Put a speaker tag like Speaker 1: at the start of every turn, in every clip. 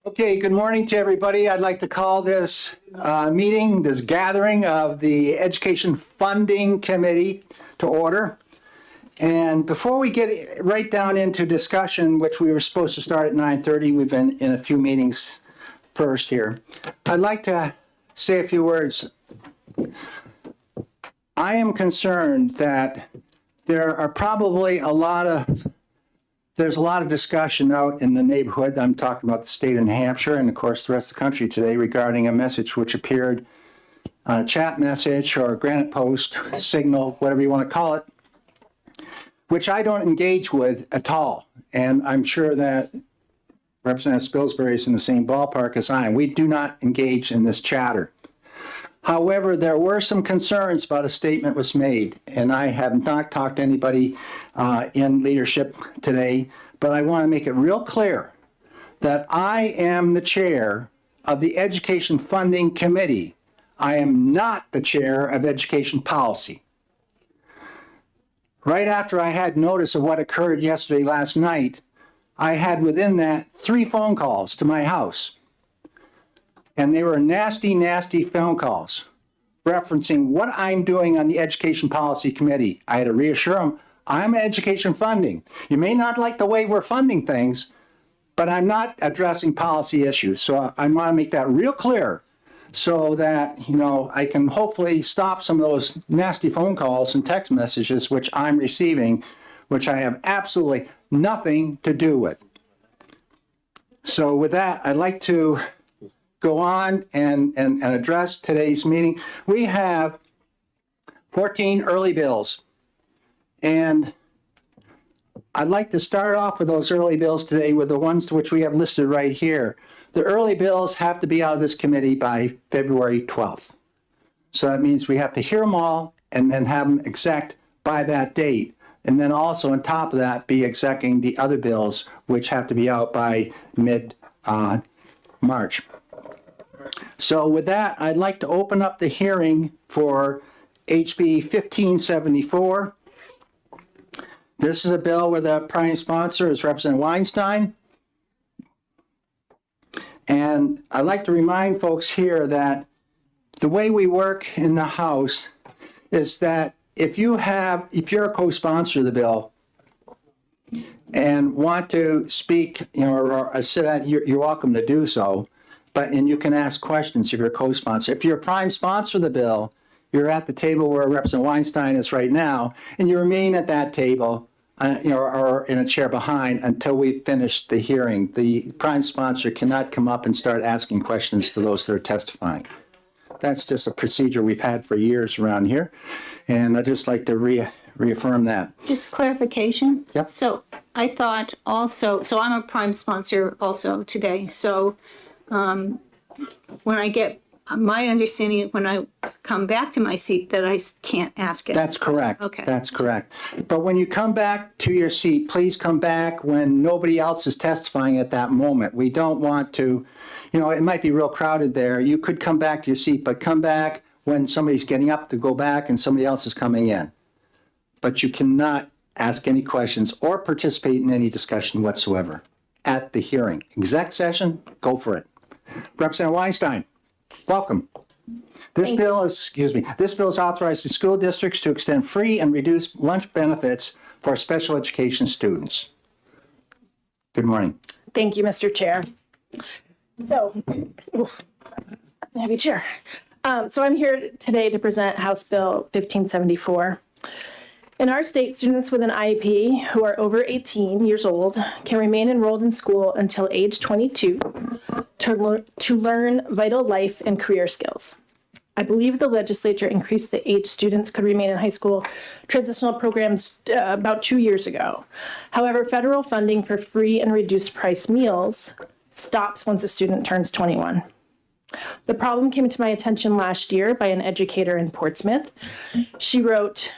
Speaker 1: Okay, good morning to everybody. I'd like to call this this gathering of the Education Funding Committee to order. And before we get right down into discussion, which we were supposed to start at 9:30, we've been in a few meetings first here. I'd like to say a few words. I am concerned that there are probably there's a lot of discussion out in the neighborhood. I'm talking about the state of New Hampshire and, of course, the rest of the country today regarding a message which appeared on a chat message or a Granite Post, Signal, whatever you want to call it, which I don't engage with at all. And I'm sure that Representative Spilsbury is in the same ballpark as I am. We do not engage in this chatter. However, there were some concerns about a statement was made, and I have not talked to anybody in leadership today, but I want to make it real clear that I am the chair of the Education Funding Committee. I am not the chair of Education Policy. Right after I had notice of what occurred last night, I had within that 3 phone calls to my house. And they were nasty, nasty phone calls referencing what I'm doing on the Education Policy Committee. I had to reassure them, I'm education funding. You may not like the way we're funding things, but I'm not addressing policy issues. So I want to make that real clear so that, I can hopefully stop some of those nasty phone calls and text messages which I'm receiving, which I have absolutely nothing to do with. So with that, I'd like to go on and address today's meeting. We have 14 early bills, and I'd like to start off with those early bills today with the ones which we have listed right here. The early bills have to be out of this committee by February 12th. So that means we have to hear them all and then have them exec by that date. And then also on top of that, be execing the other bills which have to be out by mid-March. So with that, I'd like to open up the hearing for HB 1574. This is a bill where the prime sponsor is Representative Weinstein. And I'd like to remind folks here that the way we work in the House is that if you're a co-sponsor of the bill and want to speak, or sit at, you're welcome to do so. And you can ask questions if you're a co-sponsor. If you're a prime sponsor of the bill, you're at the table where Representative Weinstein is right now, and you remain at that table, or in a chair behind until we finish the hearing. The prime sponsor cannot come up and start asking questions to those that are testifying. That's just a procedure we've had for years around here, and I'd just like to reaffirm that.
Speaker 2: Just clarification.
Speaker 1: Yep.
Speaker 2: So I thought also, so I'm a prime sponsor also today. So when I get my understanding, when I come back to my seat, that I can't ask it.
Speaker 1: That's correct.
Speaker 2: Okay.
Speaker 1: That's correct. But when you come back to your seat, please come back when nobody else is testifying at that moment. We don't want to, it might be real crowded there. You could come back to your seat, but come back when somebody's getting up to go back and somebody else is coming in. But you cannot ask any questions or participate in any discussion whatsoever at the hearing. Exec session, go for it. Representative Weinstein, welcome. This bill is authorizing school districts to extend free and reduced lunch benefits for special education students. Good morning.
Speaker 3: Thank you, Mr. Chair. So, that's a heavy chair. So I'm here today to present House Bill 1574. In our state, students with an IEP who are over 18 years old can remain enrolled in school until age 22 to learn vital life and career skills. I believe the legislature increased the age students could remain in high school transitional programs about 2 years ago. However, federal funding for free and reduced price meals stops once a student turns 21. The problem came to my attention last year by an educator in Portsmouth. She wrote,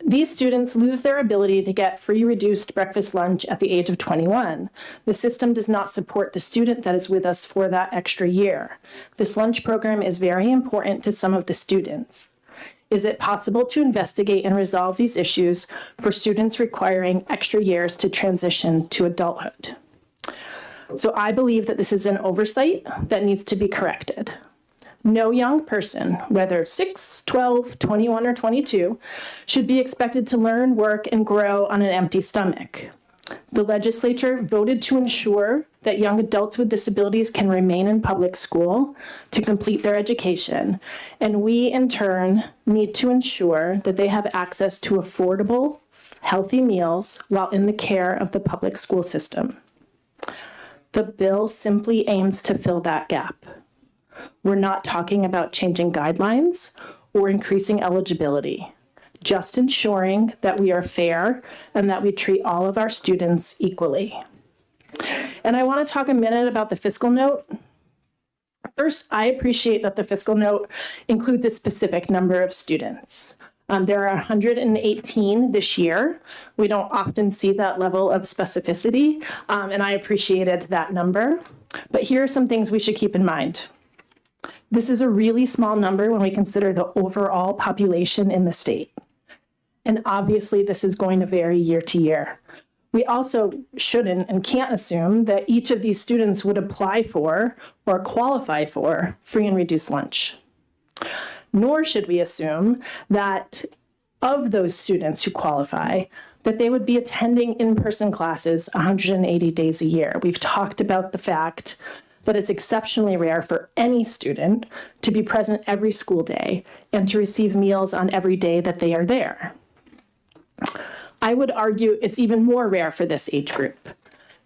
Speaker 3: "These students lose their ability to get free reduced breakfast lunch at the age of 21. The system does not support the student that is with us for that extra year. This lunch program is very important to some of the students. Is it possible to investigate and resolve these issues for students requiring extra years to transition to adulthood?" So I believe that this is an oversight that needs to be corrected. No young person, whether 6, 12, 21, or 22, should be expected to learn, work, and grow on an empty stomach. The legislature voted to ensure that young adults with disabilities can remain in public school to complete their education, and we, in turn, need to ensure that they have access to affordable, healthy meals while in the care of the public school system. The bill simply aims to fill that gap. We're not talking about changing guidelines or increasing eligibility, just ensuring that we are fair and that we treat all of our students equally. And I want to talk a minute about the fiscal note. First, I appreciate that the fiscal note includes a specific number of students. There are 118 this year. We don't often see that level of specificity, and I appreciated that number. But here are some things we should keep in mind. This is a really small number when we consider the overall population in the state. And obviously, this is going to vary year to year. We also shouldn't and can't assume that each of these students would apply for or qualify for free and reduced lunch. Nor should we assume that of those students who qualify, that they would be attending in-person classes 180 days a year. We've talked about the fact that it's exceptionally rare for any student to be present every school day and to receive meals on every day that they are there. I would argue it's even more rare for this age group.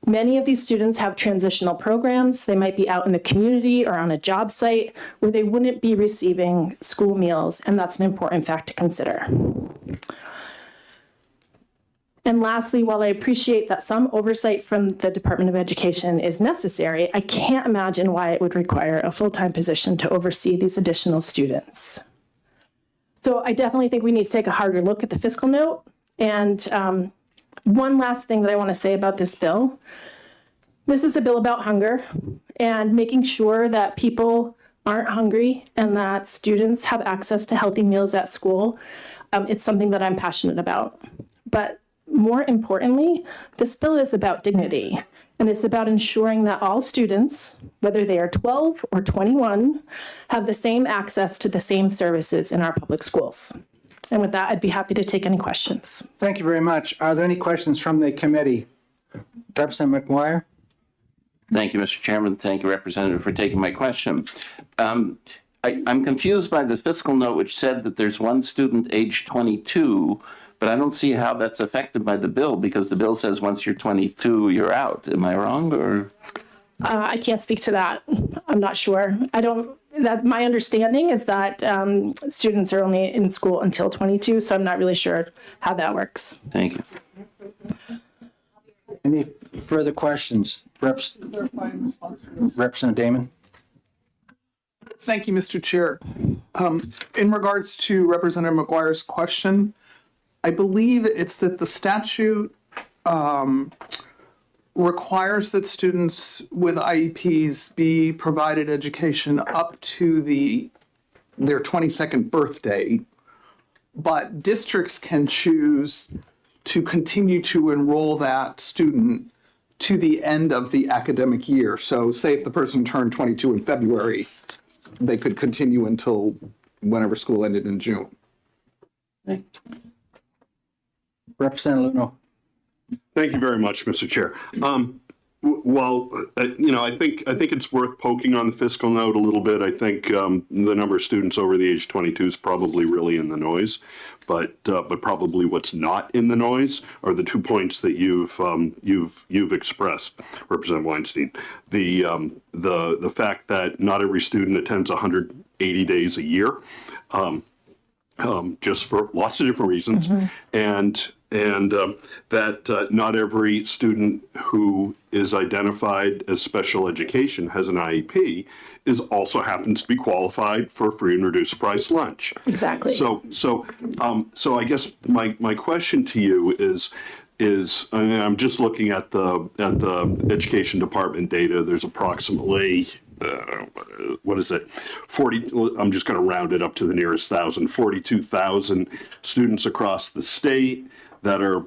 Speaker 3: Many of these students have transitional programs. They might be out in the community or on a job site where they wouldn't be receiving school meals, and that's an important fact to consider. And lastly, while I appreciate that some oversight from the Department of Education is necessary, I can't imagine why it would require a full-time position to oversee these additional students. So I definitely think we need to take a harder look at the fiscal note. And one last thing that I want to say about this bill. This is a bill about hunger and making sure that people aren't hungry and that students have access to healthy meals at school. It's something that I'm passionate about. But more importantly, this bill is about dignity. And it's about ensuring that all students, whether they are 12 or 21, have the same access to the same services in our public schools. And with that, I'd be happy to take any questions.
Speaker 1: Thank you very much. Are there any questions from the committee? Representative McGuire?
Speaker 4: Thank you, Mr. Chairman. Thank you, Representative, for taking my question. I'm confused by the fiscal note, which said that there's one student age 22, but I don't see how that's affected by the bill, because the bill says once you're 22, you're out. Am I wrong, or?
Speaker 3: I can't speak to that. I'm not sure. My understanding is that students are only in school until 22, so I'm not really sure how that works.
Speaker 4: Thank you.
Speaker 1: Any further questions? Representative Damon?
Speaker 5: Thank you, Mr. Chair. In regards to Representative McGuire's question, I believe it's that the statute requires that students with IEPs be provided education up to their 22nd birthday, but districts can choose to continue to enroll that student to the end of the academic year. So say if the person turned 22 in February, they could continue until whenever school ended in June.
Speaker 1: Representative Luno?
Speaker 6: Thank you very much, Mr. Chair. I think it's worth poking on the fiscal note a little bit. I think the number of students over the age 22 is probably really in the noise, but probably what's not in the noise are the 2 points that you've expressed, Representative Weinstein. The fact that not every student attends 180 days a year, just for lots of different reasons, and that not every student who is identified as special education has an IEP also happens to be qualified for free and reduced price lunch.
Speaker 3: Exactly.
Speaker 6: So I guess my question to you is I'm just looking at the education department data. There's approximately 40, I'm just going to round it up to the nearest thousand, 42,000 students across the state. that are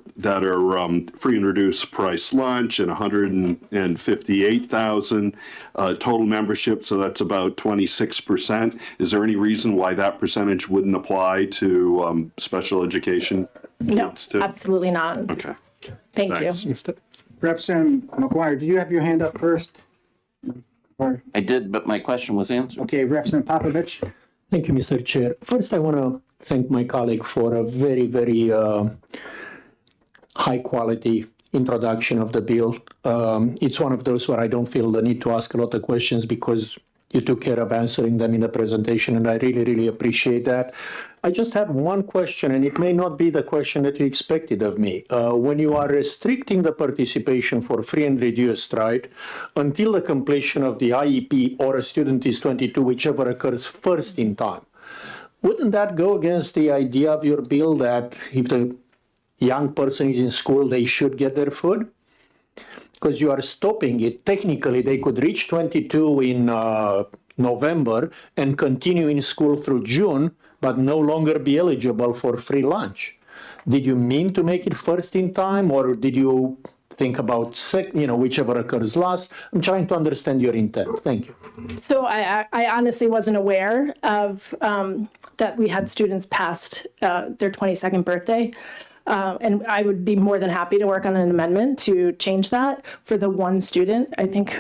Speaker 6: free and reduced price lunch, and 158,000 total membership. So that's about 26%. Is there any reason why that percentage wouldn't apply to special education
Speaker 3: No,
Speaker 6: kids too?
Speaker 3: absolutely not.
Speaker 6: Okay.
Speaker 3: Thank
Speaker 6: Thanks.
Speaker 3: you.
Speaker 1: Representative McGuire, did you have your hand up first? Or,
Speaker 4: I did, but my question was answered.
Speaker 1: okay, Representative Popovich?
Speaker 7: Thank you, Mr. Chair. First, I want to thank my colleague for a very, very high-quality introduction of the bill. It's one of those where I don't feel the need to ask a lot of questions because you took care of answering them in the presentation, and I really, really appreciate that. I just have one question, and it may not be the question that you expected of me. When you are restricting the participation for free and reduced, right, until the completion of the IEP or a student is 22, whichever occurs first in time, wouldn't that go against the idea of your bill that if the young person is in school, they should get their food? Because you are stopping it. Technically, they could reach 22 in November and continue in school through June, but no longer be eligible for free lunch. Did you mean to make it first in time, or did you think about whichever occurs last? I'm trying to understand your intent. Thank you.
Speaker 3: So I honestly wasn't aware of that we had students past their 22nd birthday. And I would be more than happy to work on an amendment to change that for the one student. I think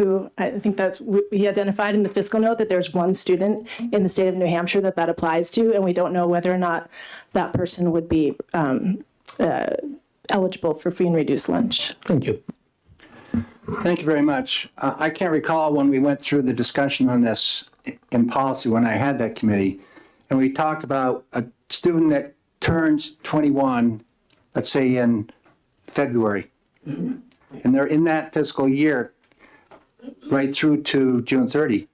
Speaker 3: that's, we identified in the fiscal note that there's one student in the state of New Hampshire that applies to, and we don't know whether or not that person would be eligible for free and reduced lunch.
Speaker 7: Thank you.
Speaker 1: Thank you very much. I can't recall when we went through the discussion on this in policy when I had that committee, and we talked about a student that turns 21, let's say in February, and they're in that fiscal year right through to June 30.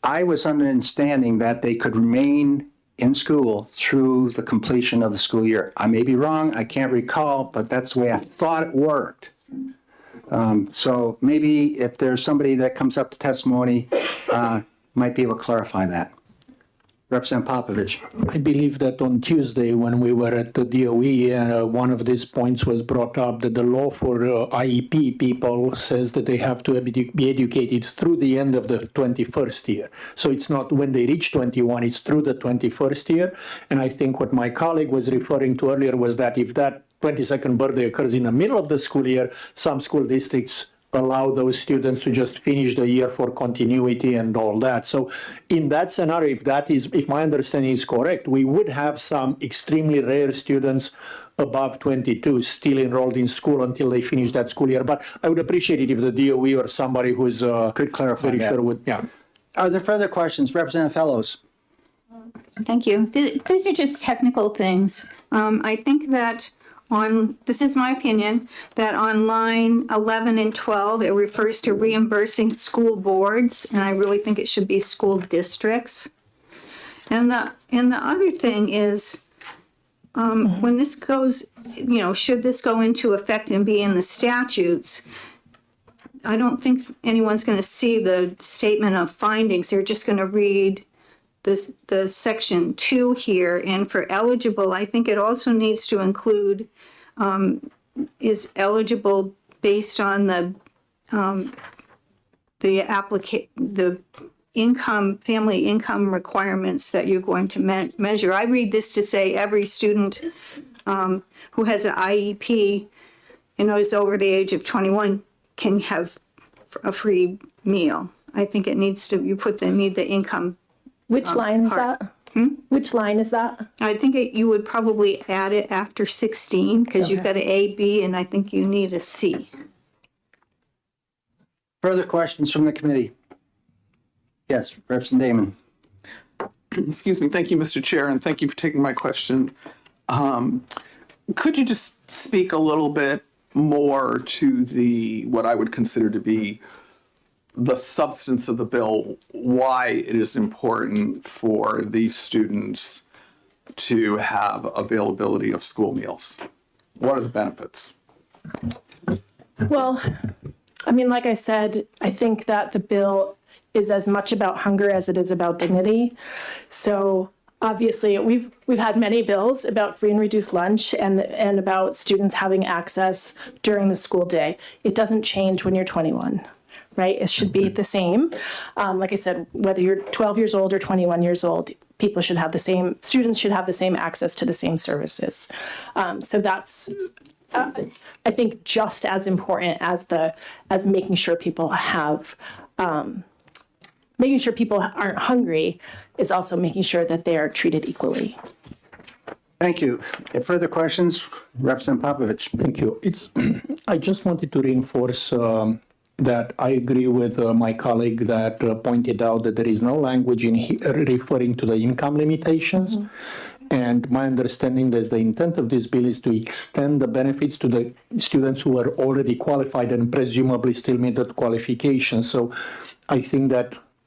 Speaker 1: I was under the understanding that they could remain in school through the completion of the school year. I may be wrong, I can't recall, but that's the way I thought it worked. So maybe if there's somebody that comes up to testimony, might be able to clarify that. Representative Popovich.
Speaker 7: I believe that on Tuesday, when we were at the DOE, one of these points was brought up that the law for IEP people says that they have to be educated through the end of the 21st year. So it's not when they reach 21, it's through the 21st year. And I think what my colleague was referring to earlier was that if that 22nd birthday occurs in the middle of the school year, some school districts allow those students to just finish the year for continuity and all that. So in that scenario, if my understanding is correct, we would have some extremely rare students above 22 still enrolled in school until they finish that school year. But I would appreciate it if the DOE or somebody who's
Speaker 1: Could clarify
Speaker 7: very
Speaker 1: that.
Speaker 7: sure would, yeah.
Speaker 1: Are there further questions? Representative Fellows.
Speaker 2: Thank you. These are just technical things. I think that this is my opinion, that on line 11 and 12, it refers to reimbursing school boards, and I really think it should be school districts. And the other thing is, when this goes, should this go into effect and be in the statutes, I don't think anyone's going to see the statement of findings. They're just going to read the section 2 here, and for eligible, I think it also needs to include is eligible based on the family income requirements that you're going to measure. I read this to say every student who has an IEP and is over the age of 21 can have a free meal. I think it needs to, need the income.
Speaker 3: Which line is
Speaker 2: part.
Speaker 3: that? Which line is that?
Speaker 2: I think you would probably add it after 16 because you've got an A, B, and I think you need a C.
Speaker 1: Further questions from the committee? Yes, Representative Damon.
Speaker 5: Excuse me. Thank you, Mr. Chair, and thank you for taking my question. Could you just speak a little bit more to what I would consider to be the substance of the bill, why it is important for these students to have availability of school meals? What are the benefits?
Speaker 3: Well, I mean, like I said, I think that the bill is as much about hunger as it is about dignity. So obviously we've had many bills about free and reduced lunch and about students having access during the school day. It doesn't change when you're 21. Right? It should be the same. Like I said, whether you're 12 years old or 21 years old, students should have the same access to the same services. So that's, I think, just as important as making sure people aren't hungry is also making sure that they are treated equally.
Speaker 1: Thank you. If further questions, Representative Popovich.
Speaker 7: Thank you. I just wanted to reinforce that I agree with my colleague that pointed out that there is no language in referring to the income limitations. And my understanding is the intent of this bill is to extend the benefits to the students who are already qualified and presumably still meet that qualification. So I think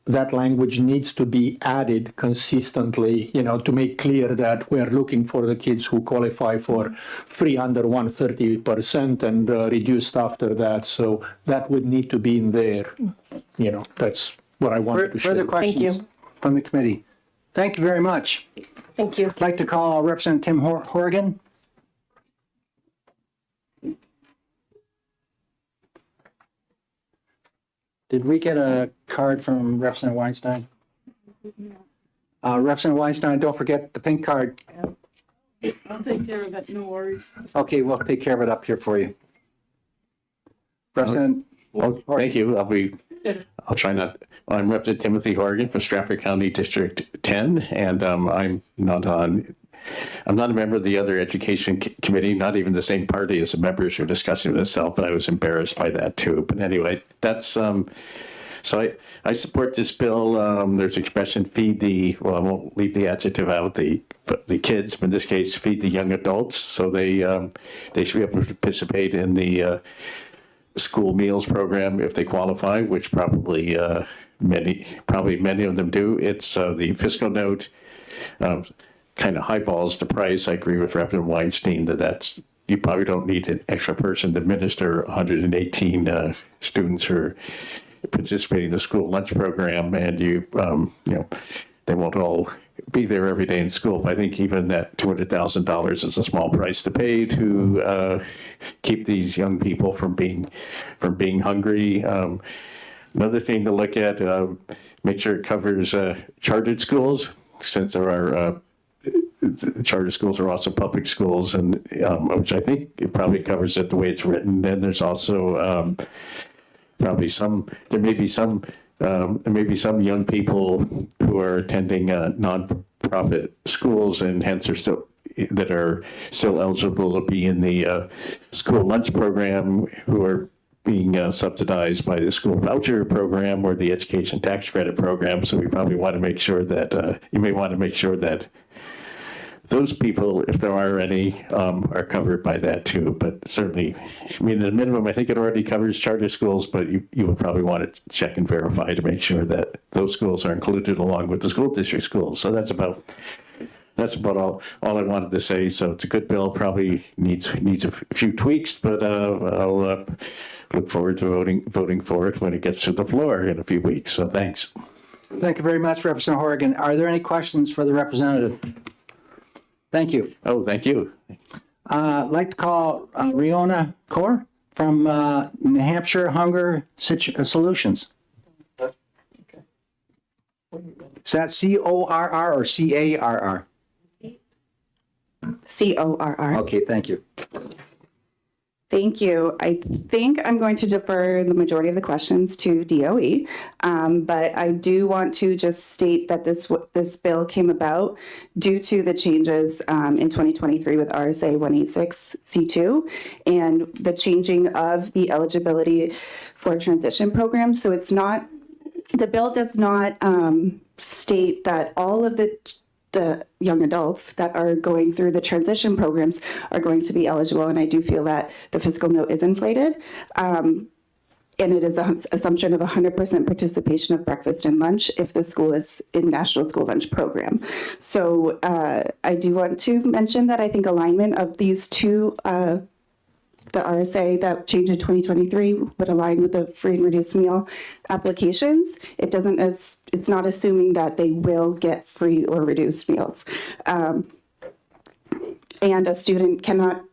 Speaker 7: that language needs to be added consistently, to make clear that we are looking for the kids who qualify for free under 130% and reduced after that. So that would need to be in there. That's what I wanted to share.
Speaker 1: Further questions
Speaker 3: you.
Speaker 1: from the committee? Thank you very much.
Speaker 3: Thank you.
Speaker 1: I'd like to call Representative Tim Horgan. Did we get a card from Representative Weinstein? Representative Weinstein, don't forget the pink card.
Speaker 8: I'll take care of it, no worries.
Speaker 1: Okay, we'll take care of it up here for you. Representative.
Speaker 4: Well, thank you. I'll try not. I'm Representative Timothy Horgan from Stratford County District 10, and I'm not a member of the other education committee, not even the same party as the members who are discussing with itself, but I was embarrassed by that too. But anyway, that's, so I support this bill. There's expression I won't leave the adjective out, the kids, but in this case, feed the young adults. So they should be able to participate in the school meals program if they qualify, which probably many of them do. It's the fiscal note kind of highballs the price. I agree with Representative Weinstein that you probably don't need an extra person to administer 118 students who are participating in the school lunch program, and they won't all be there every day in school. But I think even that $200,000 is a small price to pay to keep these young people from being hungry. Another thing to look at, make sure it covers chartered schools, since there are charter schools are also public schools, and which I think it probably covers it the way it's written. Then there's also there may be some young people who are attending non-profit schools and hence are still eligible to be in the school lunch program, who are being subsidized by the school voucher program or the education tax credit program. So we probably want to make sure that you may want to make sure that those people, if there are any, are covered by that too. But certainly, at a minimum, I think it already covers charter schools, but you would probably want to check and verify to make sure that those schools are included along with the school district schools. So that's about all I wanted to say. So it's a good bill, probably needs a few tweaks, but I'll look forward to voting for it when it gets to the floor in a few weeks. So thanks.
Speaker 1: Thank you very much, Representative Horgan. Are there any questions for the representative? Thank you.
Speaker 4: Oh, thank you.
Speaker 1: I'd like to call Riona Kaur from New Hampshire Hunger Solutions. Is that C-O-R-R or C-A-R-R?
Speaker 9: CORR.
Speaker 1: Okay, thank you.
Speaker 9: Thank you. I think I'm going to defer the majority of the questions to DOE, but I do want to just state that this bill came about due to the changes in 2023 with RSA 186C2 and the changing of the eligibility for transition programs. So the bill does not state that all of the young adults that are going through the transition programs are going to be eligible. And I do feel that the fiscal note is inflated. And it is an assumption of 100% participation of breakfast and lunch if the school is in National School Lunch Program. So I do want to mention that I think alignment of these two the RSA that changed in 2023 would align with the free and reduced meal applications. It doesn't, it's not assuming that they will get free or reduced meals. And a student cannot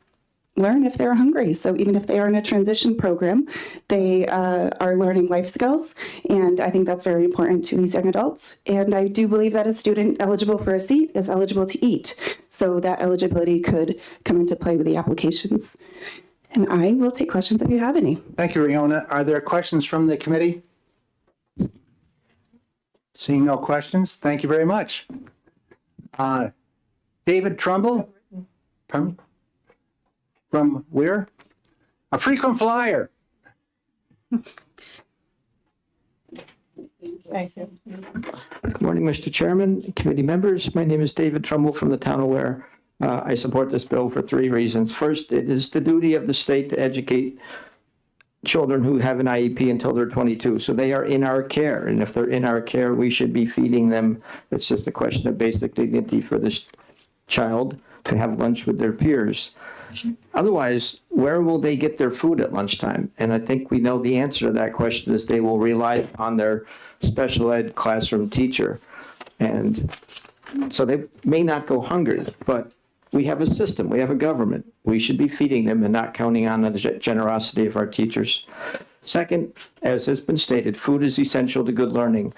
Speaker 9: learn if they're hungry. So even if they are in a transition program, they are learning life skills. And I think that's very important to these young adults. And I do believe that a student eligible for a seat is eligible to eat. So that eligibility could come into play with the applications. And I will take questions if you have any.
Speaker 1: Thank you, Riona. Are there questions from the committee? Seeing no questions, thank you very much. David Trumbull? Pardon me? From where? A frequent flyer.
Speaker 3: Thank you.
Speaker 10: Good morning, Mr. Chairman, committee members. My name is David Trumbull from the town of Ware. I support this bill for 3 reasons. First, it is the duty of the state to educate children who have an IEP until they're 22. So they are in our care. And if they're in our care, we should be feeding them. It's just a question of basic dignity for this child to have lunch with their peers. Otherwise, where will they get their food at lunchtime? And I think we know the answer to that question is they will rely on their special ed classroom teacher. And so they may not go hungry, but we have a system, we have a government. We should be feeding them and not counting on the generosity of our teachers. Second, as has been stated, food is essential to good learning.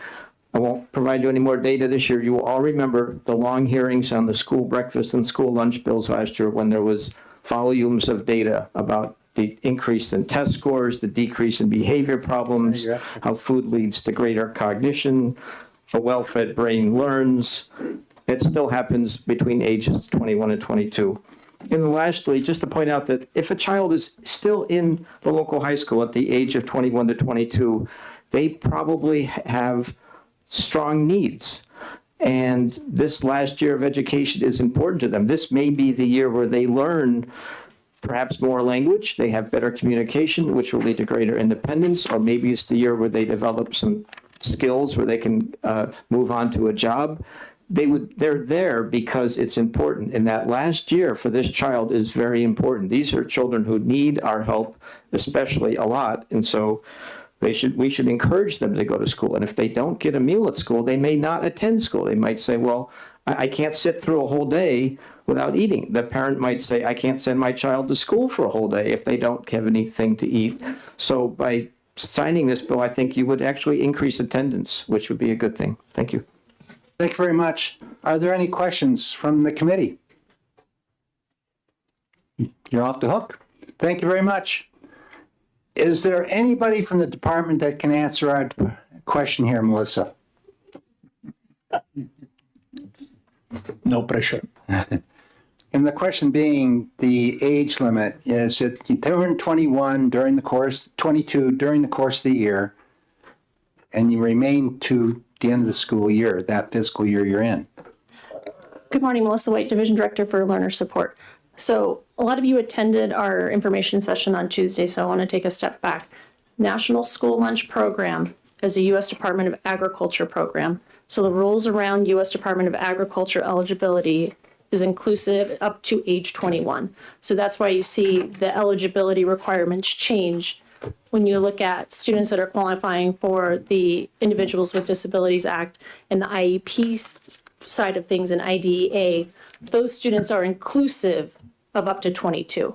Speaker 10: I won't provide you any more data this year. You will all remember the long hearings on the school breakfast and school lunch bills last year when there was volumes of data about the increase in test scores, the decrease in behavior problems, how food leads to greater cognition, a well-fed brain learns. It still happens between ages 21 and 22. And lastly, just to point out that if a child is still in the local high school at the age of 21 to 22, they probably have strong needs. And this last year of education is important to them. This may be the year where they learn perhaps more language, they have better communication, which will lead to greater independence, or maybe it's the year where they develop some skills where they can move on to a job. They're there because it's important. And that last year for this child is very important. These are children who need our help, especially a lot. And so we should encourage them to go to school. And if they don't get a meal at school, they may not attend school. They might say, well, I can't sit through a whole day without eating. The parent might say, I can't send my child to school for a whole day if they don't have anything to eat. So by signing this bill, I think you would actually increase attendance, which would be a good thing. Thank you.
Speaker 1: Thank you very much. Are there any questions from the committee? You're off the hook. Thank you very much. Is there anybody from the department that can answer our question here, Melissa?
Speaker 7: No pressure.
Speaker 1: And the question being the age limit is that you turn 21 during the course, 22 during the course of the year, and you remain to the end of the school year, that fiscal year you're in.
Speaker 3: Good morning, Melissa White, Division Director for Learner Support. So a lot of you attended our information session on Tuesday, so I want to take a step back. National School Lunch Program is a U.S. Department of Agriculture program. So the rules around U.S. Department of Agriculture eligibility is inclusive up to age 21. So that's why you see the eligibility requirements change when you look at students that are qualifying for the Individuals with Disabilities Act and the IEP side of things in IDEA. Those students are inclusive of up to 22.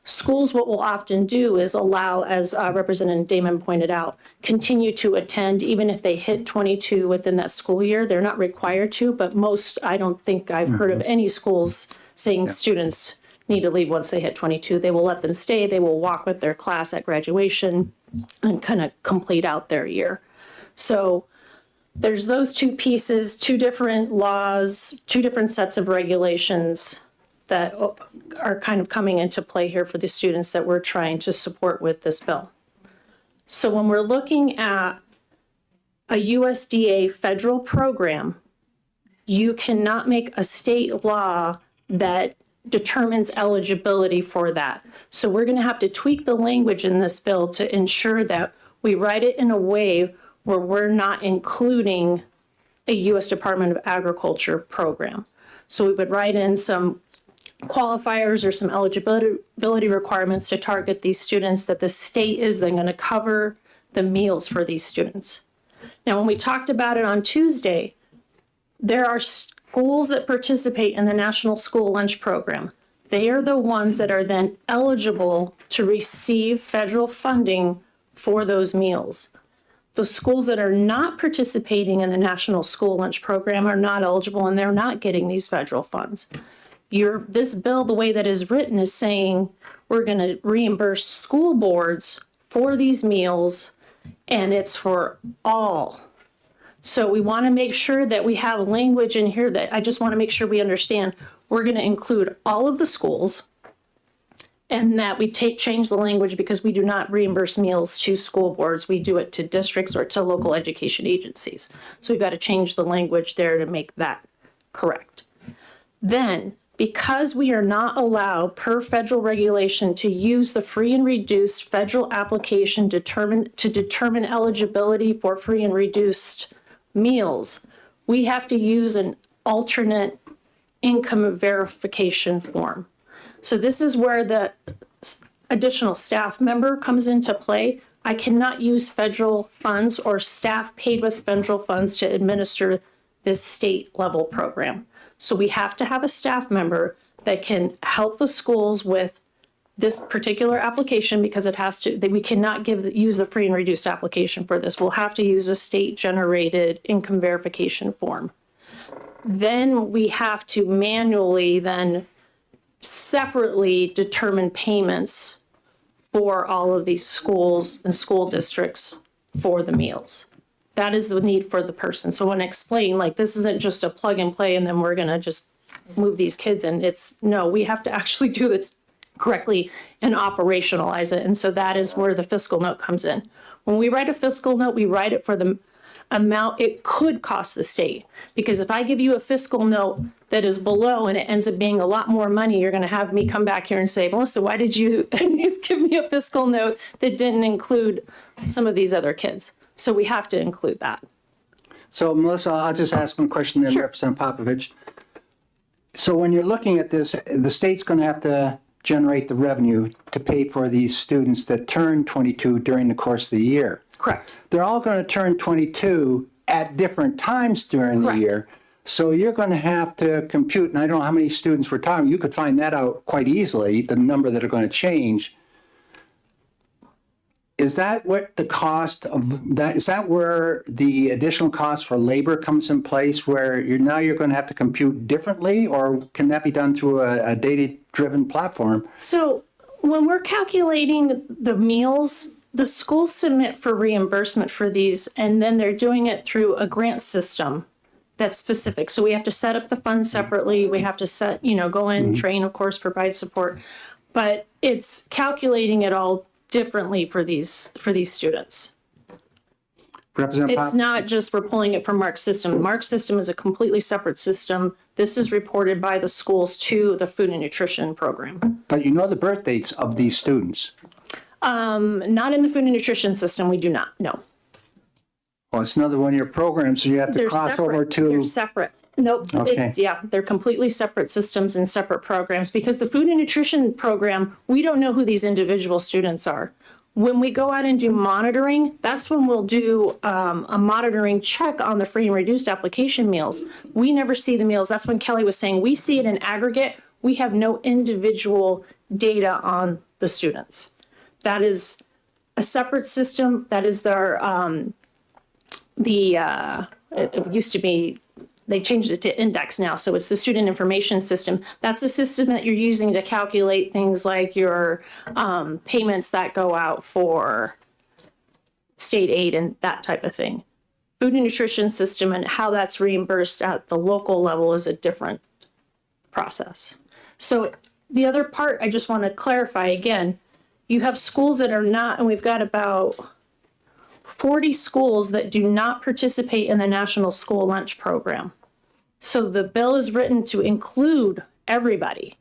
Speaker 3: Schools, what will often do is allow, as Representative Damon pointed out, continue to attend even if they hit 22 within that school year. They're not required to, but most, I don't think I've heard of any schools saying students need to leave once they hit 22. They will let them stay. They will walk with their class at graduation and kind of complete out their year. So there's those two pieces, two different laws, two different sets of regulations that are kind of coming into play here for the students that we're trying to support with this bill. So when we're looking at a USDA federal program, you cannot make a state law that determines eligibility for that. So we're going to have to tweak the language in this bill to ensure that we write it in a way where we're not including a U.S. Department of Agriculture program. So we would write in some qualifiers or some eligibility requirements to target these students that the state is then going to cover the meals for these students. Now, when we talked about it on Tuesday, there are schools that participate in the National School Lunch Program. They are the ones that are then eligible to receive federal funding for those meals. The schools that are not participating in the National School Lunch Program are not eligible, and they're not getting these federal funds. This bill, the way that is written, is saying we're going to reimburse school boards for these meals, and it's for all. So we want to make sure that we have language in here that I just want to make sure we understand. We're going to include all of the schools, and that we change the language because we do not reimburse meals to school boards. We do it to districts or to local education agencies. So we've got to change the language there to make that correct. Then, because we are not allowed per federal regulation to use the free and reduced federal application to determine eligibility for free and reduced meals, we have to use an alternate income verification form. So this is where the additional staff member comes into play. I cannot use federal funds or staff paid with federal funds to administer this state level program. So we have to have a staff member that can help the schools with this particular application because it has to, we cannot use the free and reduced application for this. We'll have to use a state generated income verification form. Then we have to manually then separately determine payments for all of these schools and school districts for the meals. That is the need for the person. So when I explain, like, this isn't just a plug and play and then we're going to just move these kids in. No, we have to actually do this correctly and operationalize it. And so that is where the fiscal note comes in. When we write a fiscal note, we write it for the amount it could cost the state. Because if I give you a fiscal note that is below and it ends up being a lot more money, you're going to have me come back here and say, Melissa, why did you just give me a fiscal note that didn't include some of these other kids? So we have to include that.
Speaker 1: So Melissa, I'll just ask one question then, Representative Popovich. So when you're looking at this, the state's going to have to generate the revenue to pay for these students that turn 22 during the course of the year.
Speaker 3: Correct.
Speaker 1: They're all going to turn 22 at different times during the
Speaker 3: Correct.
Speaker 1: year. So you're going to have to compute, and I don't know how many students we're talking. You could find that out quite easily, the number that are going to change. Is that what the cost of that, is that where the additional cost for labor comes in place, where you're going to have to compute differently, or can that be done through a data-driven platform?
Speaker 3: So when we're calculating the meals, the schools submit for reimbursement for these, and then they're doing it through a grant system that's specific. So we have to set up the funds separately. We have to go in, train, of course, provide support, but it's calculating it all differently for these students.
Speaker 1: Representative
Speaker 3: It's not just we're pulling it from Mark's system. Mark's system is a completely separate system. This is reported by the schools to the food and nutrition program.
Speaker 1: But you know the birth dates of these students.
Speaker 3: Not in the food and nutrition system. We do not. No.
Speaker 1: Well, it's another one of your programs, so you have to
Speaker 3: They're
Speaker 1: cross
Speaker 3: separate.
Speaker 1: over to.
Speaker 3: They're separate. Nope.
Speaker 1: Okay.
Speaker 3: They're completely separate systems and separate programs because the food and nutrition program, we don't know who these individual students are. When we go out and do monitoring, that's when we'll do a monitoring check on the free and reduced application meals. We never see the meals. That's when Kelly was saying we see it in aggregate. We have no individual data on the students. That is a separate system. That is it used to be, they changed it to index now. So it's the student information system. That's the system that you're using to calculate things like your payments that go out for state aid and that type of thing. Food and nutrition system and how that's reimbursed at the local level is a different process. So the other part I just want to clarify again, you have schools that are not, and we've got about 40 schools that do not participate in the National School Lunch Program. So the bill is written to include everybody.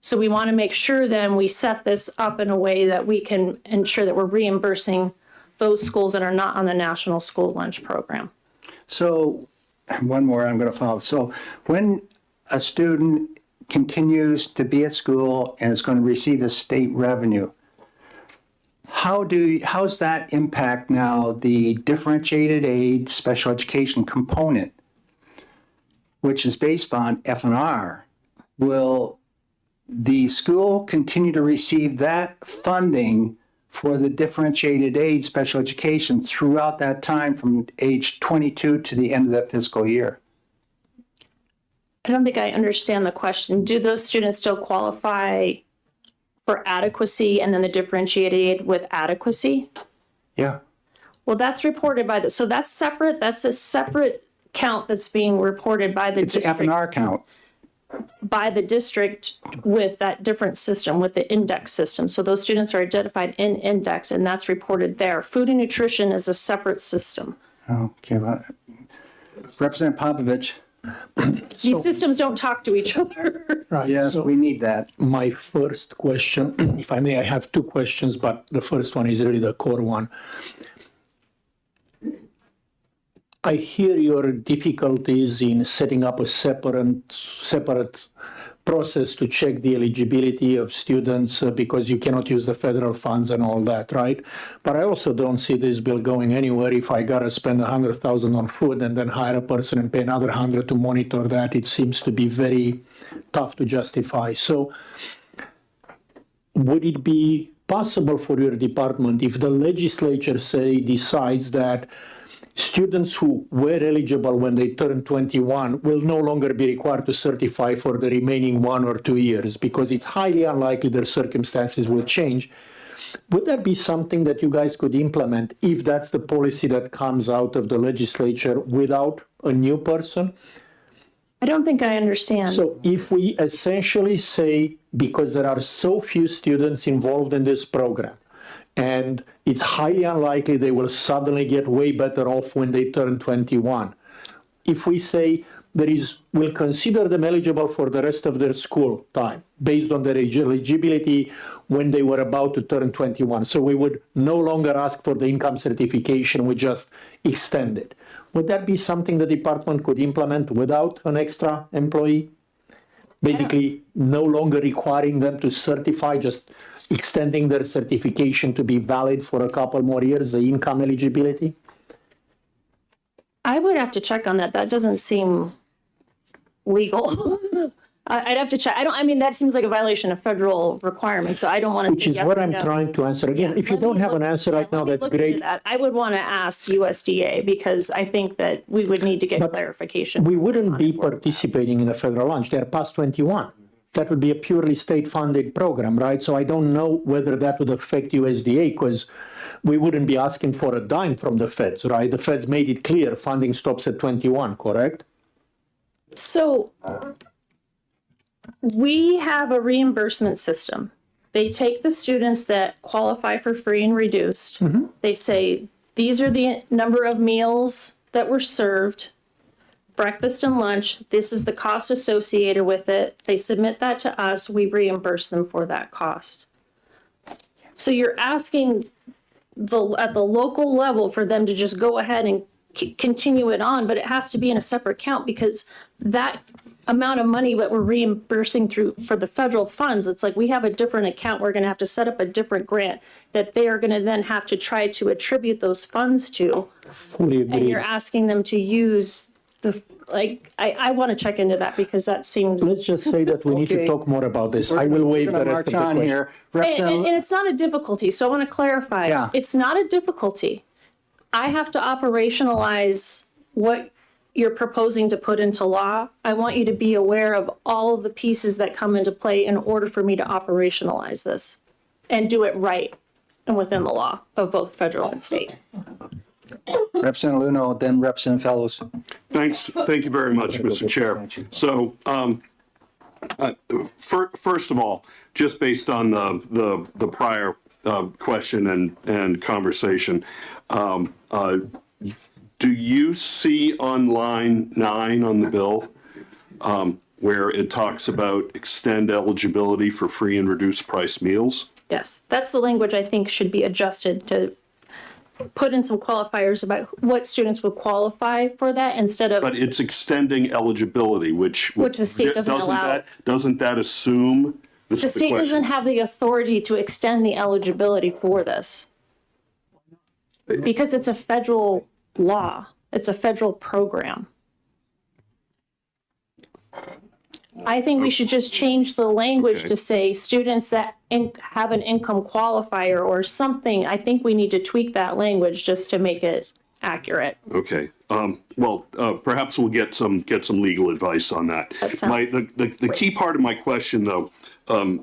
Speaker 3: So we want to make sure then we set this up in a way that we can ensure that we're reimbursing those schools that are not on the National School Lunch Program.
Speaker 1: So one more I'm going to follow. So when a student continues to be at school and is going to receive the state revenue. How's that impact now the differentiated aid special education component, which is based on F&R? Will the school continue to receive that funding for the differentiated aid special education throughout that time from age 22 to the end of that fiscal year?
Speaker 3: I don't think I understand the question. Do those students still qualify for adequacy and then the differentiated aid with adequacy?
Speaker 1: Yeah.
Speaker 3: Well, that's reported by so that's separate. That's a separate count that's being reported by the
Speaker 1: It's an
Speaker 3: district.
Speaker 1: F&R count.
Speaker 3: By the district with that different system, with the index system. So those students are identified in index and that's reported there. Food and nutrition is a separate system.
Speaker 1: Okay. Well, Representative Popovich.
Speaker 3: These systems don't talk to each other.
Speaker 7: Right.
Speaker 1: Yes,
Speaker 7: So
Speaker 1: we need that.
Speaker 7: my first question, if I may, I have two questions, but the first one is really the core one. I hear your difficulties in setting up a separate process to check the eligibility of students because you cannot use the federal funds and all that, right? But I also don't see this bill going anywhere. If I gotta spend $100,000 on food and then hire a person and pay another 100 to monitor that, it seems to be very tough to justify. So would it be possible for your department if the legislature, say, decides that students who were eligible when they turned 21 will no longer be required to certify for the remaining 1 or 2 years because it's highly unlikely their circumstances will change? Would that be something that you guys could implement if that's the policy that comes out of the legislature without a new person?
Speaker 3: I don't think I understand.
Speaker 7: So if we essentially say, because there are so few students involved in this program, and it's highly unlikely they will suddenly get way better off when they turn 21. If we say we'll consider them eligible for the rest of their school time based on their eligibility when they were about to turn 21. So we would no longer ask for the income certification, we just extend it. Would that be something the department could implement without an extra employee? Basically, no longer requiring them to certify, just extending their certification to be valid for a couple more years, the income eligibility?
Speaker 3: I would have to check on that. That doesn't seem legal. I'd have to check. I mean, that seems like a violation of federal requirements, so I don't want to.
Speaker 7: Which is what I'm trying to answer. Again, if you don't have an answer right now, that's great.
Speaker 3: I would want to ask USDA because I think that we would need to get clarification.
Speaker 7: We wouldn't be participating in a federal launch. They're past 21. That would be a purely state-funded program, right? So I don't know whether that would affect USDA because we wouldn't be asking for a dime from the feds, right? The feds made it clear funding stops at 21, correct?
Speaker 3: So we have a reimbursement system. They take the students that qualify for free and reduced. They say, these are the number of meals that were served, breakfast and lunch. This is the cost associated with it. They submit that to us. We reimburse them for that cost. So you're asking at the local level for them to just go ahead and continue it on, but it has to be in a separate count because that amount of money that we're reimbursing for the federal funds, it's like we have a different account. We're going to have to set up a different grant that they are going to then have to try to attribute those funds to.
Speaker 7: Fully
Speaker 3: And
Speaker 7: agree.
Speaker 3: you're asking them to use I want to check into that because that seems.
Speaker 7: Let's just say that we need to
Speaker 1: Okay.
Speaker 7: talk more about this. I will waive the rest of the
Speaker 1: March on
Speaker 7: question.
Speaker 1: here.
Speaker 3: And
Speaker 1: Representative,
Speaker 3: it's not a difficulty, so I want to clarify.
Speaker 1: Yeah.
Speaker 3: It's not a difficulty. I have to operationalize what you're proposing to put into law. I want you to be aware of all of the pieces that come into play in order for me to operationalize this and do it right and within the law of both federal and state.
Speaker 1: Representative Luno, then Representative Fellows.
Speaker 6: Thank you very much, Mr. Chair. So, first of all, just based on the prior question and conversation, do you see on line 9 on the bill where it talks about extend eligibility for free and reduced price meals?
Speaker 3: Yes, that's the language I think should be adjusted to put in some qualifiers about what students would qualify for that instead of,
Speaker 6: But it's extending eligibility, which.
Speaker 3: Which the state doesn't allow.
Speaker 6: Doesn't that assume?
Speaker 3: the state doesn't have the authority to extend the eligibility for this. Because it's a federal law. It's a federal program. I think we should just change the language to say students that have an income qualifier or something. I think we need to tweak that language just to make it accurate.
Speaker 6: Okay, well, perhaps we'll get some legal advice on that.
Speaker 3: That sounds
Speaker 6: The key part of my question, though,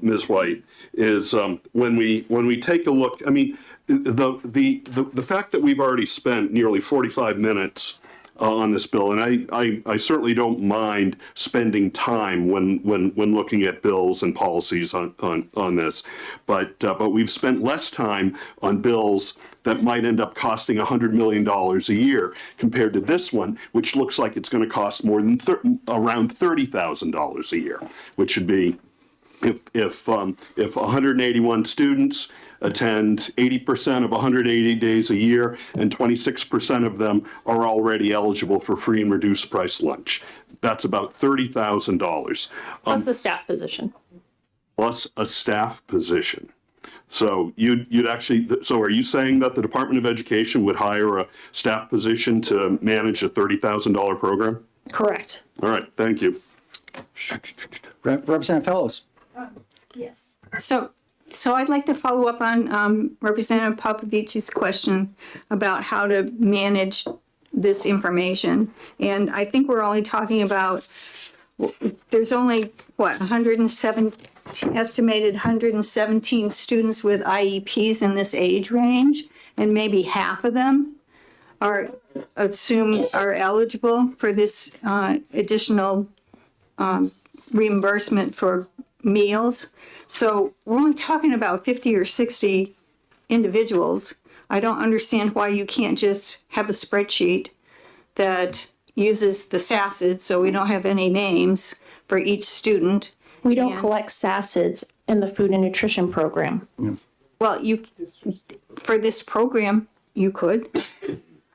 Speaker 6: Ms. White, is when we take a look, I mean, the fact that we've already spent nearly 45 minutes on this bill, and I certainly don't mind spending time when looking at bills and policies on this, but we've spent less time on bills that might end up costing $100 million a year compared to this one, which looks like it's going to cost more than around $30,000 a year, which should be if 181 students attend 80% of 180 days a year, and 26% of them are already eligible for free and reduced price lunch. That's about $30,000.
Speaker 3: Plus the staff position.
Speaker 6: Plus a staff position. So you'd actually, so are you saying that the Department of Education would hire a staff position to manage a $30,000 program?
Speaker 3: Correct.
Speaker 6: All right, thank you.
Speaker 1: Representative Fellows.
Speaker 2: Yes. So I'd like to follow up on Representative Popovich's question about how to manage this information. And I think we're only talking about, there's only, what, 107, estimated 117 students with IEPs in this age range, and maybe half of them are eligible for this additional reimbursement for meals. So we're only talking about 50 or 60 individuals. I don't understand why you can't just have a spreadsheet that uses the SACID, so we don't have any names for each student.
Speaker 3: We don't collect SACIDs in the food and nutrition program.
Speaker 2: Well, for this program, you could.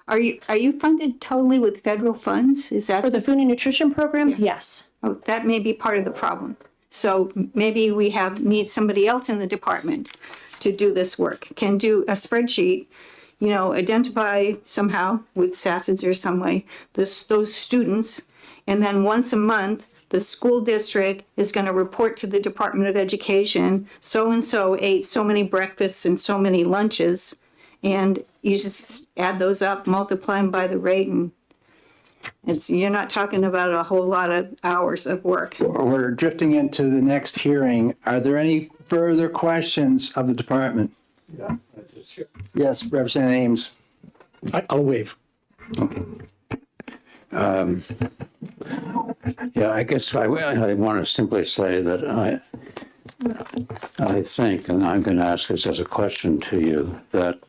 Speaker 2: Are you funded totally with federal funds? Is that?
Speaker 3: For the food and nutrition programs, yes.
Speaker 2: Oh, that may be part of the problem. So maybe we need somebody else in the department to do this work, can do a spreadsheet, identify somehow with SACIDs or some way, those students, and then once a month, the school district is going to report to the Department of Education, so-and-so ate so many breakfasts and so many lunches, and you just add those up, multiply them by the rate, and you're not talking about a whole lot of hours of work.
Speaker 1: We're drifting into the next hearing. Are there any further questions of the department?
Speaker 7: Yeah.
Speaker 1: Yes, Representative Ames.
Speaker 7: I'll waive.
Speaker 11: Yeah, I guess I want to simply say that I think, and I'm going to ask this as a question to you, that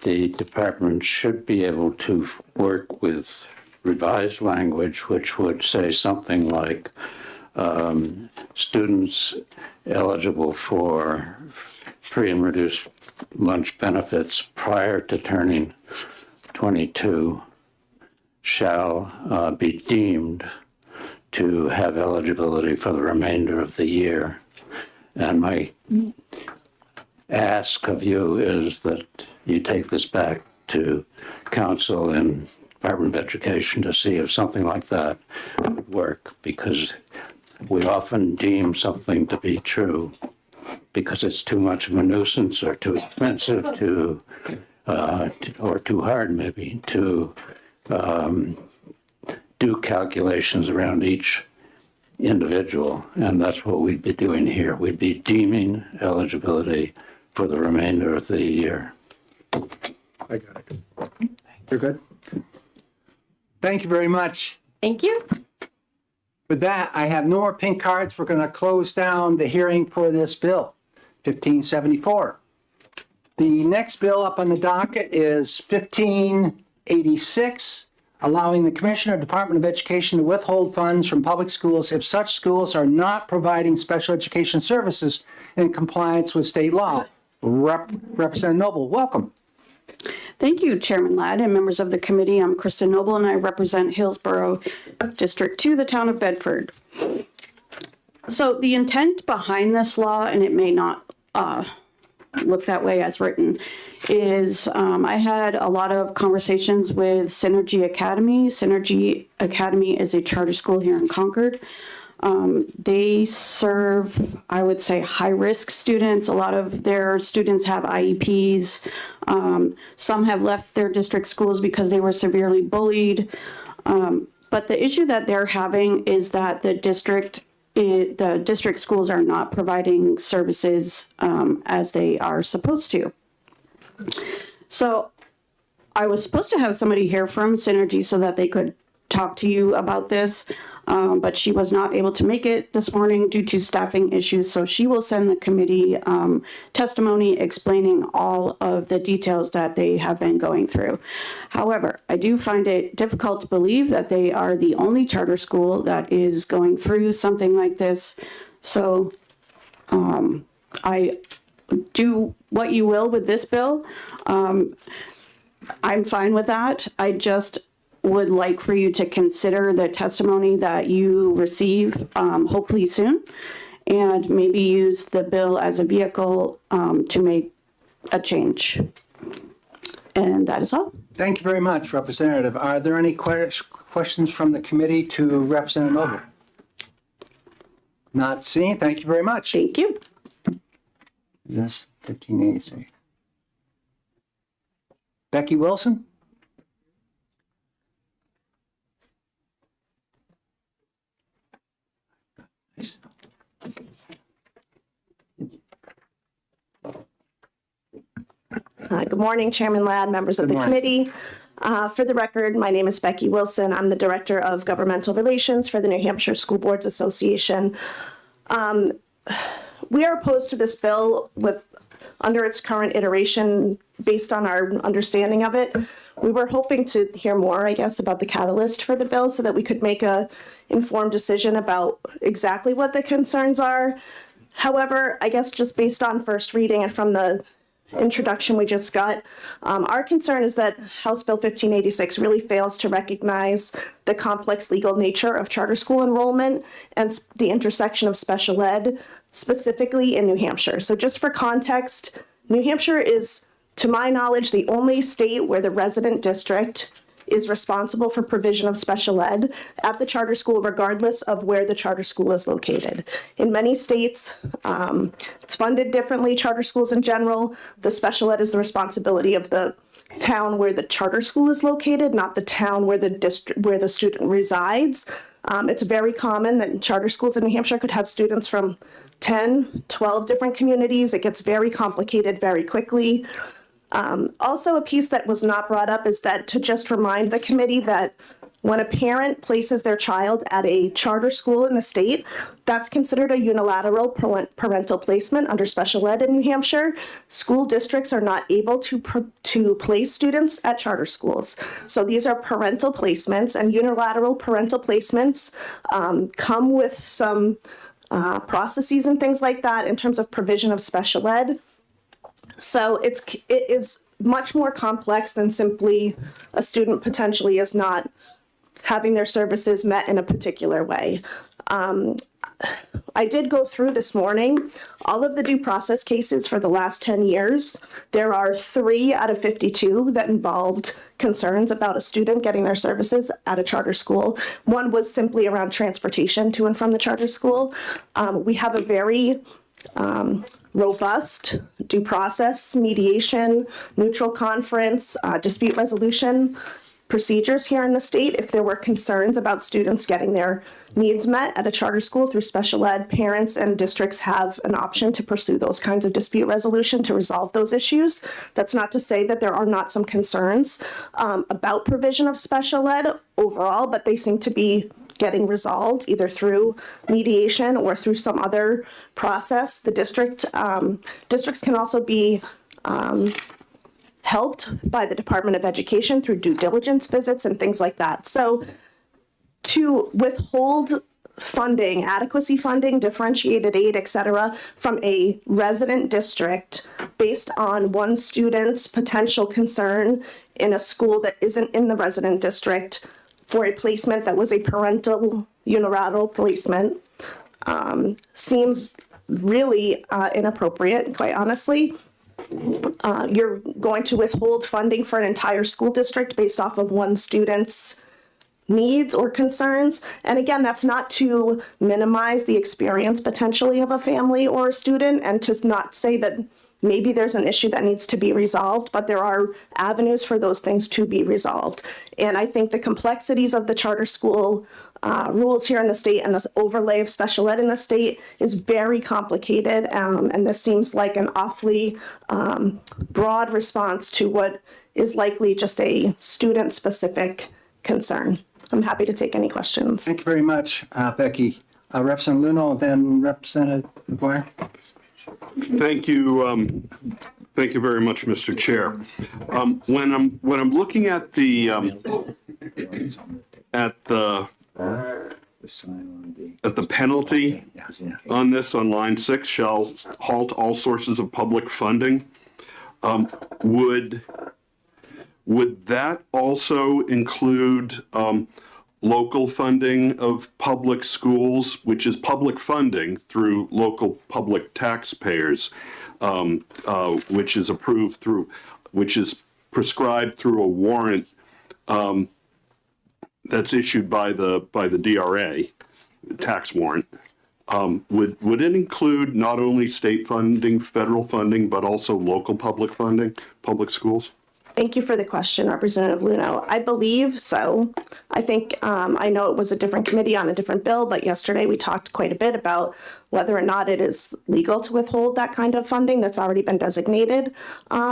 Speaker 11: the department should be able to work with revised language, which would say something like students eligible for free and reduced lunch benefits prior to turning 22 shall be deemed to have eligibility for the remainder of the year. And my ask of you is that you take this back to council and Department of Education to see if something like that would work, because we often deem something to be true because it's too much of a nuisance or too expensive or too hard maybe to do calculations around each individual. And that's what we'd be doing here. We'd be deeming eligibility for the remainder of the year.
Speaker 7: I got it.
Speaker 1: You're good? Thank you very much.
Speaker 3: Thank you.
Speaker 1: With that, I have no more pink cards. We're going to close down the hearing for this bill, 1574. The next bill up on the docket is 1586, allowing the Commissioner of Department of Education to withhold funds from public schools if such schools are not providing special education services in compliance with state law. Representative Noble, welcome.
Speaker 12: Thank you, Chairman Ladd and members of the committee. I'm Kristen Noble and I represent Hillsborough District 2, the town of Bedford. So the intent behind this law, and it may not look that way as written, is I had a lot of conversations with Synergy Academy. Synergy Academy is a charter school here in Concord. They serve, I would say, high-risk students. A lot of their students have IEPs. Some have left their district schools because they were severely bullied. But the issue that they're having is that the district schools are not providing services as they are supposed to. So I was supposed to have somebody here from Synergy so that they could talk to you about this, but she was not able to make it this morning due to staffing issues. So she will send the committee testimony explaining all of the details that they have been going through. However, I do find it difficult to believe that they are the only charter school that is going through something like this. So I do what you will with this bill. I'm fine with that. I just would like for you to consider the testimony that you receive, hopefully soon, and maybe use the bill as a vehicle to make a change. And that is all.
Speaker 1: Thank you very much, Representative. Are there any questions from the committee to Representative Noble? Not seeing. Thank you very much.
Speaker 12: Thank you.
Speaker 1: This 1586. Becky Wilson?
Speaker 13: Good morning, Chairman Ladd, members of the committee. For the record, my name is Becky Wilson. I'm the Director of Governmental Relations for the New Hampshire School Boards Association. We are opposed to this bill under its current iteration based on our understanding of it. We were hoping to hear more, I guess, about the catalyst for the bill so that we could make a informed decision about exactly what the concerns are. However, I guess just based on first reading and from the introduction we just got, our concern is that House Bill 1586 really fails to recognize the complex legal nature of charter school enrollment and the intersection of special ed, specifically in New Hampshire. So just for context, New Hampshire is, to my knowledge, the only state where the resident district is responsible for provision of special ed at the charter school, regardless of where the charter school is located. In many states, it's funded differently, charter schools in general. The special ed is the responsibility of the town where the charter school is located, not the town where the student resides. It's very common that charter schools in New Hampshire could have students from 10, 12 different communities. It gets very complicated very quickly. Also, a piece that was not brought up is that to just remind the committee that when a parent places their child at a charter school in the state, that's considered a unilateral parental placement under special ed in New Hampshire. School districts are not able to place students at charter schools. So these are parental placements, and unilateral parental placements come with some processes and things like that in terms of provision of special ed. So it is much more complex than simply a student potentially is not having their services met in a particular way. I did go through this morning all of the due process cases for the last 10 years. There are 3 out of 52 that involved concerns about a student getting their services at a charter school. One was simply around transportation to and from the charter school. We have a very robust due process, mediation, neutral conference, dispute resolution procedures here in the state. If there were concerns about students getting their needs met at a charter school through special ed, parents and districts have an option to pursue those kinds of dispute resolution to resolve those issues. That's not to say that there are not some concerns about provision of special ed overall, but they seem to be getting resolved either through mediation or through some other process. The districts can also be helped by the Department of Education through due diligence visits and things like that. So to withhold funding, adequacy funding, differentiated aid, et cetera, from a resident district based on one student's potential concern in a school that isn't in the resident district for a placement that was a parental unilateral placement seems really inappropriate, quite honestly. You're going to withhold funding for an entire school district based off of one student's needs or concerns. And again, that's not to minimize the experience potentially of a family or a student, and to not say that maybe there's an issue that needs to be resolved, but there are avenues for those things to be resolved. And I think the complexities of the charter school rules here in the state and the overlay of special ed in the state is very complicated. And this seems like an awfully broad response to what is likely just a student-specific concern. I'm happy to take any questions.
Speaker 1: Thank you very much, Becky. Representative Luno, then Representative McGuire.
Speaker 6: Thank you. Thank you very much, Mr. Chair. When I'm looking at the penalty on this on line 6, shall halt all sources of public funding. Would that also include local funding of public schools, which is public funding through local public taxpayers, which is approved through, which is prescribed through a warrant that's issued by the DRA, tax warrant? Would it include not only state funding, federal funding, but also local public funding, public schools?
Speaker 13: Thank you for the question, Representative Luno. I believe so. I think, I know it was a different committee on a different bill, but yesterday we talked quite a bit about whether or not it is legal to withhold that kind of funding that's already been designated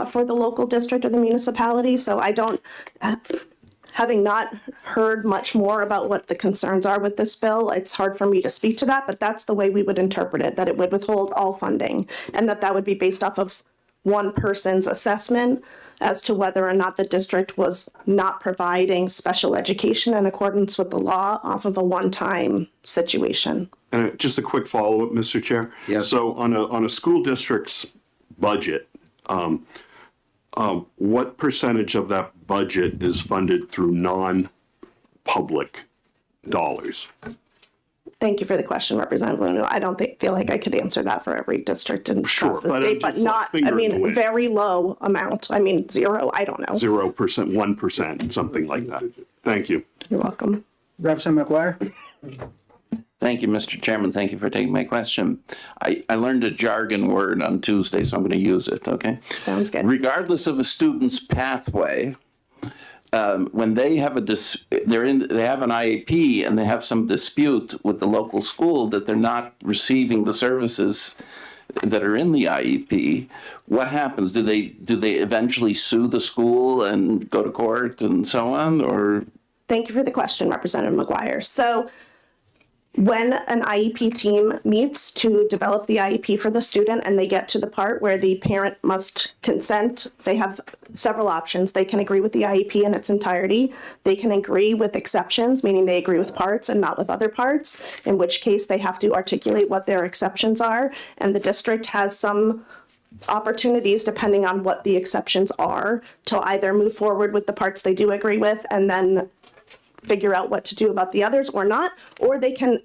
Speaker 13: for the local district or the municipality. So I don't, having not heard much more about what the concerns are with this bill, it's hard for me to speak to that, but that's the way we would interpret it, that it would withhold all funding, and that would be based off of one person's assessment as to whether or not the district was not providing special education in accordance with the law off of a one-time situation.
Speaker 6: And just a quick follow-up, Mr. Chair.
Speaker 1: Yes.
Speaker 6: So on a school district's budget, what percentage of that budget is funded through non-public dollars?
Speaker 13: Thank you for the question, Representative Luno. I don't feel like I could answer that for every district across the state, but not, I mean, very low amount. I mean, zero, I don't know.
Speaker 6: 0%, 1%, something like that. Thank you.
Speaker 13: You're welcome.
Speaker 1: Representative McGuire.
Speaker 4: Thank you, Mr. Chairman. Thank you for taking my question. I learned a jargon word on Tuesday, so I'm going to use it, okay?
Speaker 13: Sounds good.
Speaker 4: Regardless of a student's pathway, when they have they have an IEP and they have some dispute with the local school that they're not receiving the services that are in the IEP, what happens? Do they eventually sue the school and go to court and so on, or?
Speaker 13: Thank you for the question, Representative McGuire. So when an IEP team meets to develop the IEP for the student and they get to the part where the parent must consent, they have several options. They can agree with the IEP in its entirety. They can agree with exceptions, meaning they agree with parts and not with other parts, in which case they have to articulate what their exceptions are. And the district has some opportunities, depending on what the exceptions are, to either move forward with the parts they do agree with and then figure out what to do about the others or not, or they can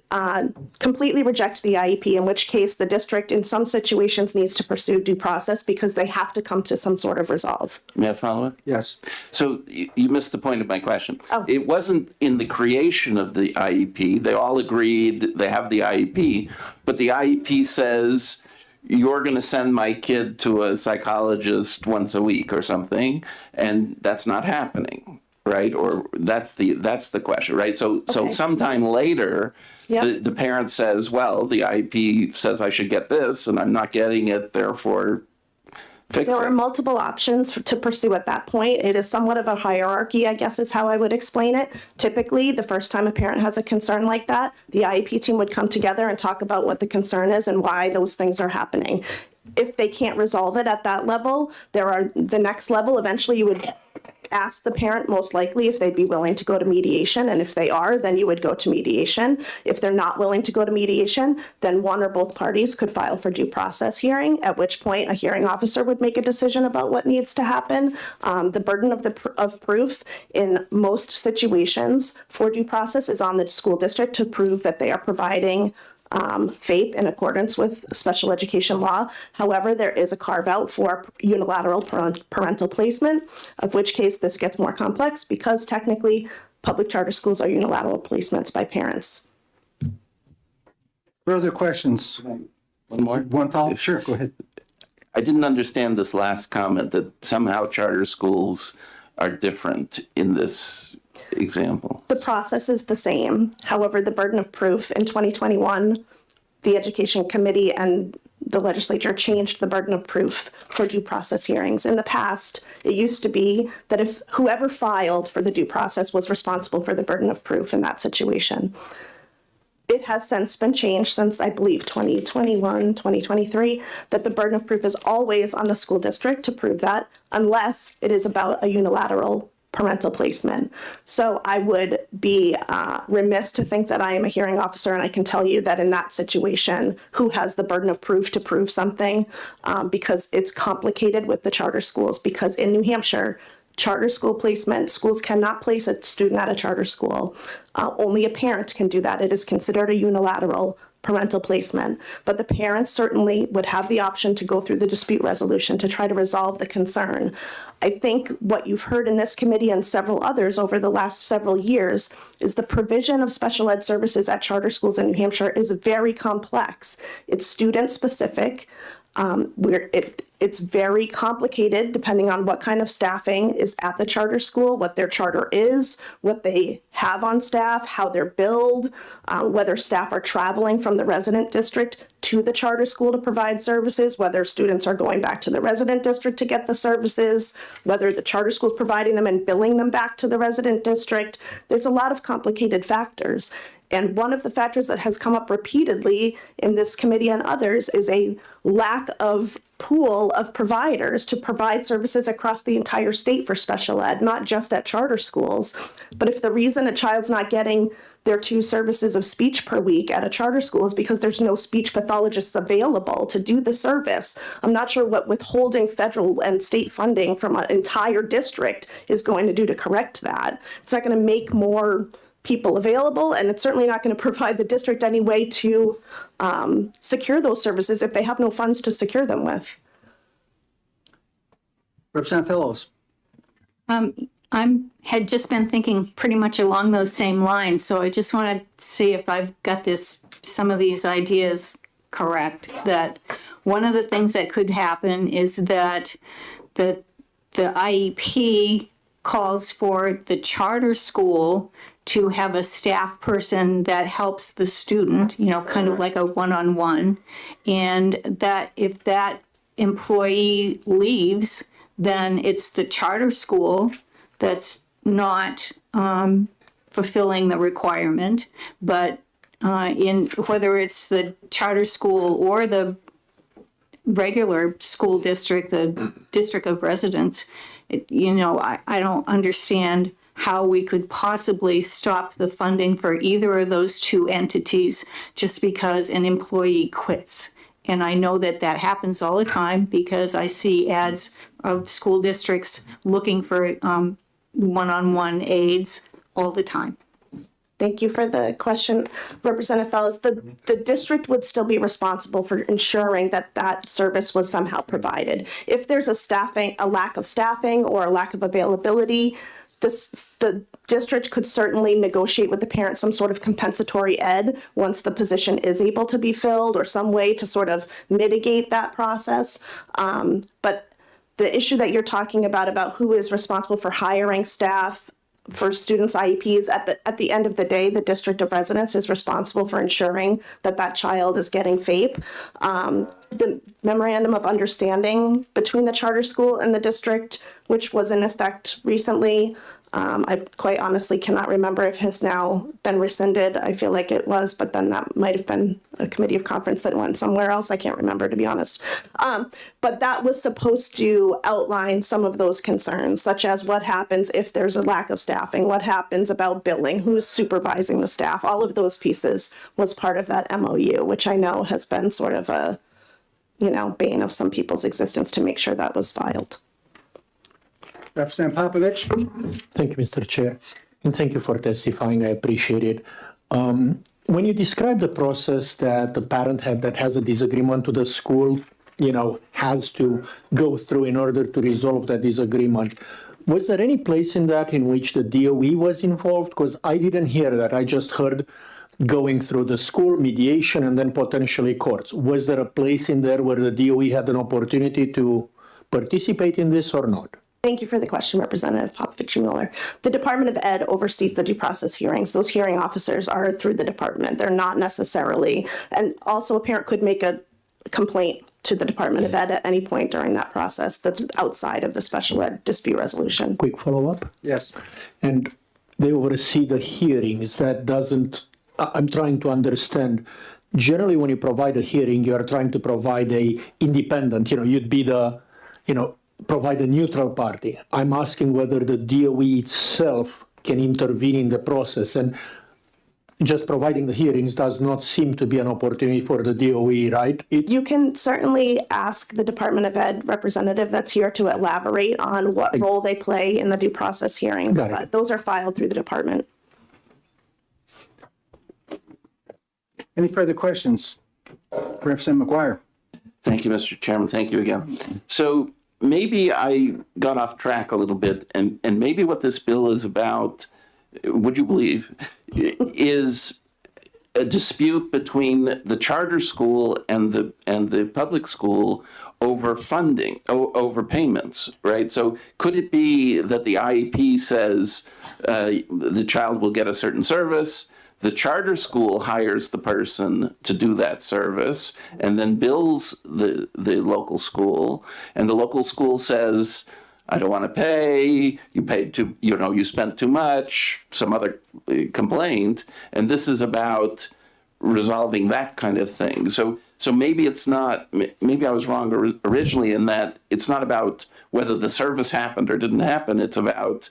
Speaker 13: completely reject the IEP, in which case the district in some situations needs to pursue due process because they have to come to some sort of resolve.
Speaker 4: May I follow up?
Speaker 1: Yes.
Speaker 4: So you missed the point of my question.
Speaker 13: Oh.
Speaker 4: It wasn't in the creation of the IEP. They all agreed they have the IEP, but the IEP says you're going to send my kid to a psychologist once a week or something, and that's not happening. Right? Or that's the question, right? So sometime later,
Speaker 13: Yep.
Speaker 4: the parent says, well, the IEP says I should get this and I'm not getting it, therefore fix
Speaker 13: There are
Speaker 4: it.
Speaker 13: multiple options to pursue at that point. It is somewhat of a hierarchy, I guess is how I would explain it. Typically, the first time a parent has a concern like that, the IEP team would come together and talk about what the concern is and why those things are happening. If they can't resolve it at that level, there are the next level. Eventually, you would ask the parent most likely if they'd be willing to go to mediation. And if they are, then you would go to mediation. If they're not willing to go to mediation, then one or both parties could file for due process hearing, at which point a hearing officer would make a decision about what needs to happen. The burden of proof in most situations for due process is on the school district to prove that they are providing FAPE in accordance with special education law. However, there is a carve out for unilateral parental placement, of which case this gets more complex because technically public charter schools are unilateral placements by parents.
Speaker 1: Further questions?
Speaker 4: One more?
Speaker 1: One follow-up? Sure, go ahead.
Speaker 4: I didn't understand this last comment that somehow charter schools are different in this example.
Speaker 13: The process is the same. However, the burden of proof in 2021, the Education Committee and the legislature changed the burden of proof for due process hearings. In the past, it used to be that if whoever filed for the due process was responsible for the burden of proof in that situation. It has since been changed since, I believe, 2021, 2023, that the burden of proof is always on the school district to prove that, unless it is about a unilateral parental placement. So I would be remiss to think that I am a hearing officer and I can tell you that in that situation, who has the burden of proof to prove something, because it's complicated with the charter schools, because in New Hampshire, charter school placement, schools cannot place a student at a charter school. Only a parent can do that. It is considered a unilateral parental placement. But the parents certainly would have the option to go through the dispute resolution to try to resolve the concern. I think what you've heard in this committee and several others over the last several years is the provision of special ed services at charter schools in New Hampshire is very complex. It's student specific. It's very complicated depending on what kind of staffing is at the charter school, what their charter is, what they have on staff, how they're billed, whether staff are traveling from the resident district to the charter school to provide services, whether students are going back to the resident district to get the services, whether the charter school is providing them and billing them back to the resident district. There's a lot of complicated factors. And one of the factors that has come up repeatedly in this committee and others is a lack of pool of providers to provide services across the entire state for special ed, not just at charter schools. But if the reason a child's not getting their 2 services of speech per week at a charter school is because there's no speech pathologists available to do the service, I'm not sure what withholding federal and state funding from an entire district is going to do to correct that. It's not going to make more people available, and it's certainly not going to provide the district any way to secure those services if they have no funds to secure them with.
Speaker 1: Representative Fellows.
Speaker 2: Had just been thinking pretty much along those same lines, so I just want to see if I've got some of these ideas correct. That one of the things that could happen is that the IEP calls for the charter school to have a staff person that helps the student, kind of like a one-on-one, and that if that employee leaves, then it's the charter school that's not fulfilling the requirement. But in whether it's the charter school or the regular school district, the district of residence, I don't understand how we could possibly stop the funding for either of those 2 entities just because an employee quits. And I know that happens all the time because I see ads of school districts looking for one-on-one aides all the time.
Speaker 13: Thank you for the question, Representative Fellows. The district would still be responsible for ensuring that service was somehow provided. If there's a lack of staffing or a lack of availability, the district could certainly negotiate with the parent some sort of compensatory ed once the position is able to be filled, or some way to sort of mitigate that process. But the issue that you're talking about who is responsible for hiring staff for students' IEPs, at the end of the day, the district of residence is responsible for ensuring that child is getting FAPE. The memorandum of understanding between the charter school and the district, which was in effect recently, I quite honestly cannot remember if it has now been rescinded. I feel like it was, but then that might have been a committee of conference that went somewhere else. I can't remember, to be honest. But that was supposed to outline some of those concerns, such as what happens if there's a lack of staffing, what happens about billing, who's supervising the staff. All of those pieces was part of that MOU, which I know has been sort of a, bane of some people's existence to make sure that was filed.
Speaker 1: Representative Popovich?
Speaker 7: Thank you, Mr. Chair, and thank you for testifying. I appreciate it. When you describe the process that the parent that has a disagreement with the school, has to go through in order to resolve that disagreement, was there any place in that in which the DOE was involved? Because I didn't hear that. I just heard going through the school, mediation, and then potentially courts. Was there a place in there where the DOE had an opportunity to participate in this or not?
Speaker 13: Thank you for the question, Representative Popovich-Mueller. The Department of Ed oversees the due process hearings. Those hearing officers are through the department. They're not necessarily, and also a parent could make a complaint to the Department of Ed at any point during that process that's outside of the special ed dispute resolution.
Speaker 7: Quick follow-up?
Speaker 1: Yes.
Speaker 7: And they oversee the hearings. That doesn't, I'm trying to understand. Generally, when you provide a hearing, you are trying to provide a independent, you'd be the, provide a neutral party. I'm asking whether the DOE itself can intervene in the process, and just providing the hearings does not seem to be an opportunity for the DOE, right?
Speaker 13: You can certainly ask the Department of Ed representative that's here to elaborate on what role they play in the due process hearings,
Speaker 7: Got it.
Speaker 13: but those are filed through the department.
Speaker 1: Any further questions? Representative McGuire?
Speaker 4: Thank you, Mr. Chairman. Thank you again. So maybe I got off track a little bit, and maybe what this bill is about, would you believe, is a dispute between the charter school and the public school over funding, over payments, right? So could it be that the IEP says the child will get a certain service, the charter school hires the person to do that service and then bills the local school, and the local school says, I don't want to pay, you paid too, you spent too much, some other complaint, and this is about resolving that kind of thing. So maybe it's not, maybe I was wrong originally in that it's not about whether the service happened or didn't happen, it's about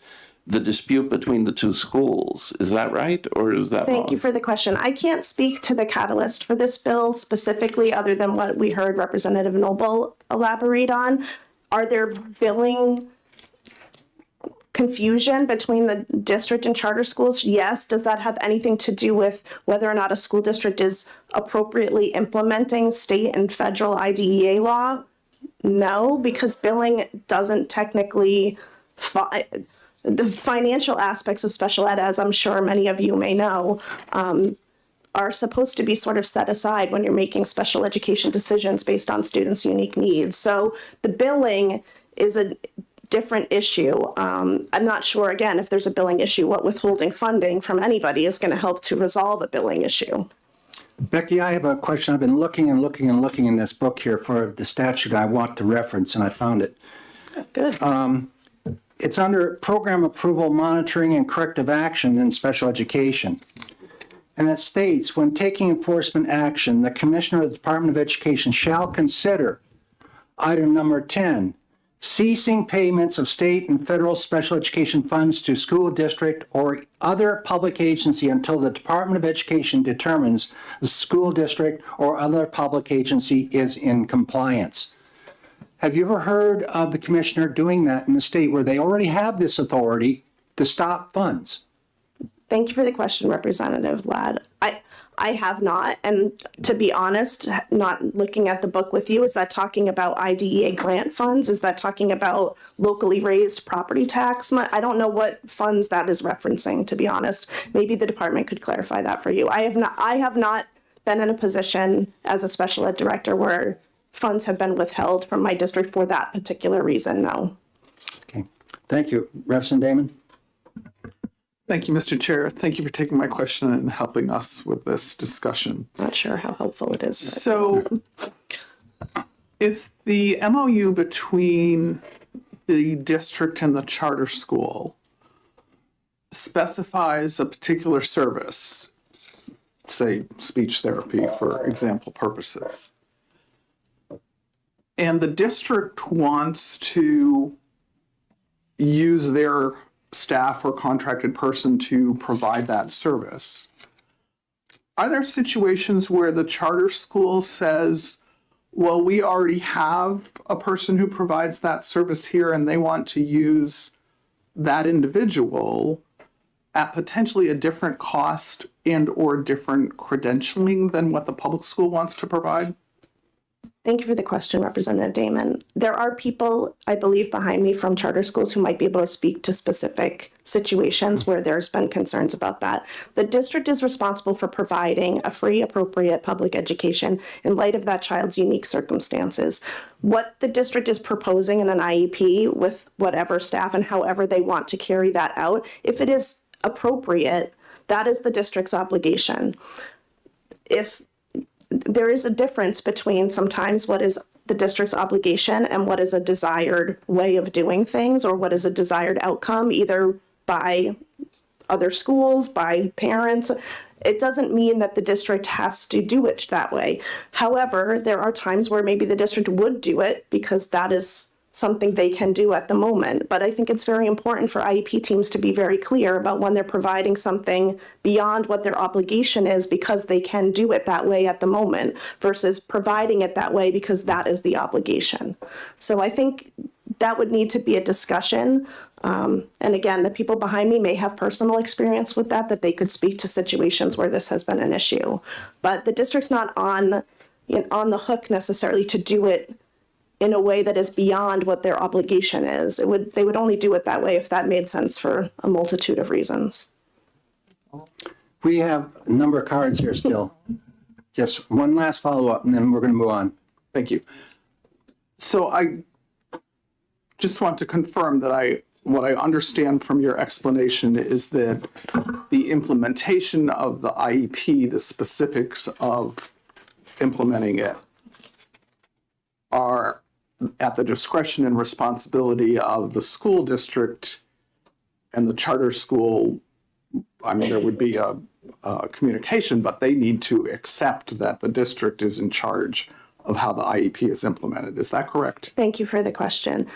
Speaker 4: the dispute between the two schools. Is that right, or is that wrong?
Speaker 13: Thank you for the question. I can't speak to the catalyst for this bill specifically, other than what we heard Representative Noble elaborate on. Are there billing confusion between the district and charter schools? Yes. Does that have anything to do with whether or not a school district is appropriately implementing state and federal IDEA law? No, because billing doesn't technically, the financial aspects of special ed, as I'm sure many of you may know, are supposed to be sort of set aside when you're making special education decisions based on students' unique needs. So the billing is a different issue. I'm not sure, again, if there's a billing issue, what withholding funding from anybody is going to help to resolve a billing issue.
Speaker 1: Becky, I have a question. I've been looking and looking and looking in this book here for the statute I want to reference, and I found it.
Speaker 13: Good.
Speaker 1: It's under Program Approval, Monitoring, and Corrective Action in Special Education. And it states, when taking enforcement action, the Commissioner of the Department of Education shall consider item number 10, ceasing payments of state and federal special education funds to school district or other public agency until the Department of Education determines the school district or other public agency is in compliance. Have you ever heard of the commissioner doing that in the state where they already have this authority to stop funds?
Speaker 13: Thank you for the question, Representative Ladd. I have not, and to be honest, not looking at the book with you, is that talking about IDEA grant funds? Is that talking about locally raised property tax? I don't know what funds that is referencing, to be honest. Maybe the department could clarify that for you. I have not been in a position as a special ed director where funds have been withheld from my district for that particular reason, no.
Speaker 1: Okay, thank you. Representative Damon?
Speaker 5: Thank you, Mr. Chair. Thank you for taking my question and helping us with this discussion.
Speaker 13: Not sure how helpful it is. But.
Speaker 5: So if the MOU between the district and the charter school specifies a particular service, say speech therapy for example purposes, and the district wants to use their staff or contracted person to provide that service, are there situations where the charter school says, well, we already have a person who provides that service here and they want to use that individual at potentially a different cost and or different credentialing than what the public school wants to provide?
Speaker 13: Thank you for the question, Representative Damon. There are people, I believe, behind me from charter schools who might be able to speak to specific situations where there's been concerns about that. The district is responsible for providing a free, appropriate public education in light of that child's unique circumstances. What the district is proposing in an IEP with whatever staff and however they want to carry that out, if it is appropriate, that is the district's obligation. If there is a difference between sometimes what is the district's obligation and what is a desired way of doing things or what is a desired outcome, either by other schools, by parents. It doesn't mean that the district has to do it that way. However, there are times where maybe the district would do it because that is something they can do at the moment. But I think it's very important for IEP teams to be very clear about when they're providing something beyond what their obligation is because they can do it that way at the moment versus providing it that way because that is the obligation. So I think that would need to be a discussion. And again, the people behind me may have personal experience with that they could speak to situations where this has been an issue. But the district's not on the hook necessarily to do it in a way that is beyond what their obligation is. They would only do it that way if that made sense for a multitude of reasons.
Speaker 1: We have a number of cards here still. Just one last follow-up and then we're going to move on.
Speaker 5: Thank you. So I just want to confirm that what I understand from your explanation is that the implementation of the IEP, the specifics of implementing it, are at the discretion and responsibility of the school district and the charter school. I mean, there would be a communication, but they need to accept that the district is in charge of how the IEP is implemented. Is that correct?
Speaker 13: Thank you for the question.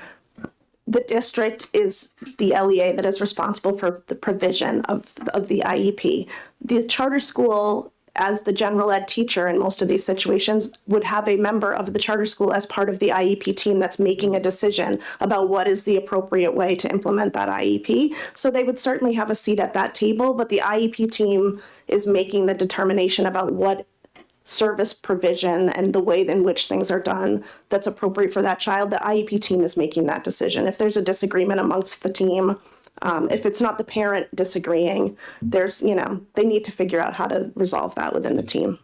Speaker 13: The district is the LEA that is responsible for the provision of the IEP. The charter school, as the general ed teacher in most of these situations, would have a member of the charter school as part of the IEP team that's making a decision about what is the appropriate way to implement that IEP. So they would certainly have a seat at that table, but the IEP team is making the determination about what service provision and the way in which things are done that's appropriate for that child. The IEP team is making that decision. If there's a disagreement amongst the team, if it's not the parent disagreeing, they need to figure out how to resolve that within the team.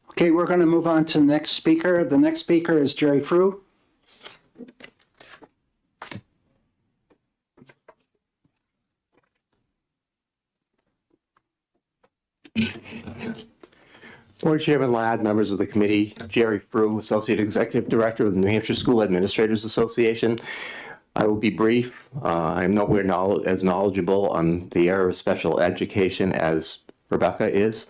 Speaker 1: Okay, we're going to move on to the next speaker. The next speaker is Jerry Frew.
Speaker 14: Board Chairman Ladd, members of the committee, Jerry Frew, Associate Executive Director of the New Hampshire School Administrators Association. I will be brief. I am nowhere as knowledgeable on the area of special education as Rebecca is.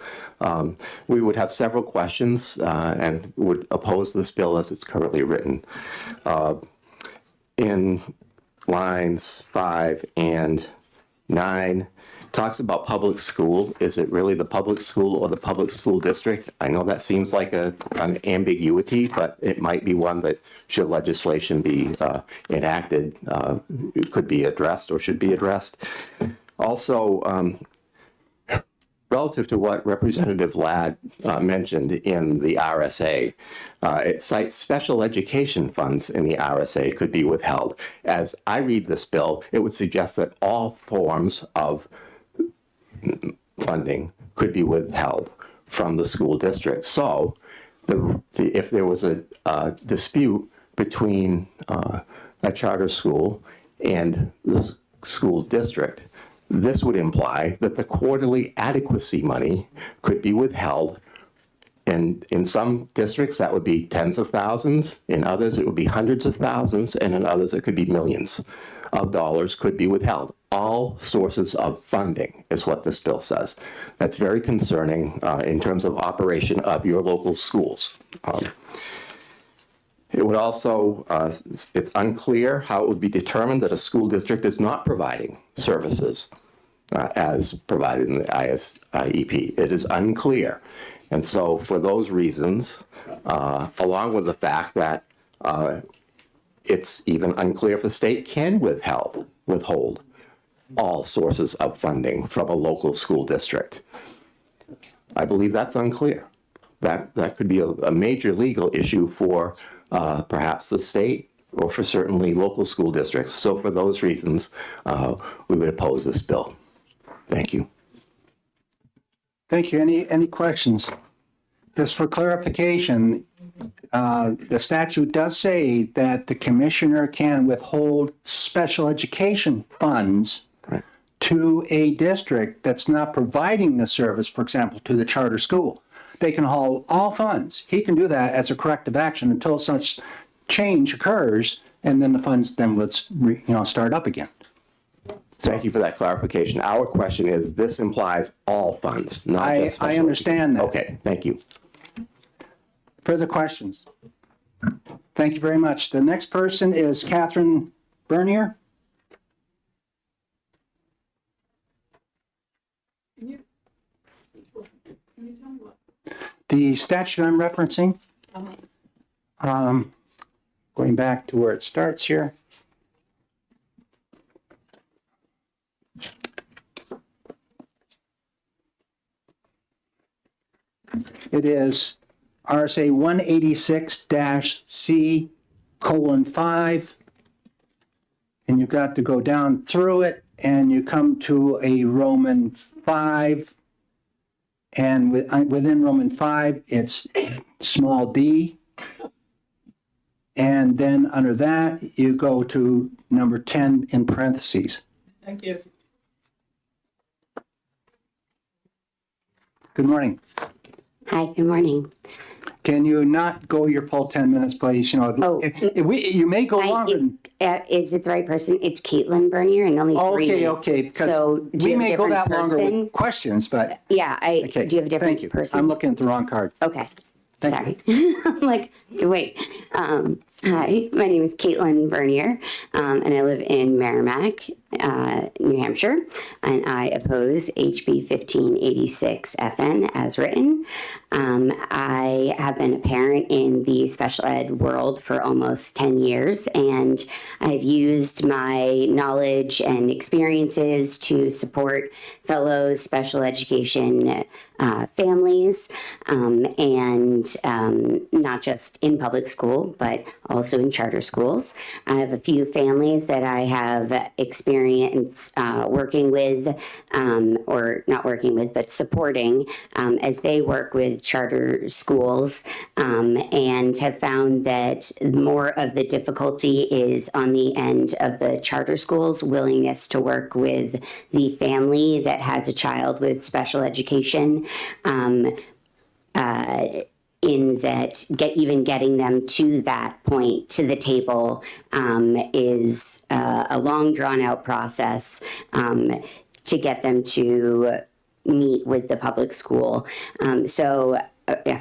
Speaker 14: We would have several questions and would oppose this bill as it's currently written. In lines 5 and 9, talks about public school. Is it really the public school or the public school district? I know that seems like an ambiguity, but it might be one that, should legislation be enacted, could be addressed or should be addressed. Also, relative to what Representative Ladd mentioned in the RSA, it cites special education funds in the RSA could be withheld. As I read this bill, it would suggest that all forms of funding could be withheld from the school district. So if there was a dispute between a charter school and the school district, this would imply that the quarterly adequacy money could be withheld And in some districts, that would be tens of thousands. In others, it would be hundreds of thousands. And in others, it could be millions of dollars could be withheld. All sources of funding is what this bill says. That's very concerning in terms of operation of your local schools. It would also, it's unclear how it would be determined that a school district is not providing services as provided in the IEP. It is unclear. And so for those reasons, along with the fact that it's even unclear if the state can withhold all sources of funding from a local school district. I believe that's unclear. That could be a major legal issue for perhaps the state or for certainly local school districts. So for those reasons, we would oppose this bill. Thank you.
Speaker 1: Thank you. Any questions? Just for clarification, the statute does say that the commissioner can withhold special education funds to a district that's not providing the service, for example, to the charter school. They can hold all funds. He can do that as a corrective action until such change occurs, and then the funds then would start up again.
Speaker 14: Thank you for that clarification. Our question is, this implies all funds, not just special
Speaker 1: I understand that.
Speaker 14: Okay, thank you.
Speaker 1: Further questions? Thank you very much. The next person is Catherine Bernier. The statute I'm referencing, going back to where it starts here. It is RSA 186-C:5, and you've got to go down through it, and you come to a Roman 5, and within Roman 5, it's small d, and then under that, you go to number 10 in parentheses.
Speaker 8: Thank you.
Speaker 1: Good morning.
Speaker 15: Hi, good morning.
Speaker 1: Can you not go your full 10 minutes, please? You know, you may go longer.
Speaker 15: Is it the right person? It's Caitlin Bernier and only 3 minutes.
Speaker 1: Okay. Because
Speaker 15: so
Speaker 1: we may go that longer with questions, but.
Speaker 15: Yeah, do you have a different
Speaker 1: Thank you.
Speaker 15: person?
Speaker 1: I'm looking at the wrong card.
Speaker 15: Okay.
Speaker 1: Thank
Speaker 15: you. I'm like, wait. Hi, my name is Caitlin Bernier, and I live in Merrimack, New Hampshire, and I oppose HB 1586 FN as written. I have been a parent in the special ed world for almost 10 years, and I've used my knowledge and experiences to support fellow special education families, and not just in public school, but also in charter schools. I have a few families that I have experience working with, or not working with, but supporting as they work with charter schools, and have found that more of the difficulty is on the end of the charter schools' willingness to work with the family that has a child with special education. In that even getting them to that point, to the table, is a long drawn out process to get them to meet with the public school. So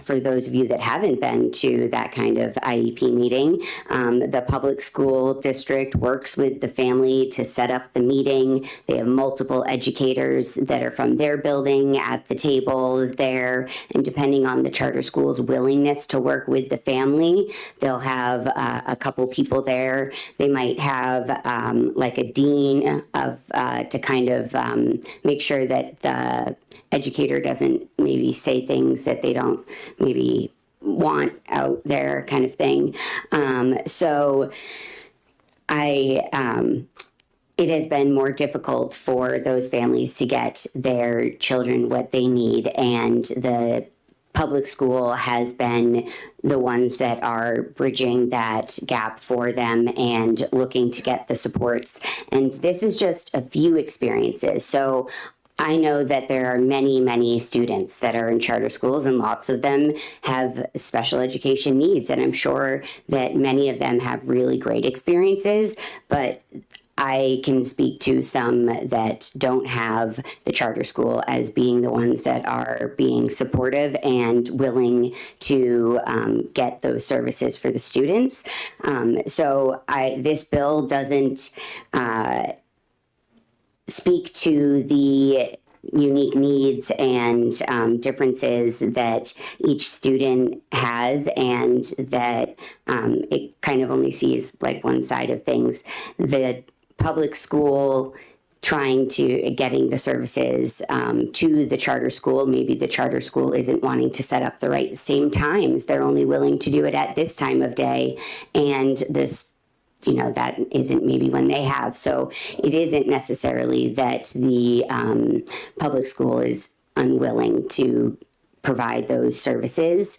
Speaker 15: for those of you that haven't been to that kind of IEP meeting, the public school district works with the family to set up the meeting. They have multiple educators that are from their building at the table there, and depending on the charter school's willingness to work with the family, they'll have a couple people there. They might have like a dean of to kind of make sure that the educator doesn't maybe say things that they don't maybe want out there, kind of thing. So it has been more difficult for those families to get their children what they need, and the public school has been the ones that are bridging that gap for them and looking to get the supports. And this is just a few experiences. So I know that there are many, many students that are in charter schools, and lots of them have special education needs. And I'm sure that many of them have really great experiences, but I can speak to some that don't have the charter school as being the ones that are being supportive and willing to get those services for the students. This bill doesn't speak to the unique needs and differences that each student has, and that it kind of only sees like one side of things. The public school trying to getting the services to the charter school, maybe the charter school isn't wanting to set up the right same times. They're only willing to do it at this time of day, and this that isn't maybe when they have. So it isn't necessarily that the public school is unwilling to provide those services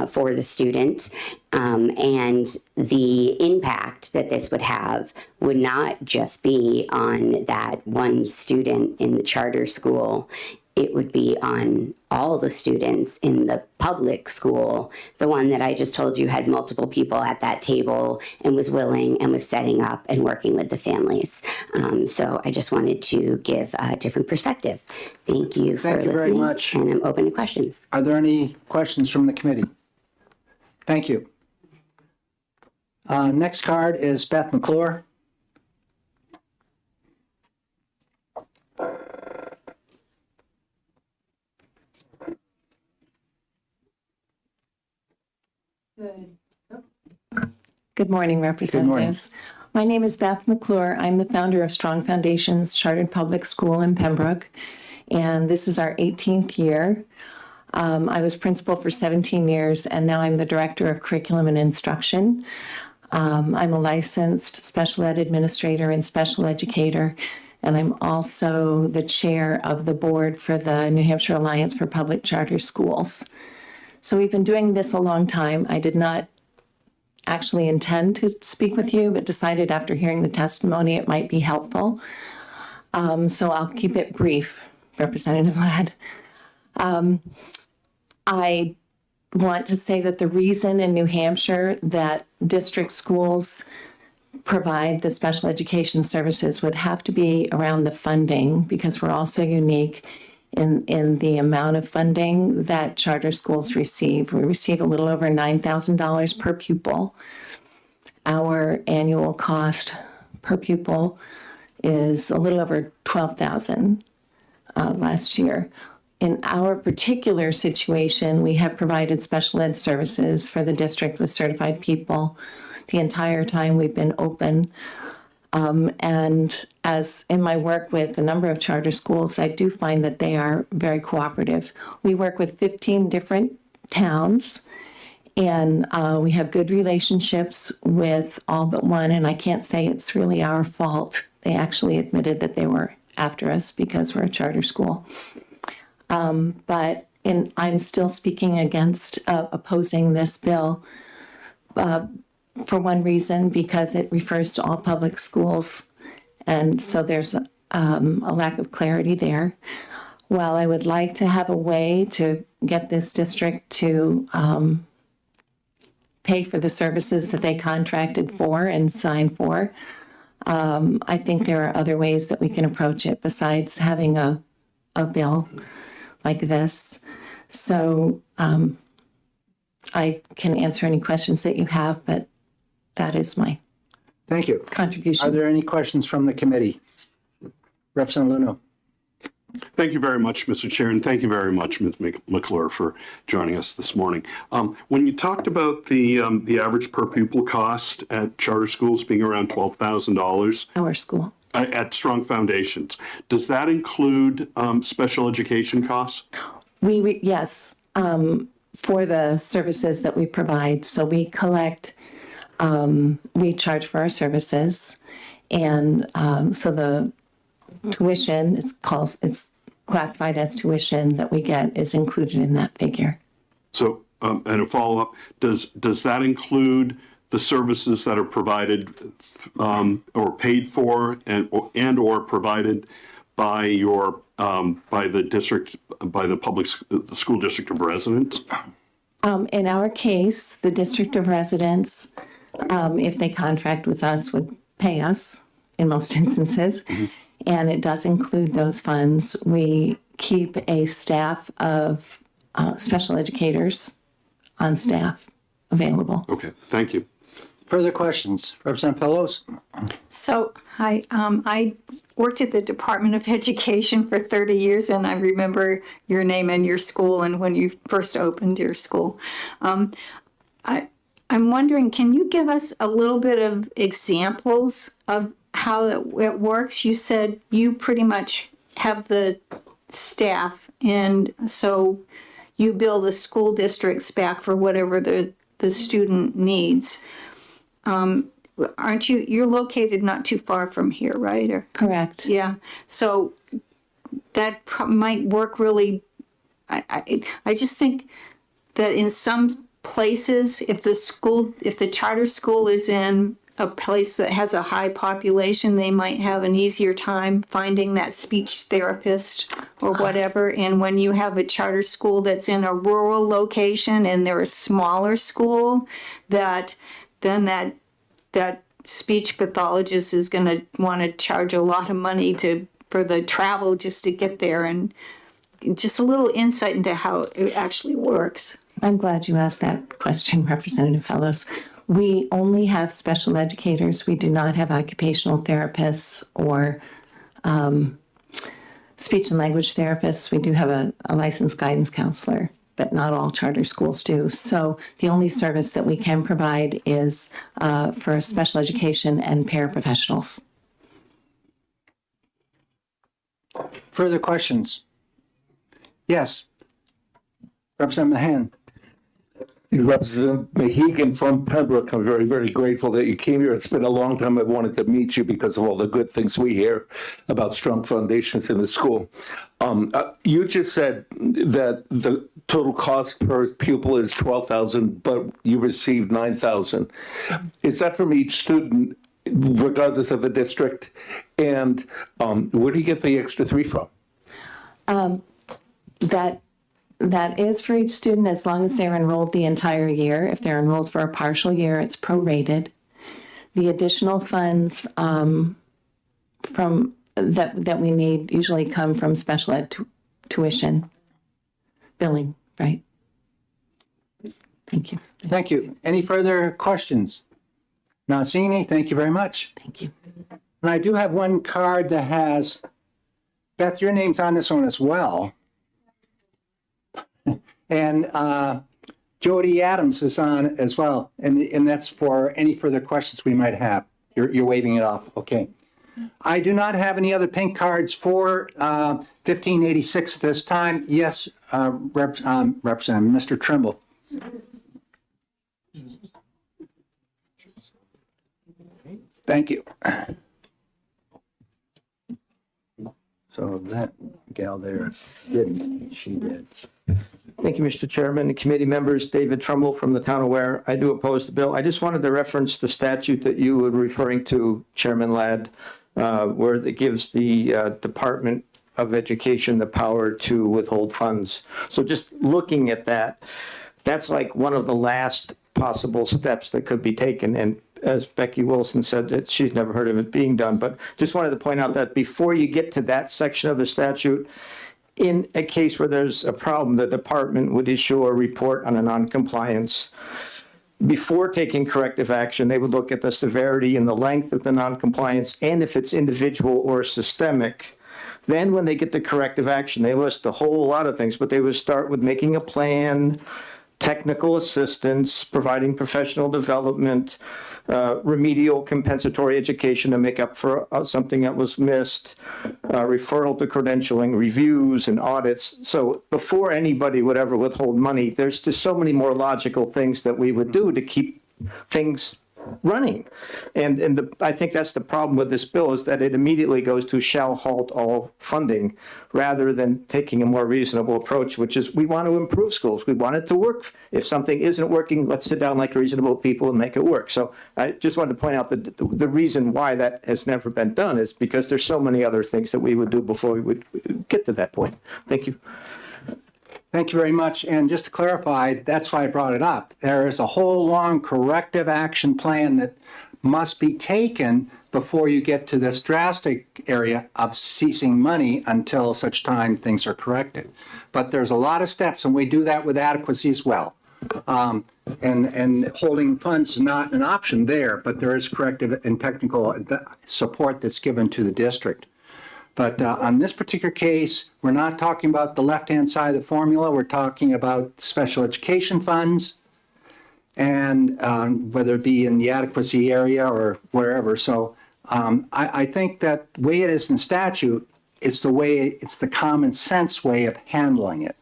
Speaker 15: for the student. And the impact that this would have would not just be on that one student in the charter school. It would be on all the students in the public school, the one that I just told you had multiple people at that table and was willing and was setting up and working with the families. So I just wanted to give a different perspective. Thank you for listening.
Speaker 1: Thank you very much.
Speaker 15: And I'm open to questions.
Speaker 1: Are there any questions from the committee? Thank you. Next card is Beth McClure.
Speaker 3: Good morning, representatives. My name is Beth McClure. I'm the founder of Strong Foundations Chartered Public School in Pembroke, and this is our 18th year. I was principal for 17 years, and now I'm the director of curriculum and instruction. I'm a licensed special ed administrator and special educator, and I'm also the chair of the board for the New Hampshire Alliance for Public Charter Schools. So we've been doing this a long time. I did not actually intend to speak with you, but decided after hearing the testimony it might be helpful. So I'll keep it brief, Representative Ladd. I want to say that the reason in New Hampshire that district schools provide the special education services would have to be around the funding, because we're also unique in the amount of funding that charter schools receive. We receive a little over $9,000 per pupil. Our annual cost per pupil is a little over $12,000 last year. In our particular situation, we have provided special ed services for the district with certified people the entire time we've been open. And as in my work with a number of charter schools, I do find that they are very cooperative. We work with 15 different towns, and we have good relationships with all but one. And I can't say it's really our fault. They actually admitted that they were after us because we're a charter school. But I'm still speaking against opposing this bill. For one reason, because it refers to all public schools, and so there's a lack of clarity there. While I would like to have a way to get this district to pay for the services that they contracted for and signed for, I think there are other ways that we can approach it besides having a bill like this. So I can answer any questions that you have, but that is my
Speaker 1: Thank you.
Speaker 3: contribution.
Speaker 1: Are there any questions from the committee? Representative Luno.
Speaker 6: Thank you very much, Mr. Chair, and thank you very much, Ms. McClure, for joining us this morning. When you talked about the average per pupil cost at charter schools being around $12,000
Speaker 3: Our school.
Speaker 6: at Strong Foundations, does that include special education costs?
Speaker 3: Yes, for the services that we provide. So we collect, we charge for our services, and so the tuition, it's classified as tuition that we get is included in that figure.
Speaker 6: So, and a follow-up, does that include the services that are provided or paid for and or provided by your, by the district, by the the school district of residence?
Speaker 16: In our case, the district of residence, if they contract with us, would pay us in most instances. And it does include those funds. We keep a staff of special educators on staff available.
Speaker 6: Okay, thank you.
Speaker 1: Further questions? Representative Fellows?
Speaker 2: So, hi, I worked at the Department of Education for 30 years, and I remember your name and your school and when you first opened your school. I'm wondering, can you give us a little bit of examples of how it works? You said you pretty much have the staff, and so you bill the school districts back for whatever the student needs. Aren't you're located not too far from here, right? Or,
Speaker 16: Correct.
Speaker 2: yeah. So that might work really. I just think that in some places, if the charter school is in a place that has a high population, they might have an easier time finding that speech therapist or whatever. And when you have a charter school that's in a rural location and they're a smaller school, that speech pathologist is going to want to charge a lot of money for the travel just to get there, and just a little insight into how it actually works.
Speaker 16: I'm glad you asked that question, Representative Fellows. We only have special educators. We do not have occupational therapists or speech and language therapists. We do have a licensed guidance counselor, but not all charter schools do. So the only service that we can provide is for special education and paraprofessionals.
Speaker 1: Further questions? Yes. Representative Mahan.
Speaker 17: Representative Mahegan from Pembroke, I'm very, very grateful that you came here. It's been a long time I wanted to meet you because of all the good things we hear about strong foundations in the school. You just said that the total cost per pupil is $12,000, but you received $9,000. Is that from each student, regardless of the district? And where do you get the extra $3,000 from?
Speaker 16: That is for each student as long as they're enrolled the entire year. If they're enrolled for a partial year, it's prorated. The additional funds from that we need usually come from special ed tuition billing, right? Thank you.
Speaker 1: Thank you. Any further questions? Not seeing any. Thank you very much.
Speaker 16: Thank you.
Speaker 1: And I do have one card that has, Beth, your name's on this one as well. And Jody Adams is on as well. And that's for any further questions we might have. You're waving it off. Okay. I do not have any other pink cards for 1586 at this time. Yes, Representative Mr. Trimble. Thank you. So that gal there didn't, she did.
Speaker 10: Thank you, Mr. Chairman and committee members. David Trumbull from the town of Ware. I do oppose the bill. I just wanted to reference the statute that you were referring to, Chairman Ladd, where it gives the Department of Education the power to withhold funds. So just looking at that, that's like one of the last possible steps that could be taken. And as Becky Wilson said, that she's never heard of it being done. But just wanted to point out that before you get to that section of the statute, in a case where there's a problem, the department would issue a report on a noncompliance. Before taking corrective action, they would look at the severity and the length of the noncompliance and if it's individual or systemic. Then when they get the corrective action, they list a whole lot of things, but they would start with making a plan, technical assistance, providing professional development, remedial compensatory education to make up for something that was missed, referral to credentialing, reviews and audits. So before anybody would ever withhold money, there's just so many more logical things that we would do to keep things running. And I think that's the problem with this bill, is that it immediately goes to shall halt all funding rather than taking a more reasonable approach, which is we want to improve schools. We want it to work. If something isn't working, let's sit down like reasonable people and make it work. So I just wanted to point out that the reason why that has never been done is because there's so many other things that we would do before we would get to that point. Thank you.
Speaker 1: Thank you very much. And just to clarify, that's why I brought it up. There is a whole long corrective action plan that must be taken before you get to this drastic area of ceasing money until such time things are corrected. But there's a lot of steps, and we do that with adequacy as well. And holding funds is not an option there, but there is corrective and technical support that's given to the district. But on this particular case, we're not talking about the left-hand side of the formula. We're talking about special education funds, and whether it be in the adequacy area or wherever. So I think that the way it is in statute, it's the common sense way of handling it.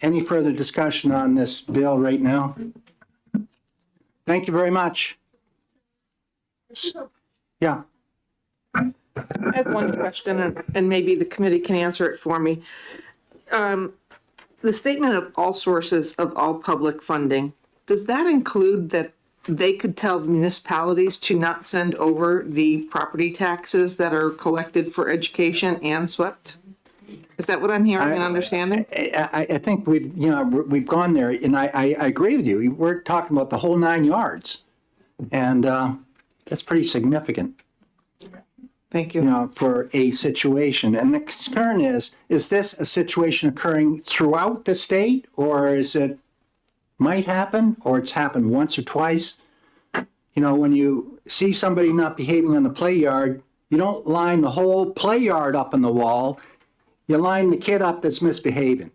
Speaker 1: Any further discussion on this bill right now? Thank you very much. Yeah.
Speaker 8: I have one question, and maybe the committee can answer it for me. The statement of all sources of all public funding, does that include that they could tell municipalities to not send over the property taxes that are collected for education and swept? Is that what I'm hearing and understanding?
Speaker 1: I think we've gone there, and I agree with you. We're talking about the whole 9 yards, and that's pretty significant.
Speaker 8: Thank you.
Speaker 1: For a situation. And the concern is this a situation occurring throughout the state, or is it might happen, or it's happened once or twice? When you see somebody not behaving on the play yard, you don't line the whole play yard up on the wall. You line the kid up that's misbehaving.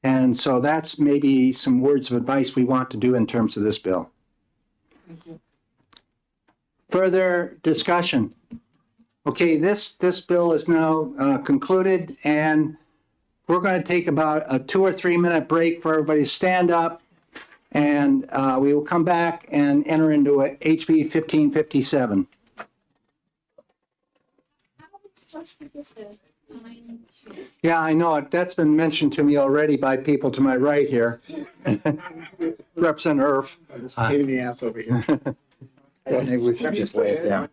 Speaker 1: And so that's maybe some words of advice we want to do in terms of this bill.
Speaker 8: Thank you.
Speaker 1: Further discussion. Okay, this bill is now concluded, and we're going to take about a 2 or 3 minute break for everybody to stand up, and we will come back and enter into a HB 1557. Yeah, I know it. That's been mentioned to me already by people to my right here. Representative Irf.
Speaker 5: This pain in the ass over here.
Speaker 1: Maybe we should just lay it down.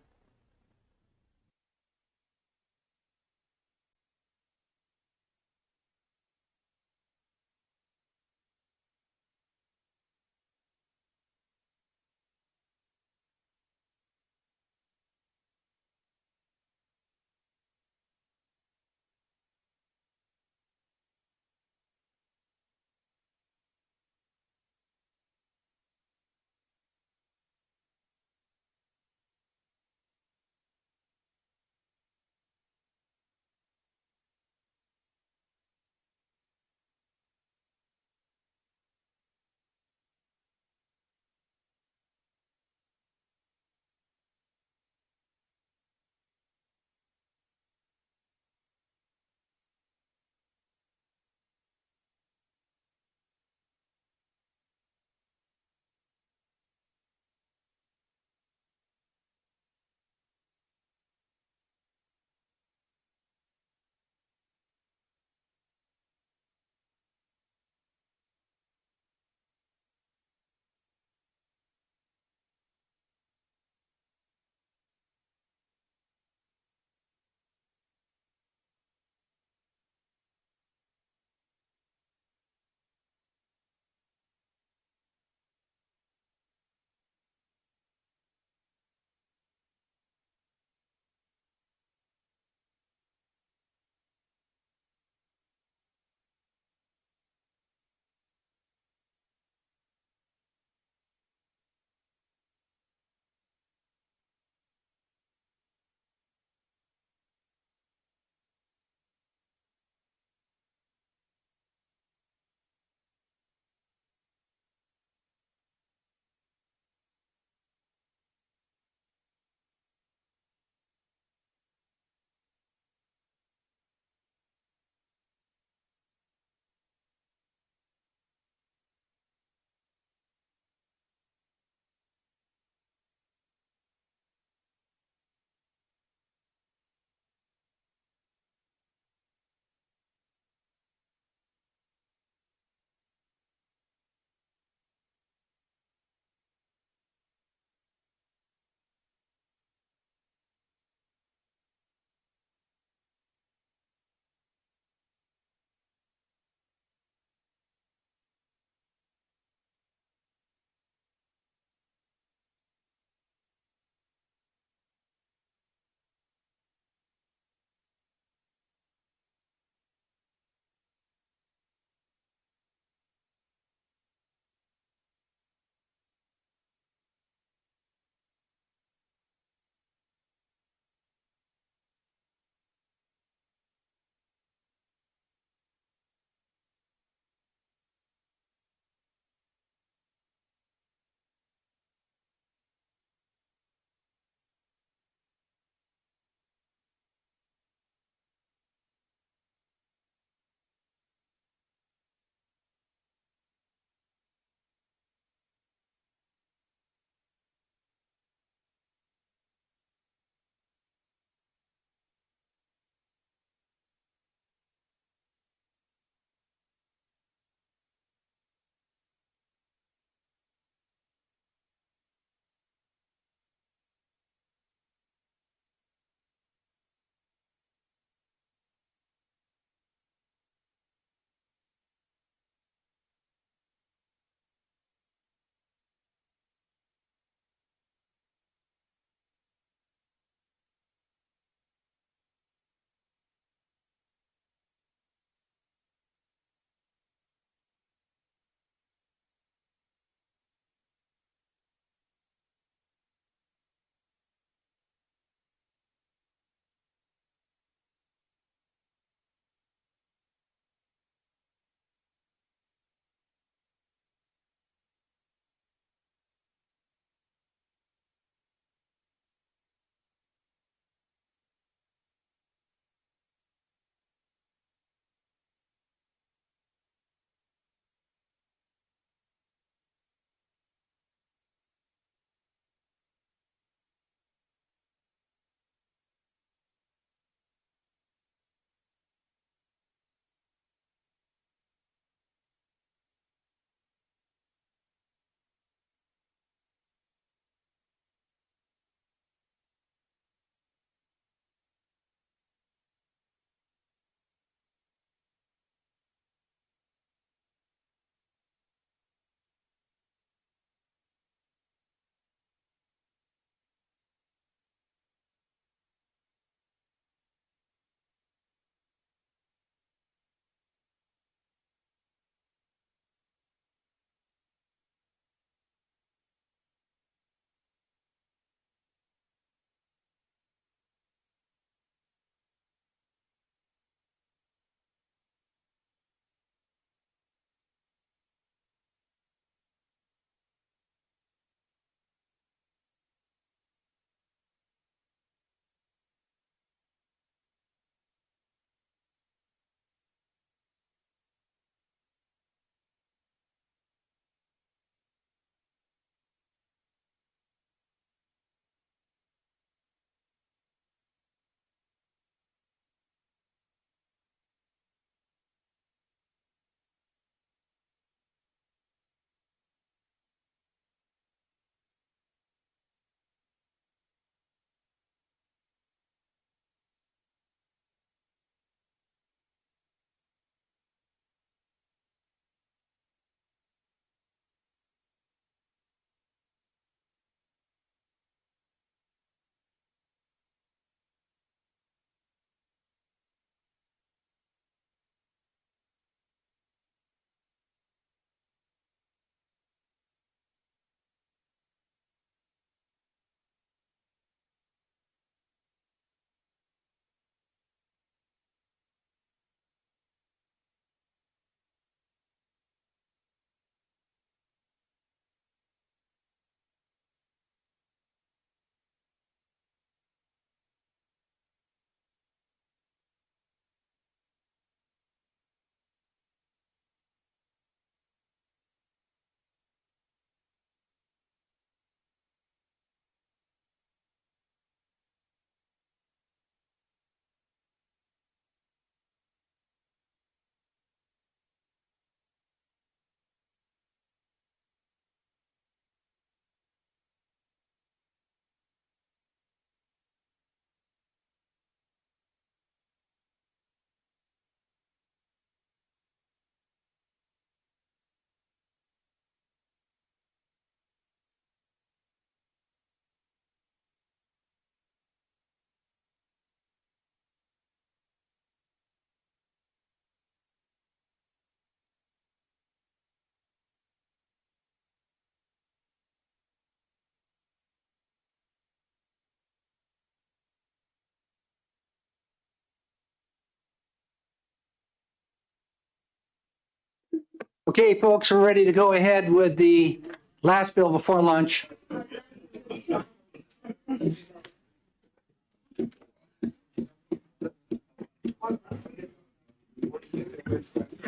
Speaker 1: Okay, folks, we're ready to go ahead with the last bill before lunch.
Speaker 18: I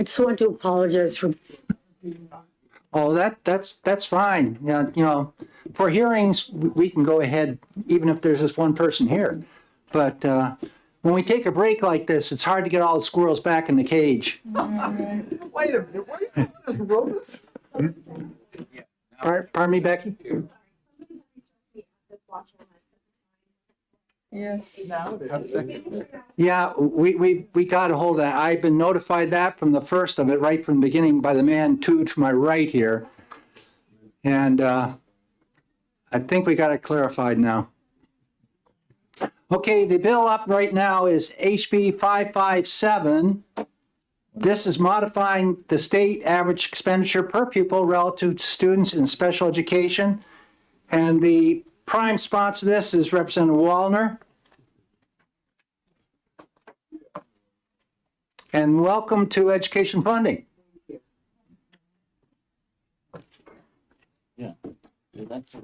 Speaker 18: just want to apologize for,
Speaker 1: Oh, that's fine. Yeah, you know, for hearings, we can go ahead even if there's just one person here. But when we take a break like this, it's hard to get all the squirrels back in the cage.
Speaker 5: Wait a minute, what are you calling us, rodents?
Speaker 1: Pardon me, Becky?
Speaker 5: Yes.
Speaker 1: Yeah, we got a hold of that. I've been notified that from the first of it, right from the beginning by the man to my right here. And I think we got it clarified now. Okay, the bill up right now is HB 557. This is modifying the state average expenditure per pupil relative to students in special education. And the prime sponsor of this is Representative Wallner. And welcome to education funding.
Speaker 4: Yeah. That's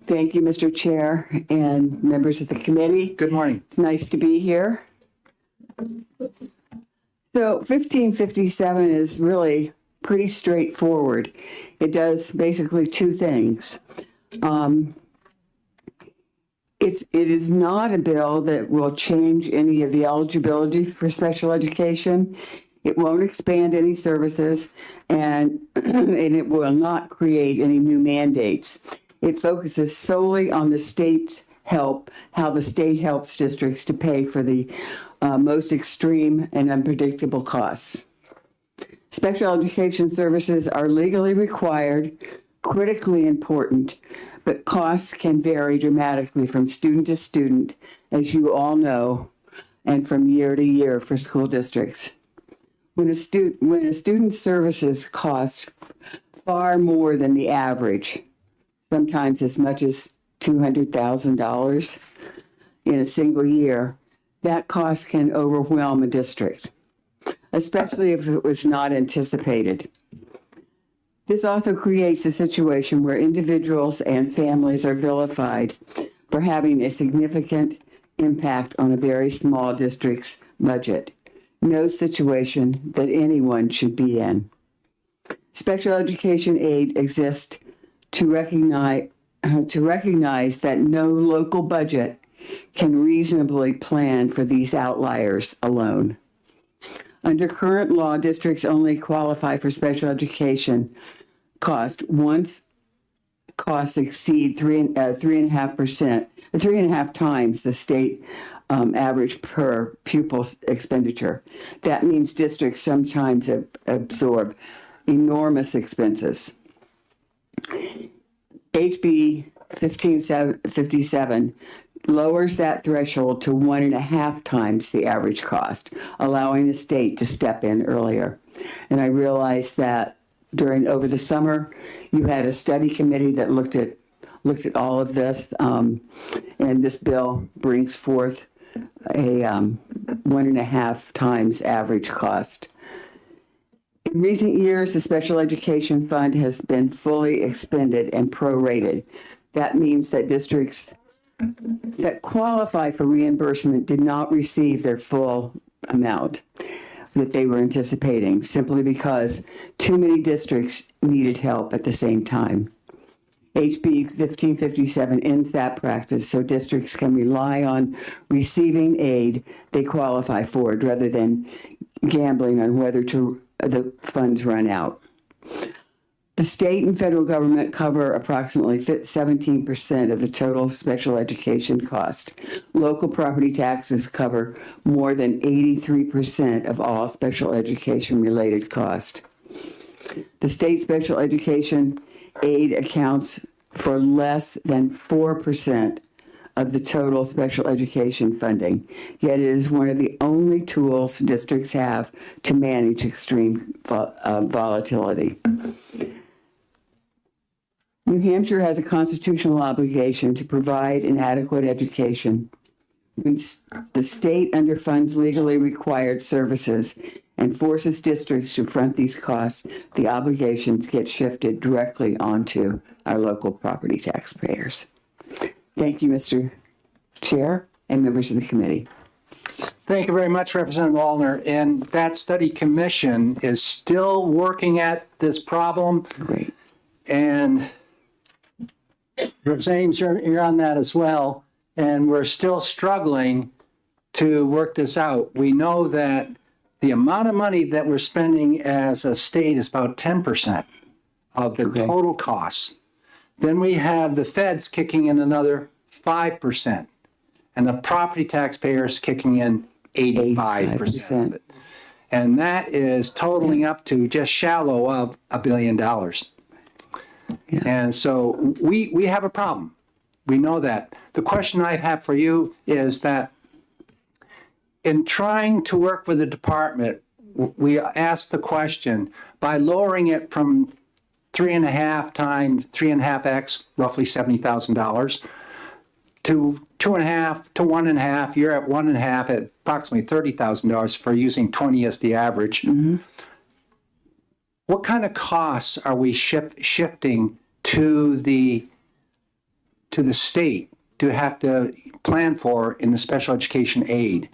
Speaker 19: Thank you, Mr. Chair and members of the committee.
Speaker 1: Good morning.
Speaker 19: It's nice to be here. So 1557 is really pretty straightforward. It does basically two things. It is not a bill that will change any of the eligibility for special education. It won't expand any services, and it will not create any new mandates. It focuses solely on the state's help, how the state helps districts to pay for the most extreme and unpredictable costs. Special education services are legally required, critically important, but costs can vary dramatically from student to student, as you all know, and from year to year for school districts. When a student's services cost far more than the average, sometimes as much as $200,000 in a single year, that cost can overwhelm a district, especially if it was not anticipated. This also creates a situation where individuals and families are vilified for having a significant impact on a very small district's budget. No situation that anyone should be in. Special education aid exists to recognize that no local budget can reasonably plan for these outliers alone. Under current law, districts only qualify for special education cost once costs exceed 3.5 times the state average per pupil expenditure. That means districts sometimes absorb enormous expenses. HB 1557 lowers that threshold to 1.5 times the average cost, allowing the state to step in earlier. And I realized that over the summer, you had a study committee that looked at all of this, and this bill brings forth a 1.5 times average cost. In recent years, the Special Education Fund has been fully expended and prorated. That means that districts that qualify for reimbursement did not receive their full amount that they were anticipating, simply because too many districts needed help at the same time. HB 1557 ends that practice so districts can rely on receiving aid they qualify for it, rather than gambling on whether the funds run out. The state and federal government cover approximately 17% of the total special education cost. Local property taxes cover more than 83% of all special education related cost. The state special education aid accounts for less than 4% of the total special education funding, yet it is one of the only tools districts have to manage extreme volatility. New Hampshire has a constitutional obligation to provide an adequate education. When the state underfunds legally required services and forces districts to front these costs, the obligations get shifted directly onto our local property taxpayers. Thank you, Mr. Chair and members of the committee.
Speaker 1: Thank you very much, Representative Wallner. And that study commission is still working at this problem.
Speaker 19: Great.
Speaker 1: And Representative, you're on that as well. And we're still struggling to work this out. We know that the amount of money that we're spending as a state is about 10% of the total costs. Then we have the feds kicking in another 5%, and the property taxpayers kicking in 85% of it. And that is totaling up to just shallow of $1 billion. And so we have a problem. We know that. The question I have for you is that in trying to work with the department, we asked the question, by lowering it from 3.5x, roughly $70,000, to 2.5 to 1.5, you're at 1.5 at approximately $30,000 for using 20 as the average. What kind of costs are we shifting to the state to have to plan for in the special education aid?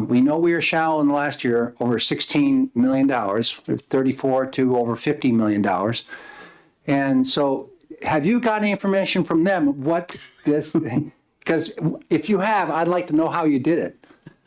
Speaker 1: We know we were shallow in the last year, over $16 million, 34 to over $50 million. And so have you got any information from them what this, because if you have, I'd like to know how you did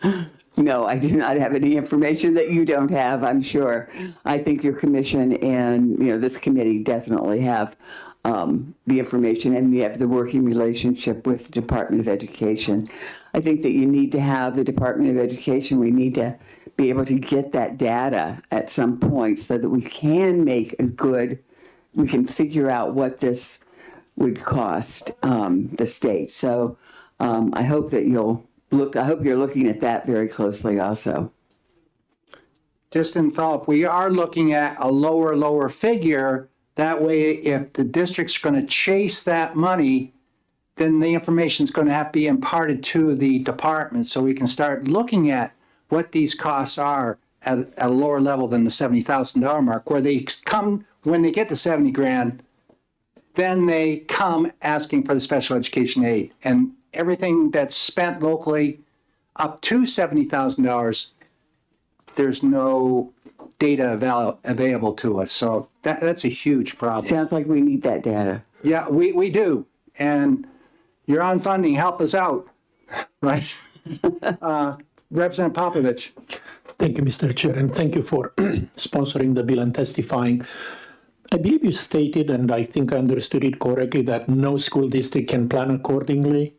Speaker 1: it.
Speaker 19: No, I do not have any information that you don't have, I'm sure. I think your commission and, this committee definitely have the information, and we have the working relationship with the Department of Education. I think that you need to have the Department of Education, we need to be able to get that data at some point so that we can make we can figure out what this would cost the state. So I hope that I hope you're looking at that very closely also.
Speaker 1: Just in follow-up, we are looking at a lower figure. That way, if the district's going to chase that money, then the information is going to have to be imparted to the department so we can start looking at what these costs are at a lower level than the $70,000 mark, where they come, when they get to 70 grand, then they come asking for the special education aid. And everything that's spent locally up to $70,000, there's no data available to us. So that's a huge problem.
Speaker 19: Sounds like we need that data.
Speaker 1: Yeah, we do. And you're on funding, help us out, right? Representative Popovich.
Speaker 7: Thank you, Mr. Chair, and thank you for sponsoring the bill and testifying. I believe you stated, and I think I understood it correctly, that no school district can plan accordingly.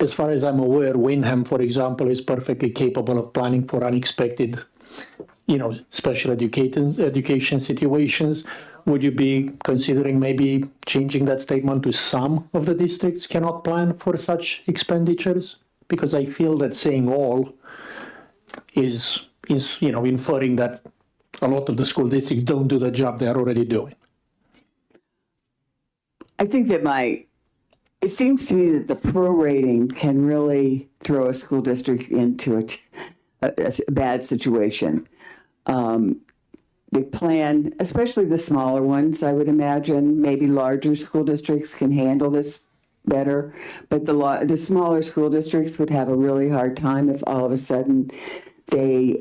Speaker 7: As far as I'm aware, Wyndham, for example, is perfectly capable of planning for unexpected, special education situations. Would you be considering maybe changing that statement to some of the districts cannot plan for such expenditures? Because I feel that saying all is inferring that a lot of the school districts don't do the job they're already doing.
Speaker 19: I think that it seems to me that the prorating can really throw a school district into a bad situation. They plan, especially the smaller ones, I would imagine, maybe larger school districts can handle this better, but the smaller school districts would have a really hard time if all of a sudden they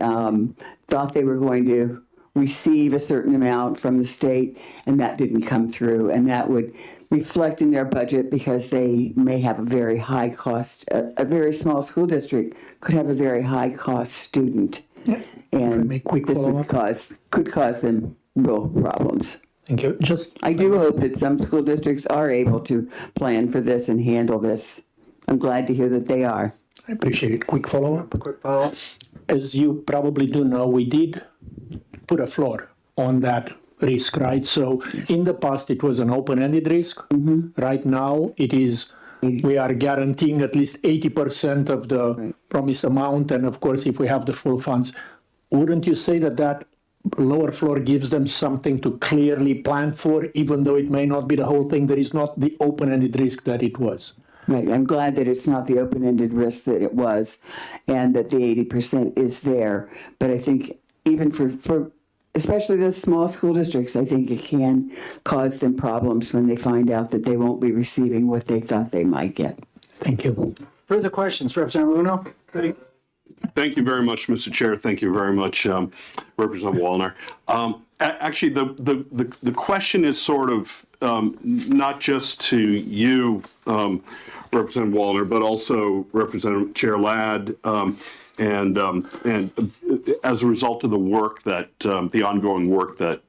Speaker 19: thought they were going to receive a certain amount from the state and that didn't come through, and that would reflect in their budget because they may have a very high cost, a very small school district could have a very high cost student. And this could cause them real problems.
Speaker 7: Thank you.
Speaker 19: I do hope that some school districts are able to plan for this and handle this. I'm glad to hear that they are.
Speaker 7: I appreciate it. Quick follow-up. As you probably do know, we did put a floor on that risk, right? So in the past, it was an open-ended risk. Right now, it is, we are guaranteeing at least 80% of the promised amount. And of course, if we have the full funds, wouldn't you say that lower floor gives them something to clearly plan for, even though it may not be the whole thing? There is not the open-ended risk that it was.
Speaker 19: Right. I'm glad that it's not the open-ended risk that it was and that the 80% is there. But I think even for especially those small school districts, I think it can cause them problems when they find out that they won't be receiving what they thought they might get.
Speaker 7: Thank you.
Speaker 1: Further questions, Representative Uno?
Speaker 6: Thank you very much, Mr. Chair. Thank you very much, Representative Wallner. Actually, the question is sort of not just to you, Representative Wallner, but also Representative Chair Ladd, and as a result of the work that the ongoing work that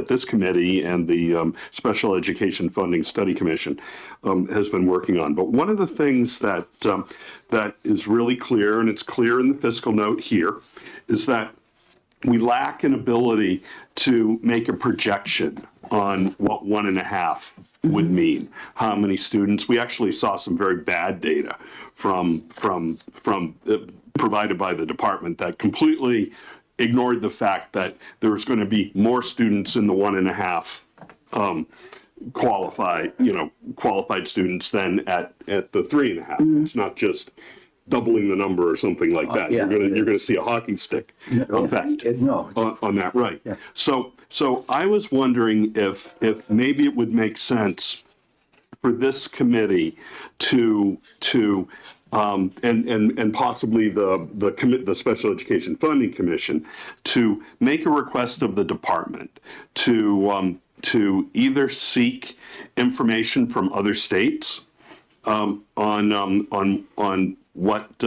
Speaker 6: this committee and the Special Education Funding Study Commission has been working on. But one of the things that that is really clear, and it's clear in the fiscal note here, is that we lack an ability to make a projection on what 1.5 would mean. How many students? We actually saw some very bad data from provided by the department that completely ignored the fact that there was going to be more students in the 1.5 qualified students than at the 3.5. It's not just doubling the number or something like that.
Speaker 1: Yeah,
Speaker 6: you're going to see a hockey stick effect on that, right?
Speaker 1: Yeah.
Speaker 6: So I was wondering if maybe it would make sense for this committee to and possibly the Special Education Funding Commission to make a request of the department to either seek information from other states on what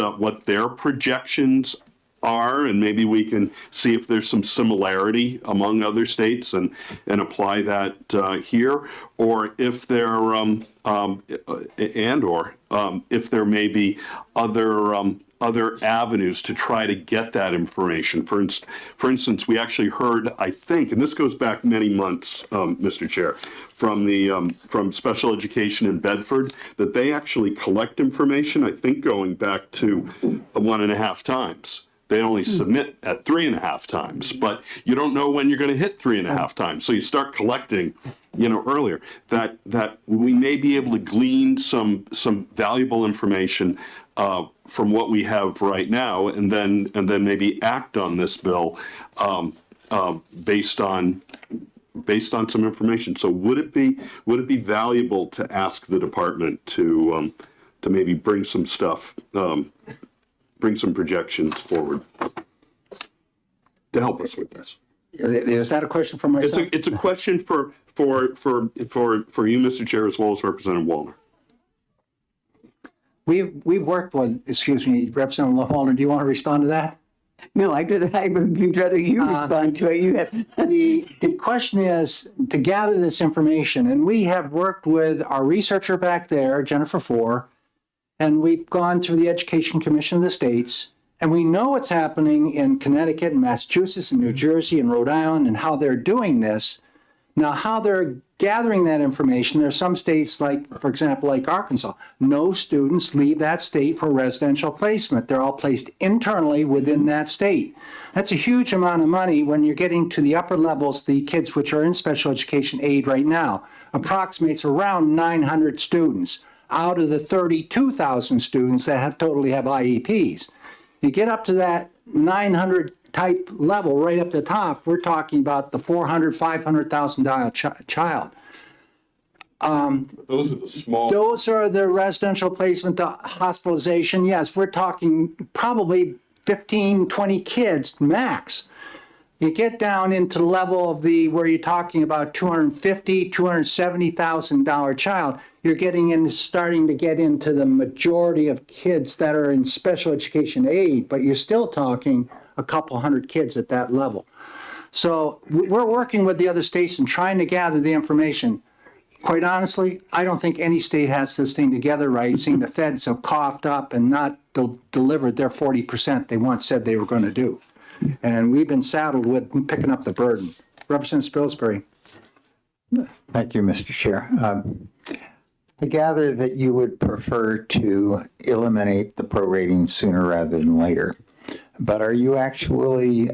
Speaker 6: their projections are, and maybe we can see if there's some similarity among other states and apply that here, or if there if there may be other avenues to try to get that information. For instance, we actually heard, I think, and this goes back many months, Mr. Chair, from Special Education in Bedford, that they actually collect information, I think going back to 1.5 times. They only submit at 3.5 times, but you don't know when you're going to hit 3.5 times. So you start collecting, earlier. That we may be able to glean some valuable information from what we have right now, and then maybe act on this bill based on some information. So would it be valuable to ask the department to maybe bring some stuff? Bring some projections forward to help us with this.
Speaker 1: Is that a question for myself?
Speaker 6: It's a question for you, Mr. Chair, as well as Representative Wallner.
Speaker 1: We've worked with, Representative Wallner, do you want to respond to that?
Speaker 19: No, I would rather you respond to it. You have.
Speaker 1: The question is to gather this information, and we have worked with our researcher back there, Jennifer Four, and we've gone through the Education Commission of the states, and we know what's happening in Connecticut and Massachusetts and New Jersey and Rhode Island and how they're doing this. Now, how they're gathering that information, there are some states like, for example, like Arkansas, no students leave that state for residential placement. They're all placed internally within that state. That's a huge amount of money when you're getting to the upper levels. The kids which are in special education aid right now approximates around 900 students out of the 32,000 students that totally have IEPs. You get up to that 900 type level right up the top, we're talking about the $400,000-$500,000 child.
Speaker 6: Those are the small.
Speaker 1: Those are the residential placement, the hospitalization. Yes, we're talking probably 15, 20 kids max. You get down into the level of where you're talking about $250,000, $270,000 child. You're starting to get into the majority of kids that are in special education aid, but you're still talking a couple hundred kids at that level. So we're working with the other states and trying to gather the information. Quite honestly, I don't think any state has this thing together right, seeing the feds have coughed up and not delivered their 40% they once said they were going to do. And we've been saddled with picking up the burden. Representative Spilsbury.
Speaker 20: Thank you, Mr. Chair. I gather that you would prefer to eliminate the prorating sooner rather than later. But are you actually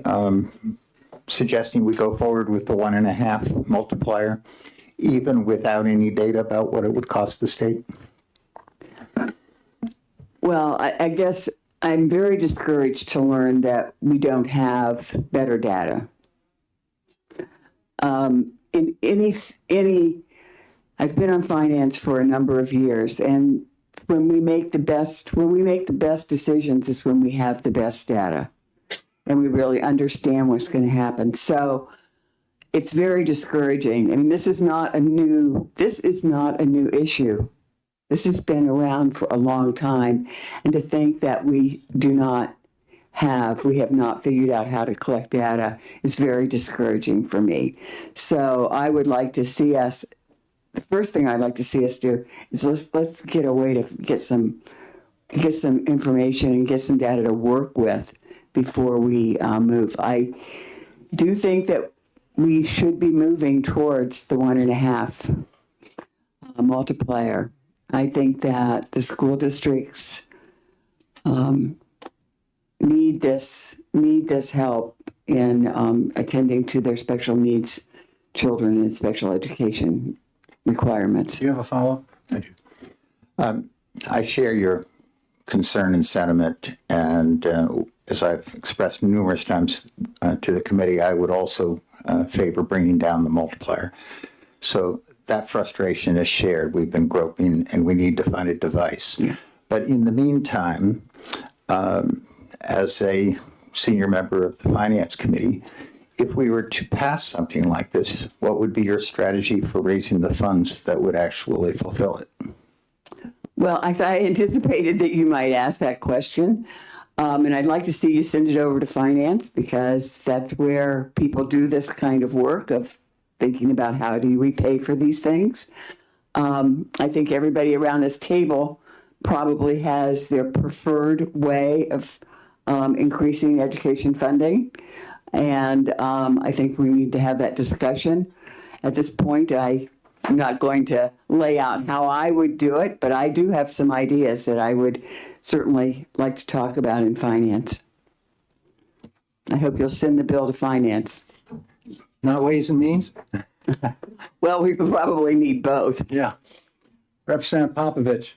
Speaker 20: suggesting we go forward with the 1.5 multiplier, even without any data about what it would cost the state?
Speaker 19: Well, I guess I'm very discouraged to learn that we don't have better data. In any, I've been on finance for a number of years, and when we make the best decisions is when we have the best data, and we really understand what's going to happen. So it's very discouraging. I mean, this is not a new issue. This has been around for a long time, and to think that we have not figured out how to collect data is very discouraging for me. So I would like to see us, the first thing I'd like to see us do is let's get a way to get some information and get some data to work with before we move. I do think that we should be moving towards the 1.5 multiplier. I think that the school districts need this help in attending to their special needs children and special education requirements.
Speaker 1: Do you have a follow-up?
Speaker 20: I do. I share your concern and sentiment, and as I've expressed numerous times to the committee, I would also favor bringing down the multiplier. So that frustration is shared. We've been groping, and we need to find a device. Yeah. But in the meantime, as a senior member of the Finance Committee, if we were to pass something like this, what would be your strategy for raising the funds that would actually fulfill it?
Speaker 19: Well, I anticipated that you might ask that question. And I'd like to see you send it over to Finance, because that's where people do this kind of work of thinking about how do we pay for these things. I think everybody around this table probably has their preferred way of increasing education funding. And I think we need to have that discussion. At this point, I'm not going to lay out how I would do it, but I do have some ideas that I would certainly like to talk about in Finance. I hope you'll send the bill to Finance.
Speaker 1: Not Ways and Means?
Speaker 19: Well, we probably need both.
Speaker 1: Yeah. Representative Popovich.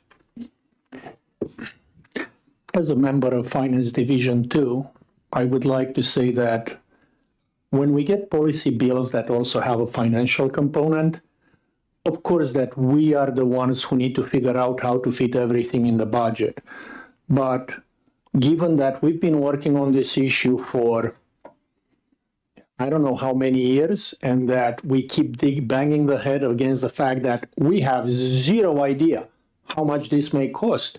Speaker 7: As a member of Finance Division 2, I would like to say that when we get policy bills that also have a financial component, of course that we are the ones who need to figure out how to fit everything in the budget. But given that we've been working on this issue for I don't know how many years, and that we keep banging the head against the fact that we have zero idea how much this may cost,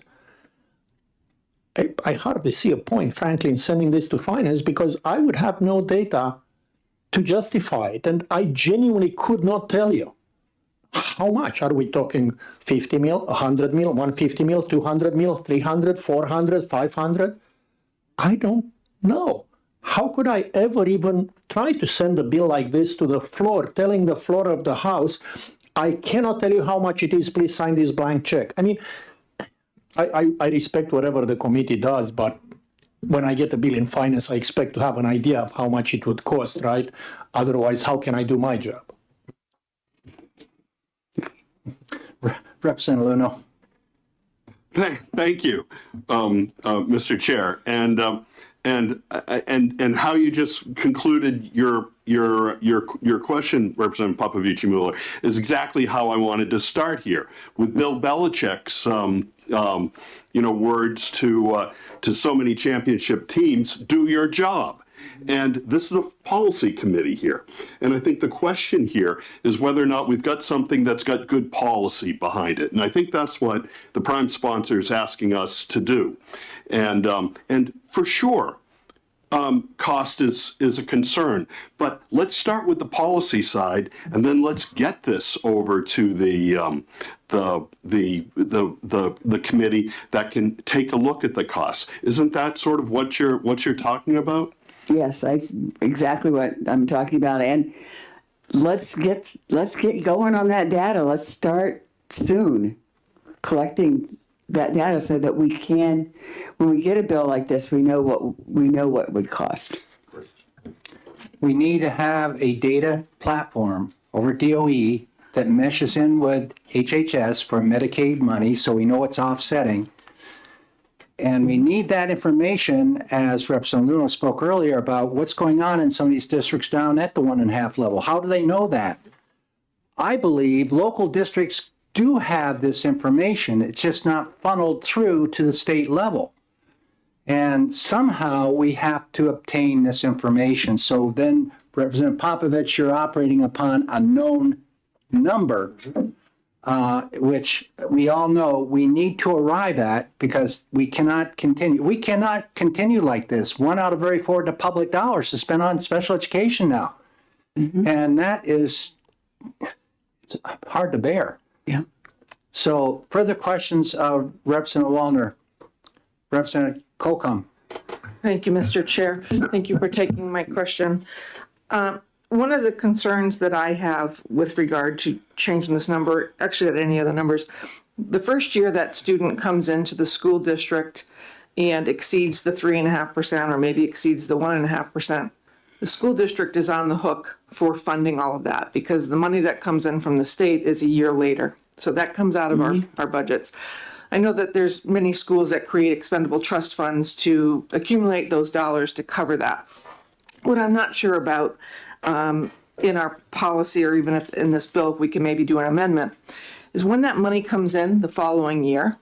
Speaker 7: I hardly see a point, frankly, in sending this to Finance, because I would have no data to justify it. And I genuinely could not tell you how much. Are we talking 50 mil, 100 mil, 150 mil, 200 mil, 300, 400, 500? I don't know. How could I ever even try to send a bill like this to the floor, telling the floor of the House, I cannot tell you how much it is, please sign this blank check? I mean, I respect whatever the committee does, but when I get a bill in Finance, I expect to have an idea of how much it would cost, right? Otherwise, how can I do my job?
Speaker 1: Representative Luno.
Speaker 6: Thank you, Mr. Chair, and how you just concluded your question, Representative Popovich-Mueller, is exactly how I wanted to start here with Bill Belichick's words to so many championship teams: do your job. And this is a policy committee here. And I think the question here is whether or not we've got something that's got good policy behind it. And I think that's what the prime sponsor is asking us to do. And for sure, cost is a concern. But let's start with the policy side, and then let's get this over to the committee that can take a look at the costs. Isn't that sort of what you're talking about?
Speaker 19: Yes, that's exactly what I'm talking about. And let's get going on that data. Let's start soon collecting that data so that we can, when we get a bill like this, we know what it would cost.
Speaker 1: We need to have a data platform over DOE that meshes in with HHS for Medicaid money, so we know it's offsetting. And we need that information, as Representative Luna spoke earlier, about what's going on in some of these districts down at the 1.5 level. How do they know that? I believe local districts do have this information. It's just not funneled through to the state level. And somehow we have to obtain this information. So then, Representative Popovich, you're operating upon a known number, which we all know we need to arrive at, because we cannot continue. We cannot continue like this. 1 out of every 4 of the public dollars is spent on special education now. And that is, it's hard to bear.
Speaker 8: Yeah.
Speaker 1: So further questions of Representative Wallner. Representative Colcom.
Speaker 8: Thank you, Mr. Chair. Thank you for taking my question. One of the concerns that I have with regard to changing this number, actually at any of the numbers, the first year that student comes into the school district and exceeds the 3.5% or maybe exceeds the 1.5%, the school district is on the hook for funding all of that, because the money that comes in from the state is a year later. So that comes out of our budgets. I know that there's many schools that create expendable trust funds to accumulate those dollars to cover that. What I'm not sure about in our policy, or even if in this bill, if we can maybe do an amendment, is when that money comes in the following year,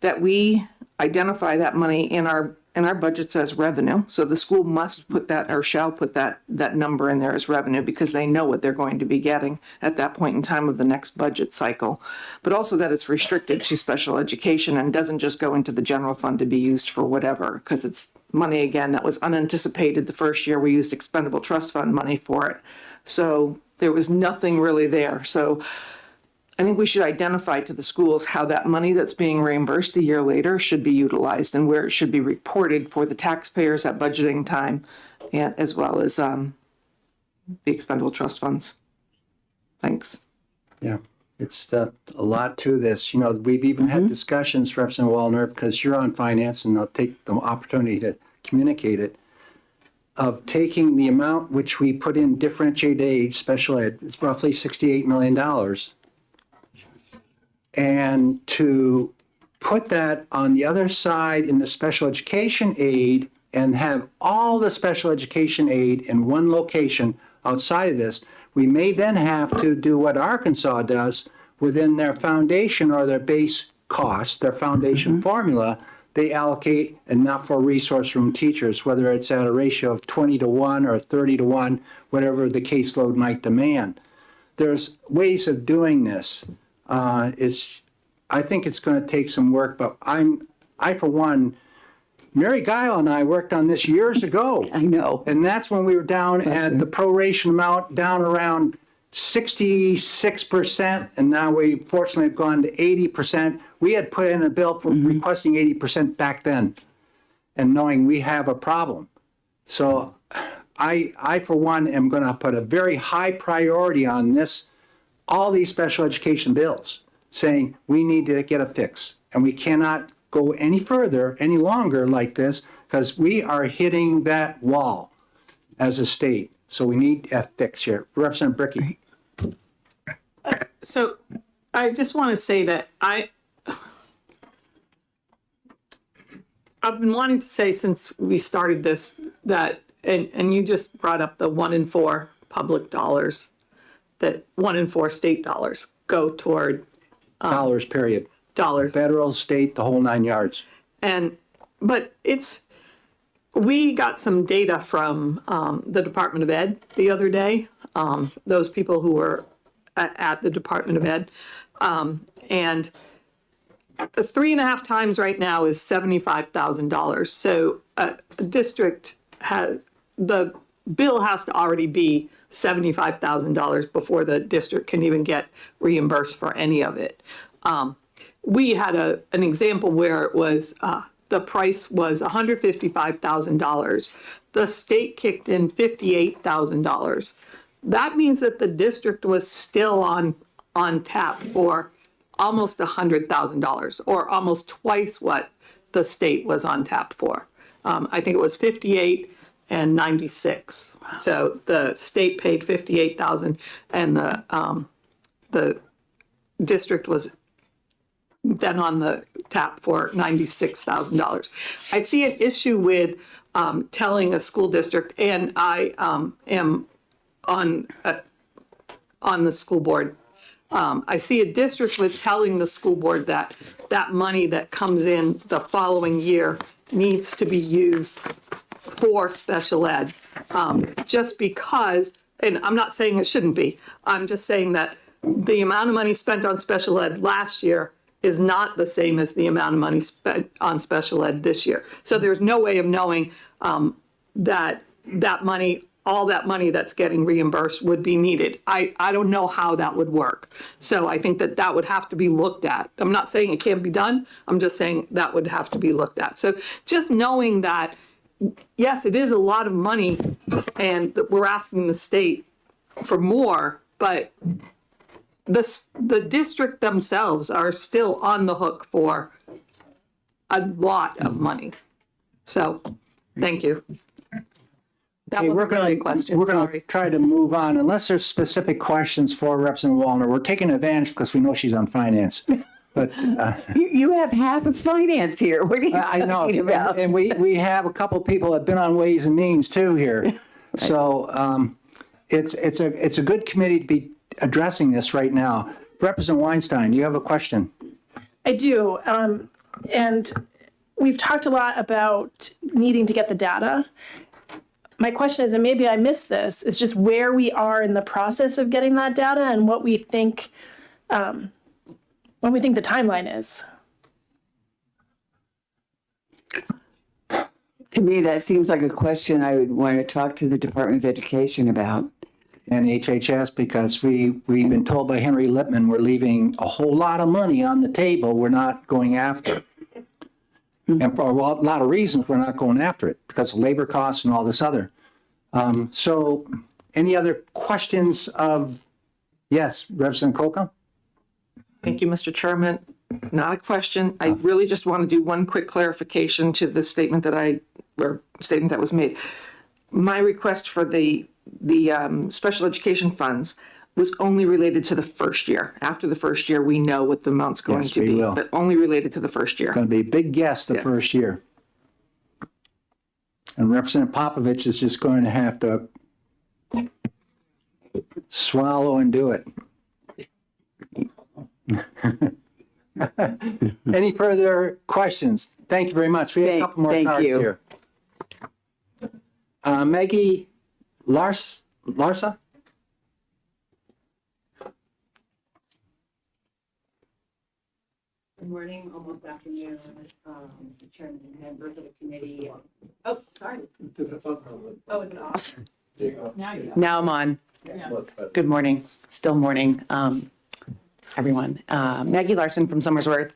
Speaker 8: that we identify that money in our budgets as revenue. So the school must put that, or shall put that number in there as revenue, because they know what they're going to be getting at that point in time of the next budget cycle. But also that it's restricted to special education and doesn't just go into the general fund to be used for whatever, because it's money, again, that was unanticipated the first year we used expendable trust fund money for it. So there was nothing really there. So I think we should identify to the schools how that money that's being reimbursed a year later should be utilized, and where it should be reported for the taxpayers at budgeting time, and as well as the expendable trust funds. Thanks.
Speaker 1: Yeah, it's a lot to this. You know, we've even had discussions, Representative Wallner, because you're on finance, and I'll take the opportunity to communicate it, of taking the amount which we put in differentiated aid, special ed, it's roughly $68 million, and to put that on the other side in the special education aid, and have all the special education aid in one location outside of this. We may then have to do what Arkansas does within their foundation or their base cost, their foundation formula. They allocate enough for resource room teachers, whether it's at a ratio of 20-1 or 30-1, whatever the caseload might demand. There's ways of doing this. I think it's going to take some work, but I for one, Mary Guile and I worked on this years ago.
Speaker 19: I know.
Speaker 1: And that's when we were down at the proration amount, down around 66%, and now we fortunately have gone to 80%. We had put in a bill for requesting 80% back then, and knowing we have a problem. So I for one am going to put a very high priority on this, all these special education bills, saying we need to get a fix, and we cannot go any further, any longer like this, because we are hitting that wall as a state. So we need a fix here. Representative Bricky.
Speaker 21: So I just want to say that I've been wanting to say since we started this that, and you just brought up the 1 in 4 public dollars, that 1 in 4 state dollars go toward
Speaker 1: Dollars, period.
Speaker 21: Dollars.
Speaker 1: Federal, state, the whole 9 yards.
Speaker 21: But we got some data from the Department of Ed the other day, those people who were at the Department of Ed. And 3.5 times right now is $75,000. So a district the bill has to already be $75,000 before the district can even get reimbursed for any of it. We had an example where it was the price was $155,000. The state kicked in $58,000. That means that the district was still on tap for almost $100,000, or almost twice what the state was on tap for. I think it was 58 and 96. So the state paid 58,000, and the district was been on the tap for $96,000. I see an issue with telling a school district, and I am on the school board. I see a district with telling the school board that that money that comes in the following year needs to be used for special ed. Just because, and I'm not saying it shouldn't be, I'm just saying that the amount of money spent on special ed last year is not the same as the amount of money spent on special ed this year. So there's no way of knowing that money, all that money that's getting reimbursed would be needed. I don't know how that would work. So I think that that would have to be looked at. I'm not saying it can't be done. I'm just saying that would have to be looked at. So just knowing that, yes, it is a lot of money and that we're asking the state for more, but the district themselves are still on the hook for a lot of money. So, thank you. That was really a question,
Speaker 1: We're going to
Speaker 21: sorry.
Speaker 1: try to move on unless there's specific questions for Representative Wallner. We're taking advantage because we know she's on finance. But
Speaker 19: You have half of finance here. What are you
Speaker 1: I know,
Speaker 19: talking about?
Speaker 1: and we have a couple people that have been on Ways and Means too here. So it's a good committee to be addressing this right now. Representative Weinstein, you have a question?
Speaker 3: I do. And we've talked a lot about needing to get the data. My question is, and maybe I missed this, is just where we are in the process of getting that data and what we think, the timeline is.
Speaker 19: To me, that seems like a question I would want to talk to the Department of Education about.
Speaker 1: And HHS, because we've been told by Henry Lippman, we're leaving a whole lot of money on the table we're not going after. And for a lot of reasons, we're not going after it because of labor costs and all this other. So any other questions of, yes, Representative Colca?
Speaker 8: Thank you, Mr. Chairman. Not a question. I really just want to do one quick clarification to the statement that was made. My request for the special education funds was only related to the first year. After the first year, we know what the amount's going
Speaker 1: Yes,
Speaker 8: to
Speaker 1: we
Speaker 8: be,
Speaker 1: will.
Speaker 8: but only related to the first year.
Speaker 1: It's going to be a big guess the first year. And Representative Popovich is just going to have to swallow and do it. Any further questions? Take you very much. We have a couple more
Speaker 19: Thank
Speaker 1: cards
Speaker 19: you.
Speaker 1: here. Maggie Larsa?
Speaker 9: Good morning, almost afternoon, Chairman and members of the committee. Oh, sorry. Oh, is it off? Now I'm on. Good morning, still morning, everyone. Maggie Larson from Somersworth.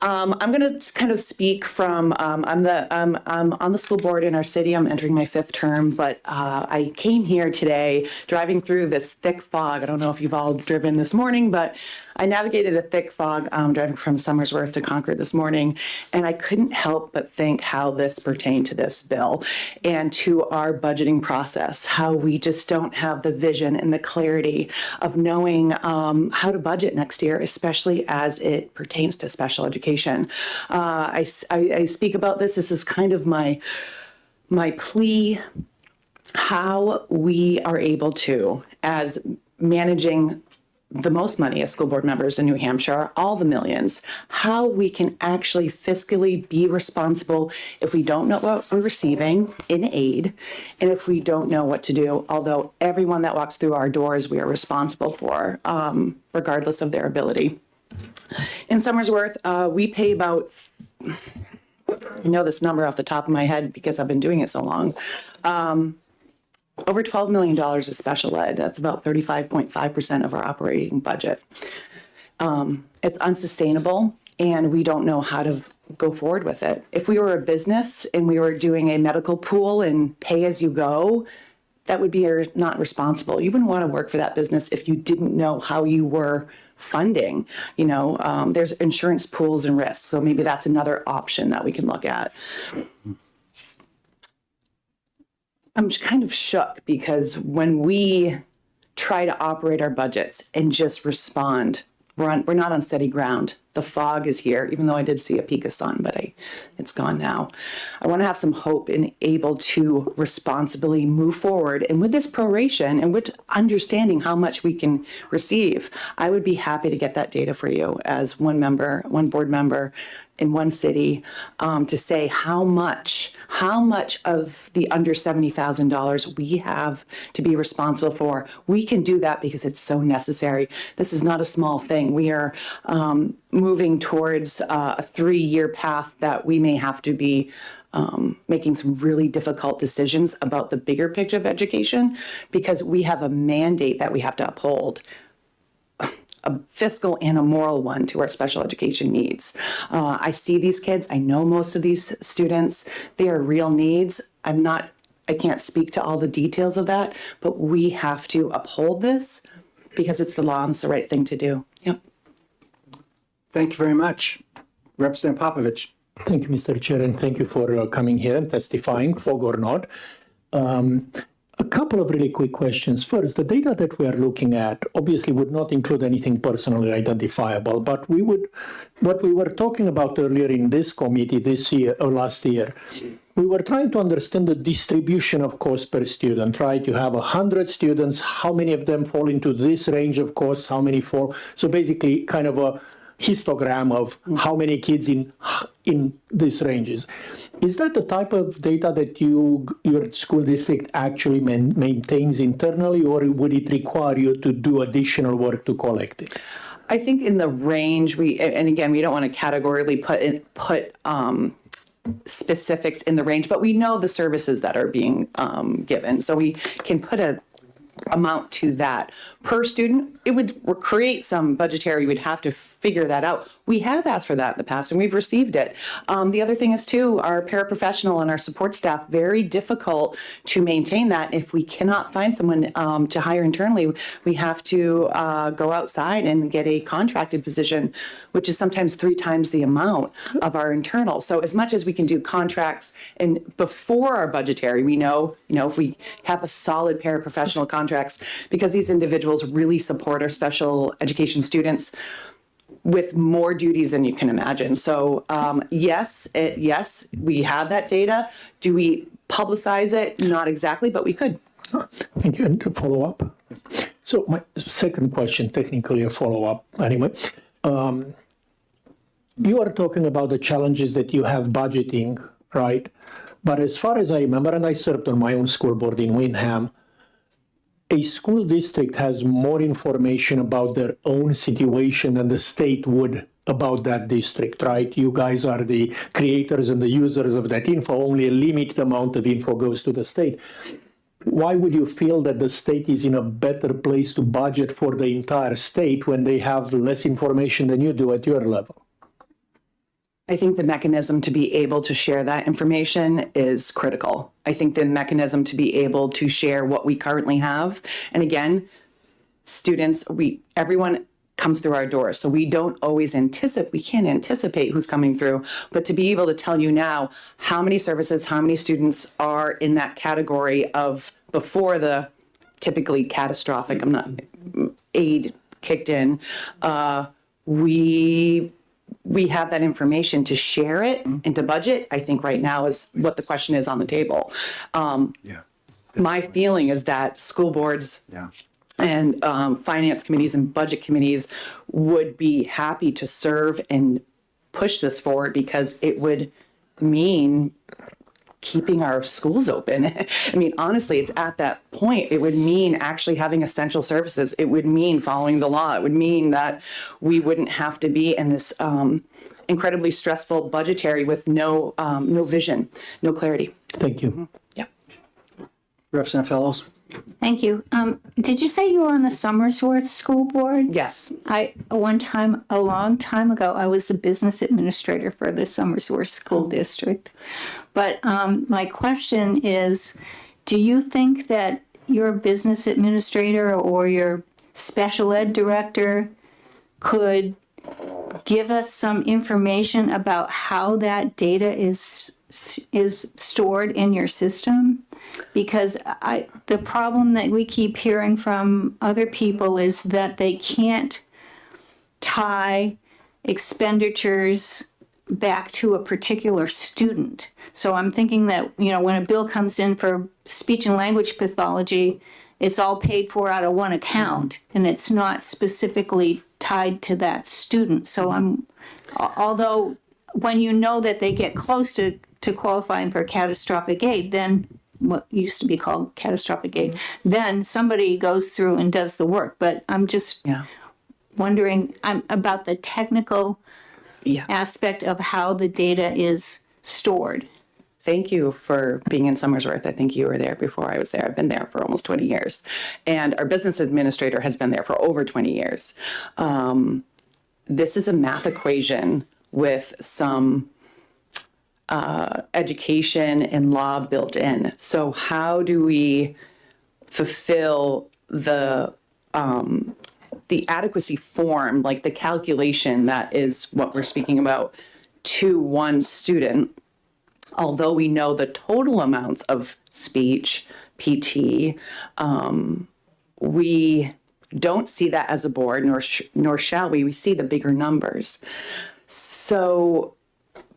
Speaker 9: I'm going to kind of speak from, I'm on the school board in our city. I'm entering my 5th term, but I came here today driving through this thick fog. I don't know if you've all driven this morning, but I navigated a thick fog driving from Somersworth to Concord this morning, and I couldn't help but think how this pertained to this bill and to our budgeting process, how we just don't have the vision and the clarity of knowing how to budget next year, especially as it pertains to special education. I speak about this. This is kind of my plea, how we are able to, as managing the most money as school board members in New Hampshire, all the millions, how we can actually fiscally be responsible if we don't know what we're receiving in aid and if we don't know what to do, although everyone that walks through our doors we are responsible for, regardless of their ability. In Somersworth, we pay about, I know this number off the top of my head because I've been doing it so long, over $12 million of special ed. That's about 35.5% of our operating budget. It's unsustainable, and we don't know how to go forward with it. If we were a business and we were doing a medical pool and pay as you go, that would be not responsible. You wouldn't want to work for that business if you didn't know how you were funding. You know, there's insurance pools and risks, so maybe that's another option that we can look at. I'm kind of shook because when we try to operate our budgets and just respond, we're not on steady ground. the fog is here, even though I did see a peak of sun, but it's gone now. I want to have some hope in able to responsibly move forward. And with this proration and with understanding how much we can receive, I would be happy to get that data for you as one board member in one city, to say how much of the under $70,000 we have to be responsible for. We can do that because it's so necessary. This is not a small thing. We are moving towards a 3-year path that we may have to be making some really difficult decisions about the bigger picture of education, because we have a mandate that we have to uphold, a fiscal and a moral one, to our special education needs. I see these kids. I know most of these students. They are real needs. I can't speak to all the details of that, but we have to uphold this because it's the law and it's the right thing to do. Yep.
Speaker 1: Thank you very much. Representative Popovich.
Speaker 7: Thank you, Mr. Chair, and thank you for coming here and testifying, fog or not. A couple of really quick questions. First, the data that we are looking at obviously would not include anything personally identifiable, but what we were talking about earlier in this committee this year or last year, we were trying to understand the distribution of cost per student, right? You have 100 students, how many of them fall into this range of costs, how many fall? So basically kind of a histogram of how many kids in these ranges. Is that the type of data that your school district actually maintains internally, or would it require you to do additional work to collect it?
Speaker 9: I think in the range and again, we don't want to categorically put specifics in the range, but we know the services that are being given. So we can put a amount to that per student. It would create some budgetary, we'd have to figure that out. We have asked for that in the past and we've received it. The other thing is too, our paraprofessional and our support staff, very difficult to maintain that. If we cannot find someone to hire internally, we have to go outside and get a contracted position, which is sometimes 3 times the amount of our internal. So as much as we can do contracts and before our budgetary, we know, if we have a solid paraprofessional contracts, because these individuals really support our special education students with more duties than you can imagine. So yes, we have that data. Do we publicize it? Not exactly, but we could.
Speaker 7: Thank you. And to follow up. So my second question, technically a follow-up anyway. You are talking about the challenges that you have budgeting, right? But as far as I remember, and I served on my own school board in Windham, a school district has more information about their own situation than the state would about that district, right? You guys are the creators and the users of that info. Only a limited amount of info goes to the state. Why would you feel that the state is in a better place to budget for the entire state when they have less information than you do at your level?
Speaker 9: I think the mechanism to be able to share that information is critical. I think the mechanism to be able to share what we currently have. And again, students, everyone comes through our doors. So we don't always we can't anticipate who's coming through, but to be able to tell you now how many services, how many students are in that category of before the typically catastrophic, aid kicked in, we have that information to share it and to budget, I think right now is what the question is on the table. My feeling is that school boards and finance committees and budget committees would be happy to serve and push this forward because it would mean keeping our schools open. I mean, honestly, it's at that point. It would mean actually having essential services. It would mean following the law. It would mean that we wouldn't have to be in this incredibly stressful budgetary with no vision, no clarity.
Speaker 7: Thank you.
Speaker 9: Yeah.
Speaker 1: Representative Fellows.
Speaker 2: Thank you. Did you say you were on the Somersworth School Board?
Speaker 9: Yes.
Speaker 2: A long time ago, I was the business administrator for the Somersworth School District. But my question is, do you think that your business administrator or your special ed director could give us some information about how that data is stored in your system? Because the problem that we keep hearing from other people is that they can't tie expenditures back to a particular student. So I'm thinking that, you know, when a bill comes in for speech and language pathology, it's all paid for out of one account and it's not specifically tied to that student. So although when you know that they get close to qualifying for catastrophic aid, then what used to be called catastrophic aid, then somebody goes through and does the work. But I'm just wondering about the technical aspect of how the data is stored.
Speaker 9: Thank you for being in Somersworth. I think you were there before I was there. I've been there for almost 20 years. And our business administrator has been there for over 20 years. This is a math equation with some education and law built in. So how do we fulfill the adequacy form, like the calculation that is what we're speaking about, to one student, although we know the total amounts of speech, PT, we don't see that as a board, nor shall we. We see the bigger numbers. So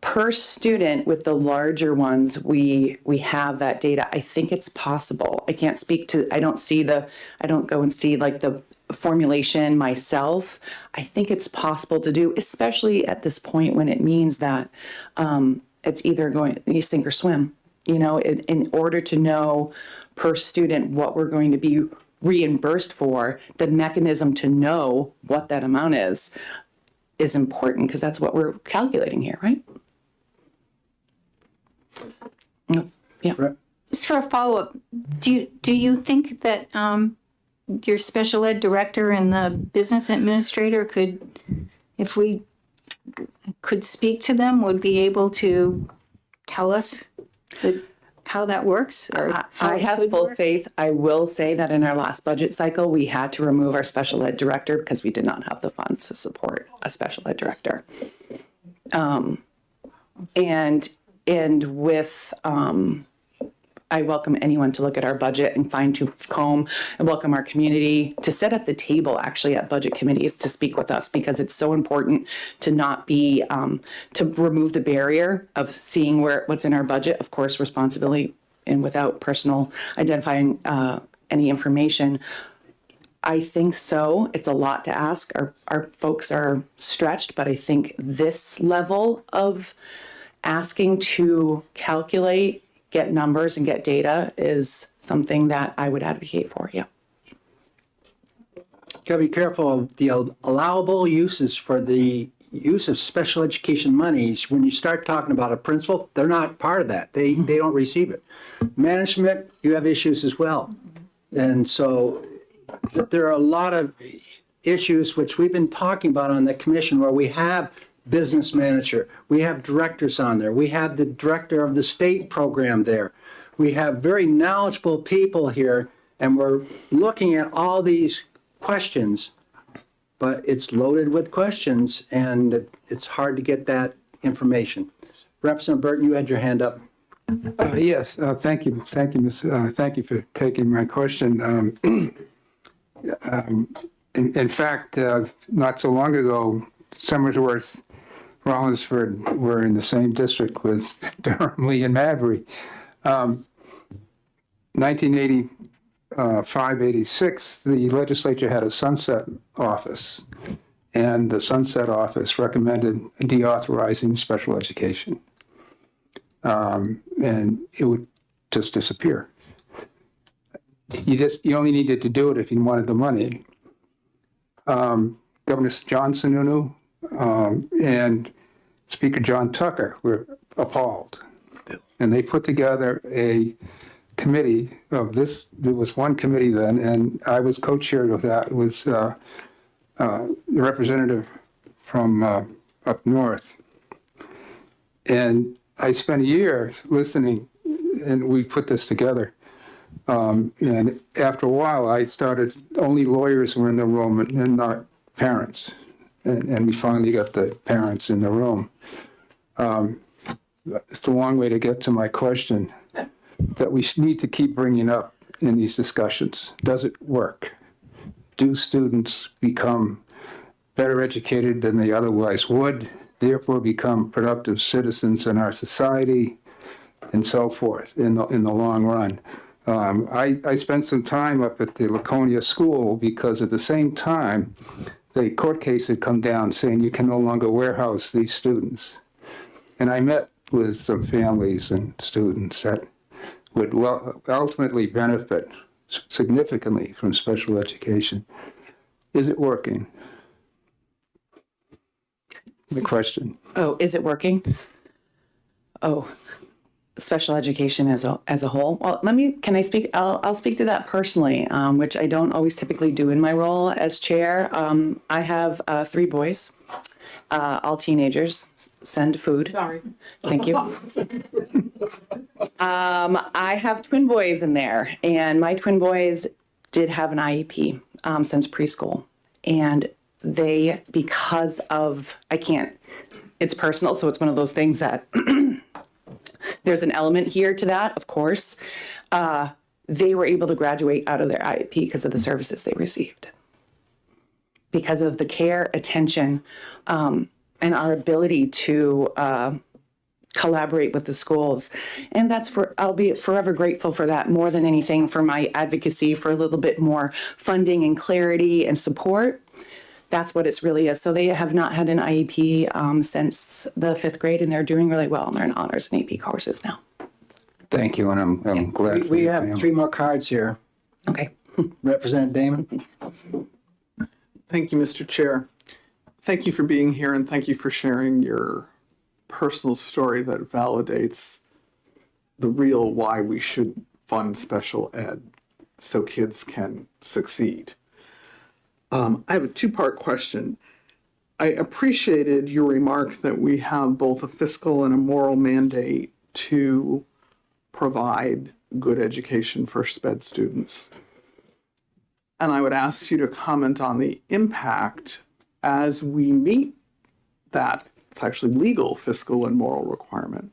Speaker 9: per student with the larger ones, we have that data. I think it's possible. I can't speak to, I don't go and see like the formulation myself. I think it's possible to do, especially at this point when it means that it's either going, you sink or swim, you know, in order to know per student what we're going to be reimbursed for, the mechanism to know what that amount is important because that's what we're calculating here, right? Yeah.
Speaker 2: Just for a follow-up, do you think that your special ed director and the business administrator could, if we could speak to them, would be able to tell us how that works? Or how
Speaker 9: I have full faith. I will say that in our last budget cycle, we had to remove our special ed director because we did not have the funds to support a special ed director. And with, I welcome anyone to look at our budget and fine tooth comb, and welcome our community to sit at the table actually at budget committees to speak with us, because it's so important to not be, to remove the barrier of seeing what's in our budget, of course, responsibility and without personal identifying any information. I think so. It's a lot to ask. Our folks are stretched, but I think this level of asking to calculate, get numbers and get data is something that I would advocate for. Yeah.
Speaker 1: Gotta be careful of the allowable uses for the use of special education monies. When you start talking about a principal, they're not part of that. They don't receive it. Management, you have issues as well. And so there are a lot of issues which we've been talking about on the commission where we have business manager, we have directors on there, we have the director of the state program there. We have very knowledgeable people here, and we're looking at all these questions, but it's loaded with questions and it's hard to get that information. Representative Burton, you had your hand up.
Speaker 11: Yes, thank you. Thank you, Ms. Thank you for taking my question. In fact, not so long ago, Somersworth, Rollinsford were in the same district with Durham, Lee, and Madbury. 1985, 86, the legislature had a sunset office, and the sunset office recommended deauthorizing special education. And it would just disappear. You only needed to do it if you wanted the money. Governor John Sununu and Speaker John Tucker were appalled. And they put together a committee of this. There was one committee then, and I was co-chair of that with the representative from up north. And I spent a year listening, and we put this together. And after a while, I started, only lawyers were in the room and not parents. And we finally got the parents in the room. It's a long way to get to my question that we need to keep bringing up in these discussions. Does it work? Do students become better educated than they otherwise would, therefore become productive citizens in our society, and so forth in the long run. I spent some time up at the Laconia School because at the same time, the court case had come down saying you can no longer warehouse these students. And I met with some families and students that would ultimately benefit significantly from special education. Is it working? The question.
Speaker 9: Oh, is it working? Oh, special education as a whole. Well, can I speak? I'll speak to that personally, which I don't always typically do in my role as chair. I have 3 boys, all teenagers. Send food. Sorry. Thank you. I have twin boys in there, and my twin boys did have an IEP since preschool, and they, because of, it's personal, so it's one of those things that there's an element here to that, of course. They were able to graduate out of their IEP because of the services they received, because of the care, attention, and our ability to collaborate with the schools. And I'll be forever grateful for that, more than anything, for my advocacy for a little bit more funding and clarity and support. That's what it's really is. So they have not had an IEP since the 5th grade, and they're doing really well. And they're in honors and AP courses now.
Speaker 11: Thank you, and I'm glad.
Speaker 1: We have 3 more cards here.
Speaker 9: Okay.
Speaker 1: Representative Damon.
Speaker 5: Thank you, Mr. Chair. Thank you for being here, and thank you for sharing your personal story that validates the real why we should fund special ed so kids can succeed. I have a 2-part question. I appreciated your remark that we have both a fiscal and a moral mandate to provide good education for SPED students. And I would ask you to comment on the impact as we meet that, it's actually legal, fiscal and moral requirement.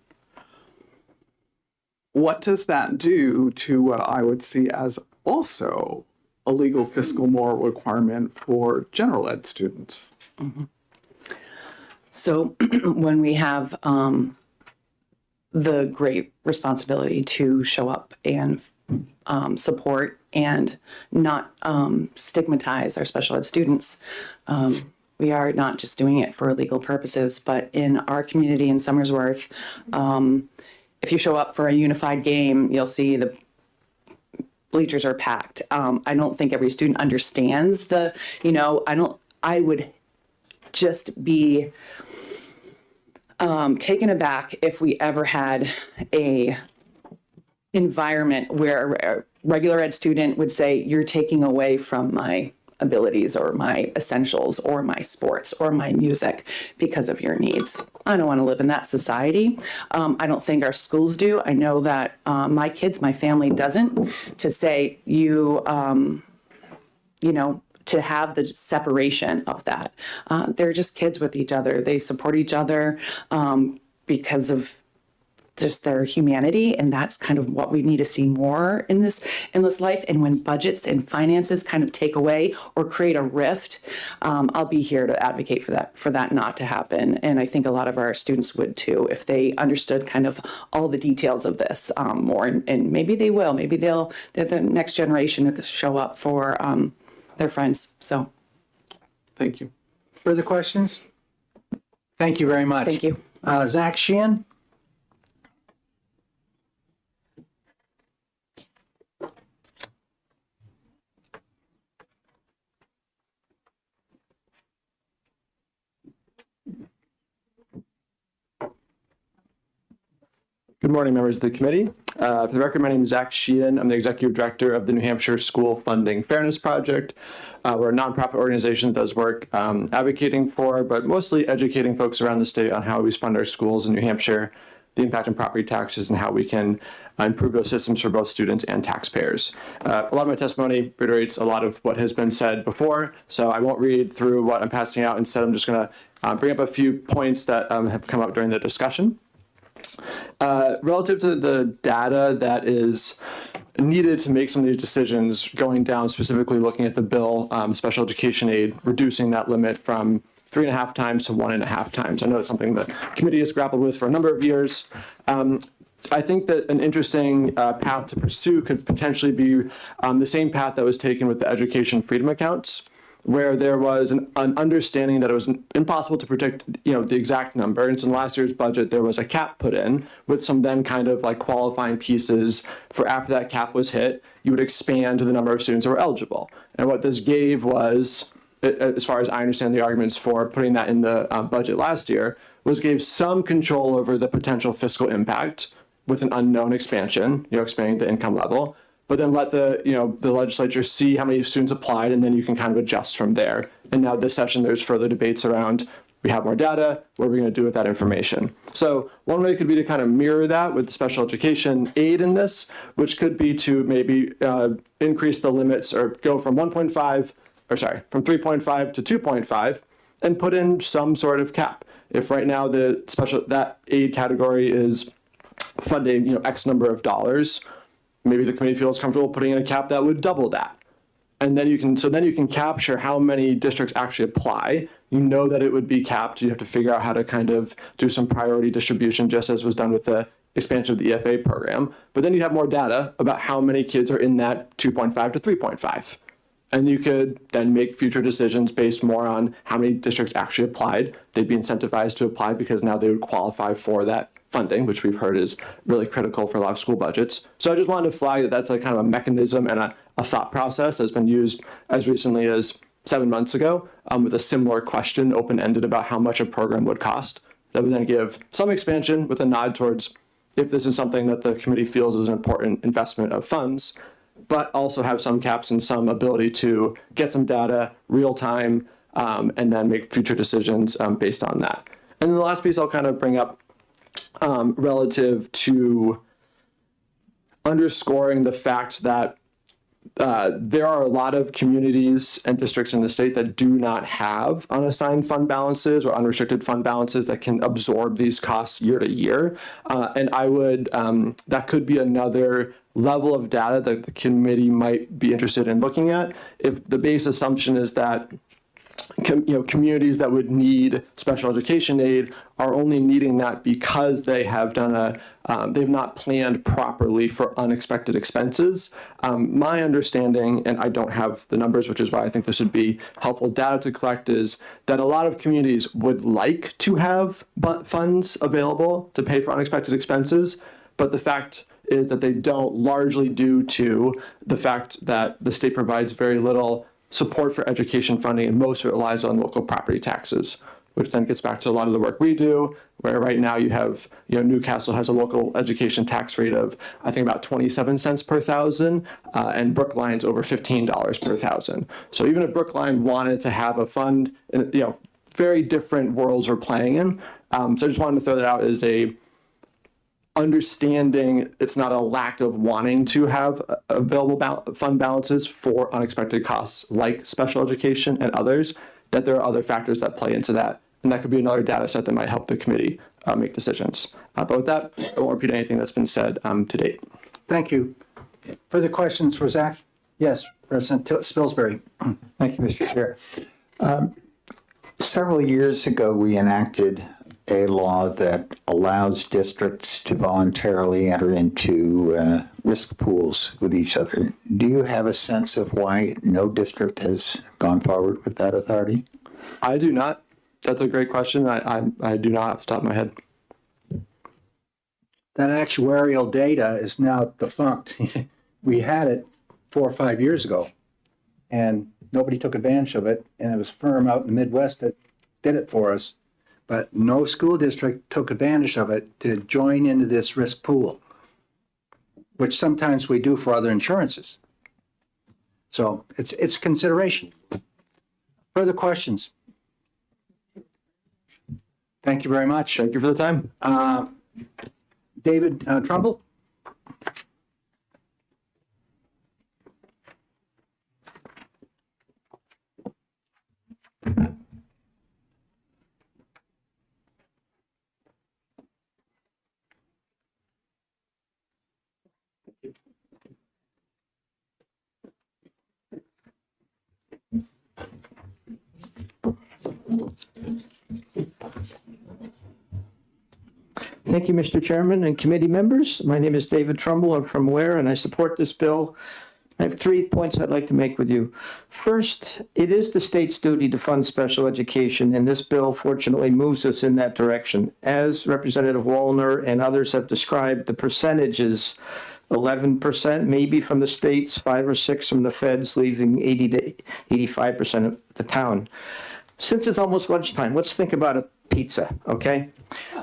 Speaker 5: What does that do to what I would see as also a legal, fiscal, moral requirement for general ed students?
Speaker 9: Mm-hmm. So when we have the great responsibility to show up and support and not stigmatize our special ed students, we are not just doing it for legal purposes, but in our community in Somersworth, if you show up for a unified game, you'll see the bleachers are packed. I don't think every student understands I would just be taken aback if we ever had a environment where a regular ed student would say, you're taking away from my abilities or my essentials or my sports or my music because of your needs. I don't want to live in that society. I don't think our schools do. I know that my kids, my family doesn't. To say to have the separation of that. They're just kids with each other. They support each other because of just their humanity, and that's kind of what we need to see more in this life. And when budgets and finances kind of take away or create a rift, I'll be here to advocate for that not to happen. And I think a lot of our students would too, if they understood kind of all the details of this more. And maybe they will. Maybe they're the next generation to show up for their friends. So,
Speaker 5: thank you.
Speaker 1: Further questions? Thank you very much.
Speaker 9: Thank you.
Speaker 1: Zach Sheehan.
Speaker 12: Good morning, members of the committee. For the record, my name is Zach Sheehan. I'm the executive director of the New Hampshire School Funding Fairness Project. We're a nonprofit organization that does work advocating for, but mostly educating folks around the state on how we fund our schools in New Hampshire, the impact on property taxes, and how we can improve those systems for both students and taxpayers. A lot of my testimony reiterates a lot of what has been said before, so I won't read through what I'm passing out. Instead, I'm just going to bring up a few points that have come up during the discussion. Relative to the data that is needed to make some of these decisions, going down specifically looking at the bill, special education aid, reducing that limit from 3.5 times to 1.5 times. I know it's something the committee has grappled with for a number of years. I think that an interesting path to pursue could potentially be the same path that was taken with the education freedom accounts, where there was an understanding that it was impossible to predict, the exact number. And so in last year's budget, there was a cap put in with some then kind of like qualifying pieces for after that cap was hit, you would expand to the number of students that were eligible. And what this gave was, as far as I understand the arguments for putting that in the budget last year, was gave some control over the potential fiscal impact with an unknown expansion, expanding the income level, but then let the legislature see how many students applied, and then you can kind of adjust from there. And now this session, there's further debates around, we have more data, what are we going to do with that information? So one way could be to kind of mirror that with the special education aid in this, which could be to maybe increase the limits or go from from 3.5 to 2.5 and put in some sort of cap. If right now that aid category is funding, X number of dollars, maybe the committee feels comfortable putting in a cap that would double that. And then you can capture how many districts actually apply. You know that it would be capped. You have to figure out how to kind of do some priority distribution, just as was done with the expansion of the EFA program. But then you have more data about how many kids are in that 2.5 to 3.5. And you could then make future decisions based more on how many districts actually applied. They'd be incentivized to apply because now they would qualify for that funding, which we've heard is really critical for a lot of school budgets. So I just wanted to flag that that's a kind of a mechanism and a thought process that's been used as recently as 7 months ago with a similar question, open-ended, about how much a program would cost. That would then give some expansion with a nod towards if this is something that the committee feels is an important investment of funds, but also have some caps and some ability to get some data real time and then make future decisions based on that. And then the last piece I'll kind of bring up relative to underscoring the fact that there are a lot of communities and districts in the state that do not have unassigned fund balances or unrestricted fund balances that can absorb these costs year to year. And I would, that could be another level of data that the committee might be interested in looking at. If the base assumption is that communities that would need special education aid are only needing that because they have done they've not planned properly for unexpected expenses. My understanding, and I don't have the numbers, which is why I think this would be helpful data to collect, is that a lot of communities would like to have funds available to pay for unexpected expenses, but the fact is that they don't, largely due to the fact that the state provides very little support for education funding, and most of it relies on local property taxes, which then gets back to a lot of the work we do, where right now you have, Newcastle has a local education tax rate of, I think, about 27 cents per thousand, and Brookline's over $15 per thousand. So even if Brookline wanted to have a fund, very different worlds we're playing in. So I just wanted to throw that out as a understanding it's not a lack of wanting to have available fund balances for unexpected costs like special education and others, that there are other factors that play into that. And that could be another data set that might help the committee make decisions. But with that, I won't repeat anything that's been said to date.
Speaker 1: Thank you. Further questions for Zach? Yes, President Spilsbury.
Speaker 20: Thank you, Mr. Chair. Several years ago, we enacted a law that allows districts to voluntarily enter into risk pools with each other. Do you have a sense of why no district has gone forward with that authority?
Speaker 12: I do not. That's a great question. I do not off the top of my head.
Speaker 1: That actuarial data is now defunct. We had it 4 or 5 years ago, and nobody took advantage of it, and it was a firm out in the Midwest that did it for us. But no school district took advantage of it to join into this risk pool, which sometimes we do for other insurances. So it's a consideration. Further questions? Thank you very much.
Speaker 12: Thank you for the time.
Speaker 1: David Trumbull?
Speaker 10: Thank you, Mr. Chairman and committee members. My name is David Trumbull. I'm from Ware, and I support this bill. I have 3 points I'd like to make with you. First, it is the state's duty to fund special education, and this bill fortunately moves us in that direction. As Representative Wallner and others have described, the percentages 11% maybe from the states, 5 or 6 from the feds, leaving 80 to 85% of the town. Since it's almost lunchtime, let's think about a pizza, okay?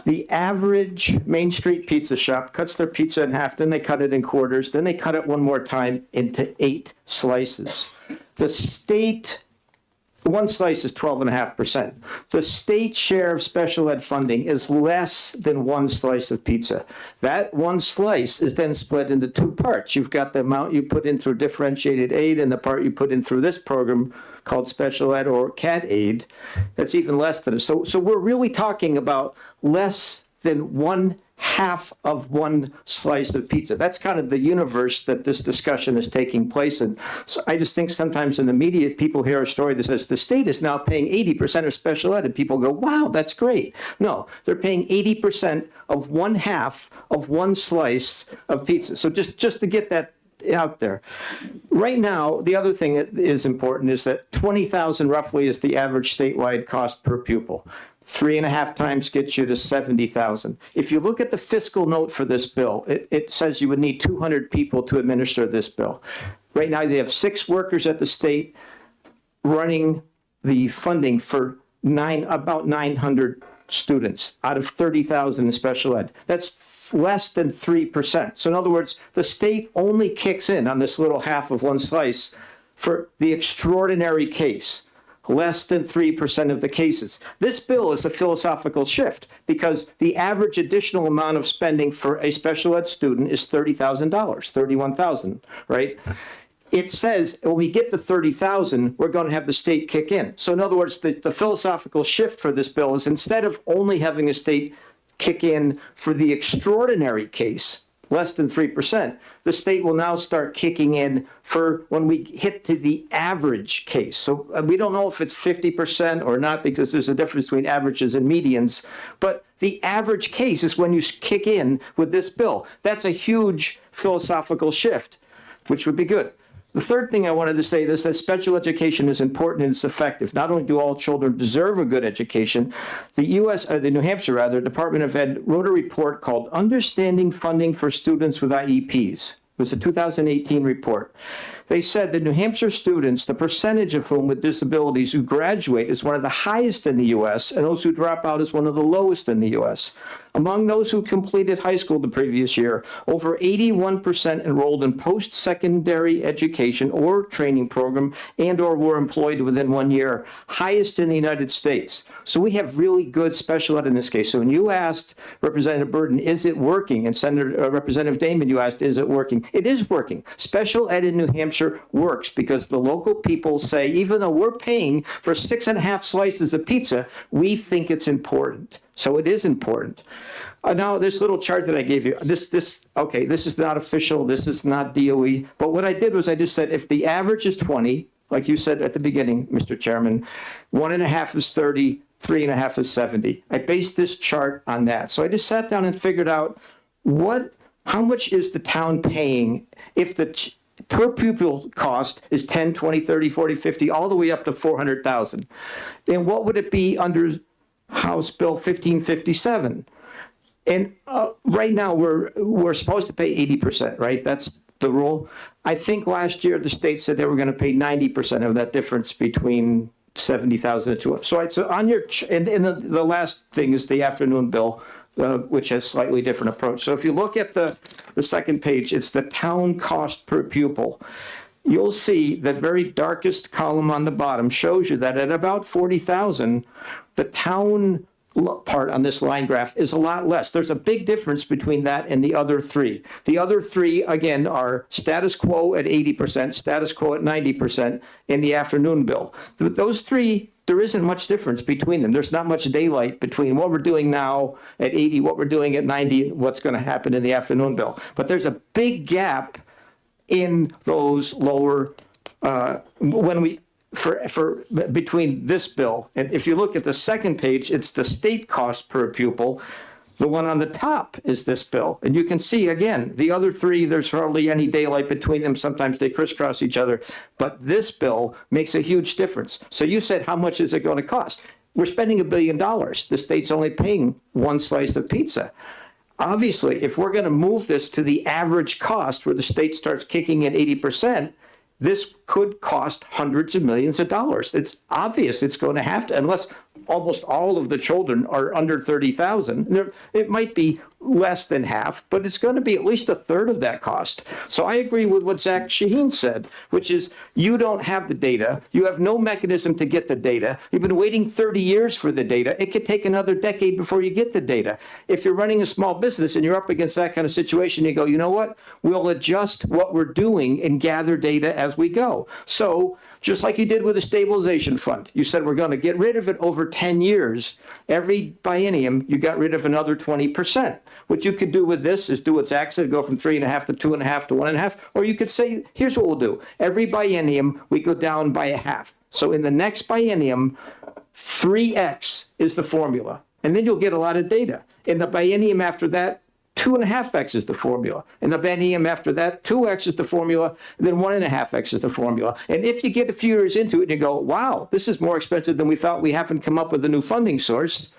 Speaker 10: The average Main Street pizza shop cuts their pizza in half, then they cut it in quarters, then they cut it one more time into 8 slices. The state, one slice is 12.5%. The state share of special ed funding is less than 1 slice of pizza. That 1 slice is then split into 2 parts. You've got the amount you put in through differentiated aid and the part you put in through this program called special ed or CAT aid. That's even less than it. So we're really talking about less than 1/2 of 1 slice of pizza. That's kind of the universe that this discussion is taking place in. So I just think sometimes in the media, people hear a story that says the state is now paying 80% of special ed, and people go, wow, that's great. No, they're paying 80% of 1/2 of 1 slice of pizza. So just to get that out there. Right now, the other thing that is important is that $20,000 roughly is the average statewide cost per pupil. 3.5 times gets you to $70,000. If you look at the fiscal note for this bill, it says you would need 200 people to administer this bill. Right now, they have 6 workers at the state running the funding for about 900 students out of 30,000 in special ed. That's less than 3%. So in other words, the state only kicks in on this little half of 1 slice for the extraordinary case, less than 3% of the cases. This bill is a philosophical shift because the average additional amount of spending for a special ed student is $30,000, $31,000, right? It says when we get to 30,000, we're going to have the state kick in. So in other words, the philosophical shift for this bill is instead of only having a state kick in for the extraordinary case, less than 3%, the state will now start kicking in for when we hit to the average case. So we don't know if it's 50% or not because there's a difference between averages and medians, but the average case is when you kick in with this bill. That's a huge philosophical shift, which would be good. The third thing I wanted to say is that special education is important and it's effective. Not only do all children deserve a good education, the New Hampshire Department of Ed wrote a report called Understanding Funding for Students with IEPs. It was a 2018 report. They said that New Hampshire students, the percentage of whom with disabilities who graduate is one of the highest in the U.S., and those who drop out is one of the lowest in the U.S. Among those who completed high school the previous year, over 81% enrolled in post-secondary education or training program and or were employed within 1 year, highest in the United States. So we have really good special ed in this case. So when you asked Representative Burton, is it working? And Representative Damon, you asked, is it working? It is working. Special ed in New Hampshire works because the local people say, even though we're paying for 6.5 slices of pizza, we think it's important. So it is important. Now, this little chart that I gave you, this is not official, this is not DOE, but what I did was I just said if the average is 20, like you said at the beginning, Mr. Chairman, 1.5 is 30, 3.5 is 70. I based this chart on that. So I just sat down and figured out how much is the town paying if the per pupil cost is 10, 20, 30, 40, 50, all the way up to 400,000. And what would it be under House Bill 1557? And right now we're supposed to pay 80%, right? That's the rule. I think last year the state said they were going to pay 90% of that difference between 70,000 and 200. So on your, and the last thing is the afternoon bill, which has slightly different approach. So if you look at the second page, it's the town cost per pupil. You'll see that very darkest column on the bottom shows you that at about 40,000, the town part on this line graph is a lot less. There's a big difference between that and the other 3. The other 3, again, are status quo at 80%, status quo at 90% in the afternoon bill. Those 3, there isn't much difference between them. There's not much daylight between what we're doing now at 80, what we're doing at 90, and what's going to happen in the afternoon bill. But there's a big gap in those lower, between this bill. And if you look at the second page, it's the state cost per pupil. The one on the top is this bill. And you can see, again, the other three, there's hardly any daylight between them. Sometimes they crisscross each other. But this bill makes a huge difference. So you said, how much is it going to cost? We're spending $1 billion. The state's only paying one slice of pizza. Obviously, if we're going to move this to the average cost where the state starts kicking in 80%, this could cost hundreds of millions of dollars. It's obvious it's going to have to, unless almost all of the children are under 30,000. It might be less than half, but it's going to be at least a third of that cost. So I agree with what Zach Shaheen said, which is you don't have the data. You have no mechanism to get the data. You've been waiting 30 years for the data. It could take another decade before you get the data. If you're running a small business and you're up against that kind of situation, you go, you know what? We'll adjust what we're doing and gather data as we go. So just like you did with the stabilization fund, you said we're going to get rid of it over 10 years. Every biennium, you got rid of another 20%. What you could do with this is do what Zach said, go from 3.5 to 2.5 to 1.5. Or you could say, here's what we'll do. Every biennium, we go down by a half. So in the next biennium, 3x is the formula. And then you'll get a lot of data. In the biennium after that, 2.5x is the formula. In the biennium after that, 2x is the formula, and then 1.5x is the formula. And if you get a few years into it and you go, wow, this is more expensive than we thought, we haven't come up with a new funding source,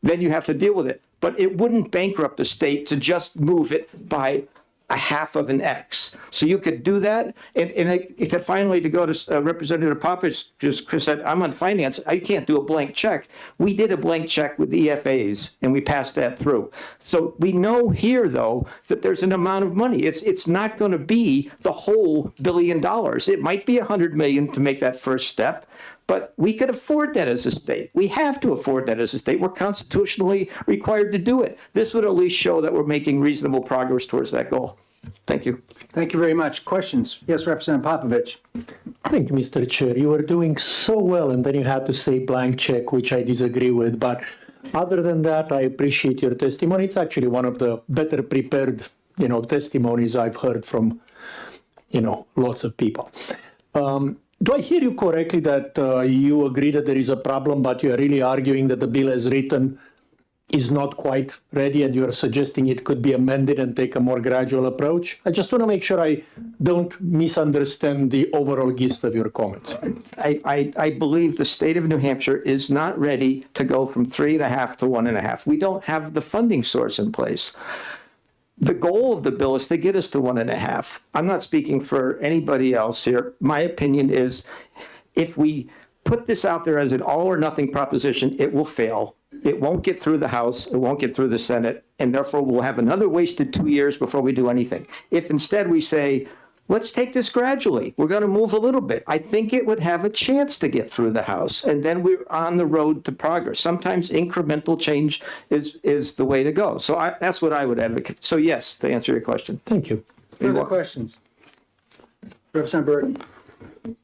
Speaker 10: then you have to deal with it. But it wouldn't bankrupt the state to just move it by a half of an X. So you could do that. And finally, to go to Representative Popovich, just Chris said, I'm on finance. I can't do a blank check. We did a blank check with the EFAs, and we passed that through. So we know here, though, that there's an amount of money. It's not going to be the whole $1 billion. It might be $100 million to make that first step. But we could afford that as a state. We have to afford that as a state. We're constitutionally required to do it. This would at least show that we're making reasonable progress towards that goal. Thank you.
Speaker 1: Thank you very much. Questions? Yes, Representative Popovich.
Speaker 7: Thank you, Mr. Chair. You were doing so well, and then you had to say blank check, which I disagree with. But other than that, I appreciate your testimony. It's actually one of the better prepared, testimonies I've heard from, lots of people. Do I hear you correctly that you agree that there is a problem, but you are really arguing that the bill as written is not quite ready, and you are suggesting it could be amended and take a more gradual approach? I just want to make sure I don't misunderstand the overall gist of your comments.
Speaker 10: I believe the state of New Hampshire is not ready to go from 3.5 to 1.5. We don't have the funding source in place. The goal of the bill is to get us to 1.5. I'm not speaking for anybody else here. My opinion is if we put this out there as an all or nothing proposition, it will fail. It won't get through the House. It won't get through the Senate. And therefore, we'll have another wasted 2 years before we do anything. If instead we say, let's take this gradually. We're going to move a little bit. I think it would have a chance to get through the House, and then we're on the road to progress. Sometimes incremental change is the way to go. So that's what I would advocate. So yes, to answer your question.
Speaker 7: Thank you.
Speaker 1: Further questions? Representative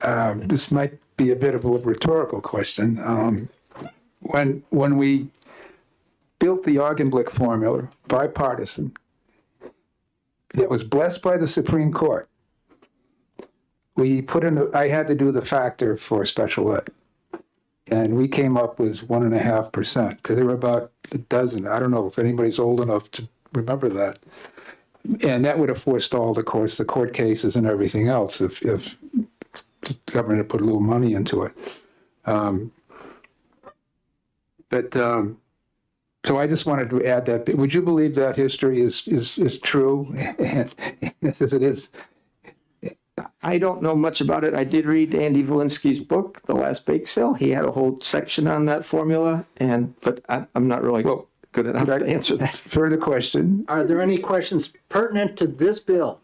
Speaker 1: Burton.
Speaker 11: This might be a bit of a rhetorical question. When we built the Augenblick formula, bipartisan, it was blessed by the Supreme Court. We put in, I had to do the factor for special ed. And we came up with 1.5%, because there were about a dozen. I don't know if anybody's old enough to remember that. And that would have forestalled, of course, the court cases and everything else if the government had put a little money into it. So I just wanted to add that. Would you believe that history is true as it is?
Speaker 10: I don't know much about it. I did read Andy Valinsky's book, The Last Bake Sale. He had a whole section on that formula, but I'm not really good enough to answer that.
Speaker 11: Further question.
Speaker 1: Are there any questions pertinent to this bill?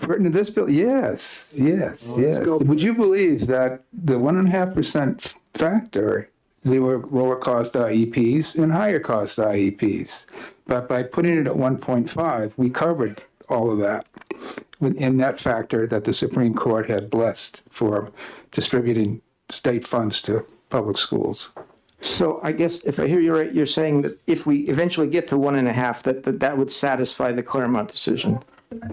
Speaker 11: Pertinent to this bill? Yes. Would you believe that the 1.5% factor, there were lower cost IEPs and higher cost IEPs. But by putting it at 1.5, we covered all of that in that factor that the Supreme Court had blessed for distributing state funds to public schools.
Speaker 10: So I guess if I hear you right, you're saying that if we eventually get to 1.5, that would satisfy the Claremont decision.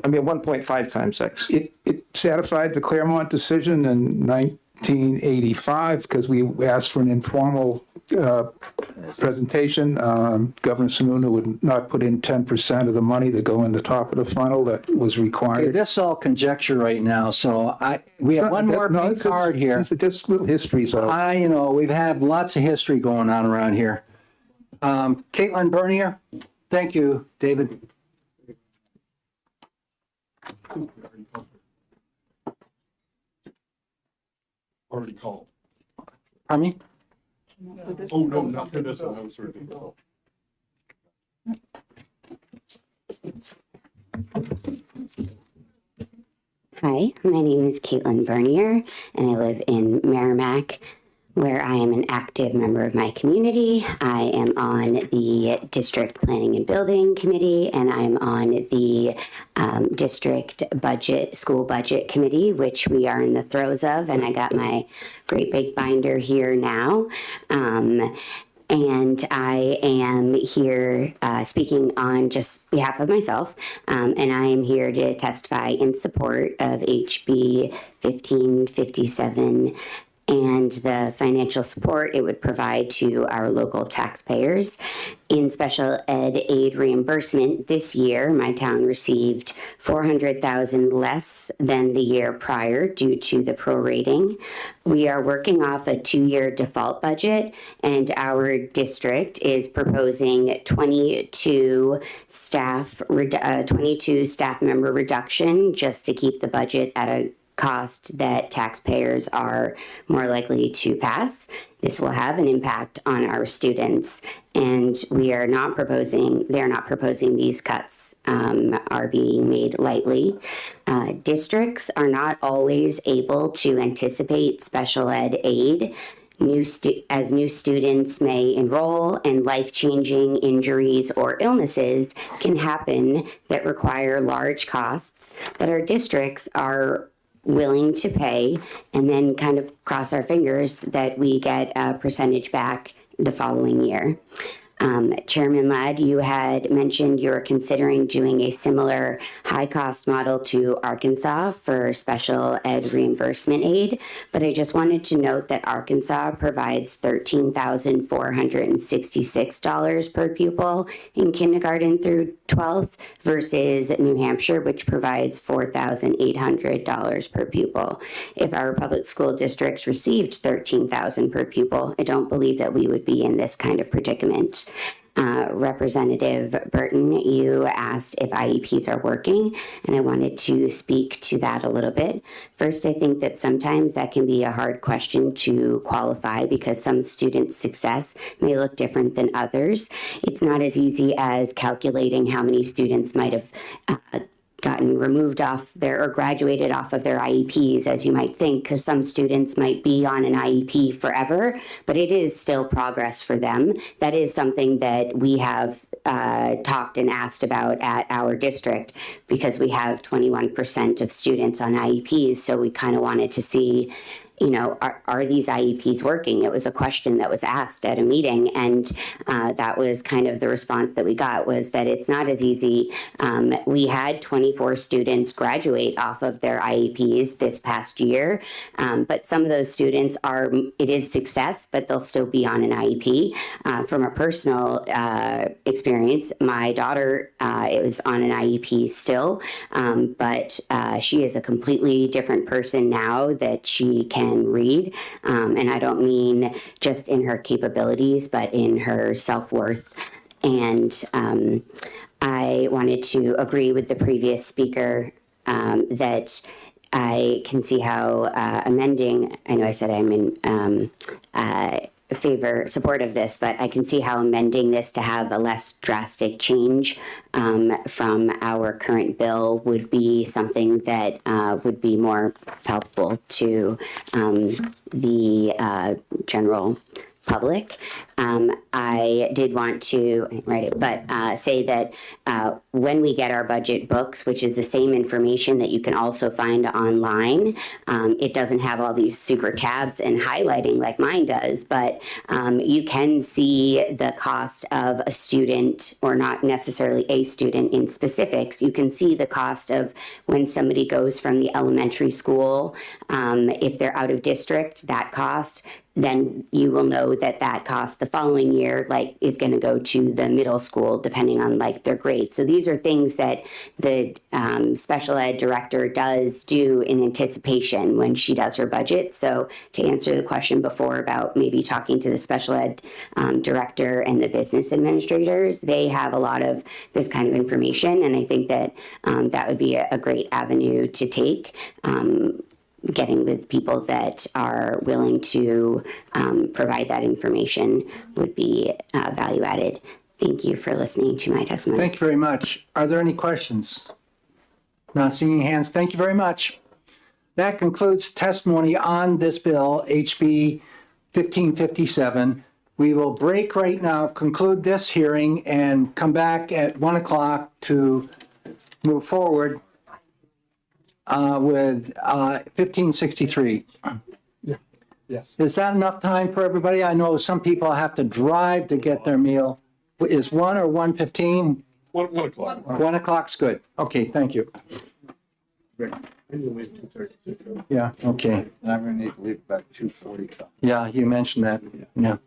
Speaker 10: I mean, 1.5 times X.
Speaker 11: It satisfied the Claremont decision in 1985 because we asked for an informal presentation. Governor Sununu would not put in 10% of the money to go in the top of the funnel that was
Speaker 1: Okay,
Speaker 11: required.
Speaker 1: that's all conjecture right now, so we have one more
Speaker 11: No,
Speaker 1: big
Speaker 11: it's a-
Speaker 1: card here.
Speaker 11: It's just little histories of.
Speaker 1: We've had lots of history going on around here. Caitlin Bernier, thank you, David.
Speaker 6: Already called.
Speaker 1: Pardon me?
Speaker 6: Oh, no, not for this one. I was already called.
Speaker 15: Hi, my name is Caitlin Bernier, and I live in Merrimack, where I am an active member of my community. I am on the District Planning and Building Committee, and I'm on the District Budget, School Budget Committee, which we are in the throes of, and I got my great big binder here now. And I am here speaking on just behalf of myself, and I am here to testify in support of HB 1557 and the financial support it would provide to our local taxpayers. In special ed aid reimbursement this year, my town received $400,000 less than the year prior due to the prorating. We are working off a 2-year default budget, and our district is proposing 22 staff member reduction just to keep the budget at a cost that taxpayers are more likely to pass. This will have an impact on our students, and they're not proposing these cuts are being made lightly. Districts are not always able to anticipate special ed aid. As new students may enroll, and life-changing injuries or illnesses can happen that require large costs that our districts are willing to pay, and then kind of cross our fingers that we get a percentage back the following year. Chairman Ladd, you had mentioned you're considering doing a similar high-cost model to Arkansas for special ed reimbursement aid, but I just wanted to note that Arkansas provides $13,466 per pupil in kindergarten through 12th versus New Hampshire, which provides $4,800 per pupil. If our public school districts received $13,000 per pupil, I don't believe that we would be in this kind of predicament. Representative Burton, you asked if IEPs are working, and I wanted to speak to that a little bit. First, I think that sometimes that can be a hard question to qualify because some students' success may look different than others. It's not as easy as calculating how many students might have gotten removed off their or graduated off of their IEPs, as you might think, because some students might be on an IEP forever, but it is still progress for them. That is something that we have talked and asked about at our district because we have 21% of students on IEPs, so we kind of wanted to see, are these IEPs working? It was a question that was asked at a meeting, and that was kind of the response that we got, was that it's not as easy. We had 24 students graduate off of their IEPs this past year, but some of those students it is success, but they'll still be on an IEP. From a personal experience, my daughter is on an IEP still, but she is a completely different person now that she can read, and I don't mean just in her capabilities, but in her self-worth. And I wanted to agree with the previous speaker that I can see how amending, I know I said I'm in support of this, but I can see how amending this to have a less drastic change from our current bill would be something that would be more palpable to the general public. I did want to write it, but say that when we get our budget books, which is the same information that you can also find online, it doesn't have all these super tabs and highlighting like mine does, but you can see the cost of a student, or not necessarily a student in specifics. You can see the cost of when somebody goes from the elementary school, if they're out of district, that cost. then you will know that that cost the following year, like, is going to go to the middle school, depending on like their grade. So these are things that the special ed director does do in anticipation when she does her budget. So to answer the question before about maybe talking to the special ed director and the business administrators, they have a lot of this kind of information. And I think that that would be a great avenue to take. Getting with people that are willing to provide that information would be value added. Thank you for listening to my testimony.
Speaker 1: Thank you very much. Are there any questions? Not seeing hands. Thank you very much. That concludes testimony on this bill, HB 1557. We will break right now, conclude this hearing, and come back at 1 o'clock to move forward with 1563.
Speaker 11: Yes.
Speaker 1: Is that enough time for everybody? I know some people have to drive to get their meal. Is 1 or 1:15?
Speaker 6: 1 o'clock.
Speaker 1: 1 o'clock's good. Okay, thank you. Yeah, okay.
Speaker 11: I'm gonna need to leave about 2:45.
Speaker 1: Yeah, you mentioned that. Yeah.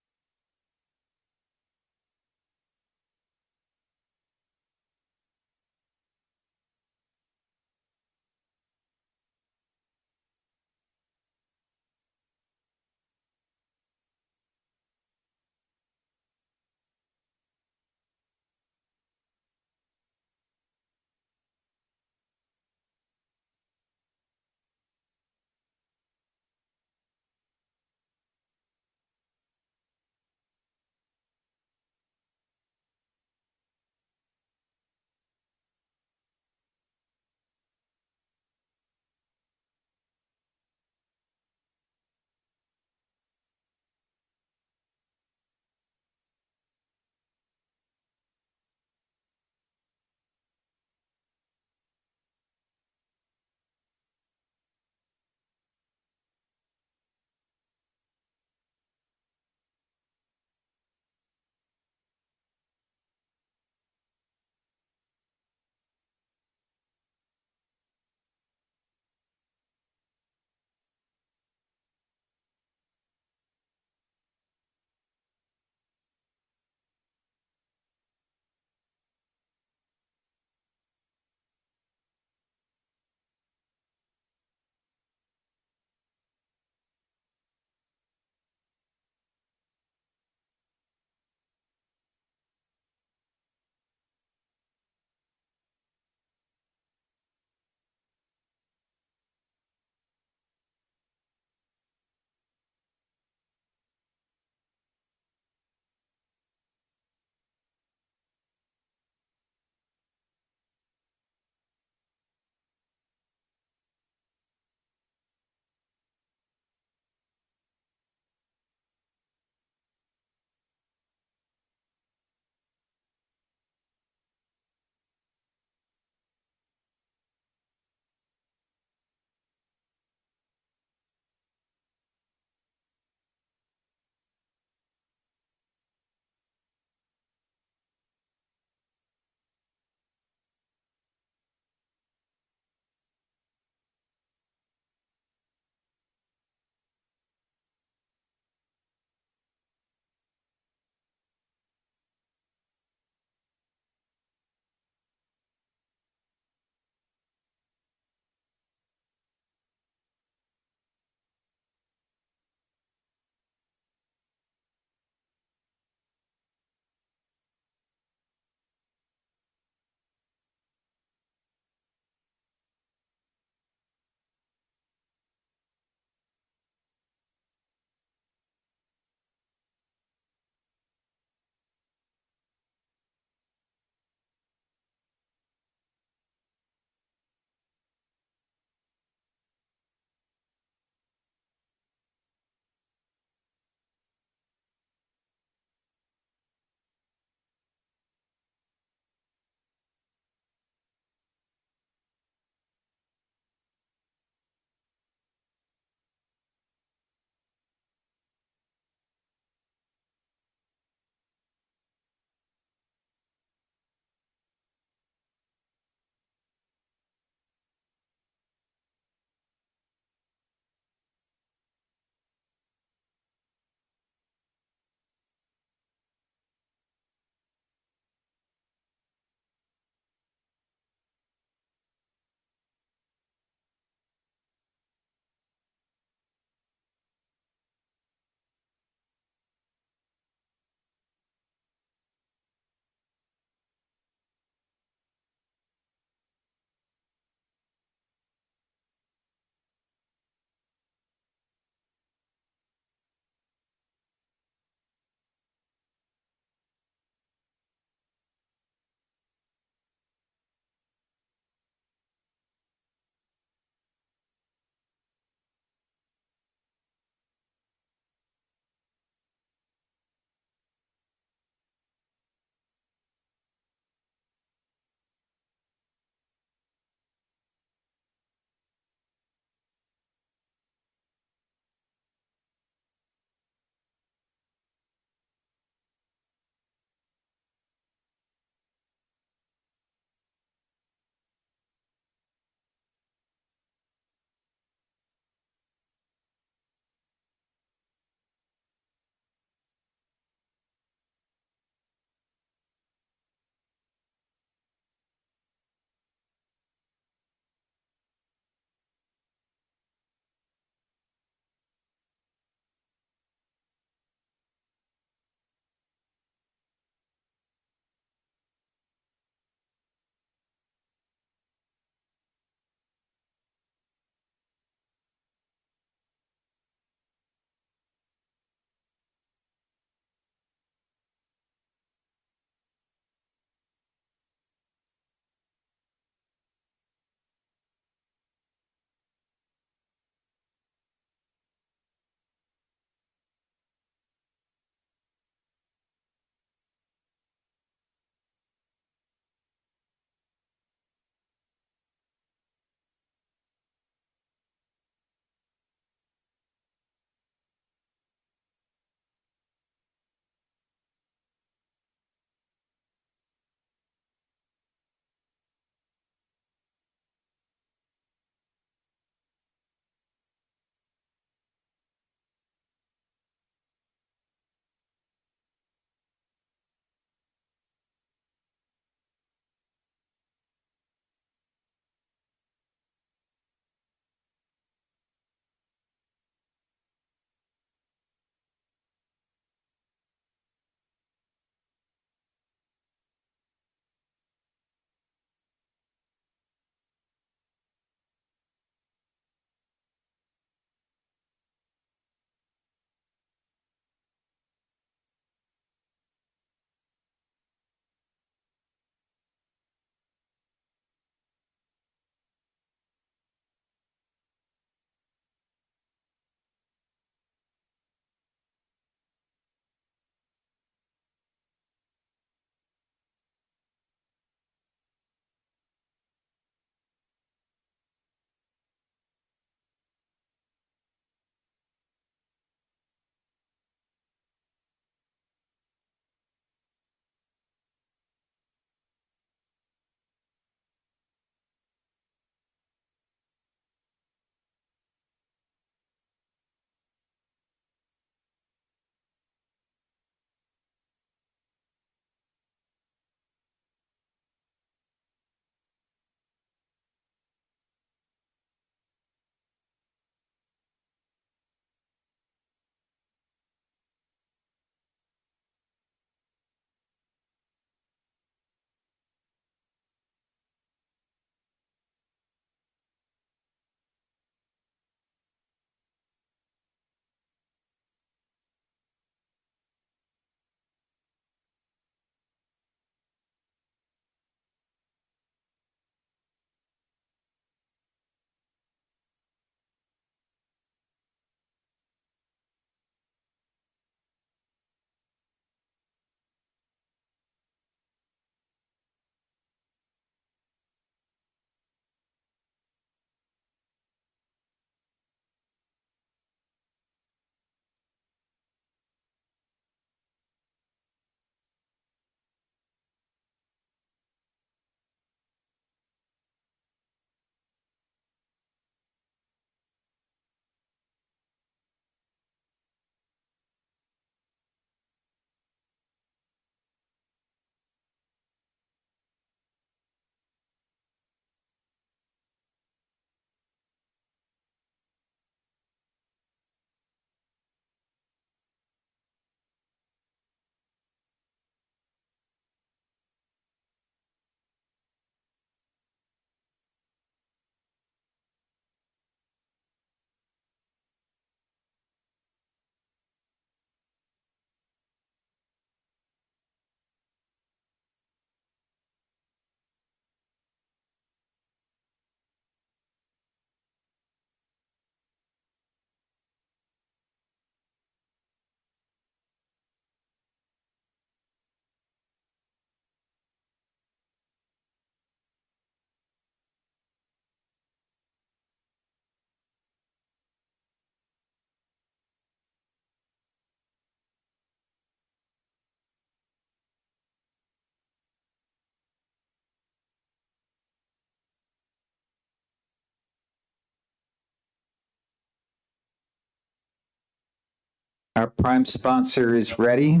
Speaker 20: Our prime sponsor is ready.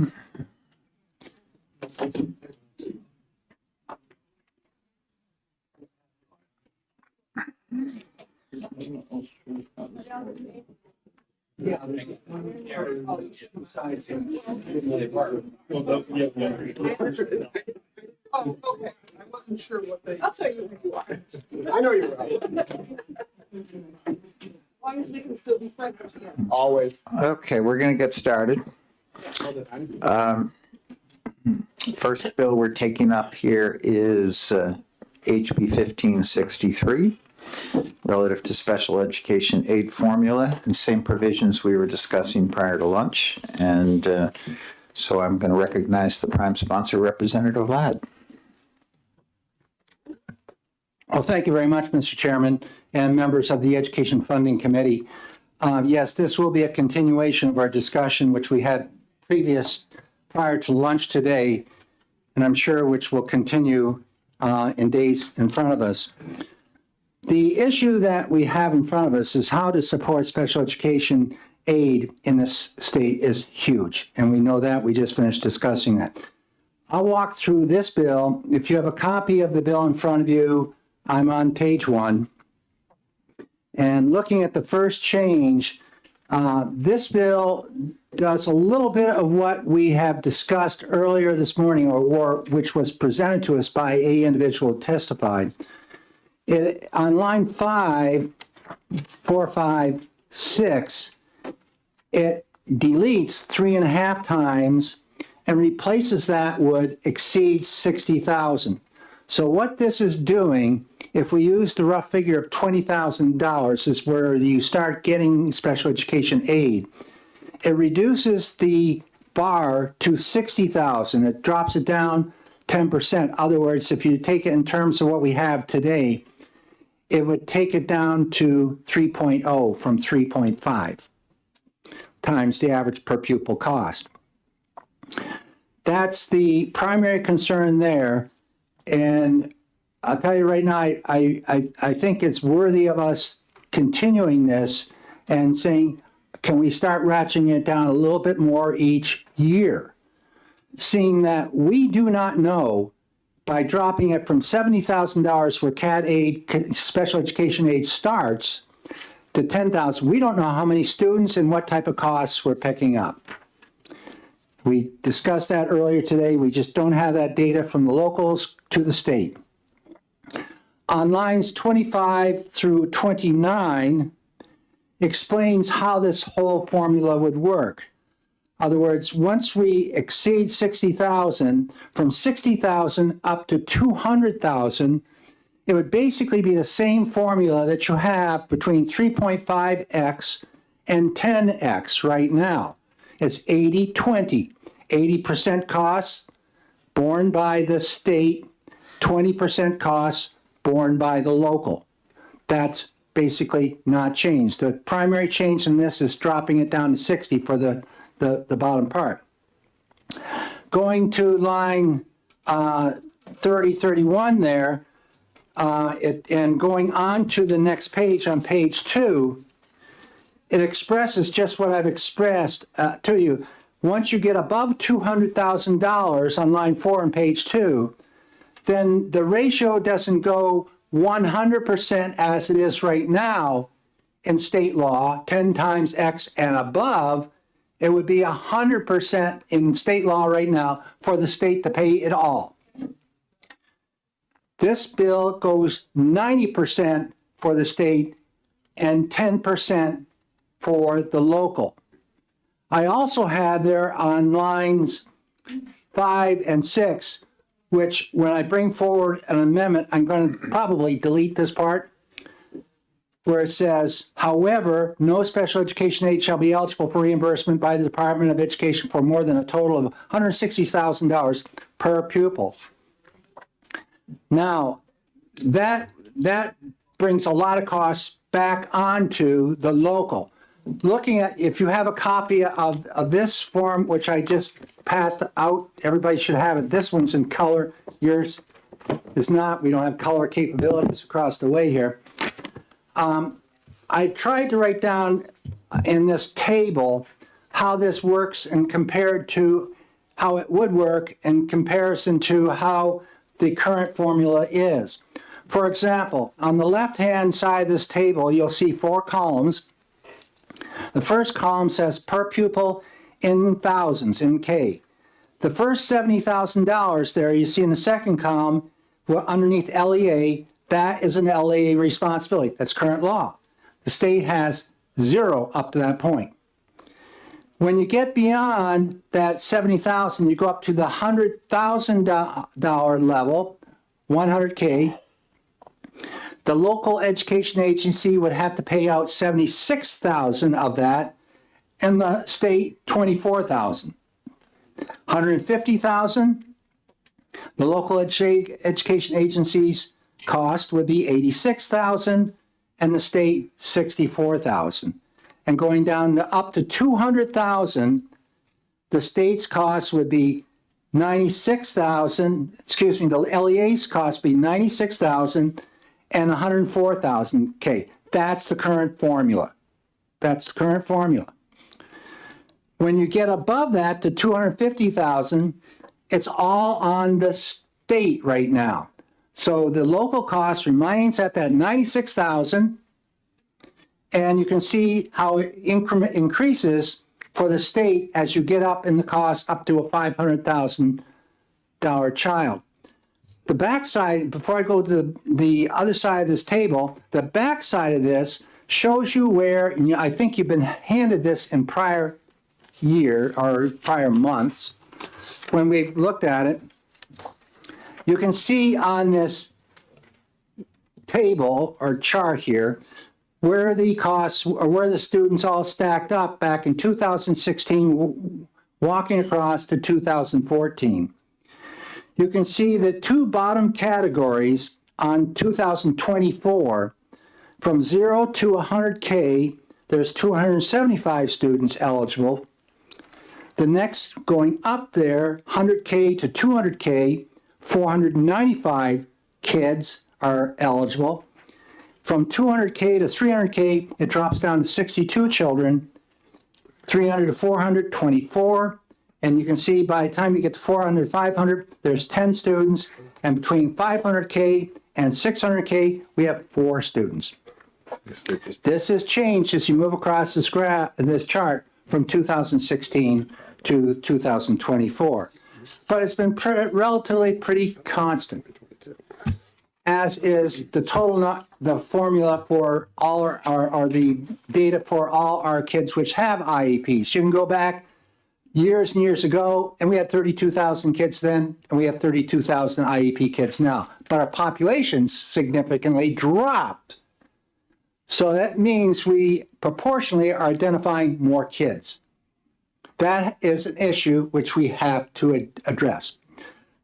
Speaker 5: Oh, okay. I wasn't sure what they. I'll tell you who you are. I know you're right. As long as we can still be friends at the end. Always.
Speaker 20: Okay, we're going to get started. First bill we're taking up here is HB 1563, relative to special education aid formula, and same provisions we were discussing prior to lunch. And so I'm going to recognize the prime sponsor, Representative Ladd.
Speaker 1: Well, thank you very much, Mr. Chairman and members of the Education Funding Committee. Yes, this will be a continuation of our discussion, which we had prior to lunch today, and I'm sure which will continue in days in front of us. The issue that we have in front of us is how to support special education aid in this state is huge, and we know that. We just finished discussing that. I'll walk through this bill. If you have a copy of the bill in front of you, I'm on page 1. And looking at the first change, this bill does a little bit of what we have discussed earlier this morning, or which was presented to us by a individual who testified. On line 5, 4, 5, 6, it deletes 3.5 times and replaces that with exceeds 60,000. So what this is doing, if we use the rough figure of $20,000 is where you start getting special education aid, it reduces the bar to 60,000. It drops it down 10%. In other words, if you take it in terms of what we have today, it would take it down to 3.0 from 3.5 times the average per pupil cost. That's the primary concern there. And I'll tell you right now, I think it's worthy of us continuing this and saying, can we start ratcheting it down a little bit more each year? Seeing that we do not know, by dropping it from $70,000 where CAD aid, special education aid starts, to $10,000, we don't know how many students and what type of costs we're picking up. We discussed that earlier today. We just don't have that data from the locals to the state. On lines 25 through 29 explains how this whole formula would work. In other words, once we exceed 60,000, from 60,000 up to 200,000, it would basically be the same formula that you have between 3.5x and 10x right now. It's 80-20. 80% costs borne by the state, 20% costs borne by the local. That's basically not changed. The primary change in this is dropping it down to 60 for the bottom part. Going to line 31 there, and going on to the next page, on page 2, it expresses just what I've expressed to you. Once you get above $200,000 on line 4 on page 2, then the ratio doesn't go 100% as it is right now in state law, 10 times X and above. It would be 100% in state law right now for the state to pay it all. This bill goes 90% for the state and 10% for the local. I also have there on lines 5 and 6, which when I bring forward an amendment, I'm going to probably delete this part, where it says, however, no special education aid shall be eligible for reimbursement by the Department of Education for more than a total of $160,000 per pupil. Now, that brings a lot of costs back onto the local. Looking at, if you have a copy of this form, which I just passed out, everybody should have it. This one's in color. Yours is not. We don't have color capabilities across the way here. I tried to write down in this table how this works and compared to how it would work in comparison to how the current formula is. For example, on the left-hand side of this table, you'll see 4 columns. The first column says per pupil in thousands, in K. The first $70,000 there you see in the second column, underneath LEA, that is an LEA responsibility. That's current law. The state has 0 up to that point. When you get beyond that 70,000, you go up to the $100,000 level, 100K. The local education agency would have to pay out 76,000 of that, and the state 24,000. 150,000. The local education agency's cost would be 86,000, and the state 64,000. And going down to up to 200,000, the state's cost would be 96,000. Excuse me, the LEA's cost would be 96,000 and 104,000 K. That's the current formula. That's the current formula. When you get above that to 250,000, it's all on the state right now. So the local cost remains at that 96,000, and you can see how it increases for the state as you get up in the cost up to a $500,000 child. The backside, before I go to the other side of this table, the backside of this shows you where, and I think you've been handed this in prior year or prior months when we've looked at it. You can see on this table or chart here where the costs or where the students all stacked up back in 2016 walking across to 2014. You can see the 2 bottom categories on 2024, from 0 to 100K, there's 275 students eligible. The next going up there, 100K to 200K, 495 kids are eligible. From 200K to 300K, it drops down to 62 children. 300 to 400, 24. And you can see by the time you get to 400, 500, there's 10 students. And between 500K and 600K, we have 4 students. This has changed as you move across this chart from 2016 to 2024. But it's been relatively pretty constant, as is the total, the formula for all our the data for all our kids which have IEPs. You can go back years and years ago, and we had 32,000 kids then, and we have 32,000 IEP kids now. But our population significantly dropped. So that means we proportionally are identifying more kids. That is an issue which we have to address.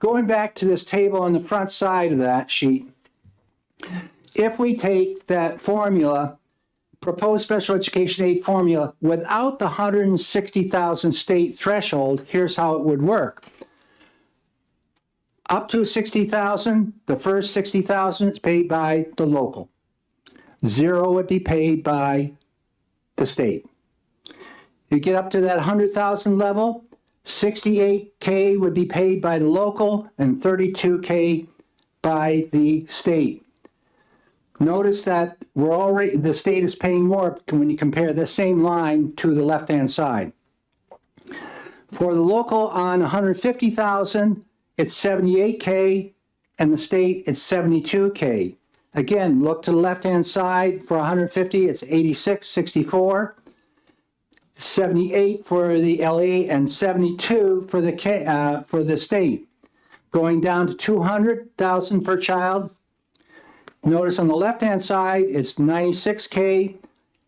Speaker 1: Going back to this table on the front side of that sheet, if we take that formula, proposed special education aid formula, without the 160,000 state threshold, here's how it would work. Up to 60,000, the first 60,000 is paid by the local. 0 would be paid by the state. You get up to that 100,000 level, 68K would be paid by the local and 32K by the state. Notice that the state is paying more when you compare the same line to the left-hand side. For the local on 150,000, it's 78K, and the state, it's 72K. Again, look to the left-hand side. For 150, it's 86, 64, 78 for the LE, and 72 for the state. Going down to 200,000 per child. Notice on the left-hand side, it's 96K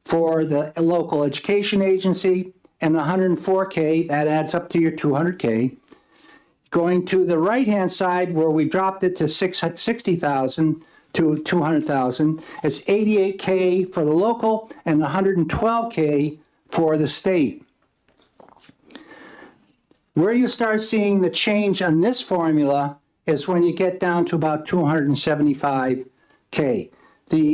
Speaker 1: for the local education agency, and 104K, that adds up to your 200K. Going to the right-hand side, where we dropped it to 60,000 to 200,000, it's 88K for the local and 112K for the state. Where you start seeing the change on this formula is when you get down to about 275K.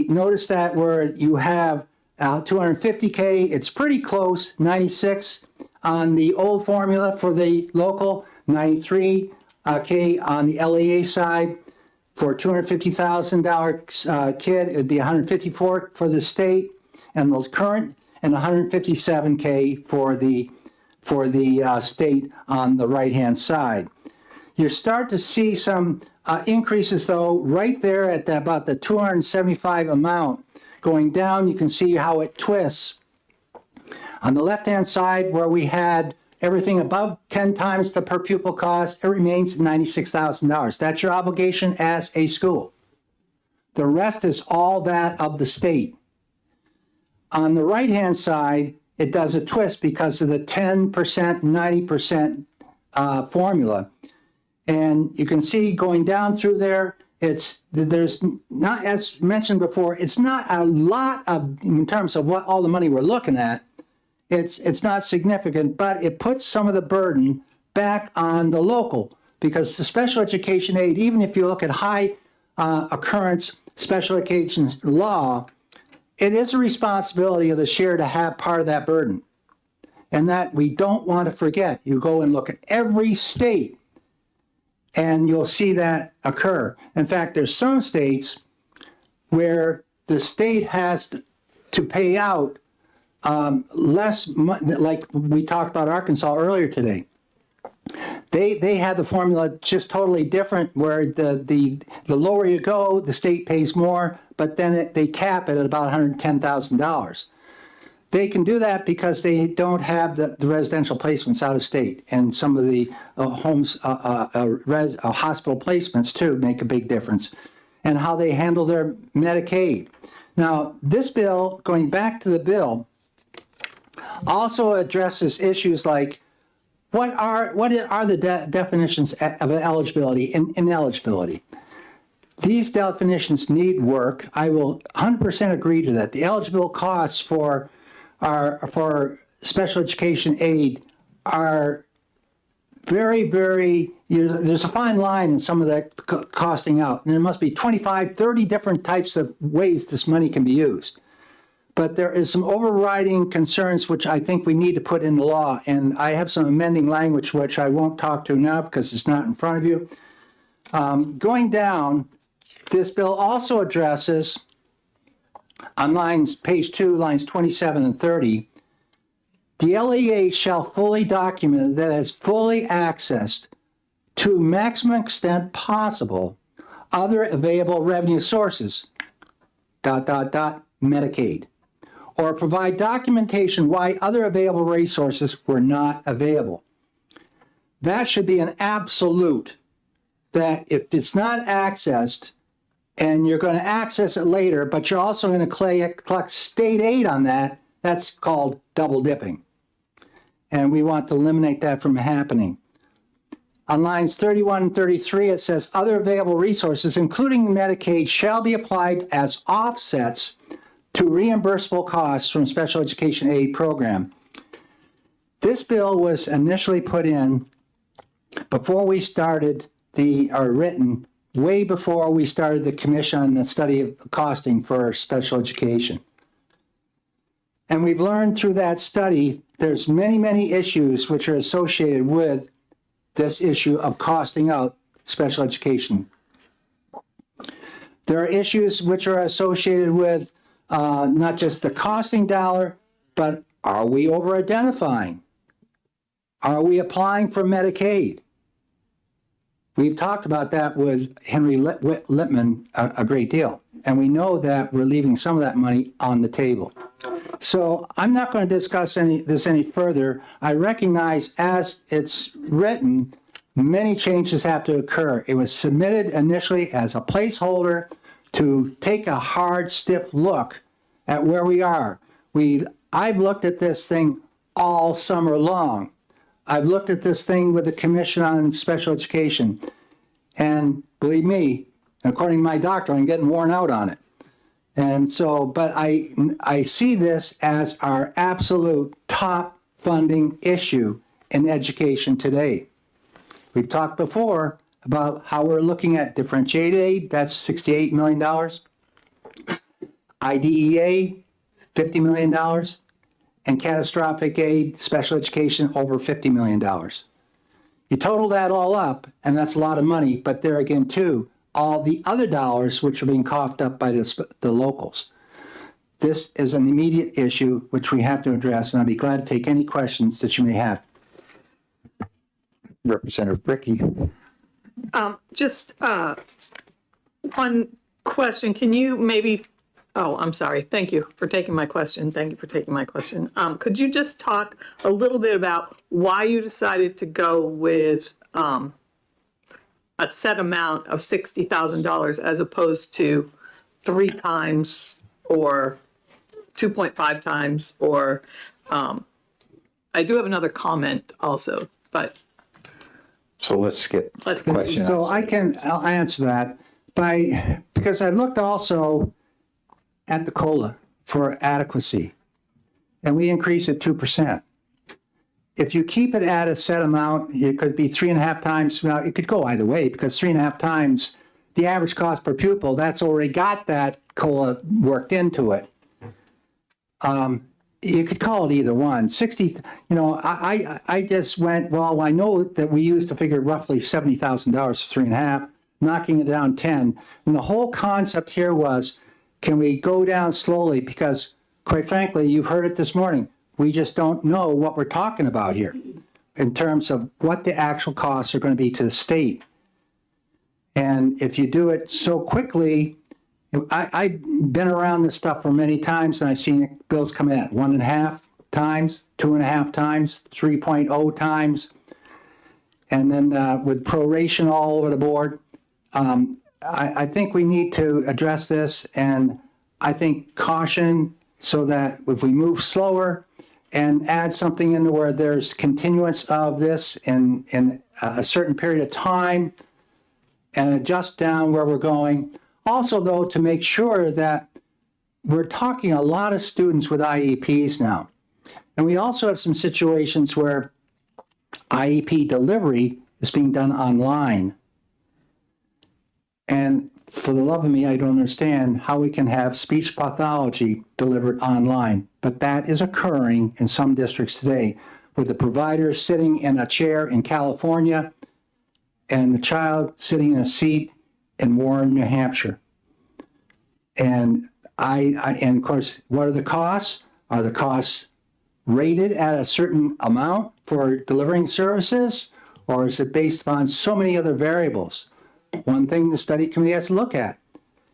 Speaker 1: Notice that where you have 250K, it's pretty close, 96. on the old formula for the local, 93 K on the LEA side. For a $250,000 kid, it'd be 154 for the state and the current, and 157K for the state on the right-hand side. You start to see some increases though, right there at about the 275 amount. Going down, you can see how it twists. On the left-hand side, where we had everything above 10 times the per pupil cost, it remains $96,000. That's your obligation as a school. The rest is all that of the state. On the right-hand side, it does a twist because of the 10%, 90% formula. And you can see going down through there, there's not, as mentioned before, it's not a lot of, in terms of what all the money we're looking at, it's not significant, but it puts some of the burden back on the local, because the special education aid, even if you look at high occurrence special education law, it is a responsibility of the share to have part of that burden. And that we don't want to forget. You go and look at every state and you'll see that occur. In fact, there's some states where the state has to pay out less money, like we talked about Arkansas earlier today. They had the formula just totally different, where the lower you go, the state pays more, but then they cap it at about $110,000. They can do that because they don't have the residential placements out of state, and some of the hospital placements too make a big difference, and how they handle their Medicaid. Now, this bill, going back to the bill, also addresses issues like what are the definitions of eligibility and ineligibility. These definitions need work. I will 100% agree to that. The eligible costs for special education aid are very, very, there's a fine line in some of that costing out. And there must be 25, 30 different types of ways this money can be used. But there is some overriding concerns which I think we need to put in the law. And I have some amending language which I won't talk to now because it's not in front of you. Going down, this bill also addresses, on page 2, lines 27 and 30, the LEA shall fully document that it has fully accessed, to maximum extent possible, other available revenue sources, ... Medicaid, or provide documentation why other available resources were not available. That should be an absolute, that if it's not accessed, and you're going to access it later, but you're also going to collect state aid on that, that's called double dipping. And we want to eliminate that from happening. On lines 31 and 33, it says other available resources, including Medicaid, shall be applied as offsets to reimbursable costs from special education aid program. This bill was initially put in before we started written way before we started the commission on the study of costing for special education. And we've learned through that study, there's many, many issues which are associated with this issue of costing out special education. There are issues which are associated with not just the costing dollar, but are we over-identifying? Are we applying for Medicaid? We've talked about that with Henry Littman a great deal, and we know that we're leaving some of that money on the table. So I'm not going to discuss this any further. I recognize as it's written, many changes have to occur. It was submitted initially as a placeholder to take a hard, stiff look at where we are. I've looked at this thing all summer long. I've looked at this thing with the Commission on Special Education, and believe me, according to my doctor, I'm getting worn out on it. And so, but I see this as our absolute top funding issue in education today. We've talked before about how we're looking at differentiated aid, that's $68 million. IDEA, $50 million. and catastrophic aid, special education, over $50 million. You total that all up, and that's a lot of money, but there again, too, all the other dollars which are being coughed up by the locals. This is an immediate issue which we have to address, and I'd be glad to take any questions that you may have.
Speaker 20: Representative Bricky.
Speaker 21: Just one question. Can you maybe, oh, I'm sorry. Thank you for taking my question. Thank you for taking my question. Could you just talk a little bit about why you decided to go with a set amount of $60,000 as opposed to 3 times or 2.5 times, or I do have another comment also, but
Speaker 20: So let's get
Speaker 21: let's
Speaker 20: question.
Speaker 1: So I'll answer that because I looked also at the COLA for adequacy, and we increased it 2%. If you keep it at a set amount, it could be 3.5 times. Now, it could go either way because 3.5 times the average cost per pupil, that's already got that COLA worked into it. You could call it either one. 60, I just went, well, I know that we used to figure roughly $70,000 for 3.5, knocking it down 10. And the whole concept here was, can we go down slowly? Because quite frankly, you've heard it this morning. We just don't know what we're talking about here in terms of what the actual costs are going to be to the state. And if you do it so quickly, I've been around this stuff for many times, and I've seen bills come in at 1.5 times, 2.5 times, 3.0 times, and then with proration all over the board. I think we need to address this, and I think caution so that if we move slower and add something into where there's continuance of this in a certain period of time and adjust down where we're going. Also, though, to make sure that we're talking a lot of students with IEPs now. And we also have some situations where IEP delivery is being done online. And for the love of me, I don't understand how we can have speech pathology delivered online. But that is occurring in some districts today, with the provider sitting in a chair in California and the child sitting in a seat in Warren, New Hampshire. And and of course, what are the costs? Are the costs rated at a certain amount for delivering services? Or is it based upon so many other variables? One thing the study committee has to look at.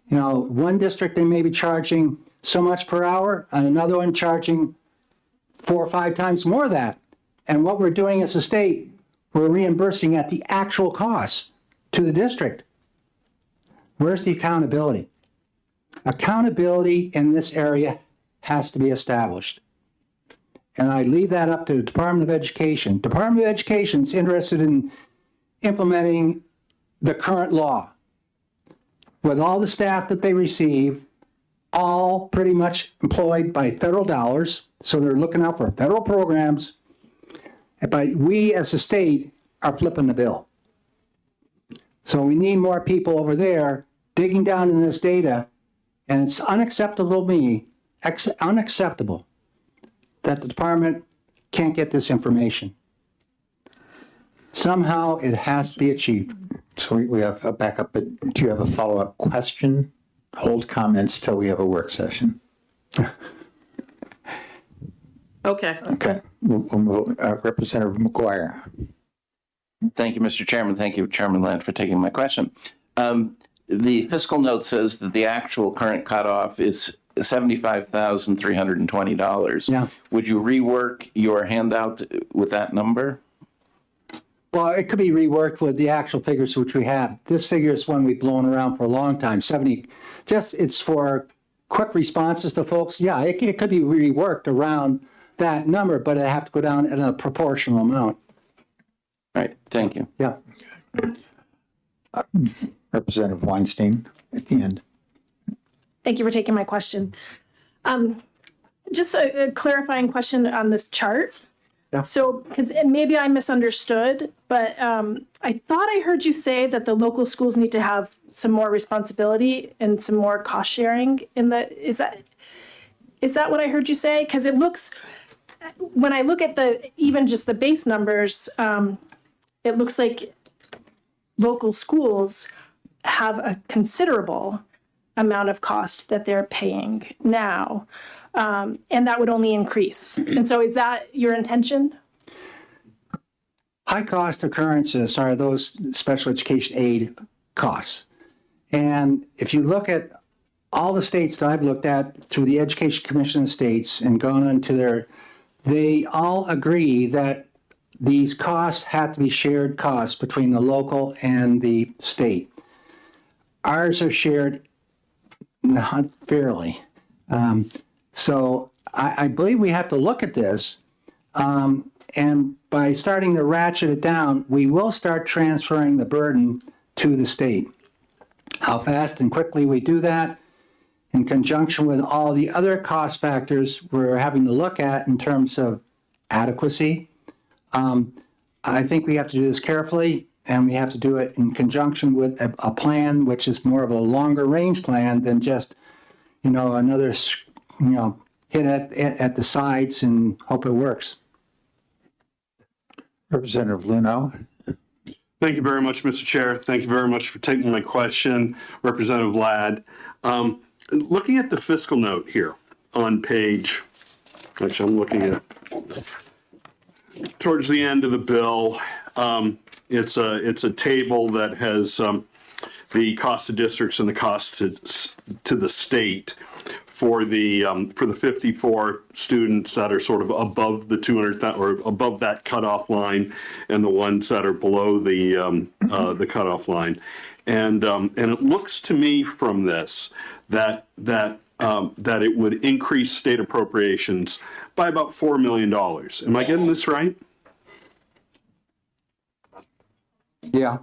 Speaker 1: One district, they may be charging so much per hour, and another one charging 4 or 5 times more of that. And what we're doing as a state, we're reimbursing at the actual cost to the district. Where's the accountability? Accountability in this area has to be established. And I leave that up to the Department of Education. Department of Education is interested in implementing the current law with all the staff that they receive, all pretty much employed by federal dollars. So they're looking out for federal programs. But we as a state are flipping the bill. So we need more people over there digging down in this data. And it's unacceptable to me, unacceptable that the department can't get this information. Somehow it has to be achieved.
Speaker 20: So we have a backup, but do you have a follow-up question? Hold comments till we have a work session.
Speaker 21: okay.
Speaker 20: Okay. We'll move, Representative McGuire.
Speaker 4: Thank you, Mr. Chairman. Thank you, Chairman Land, for taking my question. The fiscal note says that the actual current cutoff is $75,320.
Speaker 1: Yeah.
Speaker 4: Would you rework your handout with that number?
Speaker 1: Well, it could be reworked with the actual figures which we have. This figure is one we've blown around for a long time. 70, it's for quick responses to folks. Yeah, it could be reworked around that number, but it have to go down in a proportional amount.
Speaker 4: Right. Thank you.
Speaker 1: Yeah.
Speaker 20: Representative Weinstein at the end.
Speaker 3: Thank you for taking my question. Just a clarifying question on this chart.
Speaker 1: Yeah.
Speaker 3: So, because maybe I misunderstood, but I thought I heard you say that the local schools need to have some more responsibility and some more cost sharing in the, is that what I heard you say? Because it looks, when I look at even just the base numbers, it looks like local schools have a considerable amount of cost that they're paying now. And that would only increase. And so is that your intention?
Speaker 1: High cost occurrences are those special education aid costs. And if you look at all the states that I've looked at through the Education Commission of States and gone into they all agree that these costs have to be shared costs between the local and the state. Ours are shared not fairly. So I believe we have to look at this. And by starting to ratchet it down, we will start transferring the burden to the state. How fast and quickly we do that, in conjunction with all the other cost factors we're having to look at in terms of adequacy, I think we have to do this carefully, and we have to do it in conjunction with a plan which is more of a longer range plan than just, another, hit at the sides and hope it works.
Speaker 20: Representative Luno.
Speaker 6: Thank you very much, Mr. Chair. Thank you very much for taking my question, Representative Ladd. Looking at the fiscal note here on page, actually I'm looking at towards the end of the bill. It's a table that has the cost of districts and the cost to the state for the 54 students that are sort of above the 200 or above that cutoff line, and the ones that are below the cutoff line, and it looks to me from this that it would increase state appropriations by about $4 million. Am I getting this right?
Speaker 1: Yeah.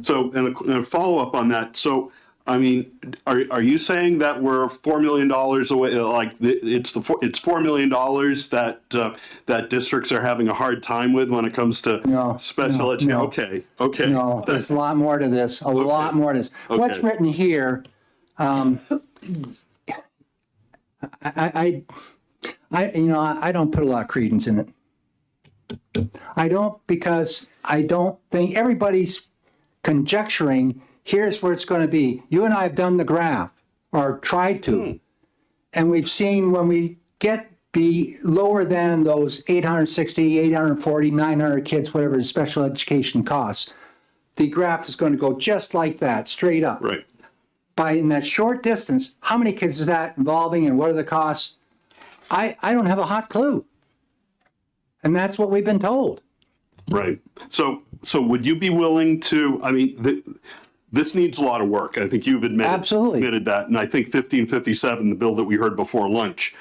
Speaker 6: So, and a follow-up on that. So, I mean, are you saying that we're $4 million away? Like it's $4 million that districts are having a hard time with when it comes to special education?
Speaker 1: No.
Speaker 6: Okay.
Speaker 1: No, there's a lot more to this. A lot more to this.
Speaker 6: Okay.
Speaker 1: What's written here? I don't put a lot of credence in it. I don't, because I don't think everybody's conjecturing. Here's where it's going to be. You and I have done the graph, or tried to, and we've seen when we be lower than those 860, 840, 900 kids, whatever the special education costs, the graph is going to go just like that, straight up.
Speaker 6: Right.
Speaker 1: In that short distance, how many kids is that involving, and what are the costs? I don't have a hot clue. And that's what we've been told.
Speaker 6: Right. So would you be willing to, I mean, this needs a lot of work. I think you've admitted that. And I think 1557, the bill that we heard before lunch,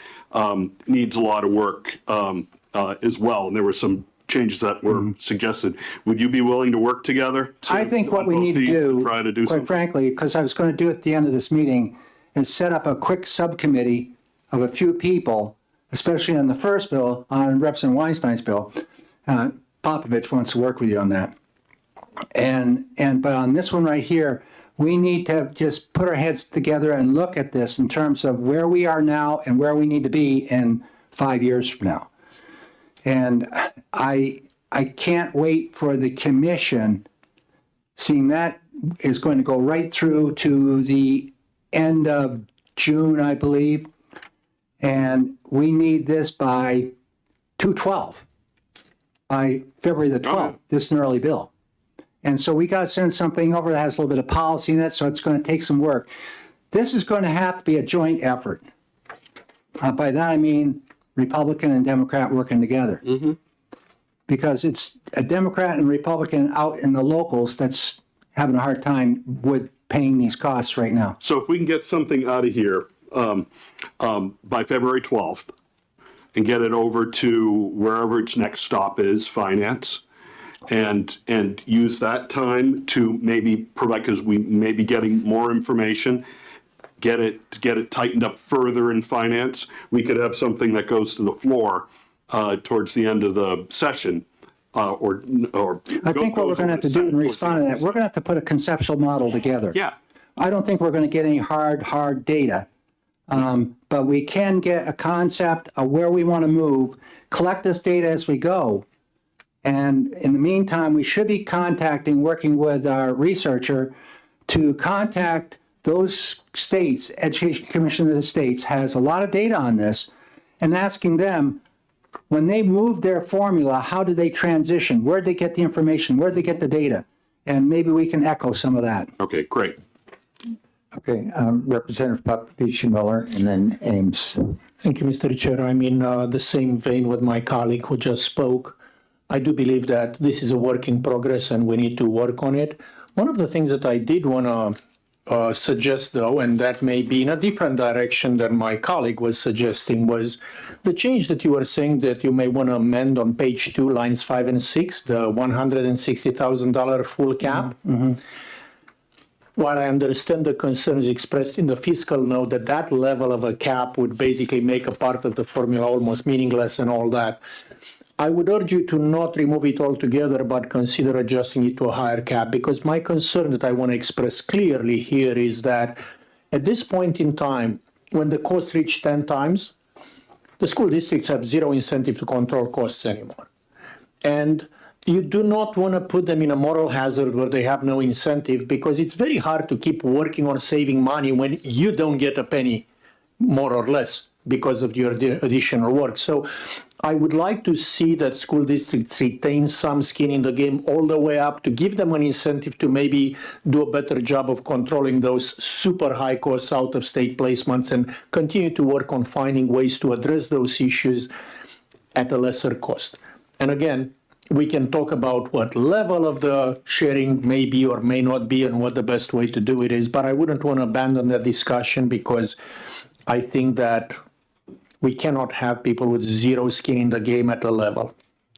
Speaker 6: needs a lot of work as well. And there were some changes that were suggested. Would you be willing to work together?
Speaker 1: I think what we need to do, quite
Speaker 6: something?
Speaker 1: frankly, because I was going to do it at the end of this meeting, is set up a quick subcommittee of a few people, especially on the first bill, on Representative Weinstein's bill. Popovich wants to work with you on that. But on this one right here, we need to just put our heads together and look at this in terms of where we are now and where we need to be in 5 years from now. And I can't wait for the commission, seeing that is going to go right through to the end of June, I believe. And we need this by 2/12, by February the 12th. This is an early bill. And so we got to send something over that has a little bit of policy in it, so it's going to take some work. This is going to have to be a joint effort. By that I mean Republican and Democrat working together. Because it's a Democrat and Republican out in the locals that's having a hard time with paying these costs right now.
Speaker 6: So if we can get something out of here by February 12th and get it over to wherever its next stop is, finance, and use that time to maybe provide, because we may be getting more information, get it tightened up further in finance. We could have something that goes to the floor towards the end of the session. I
Speaker 1: think what we're going to have to do in response to that, we're going to have to put a conceptual model together.
Speaker 6: Yeah.
Speaker 1: I don't think we're going to get any hard data But we can get a concept of where we want to move, collect this data as we go. And in the meantime, we should be working with our researcher to contact those states. Education Commission of the States has a lot of data on this, and asking them, when they moved their formula, how did they transition? Where did they get the information? Where did they get the data? And maybe we can echo some of that.
Speaker 6: Okay, great.
Speaker 20: Okay, Representative Papapichi Miller and then Ames.
Speaker 7: Thank you, Mr. Chair. I'm in the same vein with my colleague who just spoke. I do believe that this is a work in progress and we need to work on it. One of the things that I did want to suggest, though, and that may be in a different direction than my colleague was suggesting, was the change that you were saying that you may want to amend on page 2, lines 5 and 6, the $160,000 full cap. While I understand the concerns expressed in the fiscal note that that level of a cap would basically make a part of the formula almost meaningless and all that, I would urge you to not remove it altogether, but consider adjusting it to a higher cap, because my concern that I want to express clearly here is that at this point in time, when the costs reach 10 times, the school districts have zero incentive to control costs anymore. And you do not want to put them in a moral hazard where they have no incentive, because it's very hard to keep working on saving money when you don't get a penny, more or less, because of your additional work. So I would like to see that school districts retain some skin in the game all the way up to give them an incentive to maybe do a better job of controlling those super high costs out of state placements and continue to work on finding ways to address those issues at a lesser cost. And again, we can talk about what level of the sharing may be or may not be and what the best way to do it is, but I wouldn't want to abandon that discussion, because I think that we cannot have people with zero skin in the game at a level,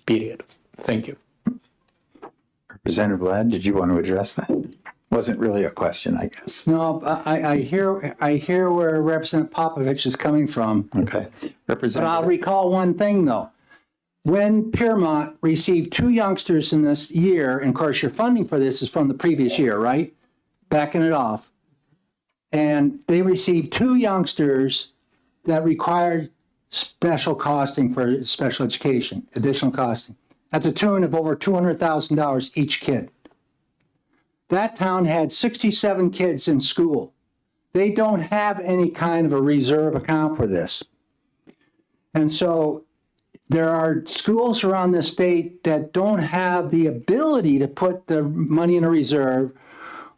Speaker 7: period. Thank you.
Speaker 20: Representative Ladd, did you want to address that? Wasn't really a question, I guess.
Speaker 1: No, I hear where Representative Popovich is coming from.
Speaker 20: Okay.
Speaker 1: But I'll recall one thing, though. When Piermont received 2 youngsters in this year, and of course your funding for this is from the previous year, right? Backing it off. And they received 2 youngsters that required special costing for special education, additional costing. That's a tune of over $200,000 each kid. That town had 67 kids in school. They don't have any kind of a reserve account for this. And so there are schools around the state that don't have the ability to put the money in a reserve,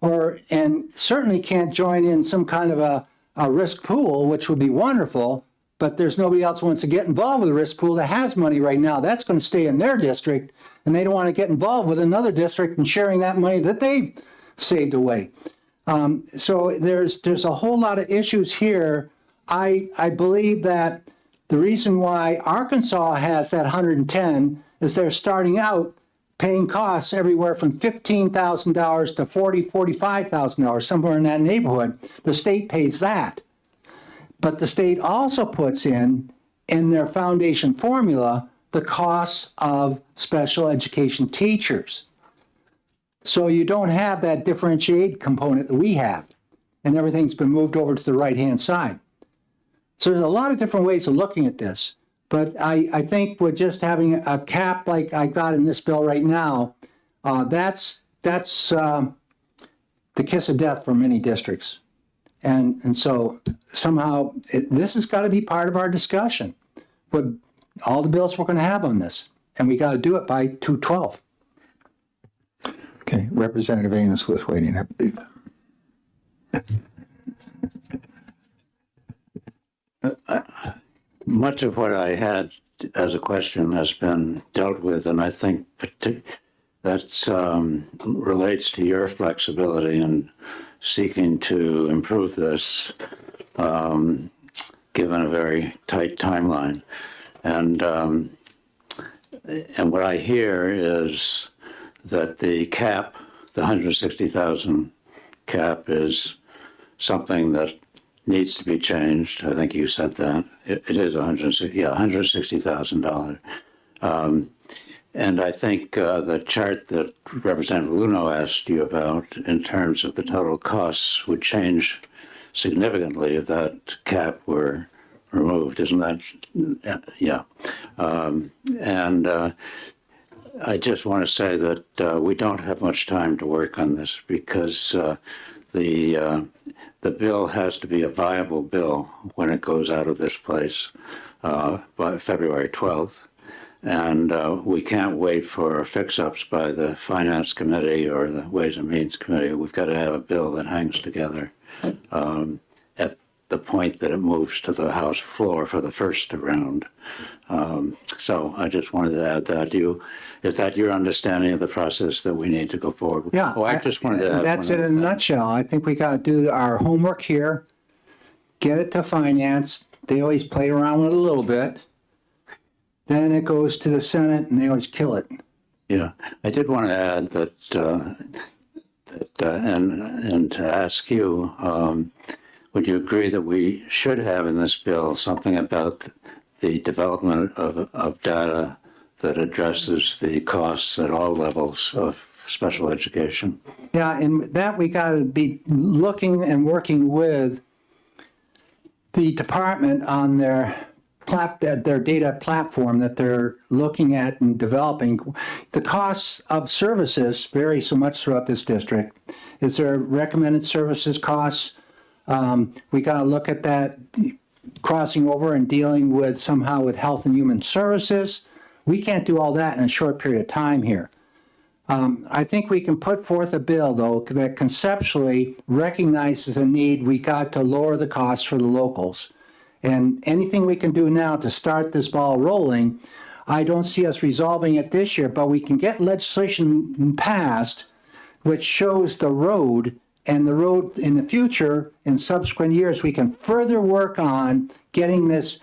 Speaker 1: and certainly can't join in some kind of a risk pool, which would be wonderful, but there's nobody else who wants to get involved with a risk pool that has money right now. That's going to stay in their district, and they don't want to get involved with another district and sharing that money that they've saved away. So there's a whole lot of issues here. I believe that the reason why Arkansas has that 110 is they're starting out paying costs everywhere from $15,000 to $40,000, $45,000, somewhere in that neighborhood. The state pays that. But the state also puts in their foundation formula, the costs of special education teachers. So you don't have that differentiated component that we have, and everything's been moved over to the right-hand side. So there's a lot of different ways of looking at this, but I think with just having a cap like I got in this bill right now, that's the kiss of death for many districts. And so somehow this has got to be part of our discussion with all the bills we're going to have on this, and we got to do it by 2/12.
Speaker 20: Okay, Representative Ames was waiting, I believe.
Speaker 13: Much of what I had as a question has been dealt with, and I think that relates to your flexibility in seeking to improve this, given a very tight timeline. And what I hear is that the cap, the 160,000 cap, is something that needs to be changed. I think you said that. It is $160,000. And I think the chart that Representative Luno asked you about in terms of the total costs would change significantly if that cap were removed, isn't that? Yeah. I just want to say that we don't have much time to work on this because the bill has to be a viable bill when it goes out of this place by February 12th. And we can't wait for fix-ups by the Finance Committee or the Ways and Means Committee. We've got to have a bill that hangs together at the point that it moves to the House floor for the first round. So I just wanted to add that. Is that your understanding of the process that we need to go forward with?
Speaker 1: Yeah,
Speaker 13: Oh, I just wanted to add
Speaker 1: that's
Speaker 13: one
Speaker 1: it
Speaker 13: other
Speaker 1: in a
Speaker 13: thing.
Speaker 1: nutshell. I think we got to do our homework here, get it to finance. They always play around with it a little bit. Then it goes to the Senate and they always kill it.
Speaker 13: Yeah, I did want to add that, and to ask you, would you agree that we should have in this bill something about the development of data that addresses the costs at all levels of special education?
Speaker 1: Yeah, and that we got to be looking and working with the department on their data platform that they're looking at and developing. The costs of services vary so much throughout this district. Is there recommended services costs? We got to look at that crossing over and dealing with somehow with Health and Human Services. We can't do all that in a short period of time here. I think we can put forth a bill, though, that conceptually recognizes a need. We got to lower the costs for the locals. And anything we can do now to start this ball rolling, I don't see us resolving it this year, but we can get legislation passed which shows the road, and the road in the future, in subsequent years, we can further work on getting this.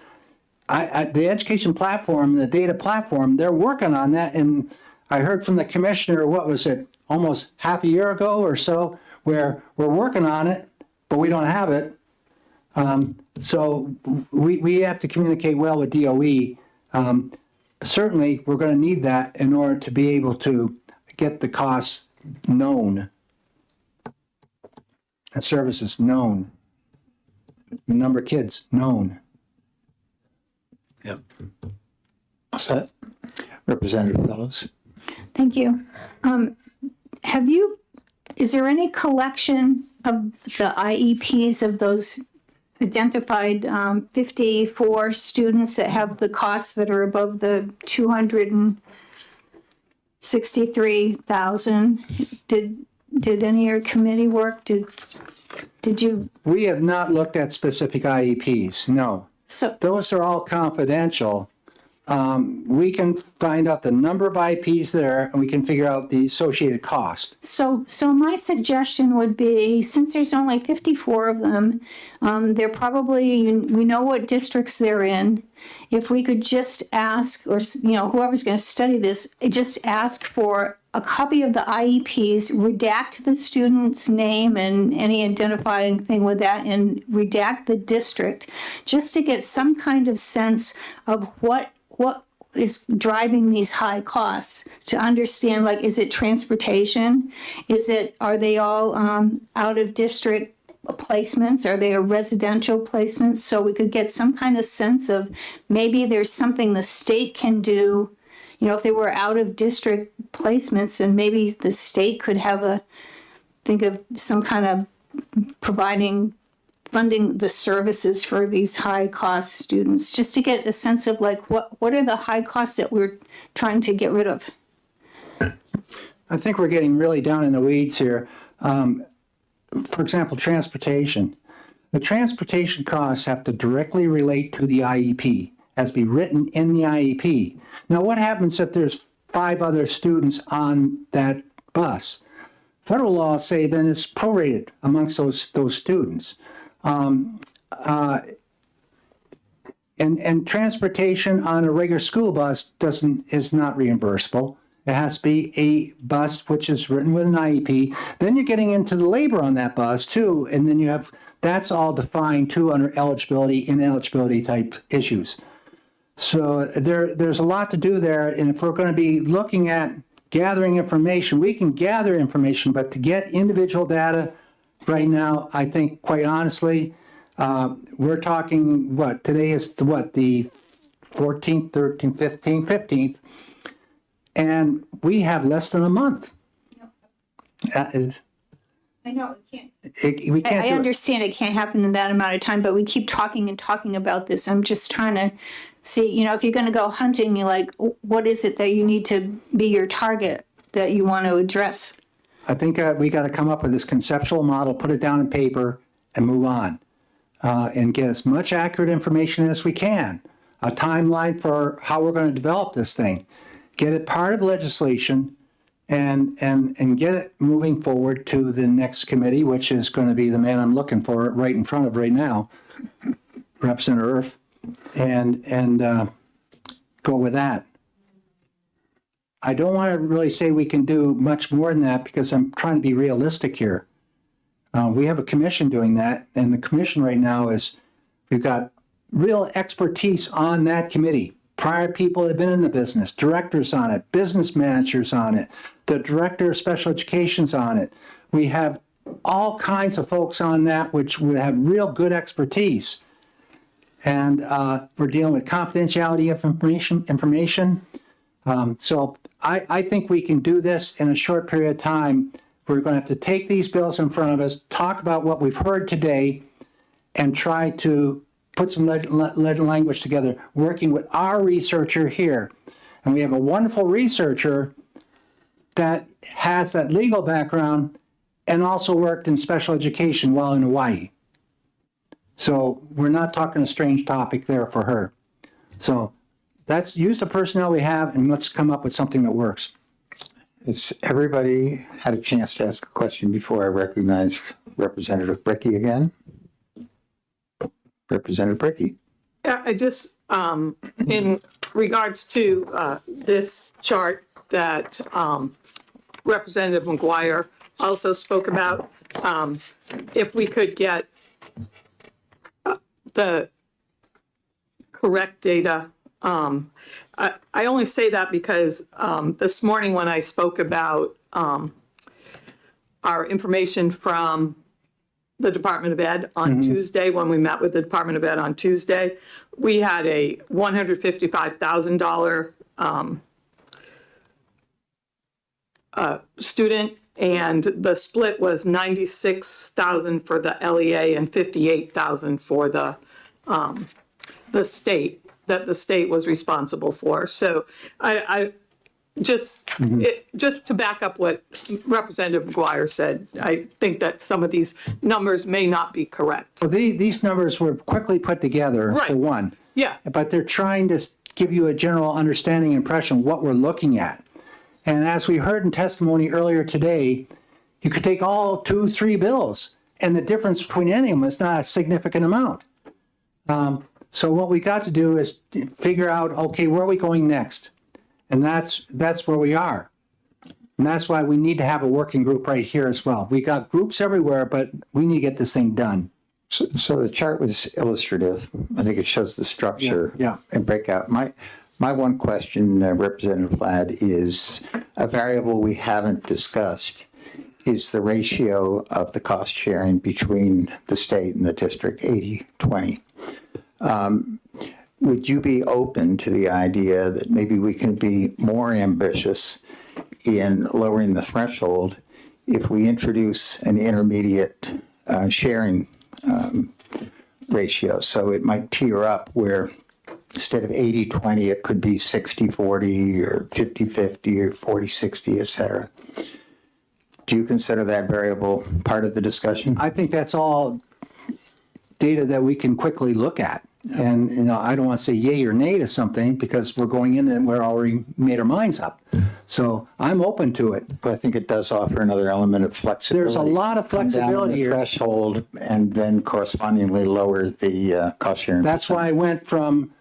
Speaker 1: The education platform, the data platform, they're working on that. And I heard from the commissioner, what was it, almost half a year ago or so, where we're working on it, but we don't have it. So we have to communicate well with DOE. Certainly, we're going to need that in order to be able to get the costs known and services known, the number of kids known.
Speaker 13: Yep.
Speaker 20: Set. Representative Fellows.
Speaker 2: Thank you. Is there any collection of the IEPs of those identified 54 students that have the costs that are above the 263,000? Did any of your committee work? Did you?
Speaker 1: We have not looked at specific IEPs, no.
Speaker 2: So
Speaker 1: those are all confidential. We can find out the number of IEPs there, and we can figure out the associated cost.
Speaker 2: So my suggestion would be, since there's only 54 of them, they're probably, we know what districts they're in. If we could just ask, or whoever's going to study this, just ask for a copy of the IEPs, redact the student's name and any identifying thing with that, and redact the district, just to get some kind of sense of what is driving these high costs, to understand, like, is it transportation? Are they all out of district placements? Are they a residential placements? So we could get some kind of sense of maybe there's something the state can do. If they were out of district placements, and maybe the state could have think of some kind of funding the services for these high cost students, just to get a sense of like what are the high costs that we're trying to get rid of.
Speaker 1: I think we're getting really down in the weeds here. For example, transportation. The transportation costs have to directly relate to the IEP, as be written in the IEP. Now, what happens if there's 5 other students on that bus? Federal laws say then it's prorated amongst those students. And transportation on a regular school bus is not reimbursable. It has to be a bus which is written with an IEP. Then you're getting into the labor on that bus too, and then that's all defined too under eligibility, ineligibility type issues. So there's a lot to do there, and if we're going to be looking at gathering information, we can gather information, but to get individual data, right now, I think, quite honestly, we're talking, today is the 14th, 13th, 15th, and we have less than a month. That is,
Speaker 2: I know, it can't.
Speaker 1: we can't
Speaker 2: I
Speaker 1: do it.
Speaker 2: understand it can't happen in that amount of time, but we keep talking and talking about this. I'm just trying to see, if you're gonna go hunting, you're like, what is it that you need to be your target that you want to address?
Speaker 1: I think we got to come up with this conceptual model, put it down in paper, and move on, and get as much accurate information as we can. A timeline for how we're going to develop this thing, get it part of legislation, and get it moving forward to the next committee, which is going to be the man I'm looking for right in front of right now, Representative Erf, and go with that. I don't want to really say we can do much more than that because I'm trying to be realistic here. We have a commission doing that, and the commission right now we've got real expertise on that committee. Prior people that have been in the business, directors on it, business managers on it, the director of special education's on it. We have all kinds of folks on that which would have real good expertise. And we're dealing with confidentiality information. So I think we can do this in a short period of time. We're going to have to take these bills in front of us, talk about what we've heard today, and try to put some language together, working with our researcher here. And we have a wonderful researcher that has that legal background and also worked in special education while in Hawaii. So we're not talking a strange topic there for her. So let's use the personnel we have and let's come up with something that works.
Speaker 20: Has everybody had a chance to ask a question before I recognize Representative Bricky again? Representative Bricky.
Speaker 21: Yeah, I just, in regards to this chart that Representative McGuire also spoke about, if we could get the correct data. I only say that because this morning when I spoke about our information from the Department of Ed on Tuesday, when we met with the Department of Ed on Tuesday, we had a $155,000 student, and the split was 96,000 for the LEA and 58,000 for the state, that the state was responsible for. So I just to back up what Representative McGuire said, I think that some of these numbers may not be correct.
Speaker 1: So these numbers were quickly put together for one.
Speaker 21: Yeah.
Speaker 1: But they're trying to give you a general understanding impression of what we're looking at. And as we heard in testimony earlier today, you could take all 2-3 bills and the difference between any of them is not a significant amount. So what we got to do is figure out, okay, where are we going next? And that's where we are. And that's why we need to have a working group right here as well. We got groups everywhere, but we need to get this thing done.
Speaker 20: So the chart was illustrative. I think it shows the structure and breakout. My one question, Representative Ladd, is a variable we haven't discussed is the ratio of the cost sharing between the state and the district, 80-20. Would you be open to the idea that maybe we can be more ambitious in lowering the threshold if we introduce an intermediate sharing ratio? So it might tier up where instead of 80-20, it could be 60-40 or 50-50 or 40-60, et cetera. Do you consider that variable part of the discussion?
Speaker 1: I think that's all data that we can quickly look at. And, I don't want to say yay or nay to something because we're going in and we're already made our minds up. So I'm open to it.
Speaker 20: But I think it does offer another element of flexibility.
Speaker 1: There's a lot of flexibility here.
Speaker 20: Come down the threshold and then correspondingly lower the cost sharing.
Speaker 1: That's why I went from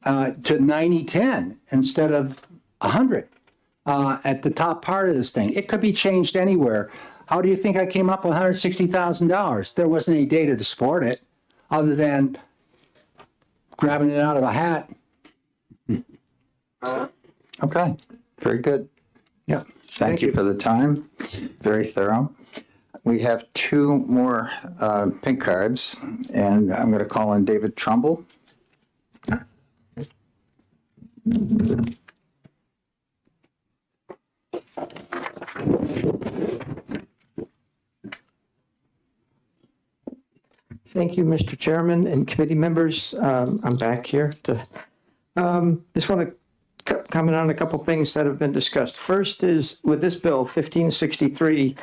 Speaker 1: to 90-10 instead of 100 at the top part of this thing. It could be changed anywhere. How do you think I came up with $160,000? There wasn't any data to support it other than grabbing it out of a hat.
Speaker 20: Okay, very good.
Speaker 1: Yeah.
Speaker 20: Thank you for the time. Very thorough. We have two more pink cards, and I'm going to call on David Trumbull.
Speaker 10: Thank you, Mr. Chairman and committee members. I'm back here to just want to comment on a couple things that have been discussed. First is with this bill, 1563,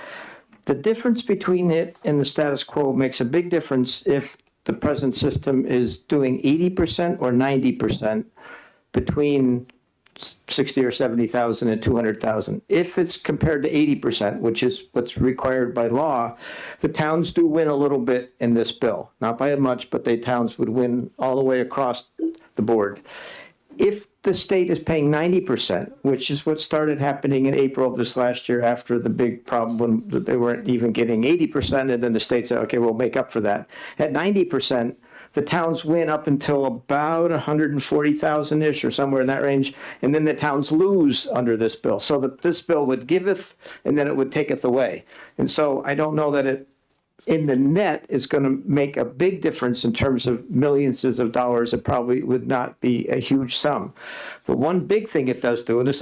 Speaker 10: the difference between it and the status quo makes a big difference if the present system is doing 80% or 90% between 60 or 70,000 and 200,000. If it's compared to 80%, which is what's required by law, the towns do win a little bit in this bill. Not by much, but the towns would win all the way across the board. If the state is paying 90%, which is what started happening in April of this last year after the big problem when they weren't even getting 80%, and then the state said, okay, we'll make up for that. At 90%, the towns win up until about 140,000-ish or somewhere in that range, and then the towns lose under this bill. So this bill would giveth, and then it would taketh away. And so I don't know that it, in the net, is going to make a big difference in terms of millions of dollars. It probably would not be a huge sum. The one big thing it does do, and this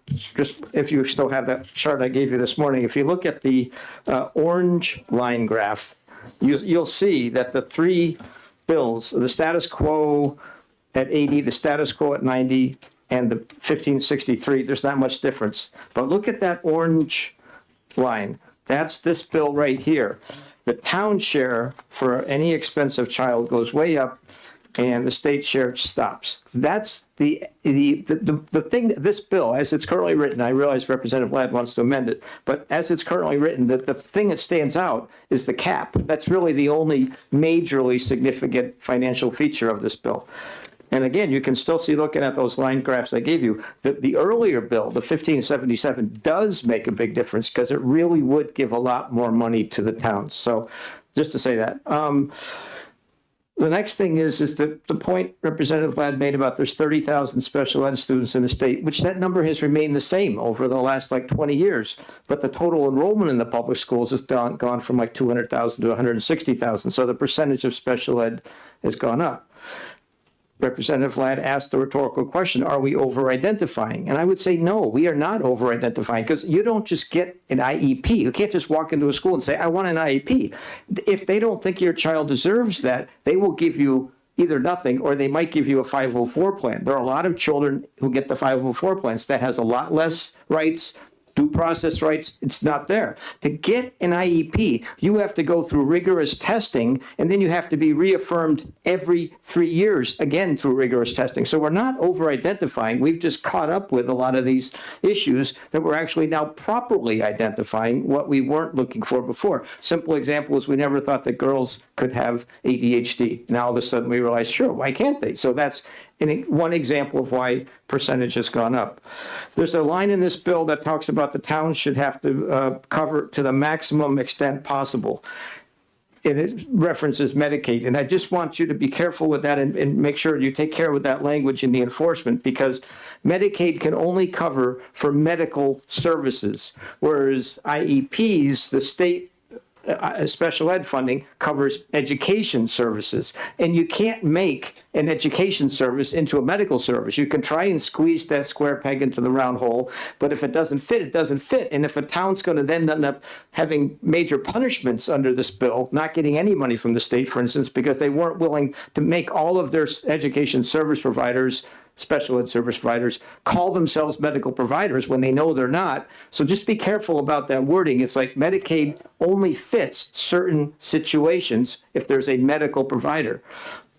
Speaker 10: just if you still have that chart I gave you this morning, if you look at the orange line graph, you'll see that the three bills, the status quo at 80, the status quo at 90, and the 1563, there's not much difference. But look at that orange line. That's this bill right here. The town share for any expensive child goes way up, and the state share stops. That's the thing, this bill, as it's currently written, I realize Representative Ladd wants to amend it, but as it's currently written, the thing that stands out is the cap. That's really the only majorly significant financial feature of this bill. And again, you can still see, looking at those line graphs I gave you, that the earlier bill, the 1577, does make a big difference because it really would give a lot more money to the towns. So just to say that. The next thing is the point Representative Ladd made about there's 30,000 special ed students in the state, which that number has remained the same over the last 20 years. But the total enrollment in the public schools has gone from 200,000 to 160,000. So the percentage of special ed has gone up. Representative Ladd asked the rhetorical question, are we over-identifying? And I would say, no, we are not over-identifying, because you don't just get an IEP. You can't just walk into a school and say, I want an IEP. If they don't think your child deserves that, they will give you either nothing, or they might give you a 504 plan. There are a lot of children who get the 504 plans that has a lot less rights, due process rights. It's not there. To get an IEP, you have to go through rigorous testing, and then you have to be reaffirmed every 3 years, again, through rigorous testing. So we're not over-identifying. We've just caught up with a lot of these issues that we're actually now properly identifying what we weren't looking for before. Simple example is we never thought that girls could have ADHD. Now all of a sudden we realize, sure, why can't they? So that's one example of why percentage has gone up. There's a line in this bill that talks about the towns should have to cover to the maximum extent possible. And it references Medicaid. And I just want you to be careful with that and make sure you take care with that language in the enforcement, because Medicaid can only cover for medical services, whereas IEPs, the state special ed funding, covers education services. And you can't make an education service into a medical service. You can try and squeeze that square peg into the round hole, but if it doesn't fit, it doesn't fit. And if a town's going to then end up having major punishments under this bill, not getting any money from the state, for instance, because they weren't willing to make all of their education service providers, special ed service providers, call themselves medical providers when they know they're not. So just be careful about that wording. It's like Medicaid only fits certain situations if there's a medical provider.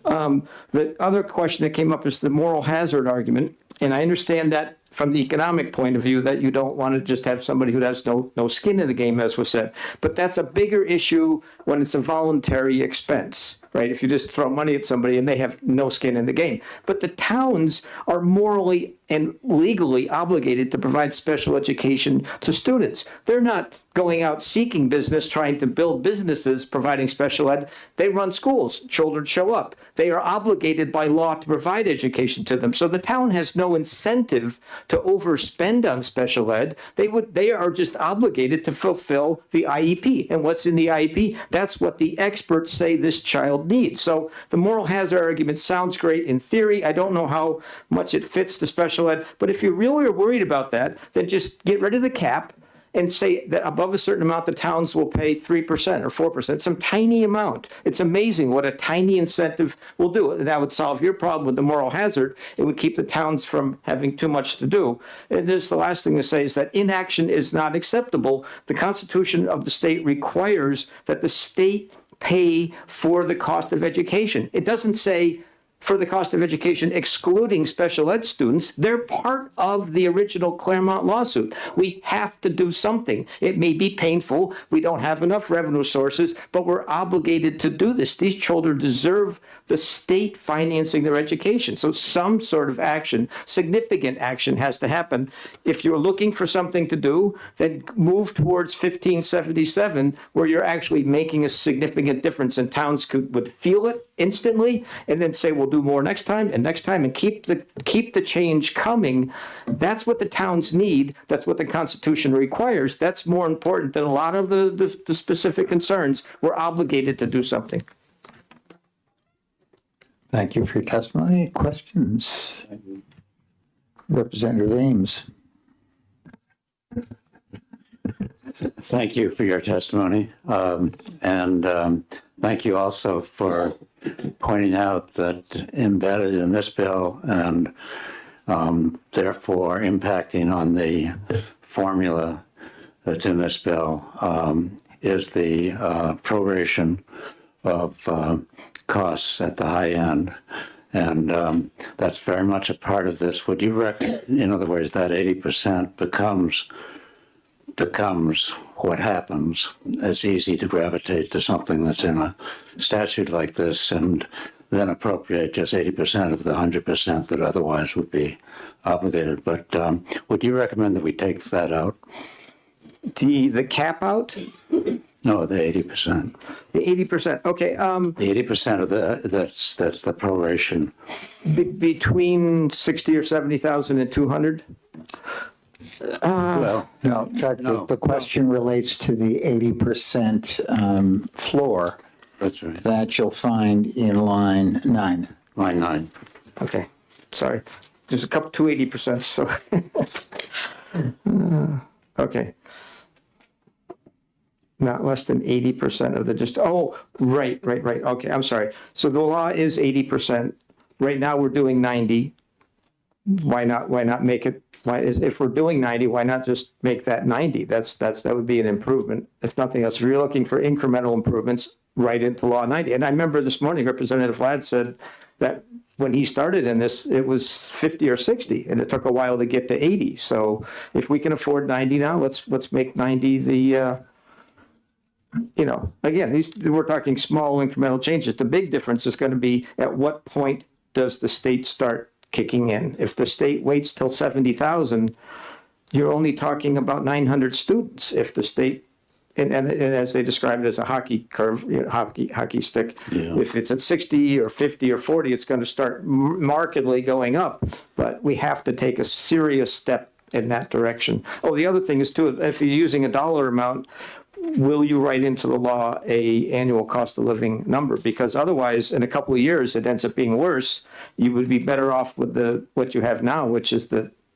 Speaker 10: The other question that came up is the moral hazard argument. And I understand that from the economic point of view, that you don't want to just have somebody who has no skin in the game, as was said. But that's a bigger issue when it's a voluntary expense, right? If you just throw money at somebody and they have no skin in the game. But the towns are morally and legally obligated to provide special education to students. They're not going out seeking business, trying to build businesses, providing special ed. They run schools. Children show up. They are obligated by law to provide education to them. So the town has no incentive to overspend on special ed. They are just obligated to fulfill the IEP. And what's in the IEP? That's what the experts say this child needs. So the moral hazard argument sounds great in theory. I don't know how much it fits to special ed, but if you really are worried about that, then just get rid of the cap and say that above a certain amount, the towns will pay 3% or 4%, some tiny amount. It's amazing what a tiny incentive will do. That would solve your problem with the moral hazard. It would keep the towns from having too much to do. And this, the last thing to say is that inaction is not acceptable. The Constitution of the state requires that the state pay for the cost of education. It doesn't say for the cost of education, excluding special ed students. They're part of the original Claremont lawsuit. We have to do something. It may be painful. We don't have enough revenue sources, but we're obligated to do this. These children deserve the state financing their education. So some sort of action, significant action has to happen. If you're looking for something to do, then move towards 1577, where you're actually making a significant difference, and towns would feel it instantly and then say, we'll do more next time, and keep the change coming. That's what the towns need. That's what the Constitution requires. That's more important than a lot of the specific concerns. We're obligated to do something.
Speaker 20: Thank you for your testimony. Questions? Representative Ames.
Speaker 13: Thank you for your testimony. And thank you also for pointing out that embedded in this bill and therefore impacting on the formula that's in this bill is the proration of costs at the high end. And that's very much a part of this. Would you reckon, in other words, that 80% becomes what happens? It's easy to gravitate to something that's in a statute like this and then appropriate just 80% of the 100% that otherwise would be obligated. But would you recommend that we take that out?
Speaker 10: The cap out?
Speaker 13: No, the 80%.
Speaker 10: The 80%. Okay.
Speaker 13: The 80% of that's the proration.
Speaker 10: Between 60 or 70,000 and 200.
Speaker 13: Well,
Speaker 20: no, the question relates to the 80% floor.
Speaker 13: That's right.
Speaker 20: That you'll find in line 9.
Speaker 13: Line 9.
Speaker 10: Okay. Sorry. There's a couple 280%. So. Okay. Not less than 80% of the right. Okay, I'm sorry. So the law is 80%. Right now we're doing 90. Why not make it? If we're doing 90, why not just make that 90? That would be an improvement. If nothing else, if you're looking for incremental improvements, right into law 90. And I remember this morning, Representative Ladd said that when he started in this, it was 50 or 60, and it took a while to get to 80. So if we can afford 90 now, let's make 90 the. Again, we're talking small incremental changes. The big difference is going to be at what point does the state start kicking in? If the state waits till 70,000, you're only talking about 900 students. If the state, and as they describe it as a hockey curve, hockey stick, if it's at 60 or 50 or 40, it's going to start markedly going up. But we have to take a serious step in that direction. Oh, the other thing is too, if you're using a dollar amount, will you write into the law a annual cost of living number? Because otherwise, in a couple of years, it ends up being worse. You would be better off with what you have now, which is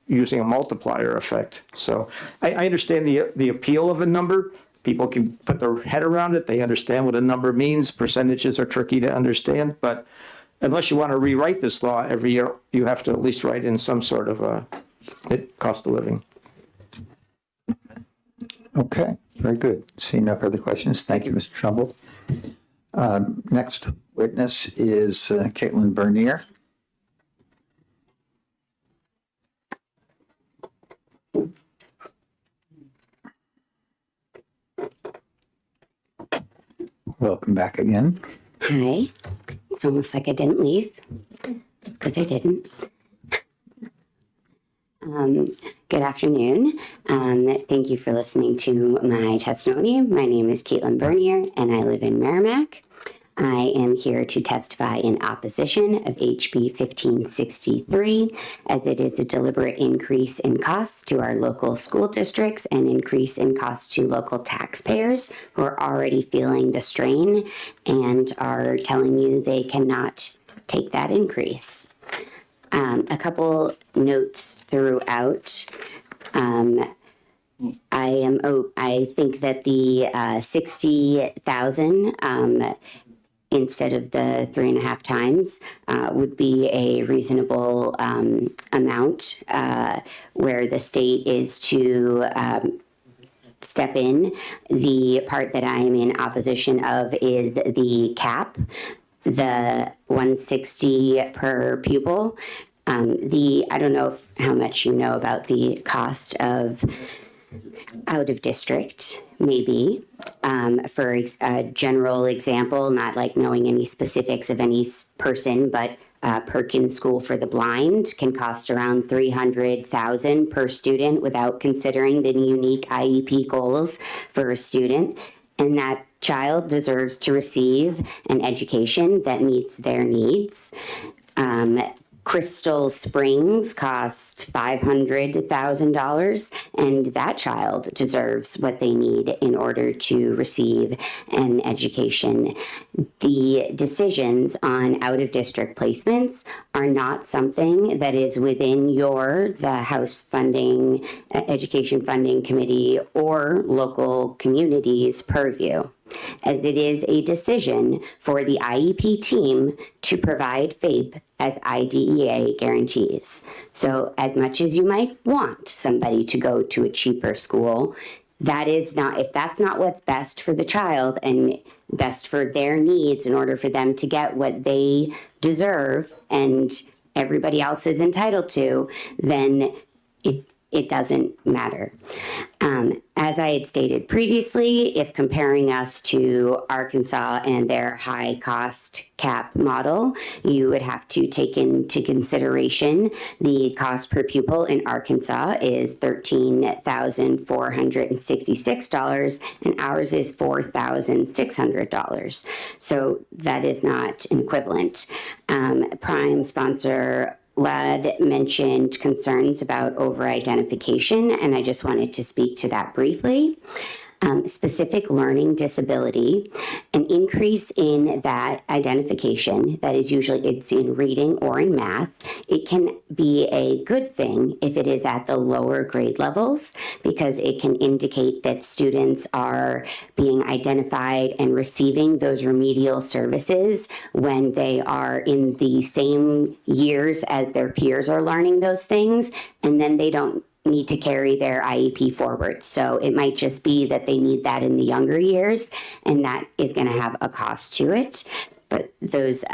Speaker 10: using a multiplier effect. So I understand the appeal of a number. People can put their head around it. They understand what a number means. Percentages are tricky to understand, but unless you want to rewrite this law every year, you have to at least write in some sort of cost of living.
Speaker 20: Okay, very good. Seeing no further questions, thank you, Mr. Trumbull. Next witness is Caitlin Bernier. Welcome back again.
Speaker 15: Hi. It's almost like I didn't leave, because I didn't. Good afternoon. Thank you for listening to my testimony. My name is Caitlin Bernier, and I live in Merrimack. I am here to testify in opposition of HB 1563, as it is a deliberate increase in costs to our local school districts and increase in costs to local taxpayers who are already feeling the strain and are telling you they cannot take that increase. A couple notes throughout. I think that the 60,000 instead of the 3.5 times would be a reasonable amount where the state is to step in. The part that I am in opposition of is the cap, the 160 per pupil. I don't know how much you know about the cost of out of district, maybe. For a general example, not like knowing any specifics of any person, but Perkins School for the Blind can cost around $300,000 per student without considering the unique IEP goals for a student. And that child deserves to receive an education that meets their needs. Crystal Springs costs $500,000, and that child deserves what they need in order to receive an education. The decisions on out-of-district placements are not something that is within the House Funding, Education Funding Committee or local communities' purview, as it is a decision for the IEP team to provide FAPE as IDEA guarantees. So as much as you might want somebody to go to a cheaper school, if that's not what's best for the child and best for their needs in order for them to get what they deserve and everybody else is entitled to, then it doesn't matter. As I had stated previously, if comparing us to Arkansas and their high cost cap model, you would have to take into consideration the cost per pupil in Arkansas is $13,466 and ours is $4,600. So that is not an equivalent. Prime sponsor Ladd mentioned concerns about over-identification, and I just wanted to speak to that briefly. Specific learning disability, an increase in that identification, that is usually it's in reading or in math, it can be a good thing if it is at the lower grade levels because it can indicate that students are being identified and receiving those remedial services when they are in the same years as their peers are learning those things, and then they don't need to carry their IEP forward. So it might just be that they need that in the younger years, and that is going to have a cost to it. But those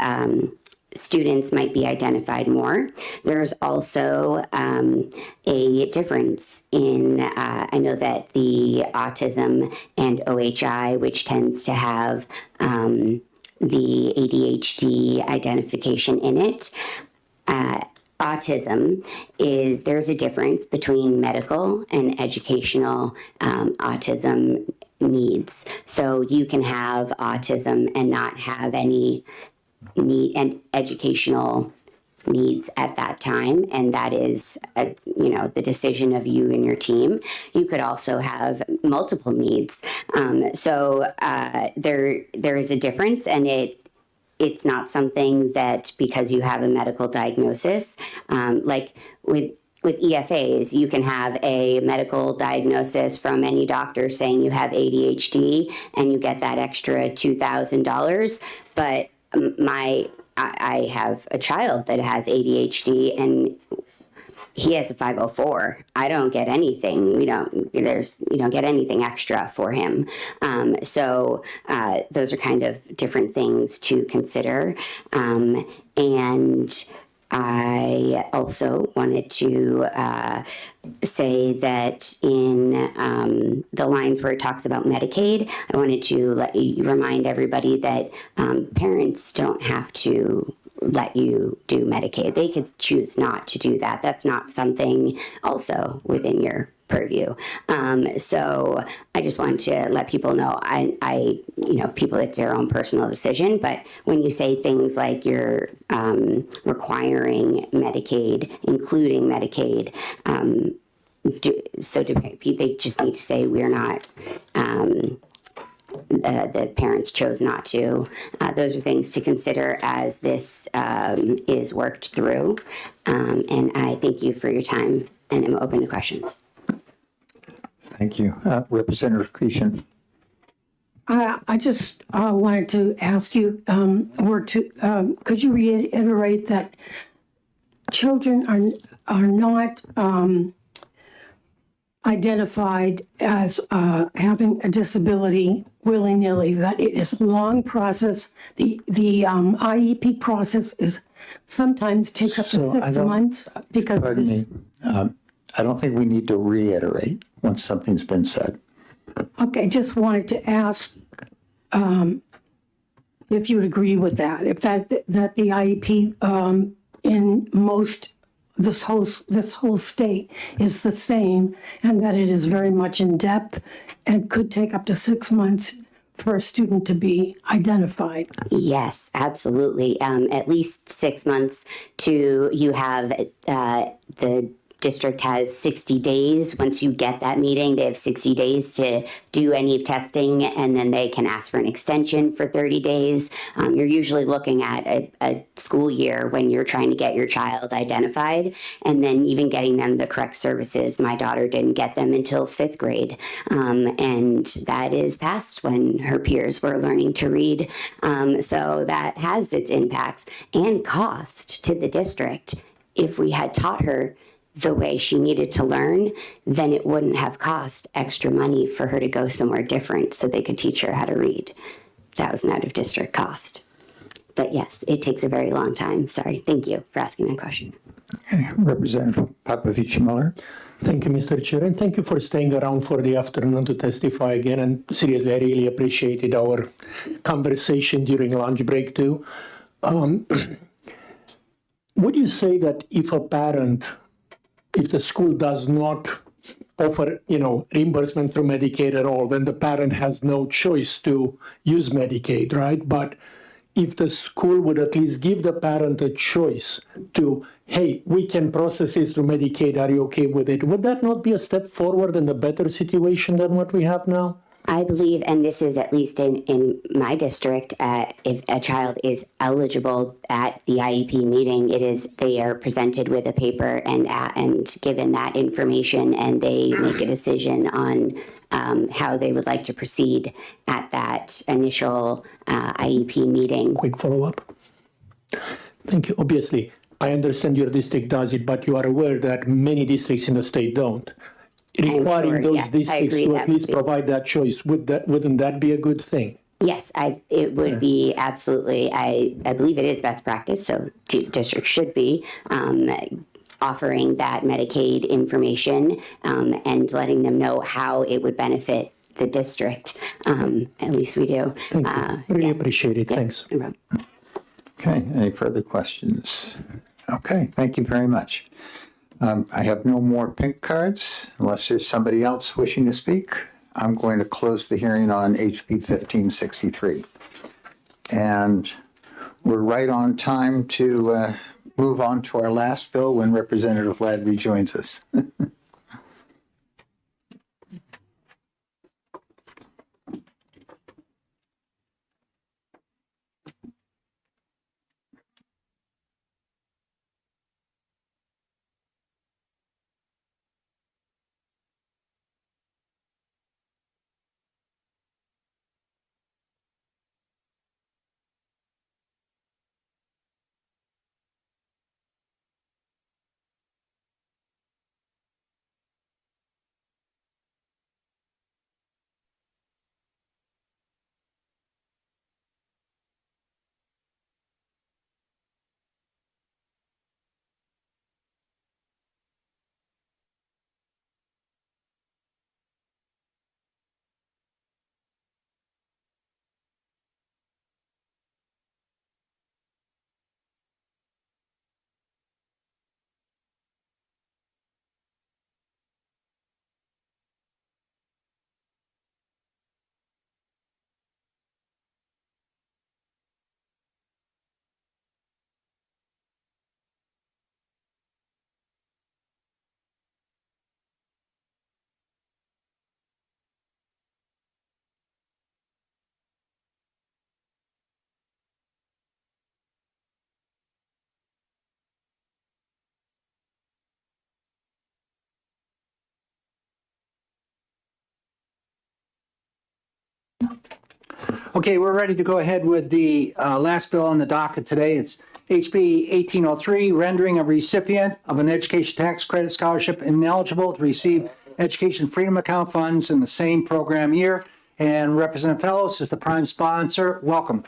Speaker 15: students might be identified more. There's also a difference in, I know that the autism and OHI, which tends to have the ADHD identification in it, autism there's a difference between medical and educational autism needs. So you can have autism and not have any need and educational needs at that time, and that is the decision of you and your team. You could also have multiple needs. So there is a difference, and it's not something that because you have a medical diagnosis, like with EFAs, you can have a medical diagnosis from any doctor saying you have ADHD and you get that extra $2,000. But I have a child that has ADHD and he has a 504. I don't get anything. You don't get anything extra for him. So those are kind of different things to consider. And I also wanted to say that in the lines where it talks about Medicaid, I wanted to remind everybody that parents don't have to let you do Medicaid. They could choose not to do that. That's not something also within your purview. So I just wanted to let people know, people, it's their own personal decision, but when you say things like you're requiring Medicaid, including Medicaid, they just need to say we're not, the parents chose not to. Those are things to consider as this is worked through. And I thank you for your time, and I'm open to questions.
Speaker 20: Thank you. Representative Creason.
Speaker 18: I just wanted to ask you, could you reiterate that children are not identified as having a disability willy-nilly, that it is a long process. The IEP process is sometimes takes up to 6 months because
Speaker 20: Pardon me. I don't think we need to reiterate once something's been said.
Speaker 18: Okay, just wanted to ask if you would agree with that, if that the IEP in most this whole state is the same, and that it is very much in depth and could take up to 6 months for a student to be identified.
Speaker 15: Yes, absolutely. At least 6 months to you have the district has 60 days. Once you get that meeting, they have 60 days to do any testing, and then they can ask for an extension for 30 days. You're usually looking at a school year when you're trying to get your child identified, and then even getting them the correct services. My daughter didn't get them until 5th grade, and that is past when her peers were learning to read. So that has its impacts and cost to the district. If we had taught her the way she needed to learn, then it wouldn't have cost extra money for her to go somewhere different so they could teach her how to read. That was an out-of-district cost. But yes, it takes a very long time. Sorry. Thank you for asking my question.
Speaker 20: Representative Popovich-Miller.
Speaker 7: Thank you, Mr. Chair, and thank you for staying around for the afternoon to testify again. And seriously, I really appreciated our conversation during lunch break too. Would you say that if the school does not offer, reimbursement through Medicaid at all, then the parent has no choice to use Medicaid, right? But if the school would at least give the parent a choice to, hey, we can process this through Medicaid, are you okay with it? Would that not be a step forward and a better situation than what we have now?
Speaker 15: I believe, and this is at least in my district, if a child is eligible at the IEP meeting, they are presented with a paper and given that information, and they make a decision on how they would like to proceed at that initial IEP meeting.
Speaker 7: Quick follow-up. Thank you. Obviously, I understand your district does it, but you are aware that many districts in the state don't. Requiring those districts to at least provide that choice, wouldn't that be a good thing?
Speaker 15: Yes, it would be absolutely. I believe it is best practice, so districts should be offering that Medicaid information and letting them know how it would benefit the district. At least we do.
Speaker 7: Thank you. Really appreciate it. Thanks.
Speaker 20: Okay, any further questions? Okay, thank you very much. I have no more pink cards unless there's somebody else wishing to speak. I'm going to close the hearing on HB 1563. And we're right on time to move on to our last bill when Representative Ladd rejoins us.
Speaker 1: Okay, we're ready to go ahead with the last bill on the docket today. It's HB 1803, rendering a recipient of an education tax credit scholarship ineligible to receive education freedom account funds in the same program year. And Representative Fellows is the prime sponsor. Welcome.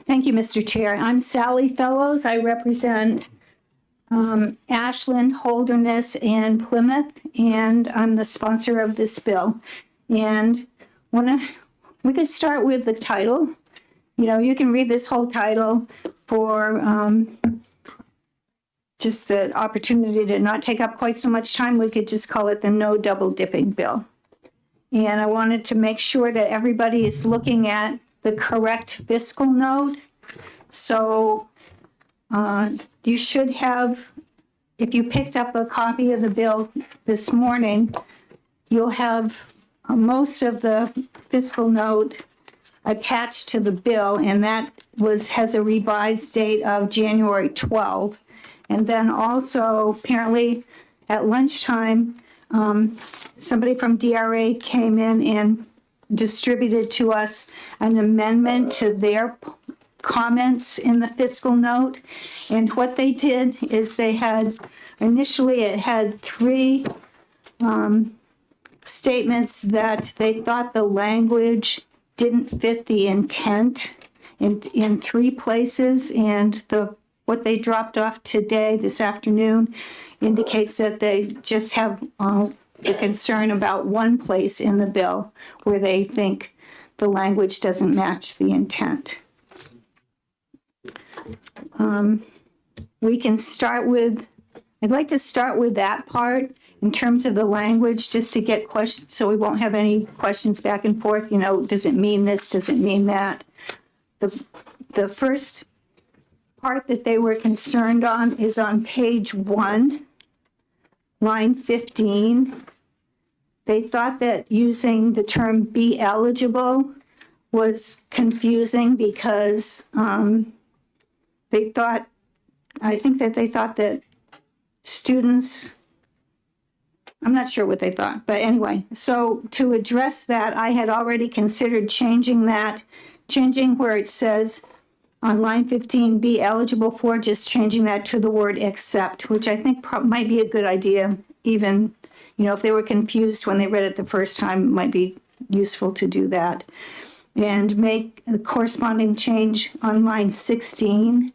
Speaker 2: Thank you, Mr. Chair. I'm Sally Fellows. I represent Ashland, Holderness, and Plymouth, and I'm the sponsor of this bill. And we could start with the title. You know, you can read this whole title for just the opportunity to not take up quite so much time. We could just call it the No Double Dipping Bill. And I wanted to make sure that everybody is looking at the correct fiscal note. So you should have, if you picked up a copy of the bill this morning, you'll have most of the fiscal note attached to the bill, and that has a revised date of January 12. And then also, apparently at lunchtime, somebody from DRA came in and distributed to us an amendment to their comments in the fiscal note. And what they did is they had, initially it had three statements that they thought the language didn't fit the intent in three places. And what they dropped off today, this afternoon, indicates that they just have the concern about one place in the bill where they think the language doesn't match the intent. We can start with, I'd like to start with that part in terms of the language, just to get questions, so we won't have any questions back and forth. You know, does it mean this? Does it mean that? The first part that they were concerned on is on page 1, line 15. They thought that using the term "be eligible" was confusing because they thought that students, I'm not sure what they thought, but anyway, so to address that, I had already considered changing where it says on line 15, "be eligible for," just changing that to the word "except," which I think might be a good idea. Even, you know, if they were confused when they read it the first time, it might be useful to do that. And make the corresponding change on line 16.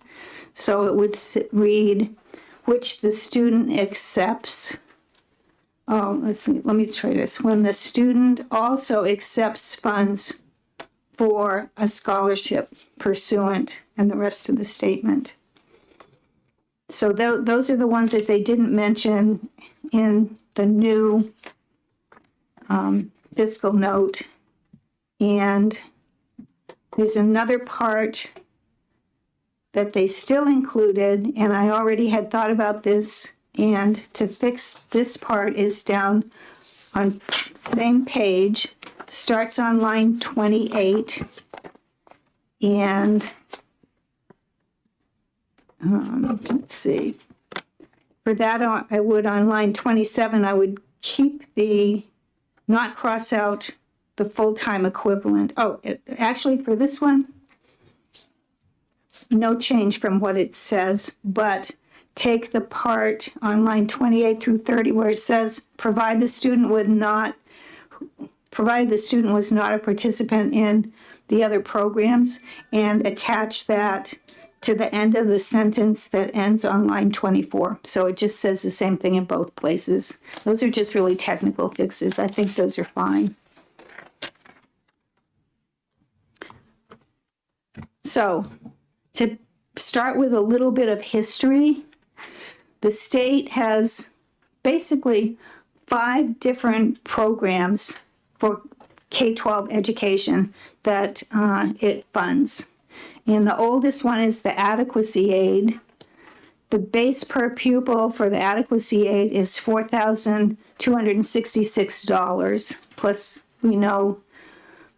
Speaker 2: So it would read, "which the student accepts." Oh, let's see, let me try this. "When the student also accepts funds for a scholarship pursuant," and the rest of the statement. So those are the ones that they didn't mention in the new fiscal note. And there's another part that they still included, and I already had thought about this, and to fix this part is down on same page, starts on line 28, and let's see. For that, I would, on line 27, I would keep not cross out the full-time equivalent. Oh, actually, for this one, no change from what it says, but take the part on line 28 through 30 where it says, provided the student was not a participant in the other programs, and attach that to the end of the sentence that ends on line 24. So it just says the same thing in both places. Those are just really technical fixes. I think those are fine. So to start with a little bit of history, the state has basically 5 different programs for K-12 education that it funds. And the oldest one is the adequacy aid. The base per pupil for the adequacy aid is $4,266. Plus, we know,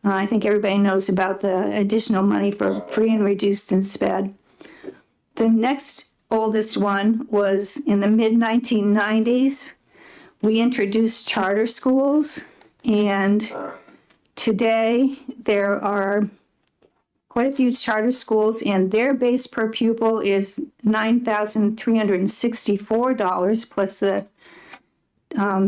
Speaker 2: I think everybody knows about the additional money for free and reduced and SPED. The next oldest one was in the mid 1990s. We introduced charter schools, and today there are quite a few charter schools, and their base per pupil is $9,364 plus the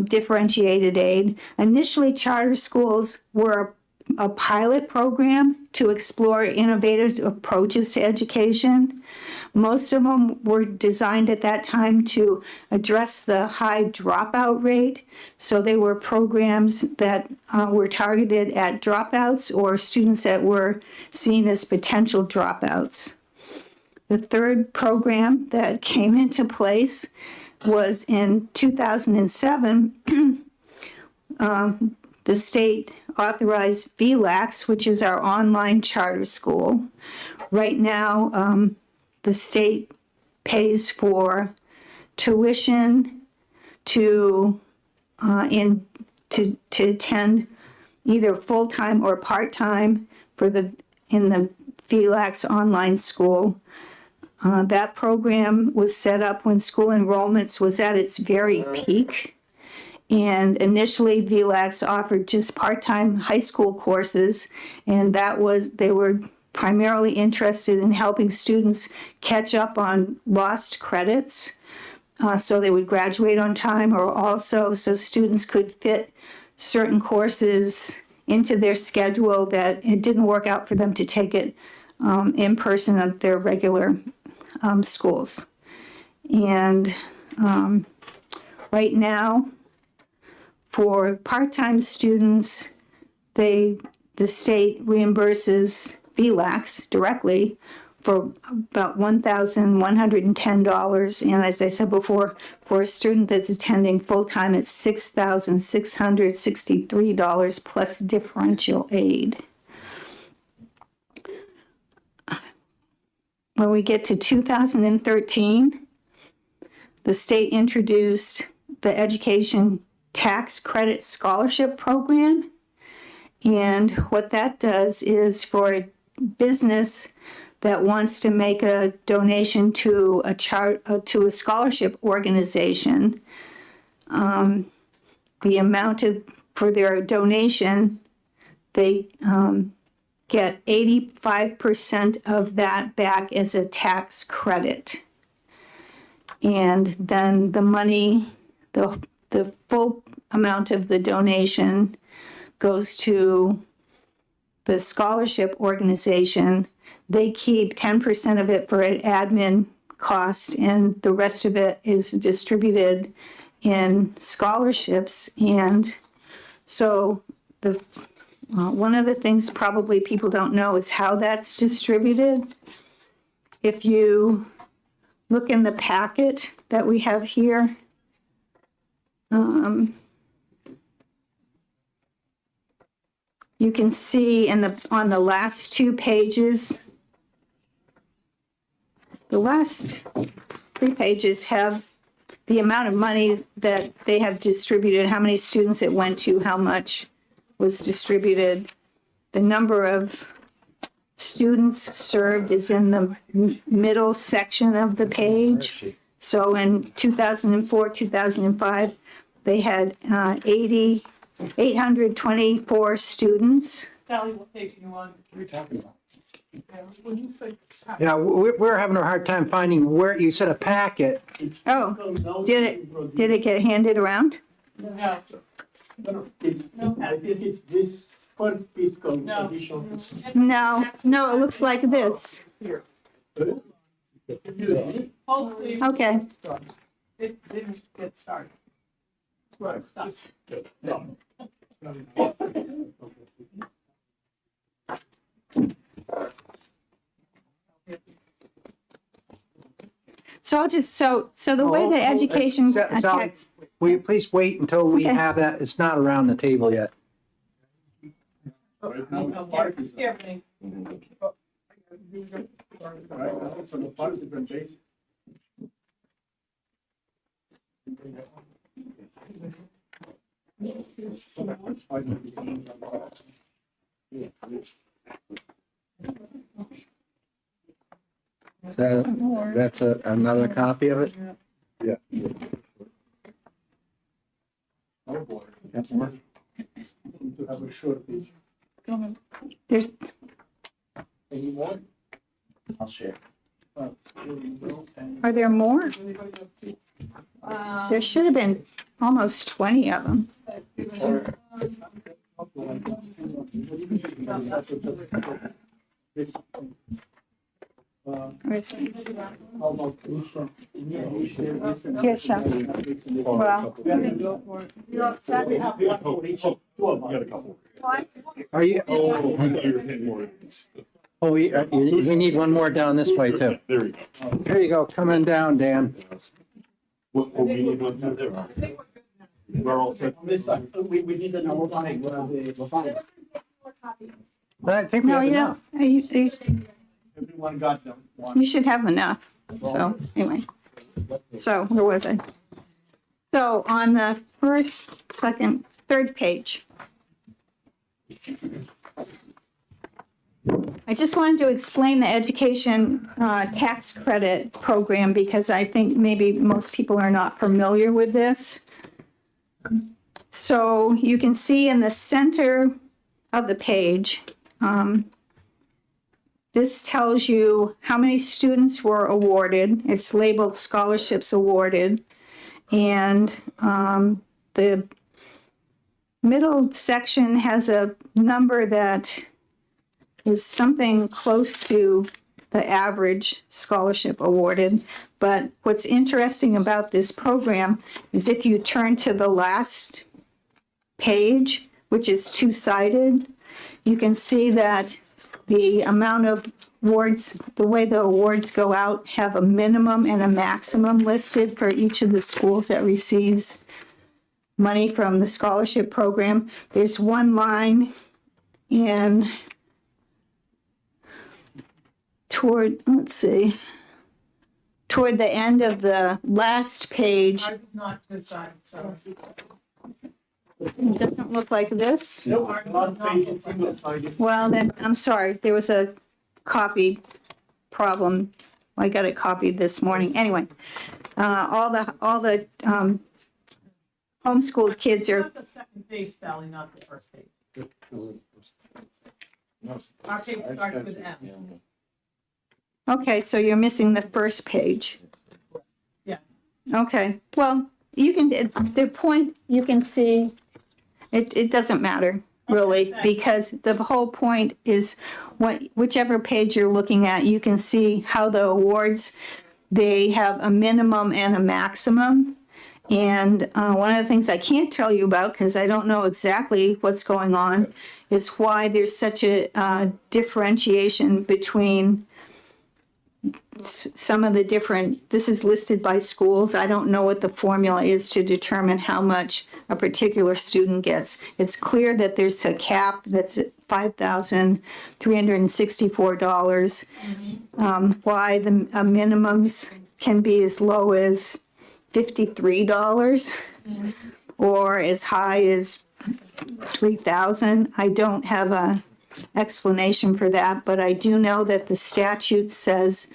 Speaker 2: differentiated aid. Initially, charter schools were a pilot program to explore innovative approaches to education. Most of them were designed at that time to address the high dropout rate. So they were programs that were targeted at dropouts or students that were seen as potential dropouts. The third program that came into place was in 2007. The state authorized VLAX, which is our online charter school. Right now, the state pays for tuition to attend either full-time or part-time in the VLAX online school. That program was set up when school enrollments was at its very peak. And initially, VLAX offered just part-time high school courses, and they were primarily interested in helping students catch up on lost credits, so they would graduate on time, or also so students could fit certain courses into their schedule that it didn't work out for them to take it in person at their regular schools. And right now, for part-time students, the state reimburses VLAX directly for about $1,110. And as I said before, for a student that's attending full-time, it's $6,663 plus differential aid. When we get to 2013, the state introduced the Education Tax Credit Scholarship Program. And what that does is for a business that wants to make a donation to a scholarship organization, the amount for their donation, they get 85% of that back as a tax credit. And then the money, the full amount of the donation goes to the scholarship organization. They keep 10% of it for admin costs, and the rest of it is distributed in scholarships. And so one of the things probably people don't know is how that's distributed. If you look in the packet that we have here, you can see on the last two pages, the last 3 pages have the amount of money that they have distributed, how many students it went to, how much was distributed. The number of students served is in the middle section of the page. So in 2004, 2005, they had 824 students.
Speaker 21: Sally, what page are you on? What are you talking about? When you say.
Speaker 1: Yeah, we're having a hard time finding where you said a packet.
Speaker 2: Oh, did it get handed around?
Speaker 21: No. I think it's this first fiscal edition.
Speaker 2: No, it looks like this.
Speaker 21: Here.
Speaker 2: Okay.
Speaker 21: It didn't get started. Right, stop.
Speaker 2: So I'll just, so the way the education
Speaker 1: Sally, will you please wait until we have that? It's not around the table yet. That's another copy of it?
Speaker 11: Yeah.
Speaker 1: Got more?
Speaker 11: Have a short piece.
Speaker 2: There's,
Speaker 1: Any more? I'll share.
Speaker 2: are there more? There should have been almost 20 of them. Here's some. Well,
Speaker 1: Are you? Oh, we need one more down this way too.
Speaker 6: There we go.
Speaker 1: There you go, coming down, Dan.
Speaker 6: What, we need one there. We're all set.
Speaker 10: We need to know we're fine. We're fine.
Speaker 1: But I think we
Speaker 2: no,
Speaker 1: have
Speaker 2: you know,
Speaker 1: enough.
Speaker 10: Everyone got them.
Speaker 2: you should have enough. So anyway, so where was I? So on the first, second, third page. I just wanted to explain the education tax credit program because I think maybe most people are not familiar with this. So you can see in the center of the page, this tells you how many students were awarded. It's labeled scholarships awarded. And the middle section has a number that is something close to the average scholarship awarded. But what's interesting about this program is if you turn to the last page, which is two-sided, you can see that the amount of awards, the way the awards go out, have a minimum and a maximum listed for each of the schools that receives money from the scholarship program. There's one line in toward the end of the last page.
Speaker 9: Not good side, so.
Speaker 2: It doesn't look like this.
Speaker 10: Last page is single-sided.
Speaker 2: Well, then, I'm sorry, there was a copy problem. I got it copied this morning. Anyway, all the homeschooled kids are,
Speaker 9: The second page, Sally, not the first page. Our page starts with M.
Speaker 2: okay, so you're missing the first page.
Speaker 9: Yeah.
Speaker 2: Okay, well, you can, the point, you can see, it doesn't matter, really, because the whole point is whichever page you're looking at, you can see how the awards, they have a minimum and a maximum. And one of the things I can't tell you about, because I don't know exactly what's going on, is why there's such a differentiation between some of the different, this is listed by schools. I don't know what the formula is to determine how much a particular student gets. It's clear that there's a cap that's at $5,364. Why the minimums can be as low as $53 or as high as $3,000. I don't have a explanation for that, but I do know that the statute says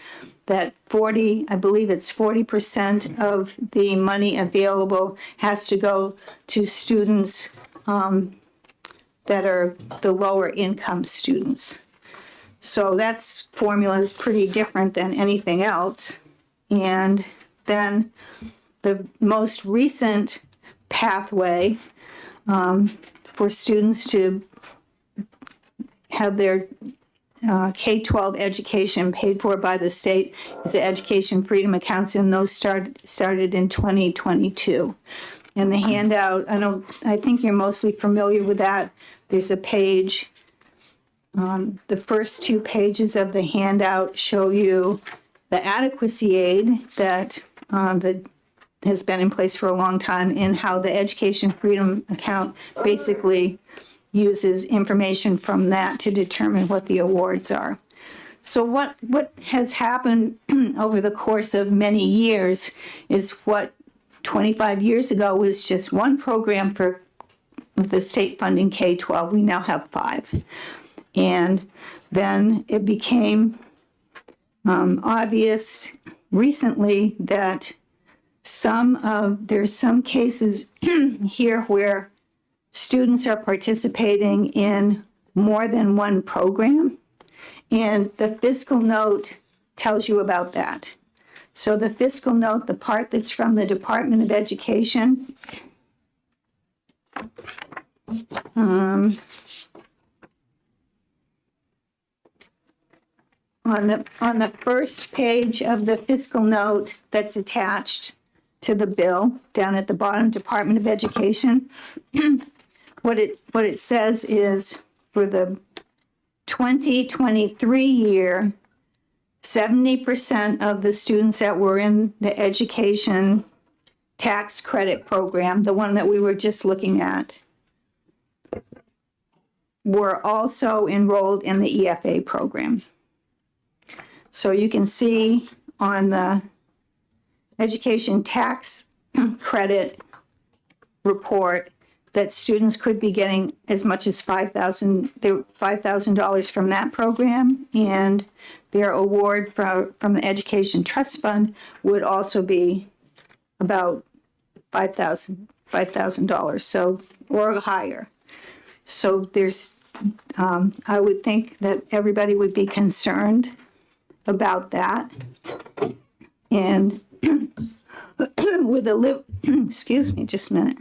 Speaker 2: that 40% of the money available has to go to students that are the lower income students. So that's formula is pretty different than anything else. And then the most recent pathway for students to have their K-12 education paid for by the state is the Education Freedom Accounts, and those started in 2022. And the handout, I think you're mostly familiar with that. There's a page, the first two pages of the handout show you the adequacy aid that has been in place for a long time, and how the Education Freedom Account basically uses information from that to determine what the awards are. So what has happened over the course of many years is what 25 years ago was just one program for the state funding K-12. We now have 5. And then it became obvious recently that there's some cases here where students are participating in more than one program, and the fiscal note tells you about that. So the fiscal note, the part that's from the Department of Education, on the first page of the fiscal note that's attached to the bill, down at the bottom, Department of Education, what it says is for the 2023 year, 70% of the students that were in the education tax credit program, the one that we were just looking at, were also enrolled in the EFA program. So you can see on the education tax credit report that students could be getting as much as $5,000 from that program, and their award from the Education Trust Fund would also be about $5,000, so, or higher. So there's, I would think that everybody would be concerned about that. And with a excuse me, just a minute.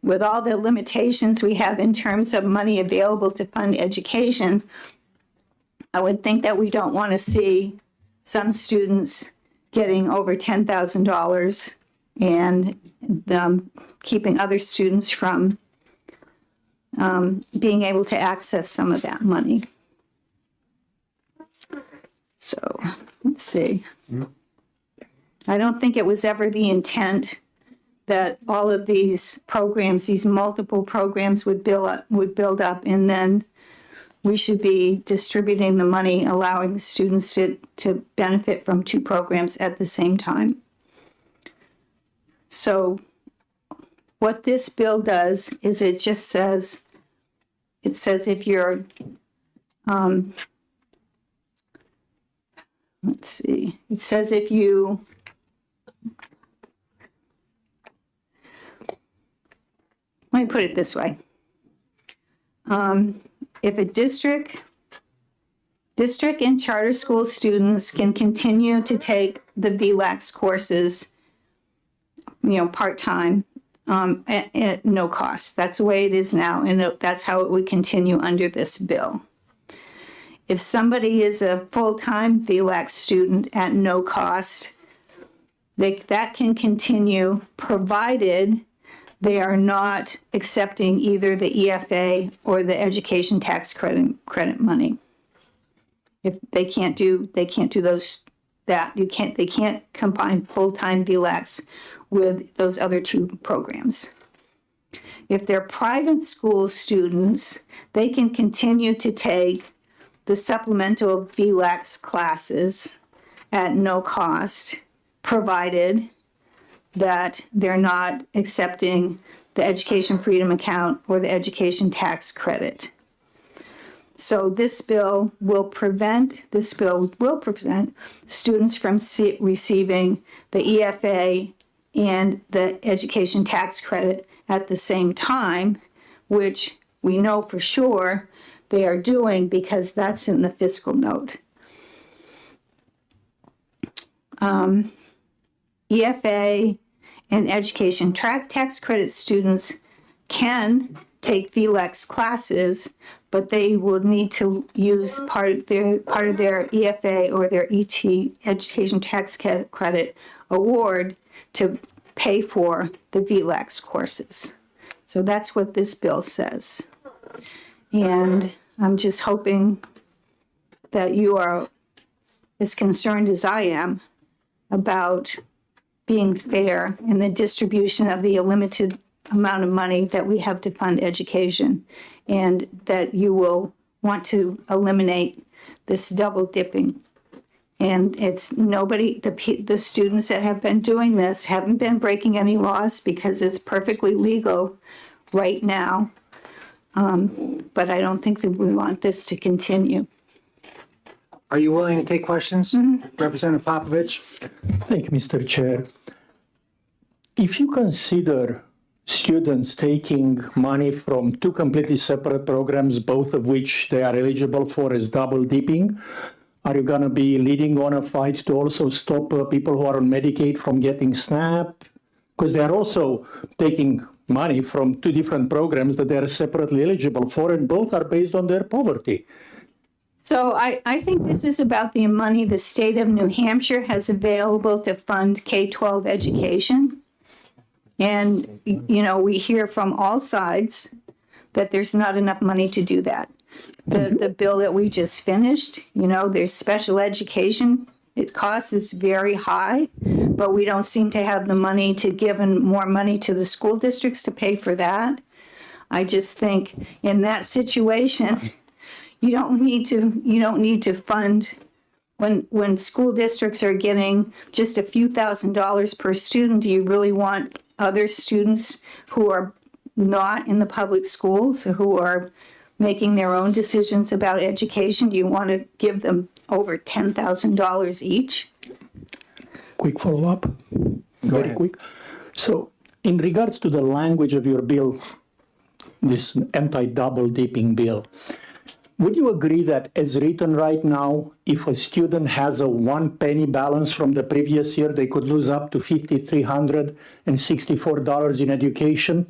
Speaker 2: With all the limitations we have in terms of money available to fund education, I would think that we don't want to see some students getting over $10,000 and keeping other students from being able to access some of that money. So, let's see. I don't think it was ever the intent that all of these programs, these multiple programs would build up, and then we should be distributing the money, allowing the students to benefit from two programs at the same time. So what this bill does is it just says, if you're, let's see, it says if you, let me put it this way. If a district and charter school students can continue to take the VLAX courses, part-time, at no cost. That's the way it is now, and that's how it would continue under this bill. If somebody is a full-time VLAX student at no cost, that can continue provided they are not accepting either the EFA or the education tax credit money. If they can't do they can't combine full-time VLAX with those other two programs. If they're private school students, they can continue to take the supplemental VLAX classes at no cost, provided that they're not accepting the Education Freedom Account or the education tax credit. So this bill will prevent students from receiving the EFA and the education tax credit at the same time, which we know for sure they are doing because that's in the fiscal note. EFA and education tax credit students can take VLAX classes, but they will need to use part of their EFA or their ET, education tax credit award, to pay for the VLAX courses. So that's what this bill says. And I'm just hoping that you are as concerned as I am about being fair in the distribution of the limited amount of money that we have to fund education, and that you will want to eliminate this double dipping. And it's nobody, the students that have been doing this haven't been breaking any laws because it's perfectly legal right now But I don't think that we want this to continue.
Speaker 1: Are you willing to take questions, Representative Popovich?
Speaker 7: Thank you, Mr. Chair. If you consider students taking money from two completely separate programs, both of which they are eligible for as double dipping, are you going to be leading on a fight to also stop people who are on Medicaid from getting SNAP? Because they are also taking money from two different programs that they are separately eligible for, and both are based on their poverty.
Speaker 2: So I think this is about the money the state of New Hampshire has available to fund K-12 education. And, you know, we hear from all sides that there's not enough money to do that. The bill that we just finished, you know, there's special education. It costs is very high, but we don't seem to have the money to give more money to the school districts to pay for that. I just think in that situation, you don't need to fund when school districts are getting just a few $1,000s per student. Do you really want other students who are not in the public schools, who are making their own decisions about education? Do you want to give them over $10,000 each?
Speaker 7: Quick follow-up, very quick. So in regards to the language of your bill, this anti-double dipping bill, would you agree that as written right now, if a student has a 1 penny balance from the previous year, they could lose up to $5,364 in education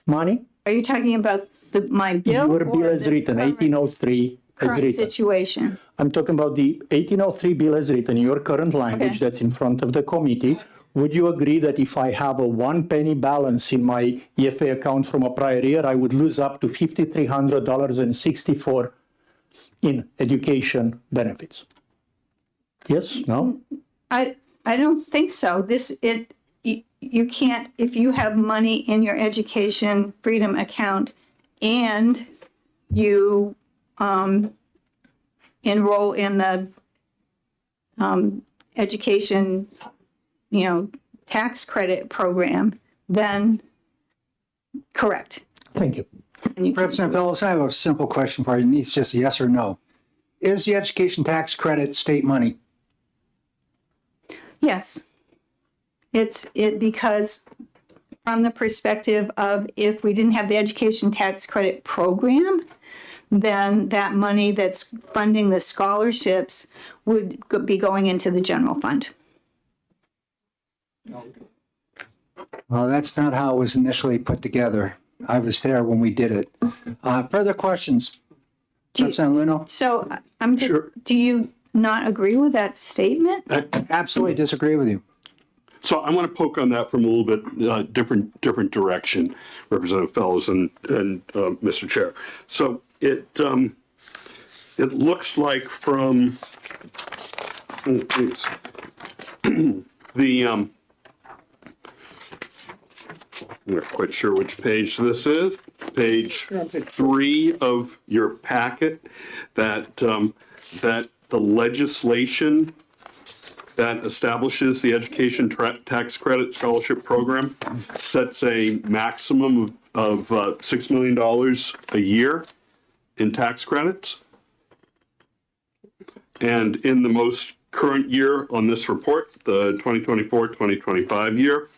Speaker 7: money?
Speaker 2: Are you talking about my bill?
Speaker 7: Your bill as written, 1803 as
Speaker 2: Current
Speaker 7: written.
Speaker 2: situation.
Speaker 7: I'm talking about the 1803 bill as written, your current language that's in front of the committee. Would you agree that if I have a 1 penny balance in my EFA account from a prior year, I would lose up to $5,300.64 in education benefits? Yes? No?
Speaker 2: I don't think so. You can't, if you have money in your education freedom account and you enroll in the education, tax credit program, then correct.
Speaker 7: Thank you.
Speaker 1: Representative Phillips, I have a simple question for you. It's just a yes or no. Is the education tax credit state money?
Speaker 2: Yes. It's because from the perspective of if we didn't have the education tax credit program, then that money that's funding the scholarships would be going into the general fund.
Speaker 1: Well, that's not how it was initially put together. I was there when we did it. Further questions? Representative Leno?
Speaker 2: So I'm just,
Speaker 6: Sure.
Speaker 2: do you not agree with that statement?
Speaker 1: I absolutely disagree with you.
Speaker 6: So I want to poke on that from a little bit different direction, Representative Fellows and Mr. Chair. So it looks like from I'm not quite sure which page this is. Page 3 of your packet. That the legislation that establishes the education tax credit scholarship program sets a maximum of $6 million a year in tax credits. And in the most current year on this report, the 2024-2025 year,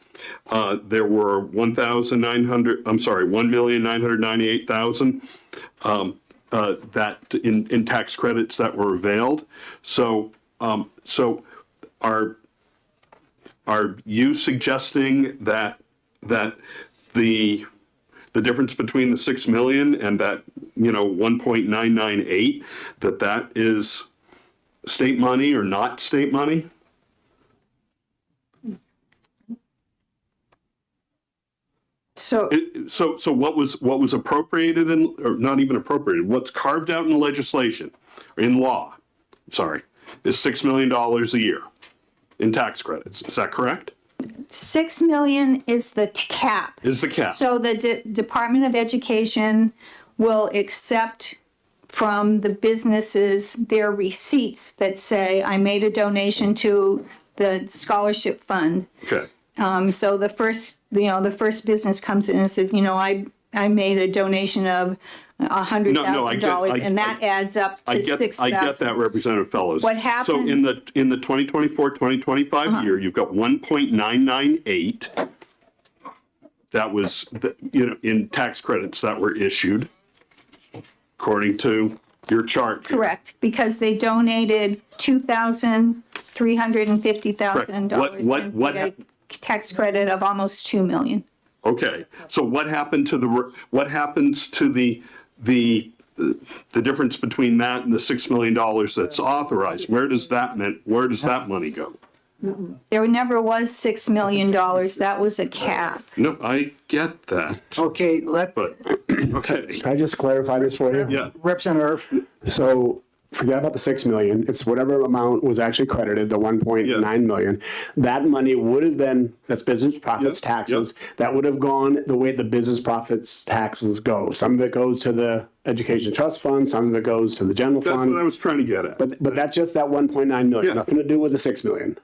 Speaker 6: there were 1,998,000 that in tax credits that were availed. So are you suggesting that the difference between the 6 million and that 1.998 that is state money or not state money?
Speaker 2: So
Speaker 6: what was appropriated or not even appropriated, what's carved out in the legislation or in law, sorry, is $6 million a year in tax credits. Is that correct?
Speaker 2: 6 million is the cap.
Speaker 6: Is the cap.
Speaker 2: So the Department of Education will accept from the businesses their receipts that say, I made a donation to the scholarship fund.
Speaker 6: Okay.
Speaker 2: So the first business comes in and says, I I made a donation of $100,000, and that adds up to
Speaker 6: I get
Speaker 2: $6,000.
Speaker 6: that, Representative Fellows.
Speaker 2: What
Speaker 6: So
Speaker 2: happened-
Speaker 6: in the 2024-2025 year, you've got 1.998. That was, in tax credits that were issued, according to your chart.
Speaker 2: Correct, because they donated $2,350,000
Speaker 6: What
Speaker 2: and a tax credit of almost $2 million.
Speaker 6: Okay, so what happened to what happens to the difference between that and the $6 million that's authorized? Where does that money go?
Speaker 2: There never was $6 million. That was a cap.
Speaker 6: No, I get that.
Speaker 1: Okay,
Speaker 6: Okay.
Speaker 14: Can I just clarify this for you?
Speaker 6: Yeah.
Speaker 1: Representative Irv.
Speaker 14: So forget about the 6 million. It's whatever amount was actually credited, the 1.9 million. That money would have been, that's business profits taxes, that would have gone the way the business profits taxes go. Some of it goes to the education trust fund, some of it goes to the general
Speaker 6: That's
Speaker 14: fund.
Speaker 6: what I was trying to get at.
Speaker 14: But that's just that 1.9 million, nothing to do with the 6 million.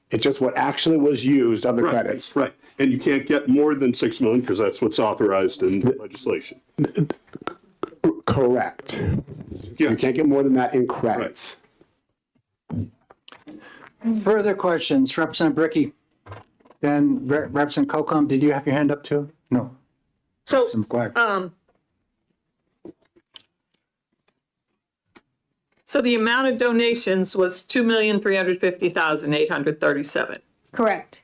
Speaker 14: It's just what actually was used of the credits.
Speaker 6: Right, and you can't get more than 6 million because that's what's authorized in legislation.
Speaker 14: Correct. You can't get more than that in credits.
Speaker 1: Further questions, Representative Bricky? Then Representative Cocom, did you have your hand up too? No.
Speaker 21: So, so the amount of donations was $2,350,837.
Speaker 2: Correct.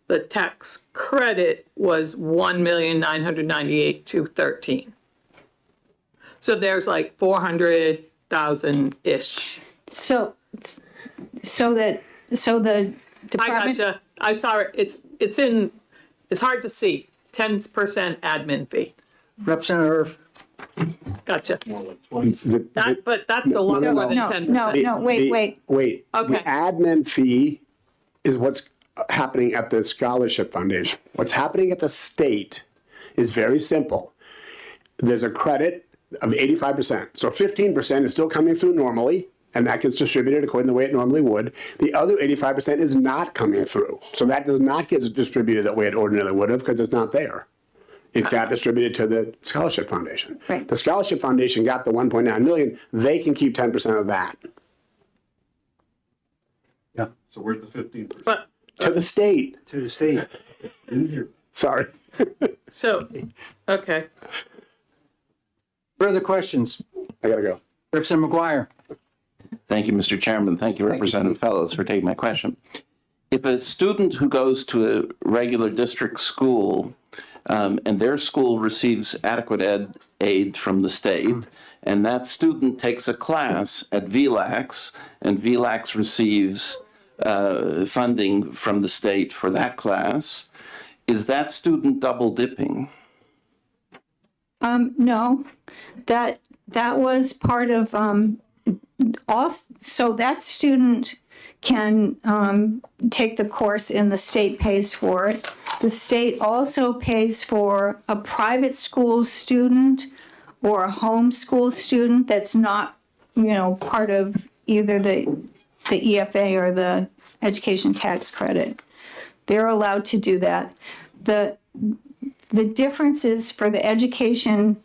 Speaker 21: The tax credit was $1,998,213. So there's like 400,000-ish.
Speaker 2: So the department.
Speaker 21: I gotcha. I saw it. It's hard to see. 10% admin fee.
Speaker 1: Representative Irv.
Speaker 21: Gotcha. But that's a lot more than 10%.
Speaker 2: Wait.
Speaker 14: Wait.
Speaker 21: Okay.
Speaker 14: The admin fee is what's happening at the Scholarship Foundation. What's happening at the state is very simple. There's a credit of 85%. So 15% is still coming through normally, and that gets distributed according to the way it normally would. The other 85% is not coming through. So that does not get distributed the way it ordinarily would have because it's not there. It got distributed to the Scholarship Foundation.
Speaker 2: Right.
Speaker 14: The Scholarship Foundation got the 1.9 million. They can keep 10% of that.
Speaker 1: Yeah.
Speaker 6: So we're at the 15%.
Speaker 21: But
Speaker 14: to the state.
Speaker 1: To the state.
Speaker 14: Sorry.
Speaker 21: So, okay.
Speaker 1: Further questions?
Speaker 14: I gotta go.
Speaker 1: Representative McGuire.
Speaker 4: Thank you, Mr. Chairman. Thank you, Representative Fellows, for taking my question. If a student who goes to a regular district school and their school receives adequate aid from the state, and that student takes a class at VLAX, and VLAX receives funding from the state for that class, is that student double dipping?
Speaker 2: No, that was part of, so that student can take the course and the state pays for it. The state also pays for a private school student or a homeschool student that's not, part of either the EFA or the education tax credit. They're allowed to do that. The difference is for the education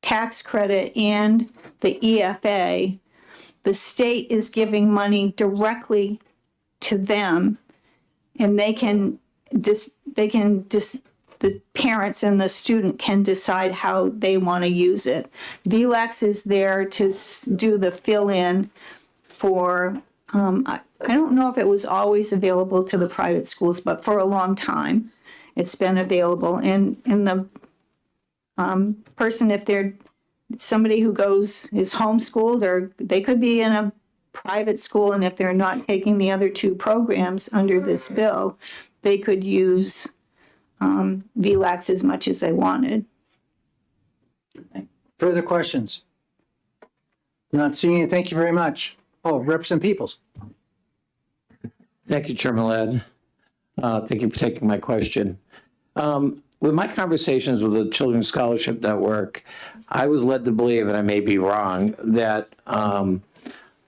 Speaker 2: tax credit and the EFA, the state is giving money directly to them, and the parents and the student can decide how they want to use it. VLAX is there to do the fill-in for, I don't know if it was always available to the private schools, but for a long time, it's been available. And the person, if they're somebody who is homeschooled, or they could be in a private school, and if they're not taking the other two programs under this bill, they could use VLAX as much as they wanted.
Speaker 1: Further questions? Not seeing it. Thank you very much. Oh, Representative Peoples.
Speaker 10: Thank you, Chairman Ladd. Thank you for taking my question. With my conversations with the Children's Scholarship Network, I was led to believe, and I may be wrong, that the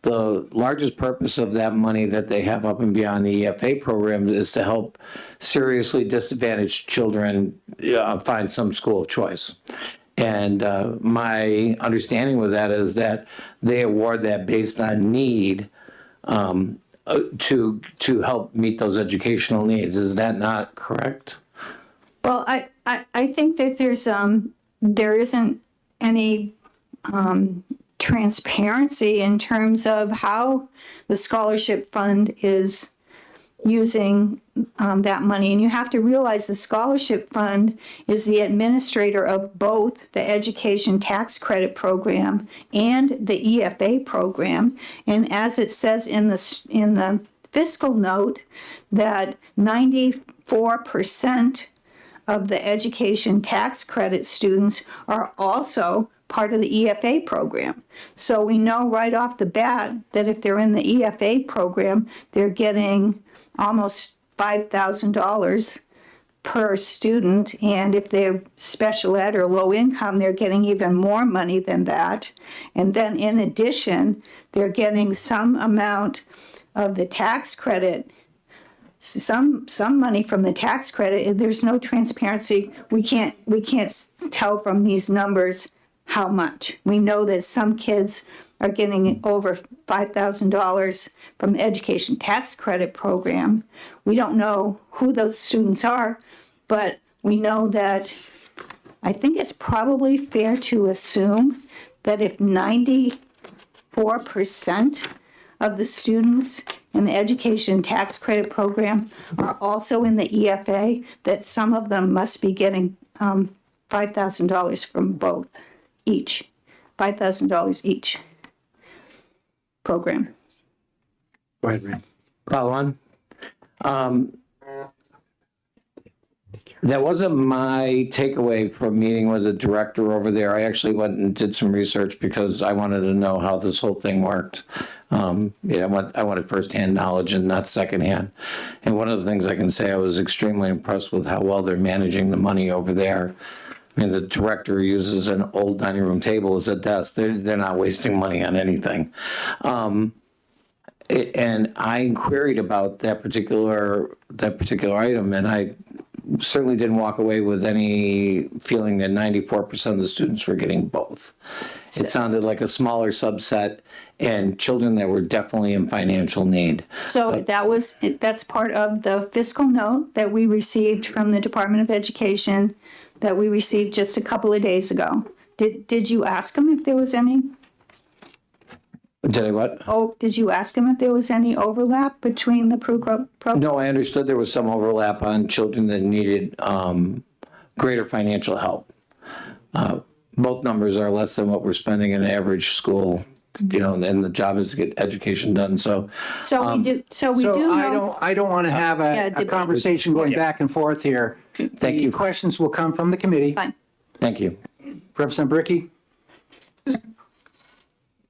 Speaker 10: the largest purpose of that money that they have up and beyond the EFA program is to help seriously disadvantaged children find some school of choice. And my understanding with that is that they award that based on need to help meet those educational needs. Is that not correct?
Speaker 2: Well, I think that there isn't any transparency in terms of how the scholarship fund is using that money. And you have to realize the scholarship fund is the administrator of both the education tax credit program and the EFA program. And as it says in the fiscal note, that 94% of the education tax credit students are also part of the EFA program. So we know right off the bat that if they're in the EFA program, they're getting almost $5,000 per student. And if they're special ed or low income, they're getting even more money than that. And then in addition, they're getting some amount of the tax credit, some money from the tax credit. There's no transparency. We can't tell from these numbers how much. We know that some kids are getting over $5,000 from the education tax credit program. We don't know who those students are, but we know that I think it's probably fair to assume that if 94% of the students in the education tax credit program are also in the EFA, that some of them must be getting $5,000 from both each, $5,000 each program.
Speaker 10: Go ahead, Ray. Follow on. That wasn't my takeaway from meeting with the director over there. I actually went and did some research because I wanted to know how this whole thing worked. I wanted firsthand knowledge and not secondhand. And one of the things I can say, I was extremely impressed with how well they're managing the money over there. I mean, the director uses an old dining room table as a desk. They're not wasting money on anything. And I queried about that particular item, and I certainly didn't walk away with any feeling that 94% of the students were getting both. It sounded like a smaller subset and children that were definitely in financial need.
Speaker 2: So that's part of the fiscal note that we received from the Department of Education that we received just a couple of days ago. Did you ask them if there was any?
Speaker 10: Did I what?
Speaker 2: Oh, did you ask them if there was any overlap between the program?
Speaker 10: No, I understood there was some overlap on children that needed greater financial help. Both numbers are less than what we're spending in an average school, and the job is to get education done. So
Speaker 2: we do know.
Speaker 1: I don't want to have a conversation going back and forth here.
Speaker 10: Thank you.
Speaker 1: Questions will come from the committee.
Speaker 2: Fine.
Speaker 10: Thank you.
Speaker 1: Representative Bricky?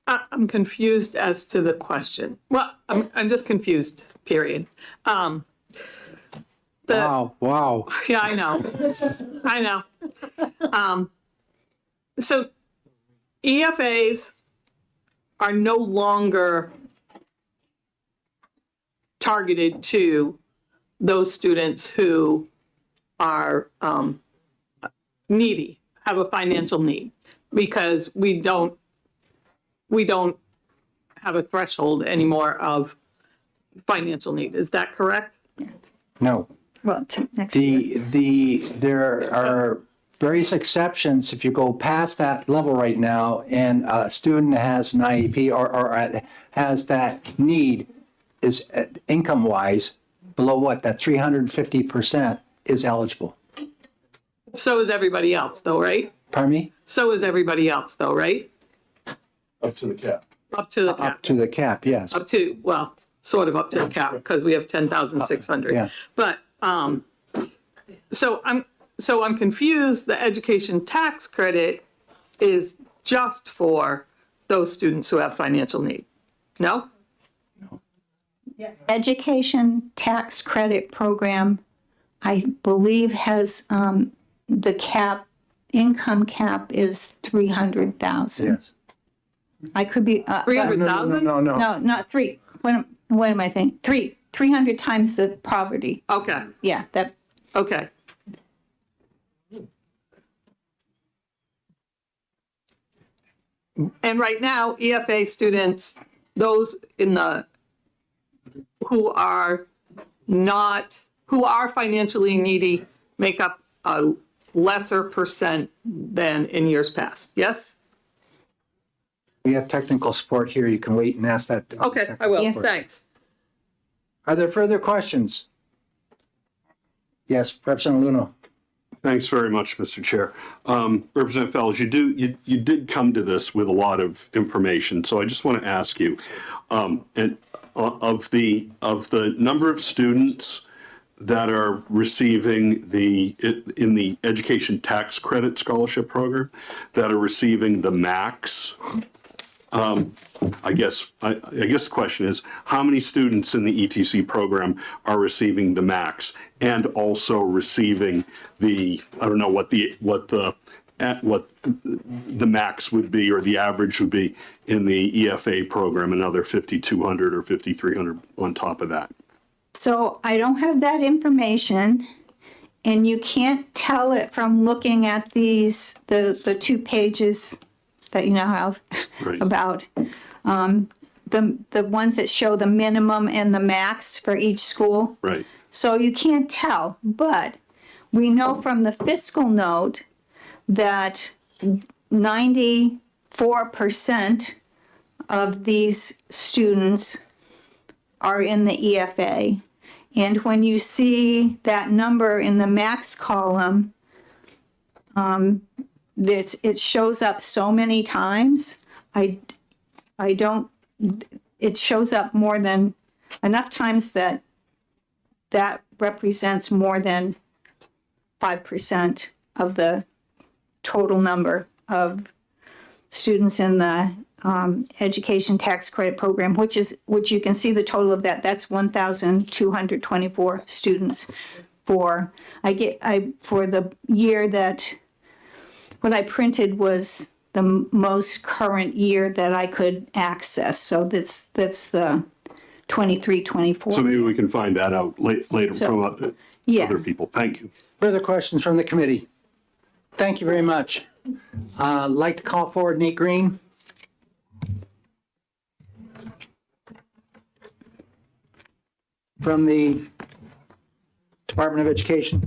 Speaker 21: I'm confused as to the question. Well, I'm just confused, period.
Speaker 1: Wow.
Speaker 21: Yeah, I know. So EFAs are no longer targeted to those students who are needy, have a financial need, because we don't have a threshold anymore of financial need. Is that correct?
Speaker 1: No.
Speaker 2: Well, next
Speaker 1: There are various exceptions if you go past that level right now and a student has an IEP or has that need is income-wise below that 350% is eligible.
Speaker 21: So is everybody else though, right?
Speaker 1: Pardon me?
Speaker 21: So is everybody else though, right?
Speaker 6: Up to the cap.
Speaker 21: Up to the cap.
Speaker 1: Up to the cap, yes.
Speaker 21: Up to, well, sort of up to the cap because we have 10,600.
Speaker 1: Yeah.
Speaker 21: But, so I'm confused. The education tax credit is just for those students who have financial need. No?
Speaker 2: education tax credit program, I believe has, the cap, income cap is 300,000.
Speaker 1: Yes.
Speaker 2: I could be.
Speaker 21: 300,000?
Speaker 1: No.
Speaker 2: No, not three. What am I thinking? 300 times the poverty.
Speaker 21: Okay,
Speaker 2: Yeah, that,
Speaker 21: okay. And right now, EFA students, those who are financially needy, make up a lesser percent than in years past, yes?
Speaker 1: We have technical support here. You can wait and ask that.
Speaker 21: Okay, I will,
Speaker 2: Yeah.
Speaker 21: thanks.
Speaker 1: Are there further questions? Yes, Representative Luno.
Speaker 6: Thanks very much, Mr. Chair. Representative Fellows, you did come to this with a lot of information, so I just want to ask you, and of the number of students that are receiving in the Education Tax Credit Scholarship Program that are receiving the max, I guess the question is, how many students in the ETC program are receiving the max and also receiving I don't know what the max would be or the average would be in the EFA program, another 5,200 or 5,300 on top of that?
Speaker 2: so I don't have that information, and you can't tell it from looking at the 2 pages that you now have
Speaker 6: Right.
Speaker 2: about the ones that show the minimum and the max for each school.
Speaker 6: Right.
Speaker 2: So you can't tell, but we know from the fiscal note that 94% of these students are in the EFA. And when you see that number in the max column, it shows up so many times. It shows up more than enough times that represents more than 5% of the total number of students in the education tax credit program, which you can see the total of that. That's 1,224 students for the year that what I printed was the most current year that I could access. So that's the 23-24.
Speaker 6: So maybe we can find that out later from other people. Thank you.
Speaker 1: Further questions from the committee? Thank you very much. I'd like to call forward Nate Green. From the Department of Education.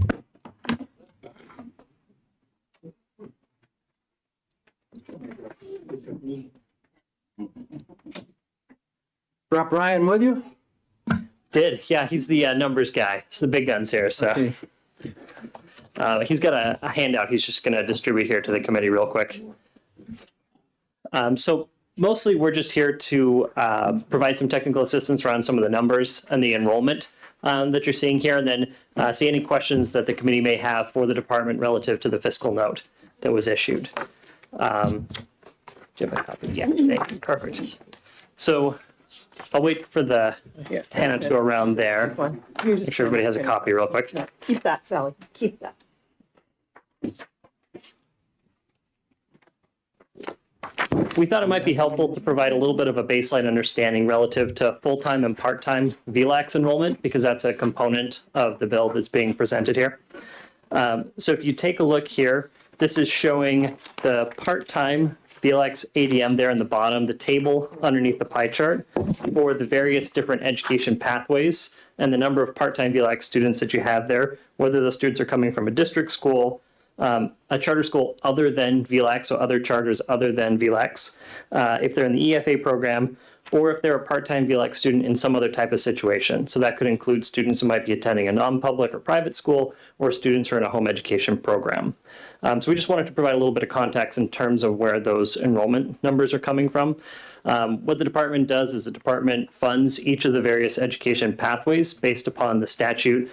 Speaker 1: Brought Brian with you?
Speaker 17: Yeah, he's the numbers guy. It's the big guns here. So
Speaker 1: Okay.
Speaker 17: He's got a handout he's just going to distribute here to the committee real quick. So mostly we're just here to provide some technical assistance around some of the numbers and the enrollment that you're seeing here, and then see any questions that the committee may have for the department relative to the fiscal note that was issued. Do you have a copy? Yeah, thank you. Perfect. So I'll wait for the handout to go around there. Make sure everybody has a copy real quick.
Speaker 21: Keep that, Sally, keep that.
Speaker 17: We thought it might be helpful to provide a little bit of a baseline understanding relative to full-time and part-time VLAX enrollment, because that's a component of the bill that's being presented here. So if you take a look here, this is showing the part-time VLAX ADM there in the bottom, the table underneath the pie chart for the various different education pathways and the number of part-time VLAX students that you have there, whether those students are coming from a district school, a charter school other than VLAX, so other charters other than VLAX, if they're in the EFA program, or if they're a part-time VLAX student in some other type of situation. So that could include students who might be attending a non-public or private school, or students who are in a home education program. So we just wanted to provide a little bit of context in terms of where those enrollment numbers are coming from. What the department does is the department funds each of the various education pathways based upon the statute,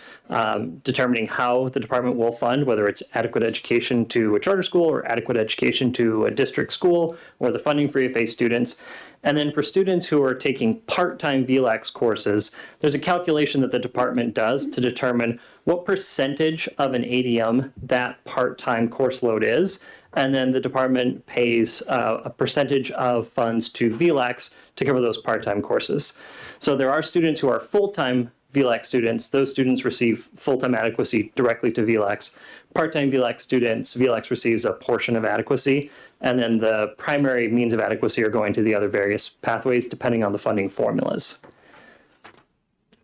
Speaker 17: determining how the department will fund, whether it's adequate education to a charter school or adequate education to a district school, or the funding for EFA students. And then for students who are taking part-time VLAX courses, there's a calculation that the department does to determine what percentage of an ADM that part-time course load is, and then the department pays a percentage of funds to VLAX to cover those part-time courses. So there are students who are full-time VLAX students. Those students receive full-time adequacy directly to VLAX. Part-time VLAX students, VLAX receives a portion of adequacy, and then the primary means of adequacy are going to the other various pathways depending on the funding formulas.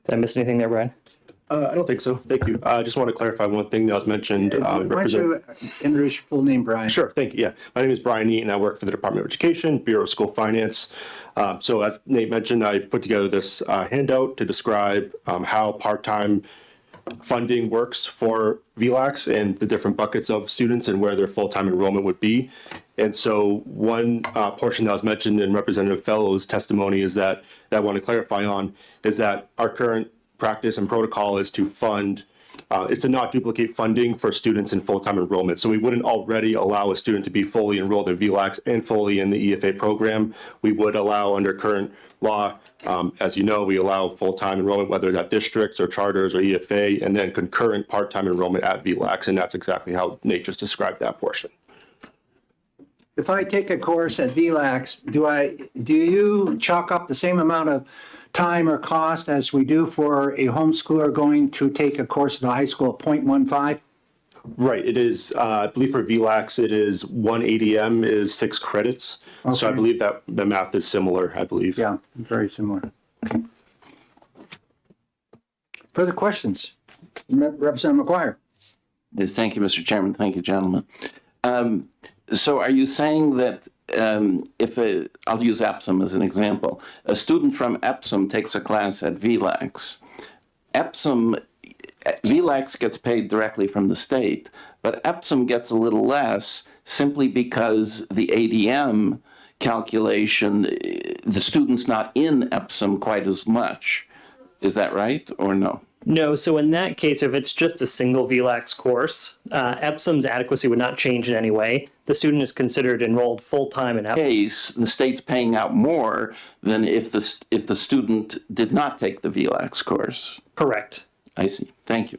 Speaker 17: Did I miss anything there, Brian?
Speaker 12: I don't think so. Thank you. I just want to clarify one thing that was mentioned.
Speaker 1: Why don't you introduce your full name, Brian?
Speaker 12: Sure. Thank you. Yeah. My name is Brian Eaton. I work for the Department of Education, Bureau of School Finance. So as Nate mentioned, I put together this handout to describe how part-time funding works for VLAX and the different buckets of students and where their full-time enrollment would be. And so one portion that was mentioned in Representative Fellow's testimony is that I want to clarify on is that our current practice and protocol is to fund, is to not duplicate funding for students in full-time enrollment. So we wouldn't already allow a student to be fully enrolled in VLAX and fully in the EFA program. We would allow under current law, as you know, we allow full-time enrollment, whether that districts or charters or EFA, and then concurrent part-time enrollment at VLAX. And that's exactly how Nate just described that portion.
Speaker 1: If I take a course at VLAX, do you chalk up the same amount of time or cost as we do for a homeschooler going to take a course at a high school at 0.15?
Speaker 12: Right. It is, I believe for VLAX, it is 1 ADM is 6 credits. So I
Speaker 1: Okay.
Speaker 12: believe that the math is similar, I believe.
Speaker 1: Yeah, very similar. Okay. Further questions? Representative McGuire.
Speaker 4: Yes, thank you, Mr. Chairman. Thank you, gentlemen. So are you saying that I'll use Epsom as an example. A student from Epsom takes a class at VLAX. VLAX gets paid directly from the state, but Epsom gets a little less simply because the ADM calculation, the student's not in Epsom quite as much. Is that right or no?
Speaker 17: No, so in that case, if it's just a single VLAX course, Epsom's adequacy would not change in any way. The student is considered enrolled full-time in Epsom.
Speaker 4: Case, the state's paying out more than if the student did not take the VLAX course.
Speaker 17: Correct.
Speaker 4: I see. Thank you.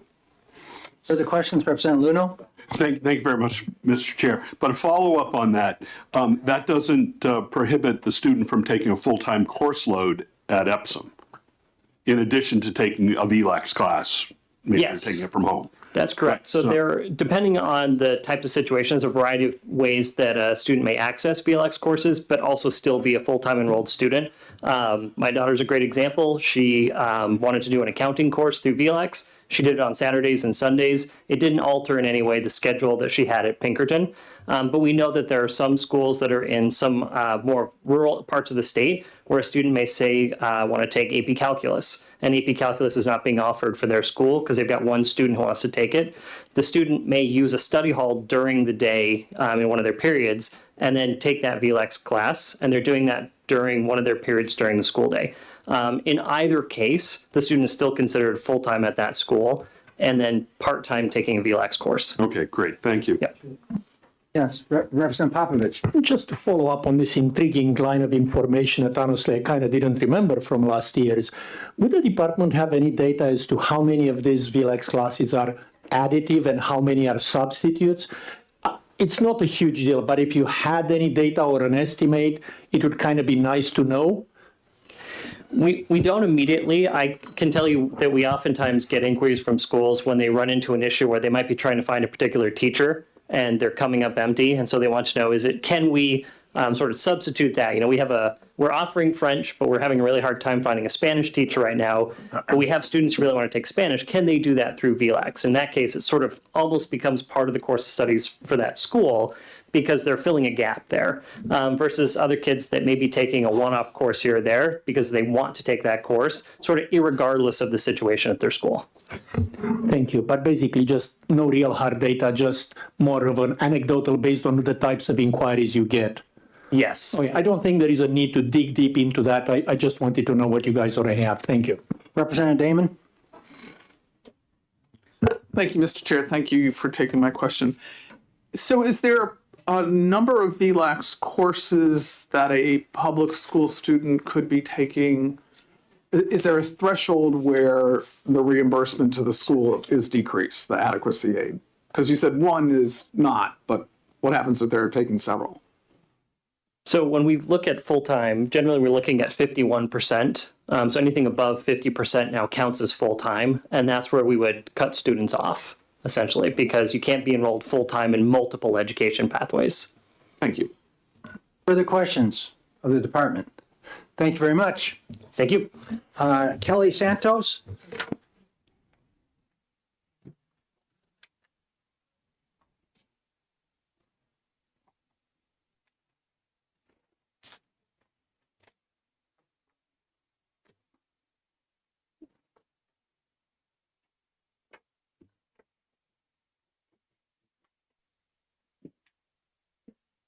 Speaker 1: Further questions, Representative Luno?
Speaker 6: Thank you very much, Mr. Chair. But a follow-up on that, that doesn't prohibit the student from taking a full-time course load at Epsom, in addition to taking a VLAX class, maybe
Speaker 17: Yes.
Speaker 6: they're taking it from home.
Speaker 17: That's correct. So there, depending on the types of situations, a variety of ways that a student may access VLX courses, but also still be a full-time enrolled student. My daughter's a great example. She wanted to do an accounting course through VLX. She did it on Saturdays and Sundays. It didn't alter in any way the schedule that she had at Pinkerton. But we know that there are some schools that are in some more rural parts of the state where a student may say, want to take AP Calculus. And AP Calculus is not being offered for their school because they've got one student who wants to take it. The student may use a study hall during the day in one of their periods and then take that VLX class. And they're doing that during one of their periods during the school day. In either case, the student is still considered full-time at that school and then part-time taking a VLX course.
Speaker 6: Okay, great. Thank you.
Speaker 17: Yep.
Speaker 1: Yes, Representative Popovich.
Speaker 7: Just to follow up on this intriguing line of information that honestly I kind of didn't remember from last year's, would the department have any data as to how many of these VLX classes are additive and how many are substitutes? It's not a huge deal, but if you had any data or an estimate, it would kind of be nice to know.
Speaker 17: We don't immediately. I can tell you that we oftentimes get inquiries from schools when they run into an issue where they might be trying to find a particular teacher and they're coming up empty. And so they want to know, can we sort of substitute that? You know, we're offering French, but we're having a really hard time finding a Spanish teacher right now. But we have students who really want to take Spanish. Can they do that through VLAX? In that case, it sort of almost becomes part of the course of studies for that school because they're filling a gap there versus other kids that may be taking a one-off course here or there because they want to take that course, sort of irregardless of the situation at their school.
Speaker 7: Thank you. But basically just no real hard data, just more of an anecdotal based on the types of inquiries you get.
Speaker 17: Yes.
Speaker 7: Okay, I don't think there is a need to dig deep into that. I just wanted to know what you guys already have. Thank you.
Speaker 1: Representative Damon.
Speaker 5: Thank you, Mr. Chair. Thank you for taking my question. So is there a number of VLAX courses that a public school student could be taking? Is there a threshold where the reimbursement to the school is decreased, the adequacy aid? Because you said one is not, but What happens if they're taking several?
Speaker 17: So when we look at full-time, generally we're looking at 51%. So anything above 50% now counts as full-time, and that's where we would cut students off, essentially, because you can't be enrolled full-time in multiple education pathways.
Speaker 5: Thank you.
Speaker 1: Further questions of the department? Thank you very much.
Speaker 17: Thank you.
Speaker 1: Kelly Santos?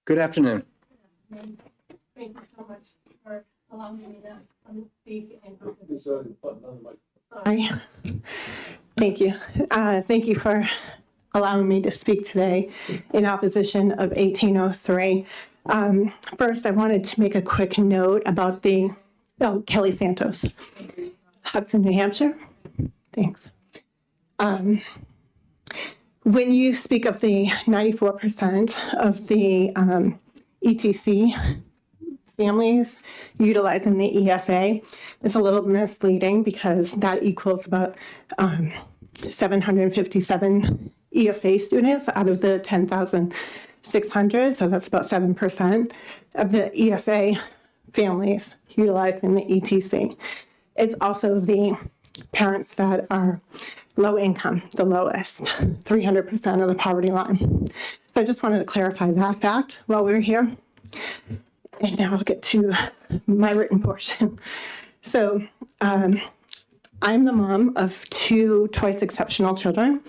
Speaker 1: Good afternoon.
Speaker 3: Thank you so much for allowing me to speak. Sorry. Thank you. Thank you for allowing me to speak today in opposition of 1803. First, I wanted to make a quick note about Kelly Santos, Hudson, New Hampshire. Thanks. When you speak of the 94% of the ETC families utilizing the EFA, it's a little misleading because that equals about 757 EFA students out of the 10,600. So that's about 7% of the EFA families utilizing the ETC. It's also the parents that are low income, the lowest, 300% of the poverty line. So I just wanted to clarify that fact while we were here. And now I'll get to my written portion. So I'm the mom of 2 twice exceptional children.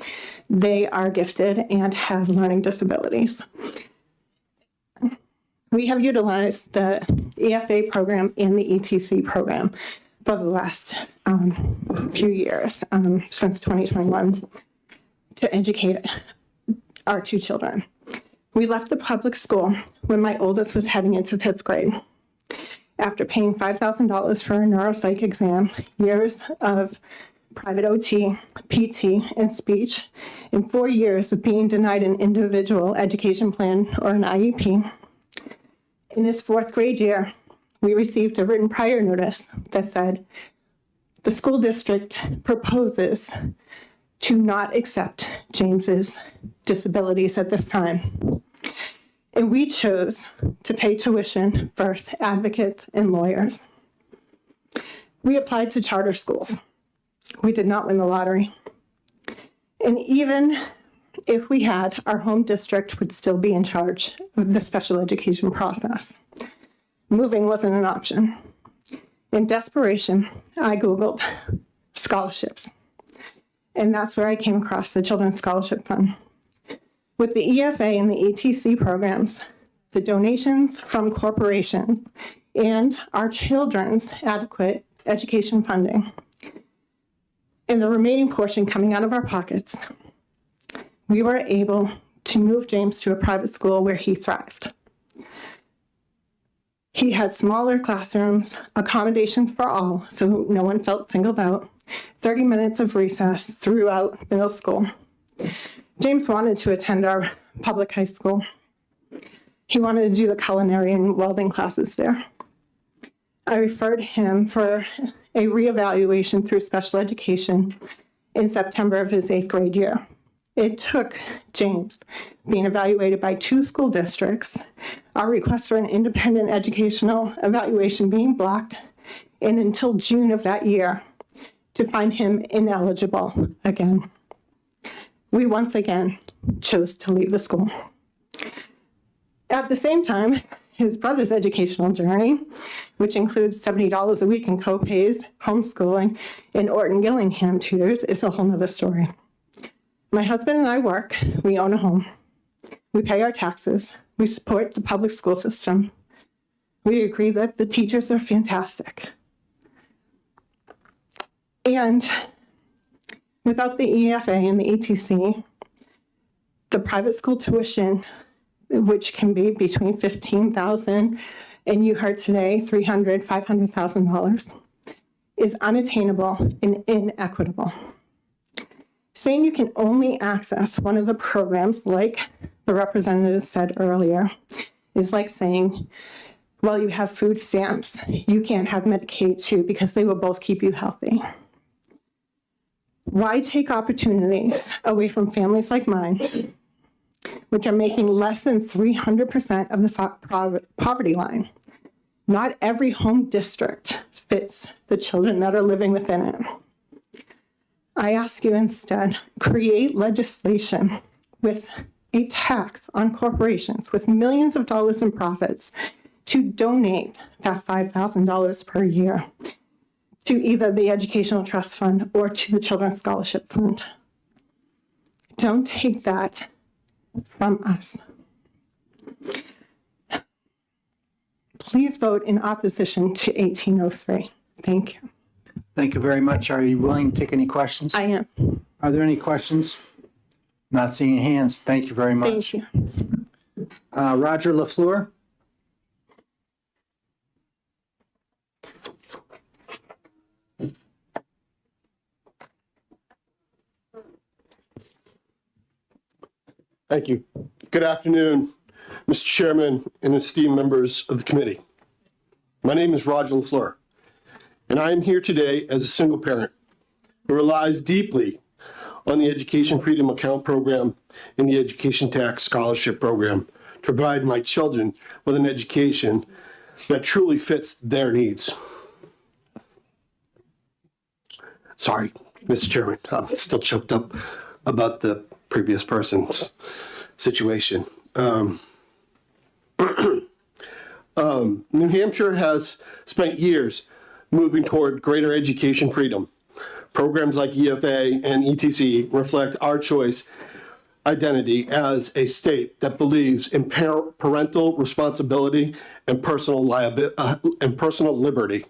Speaker 3: They are gifted and have learning disabilities. We have utilized the EFA program and the ETC program for the last few years, since 2021, to educate our 2 children. We left the public school when my oldest was heading into 5th grade. After paying $5,000 for a neuropsych exam, years of private OT, PT, and speech, and 4 years of being denied an individual education plan or an IEP, in his 4th grade year, we received a written prior notice that said, the school district proposes to not accept James's disabilities at this time. And we chose to pay tuition for advocates and lawyers. We applied to charter schools. We did not win the lottery. And even if we had, our home district would still be in charge of the special education process. Moving wasn't an option. In desperation, I Googled scholarships. And that's where I came across the Children's Scholarship Fund. With the EFA and the ETC programs, the donations from corporations, and our children's adequate education funding, and the remaining portion coming out of our pockets, we were able to move James to a private school where he thrived. He had smaller classrooms, accommodations for all, so no one felt singled out, 30 minutes of recess throughout middle school. James wanted to attend our public high school. He wanted to do the culinary and welding classes there. I referred him for a reevaluation through special education in September of his 8th grade year. It took James being evaluated by 2 school districts, our request for an independent educational evaluation being blocked, and until June of that year to find him ineligible again. We once again chose to leave the school. At the same time, his brother's educational journey, which includes $70 a week in co-pays, homeschooling, and Orton Gillingham tutors, is a whole nother story. My husband and I work, we own a home, we pay our taxes, we support the public school system. We agree that the teachers are fantastic. And without the EFA and the ETC, the private school tuition, which can be between $15,000 and you heard today, $300,000, $500,000, is unattainable and inequitable. Saying you can only access one of the programs like
Speaker 16: the representative said earlier, is like saying, well, you have food stamps, you can't have Medicaid too, because they will both keep you healthy. Why take opportunities away from families like mine, which are making less than 300% of the poverty line? Not every home district fits the children that are living within it. I ask you instead, create legislation with a tax on corporations with millions of dollars in profits to donate that $5,000 per year to either the Educational Trust Fund or to the Children's Scholarship Fund. Don't take that from us. Please vote in opposition to 1803. Thank you.
Speaker 1: Thank you very much. Are you willing to take any questions?
Speaker 16: I am.
Speaker 1: Are there any questions? Not seeing hands. Thank you very much.
Speaker 16: Thank you.
Speaker 1: Roger LaFleur?
Speaker 22: Thank you. Good afternoon, Mr. Chairman and esteemed members of the committee. My name is Roger LaFleur, and I am here today as a single parent who relies deeply on the Education Freedom Account Program and the Education Tax Scholarship Program to provide my children with an education that truly fits their needs. Sorry, Mr. Chairman, I'm still choked up about the previous person's situation. New Hampshire has spent years moving toward greater education freedom. Programs like EFA and ETC reflect our choice identity as a state that believes in parental responsibility and personal liberty.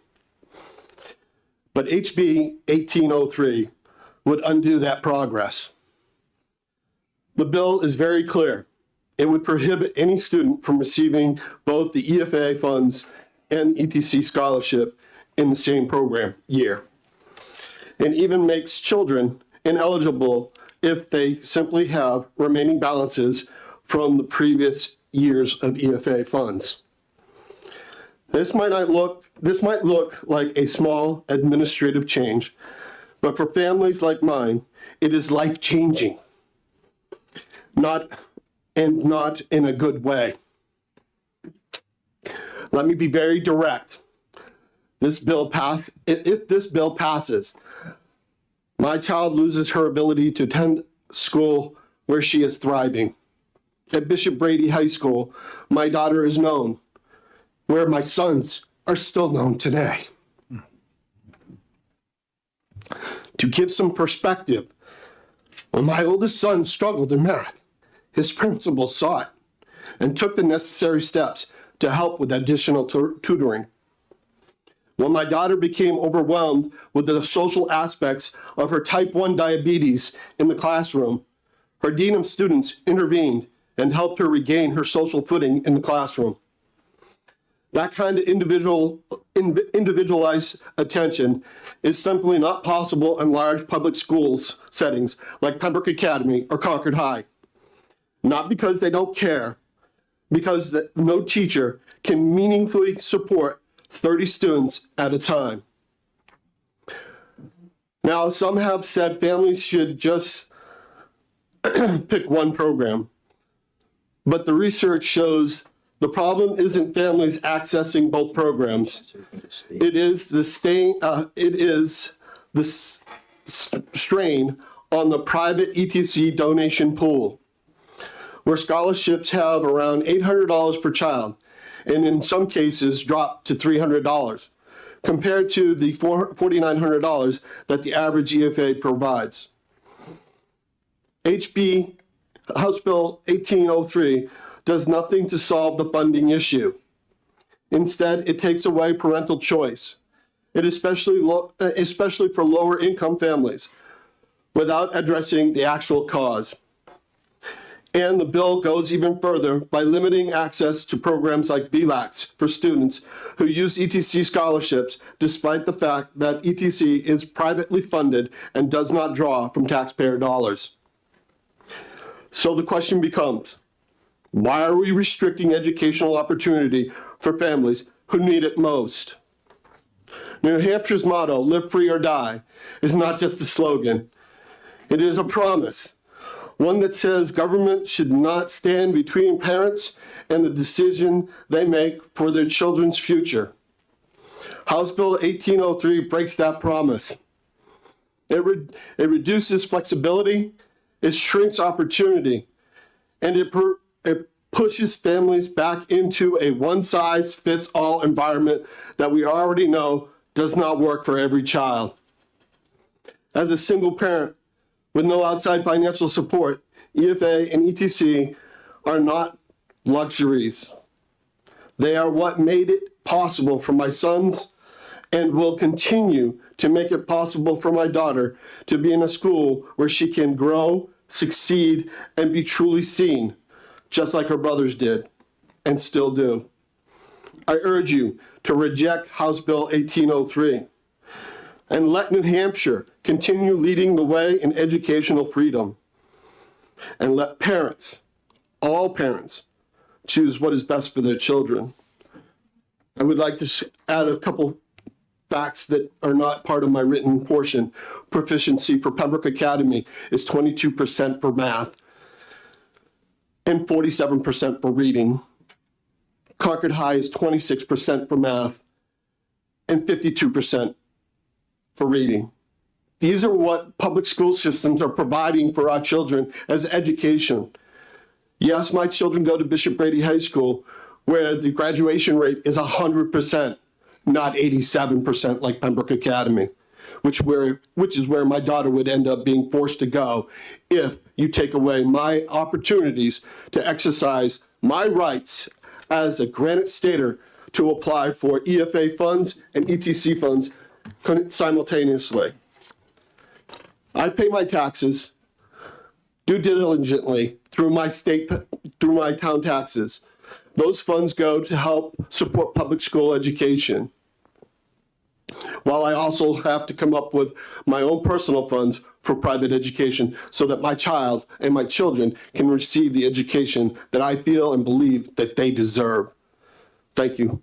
Speaker 22: But HB 1803 would undo that progress. The bill is very clear. It would prohibit any student from receiving both the EFA funds and ETC scholarship in the same program year, and even makes children ineligible if they simply have remaining balances from the previous years of EFA funds. This might look like a small administrative change, but for families like mine, it is life-changing. Not in a good way. Let me be very direct. If this bill passes, my child loses her ability to attend school where she is thriving. At Bishop Brady High School, my daughter is known, where my sons are still known today. To give some perspective, when my oldest son struggled in math, his principal saw it and took the necessary steps to help with additional tutoring. When my daughter became overwhelmed with the social aspects of her type 1 diabetes in the classroom, her dean of students intervened and helped her regain her social footing in the classroom. That kind of individualized attention is simply not possible in large public schools settings like Pembroke Academy or Concord High. Not because they don't care, because no teacher can meaningfully support 30 students at a time. Now, some have said families should just pick one program, but the research shows the problem isn't families accessing both programs. It is the strain on the private ETC donation pool, where scholarships have around $800 per child, and in some cases drop to $300, compared to the $4,900 that the average EFA provides. House Bill 1803 does nothing to solve the funding issue. Instead, it takes away parental choice, especially for lower income families, without addressing the actual cause. And the bill goes even further by limiting access to programs like VLAX for students who use ETC scholarships, despite the fact that ETC is privately funded and does not draw from taxpayer dollars. So the question becomes, Why are we restricting educational opportunity for families who need it most? New Hampshire's motto, live free or die, is not just a slogan. It is a promise, one that says government should not stand between parents and the decision they make for their children's future. House Bill 1803 breaks that promise. It reduces flexibility, it shrinks opportunity, and it pushes families back into a one-size-fits-all environment that we already know does not work for every child. As a single parent with no outside financial support, EFA and ETC are not luxuries. They are what made it possible for my sons and will continue to make it possible for my daughter to be in a school where she can grow, succeed, and be truly seen, just like her brothers did and still do. I urge you to reject House Bill 1803 and let New Hampshire continue leading the way in educational freedom. And let parents, all parents, choose what is best for their children. I would like to add a couple facts that are not part of my written portion. Proficiency for Pembroke Academy is 22% for math and 47% for reading. Concord High is 26% for math and 52% for reading. These are what public school systems are providing for our children as education. Yes, my children go to Bishop Brady High School, where the graduation rate is 100%, not 87% like Pembroke Academy, which is where my daughter would end up being forced to go if you take away my opportunities to exercise my rights as a Granite Stater to apply for EFA funds and ETC funds simultaneously. I pay my taxes, do diligently through my town taxes. Those funds go to help support public school education, while I also have to come up with my own personal funds for private education so that my child and my children can receive the education that I feel and believe that they deserve. Thank you,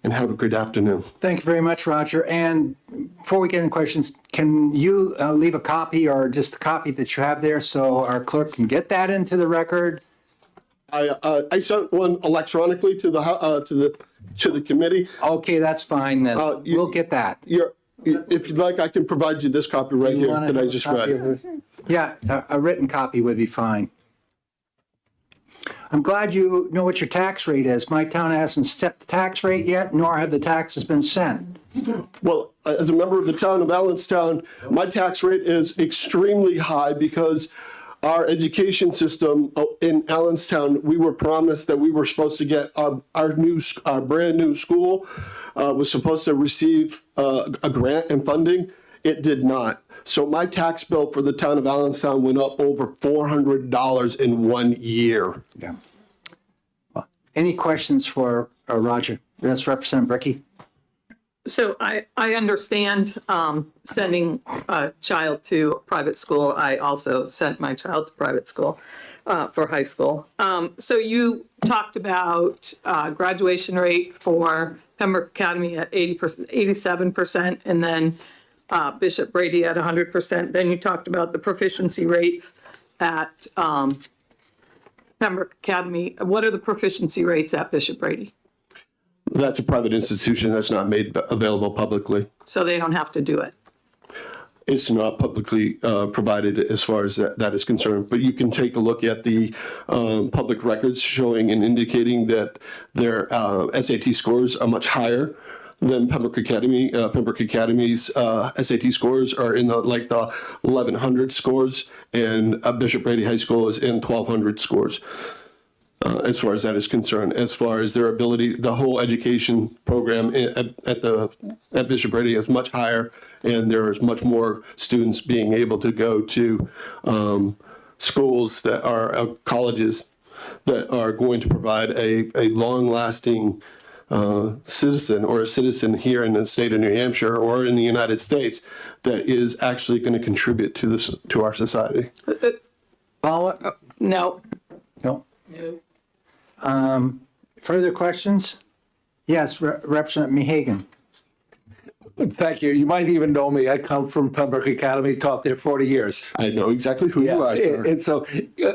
Speaker 22: and have a good afternoon.
Speaker 1: Thank you very much, Roger. And before we get into questions, can you leave a copy or just a copy that you have there so our clerk can get that into the record?
Speaker 22: I sent one electronically to the committee.
Speaker 1: Okay, that's fine then. We'll get that.
Speaker 22: If you'd like, I can provide you this copy right here that I just read.
Speaker 1: Yeah, a written copy would be fine. I'm glad you know what your tax rate is. My town hasn't set the tax rate yet, nor have the taxes been sent.
Speaker 22: Well, as a member of the town of Allenstown, my tax rate is extremely high because our education system in Allenstown, we were promised that we were supposed to get our brand new school was supposed to receive a grant and funding. It did not. So my tax bill for the town of Allenstown went up over $400 in 1 year.
Speaker 1: Yeah. Well, any questions for Roger? Yes, Representative Bricky.
Speaker 21: So I understand sending a child to private school. I also sent my child to private school for high school. So you talked about graduation rate for Pembroke Academy at 80%, 87%, and then Bishop Brady at 100%. Then you talked about the proficiency rates at Pembroke Academy. What are the proficiency rates at Bishop Brady?
Speaker 22: That's a private institution that's not made available publicly.
Speaker 21: So they don't have to do it.
Speaker 22: It's not publicly provided as far as that is concerned, but you can take a look at the public records showing and indicating that their SAT scores are much higher than Pembroke Academy. Pembroke Academy's SAT scores are in the 1100 scores, and Bishop Brady High School is in 1200 scores. As far as that is concerned, as far as their ability, the whole education program at Bishop Brady is much higher, and there's much more students being able to go to schools that are colleges that are going to provide a long-lasting citizen or a citizen here in the state of New Hampshire or in the United States that is actually going to contribute to our society.
Speaker 1: Paula?
Speaker 21: No.
Speaker 1: No.
Speaker 21: No.
Speaker 1: Further questions? Yes, Representative Mehagan.
Speaker 8: Thank you. You might even know me. I come from Pembroke Academy, taught there 40 years.
Speaker 22: I know exactly who you are, sir.
Speaker 8: And so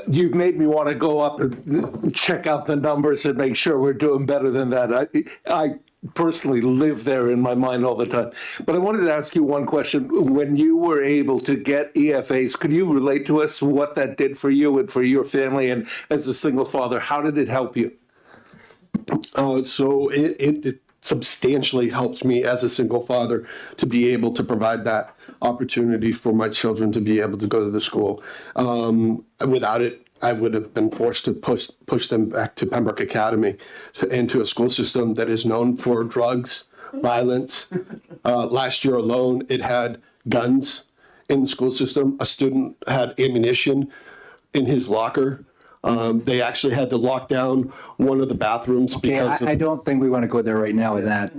Speaker 8: you've made me want to go up and check out the numbers and make sure we're doing better than that. I personally live there in my mind all the time. But I wanted to ask you one question. When you were able to get EFAs, could you relate to us what that did for you and for your family? And as a single father, how did it help you?
Speaker 22: So it substantially helped me as a single father to be able to provide that opportunity for my children to be able to go to the school. Without it, I would have been forced to push them back to Pembroke Academy, into a school system that is known for drugs, violence. Last year alone, it had guns in the school system. A student had ammunition in his locker. They actually had to lock down one of the bathrooms because
Speaker 1: I don't think we want to go there right now with that.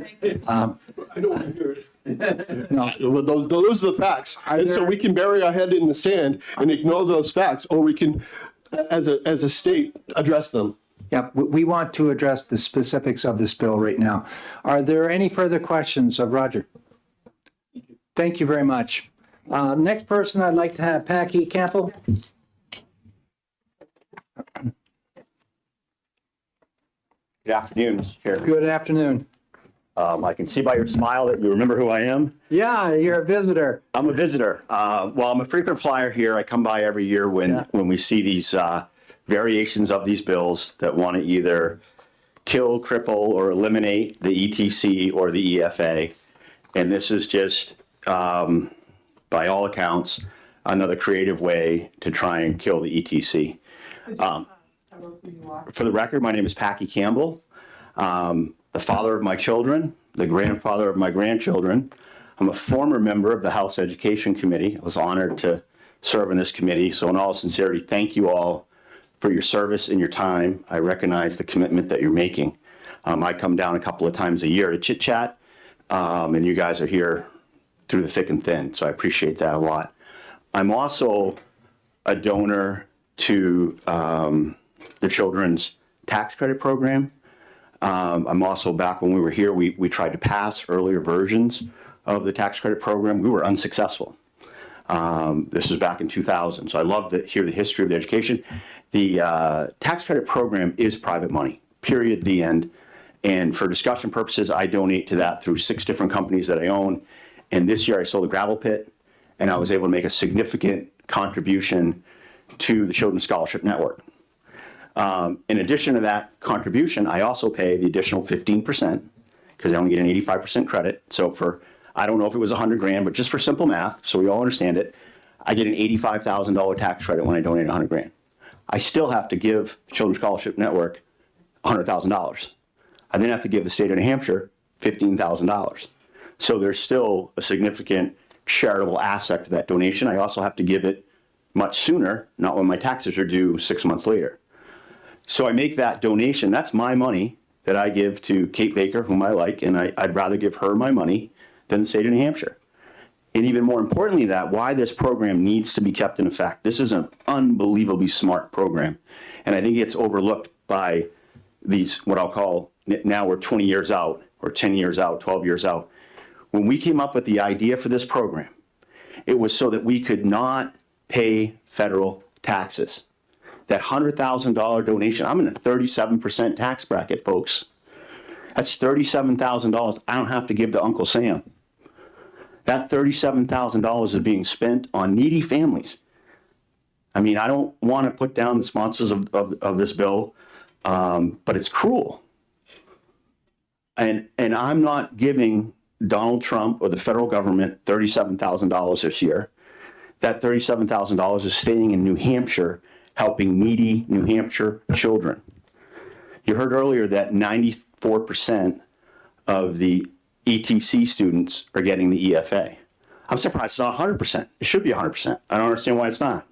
Speaker 22: I don't want to hear it. No, well, those are the facts. And so we can bury our head in the sand and ignore those facts, or we can, as a state, address them.
Speaker 1: Yeah, we want to address the specifics of this bill right now. Are there any further questions of Roger? Thank you very much. Next person, I'd like to have Packy Campbell.
Speaker 19: Good afternoon, Mr. Chair.
Speaker 1: Good afternoon.
Speaker 19: I can see by your smile that you remember who I am.
Speaker 1: Yeah, you're a visitor.
Speaker 19: I'm a visitor. Well, I'm a frequent flyer here. I come by every year when we see these variations of these bills that want to either kill, cripple, or eliminate the ETC or the EFA. And this is just, by all accounts, another creative way to try and kill the ETC. For the record, my name is Packy Campbell. The father of my children, the grandfather of my grandchildren. I'm a former member of the House Education Committee. I was honored to serve in this committee. So in all sincerity, thank you all for your service and your time. I recognize the commitment that you're making. I come down a couple of times a year to chit chat, and you guys are here through the thick and thin. So I appreciate that a lot. I'm also a donor to the Children's Tax Credit Program. I'm also, back when we were here, we tried to pass earlier versions of the tax credit program. We were unsuccessful. This was back in 2000. So I love to hear the history of the education. The tax credit program is private money, period, the end. And for discussion purposes, I donate to that through 6 different companies that I own. And this year I sold a gravel pit, and I was able to make a significant contribution to the Children's Scholarship Network. In addition to that contribution, I also pay the additional 15% because I only get an 85% credit. So for, I don't know if it was 100 grand, but just for simple math, so we all understand it, I get an $85,000 tax credit when I donate 100 grand. I still have to give Children's Scholarship Network $100,000. I then have to give the state of New Hampshire $15,000. So there's still a significant charitable aspect to that donation. I also have to give it much sooner, not when my taxes are due 6 months later. So I make that donation. That's my money that I give to Kate Baker, whom I like, and I'd rather give her my money than the state of New Hampshire. And even more importantly, why this program needs to be kept in effect. This is an unbelievably smart program. And I think it's overlooked by these, what I'll call, now we're 20 years out, or 10 years out, 12 years out. When we came up with the idea for this program, it was so that we could not pay federal taxes. That $100,000 donation, I'm in a 37% tax bracket, folks. That's $37,000 I don't have to give to Uncle Sam. That $37,000 is being spent on needy families. I mean, I don't want to put down the sponsors of this bill, but it's cruel. And I'm not giving Donald Trump or the federal government $37,000 this year. That $37,000 is staying in New Hampshire, helping needy New Hampshire children. You heard earlier that 94% of the ETC students are getting the EFA. I'm surprised it's not 100%. It should be 100%. I don't understand why it's not.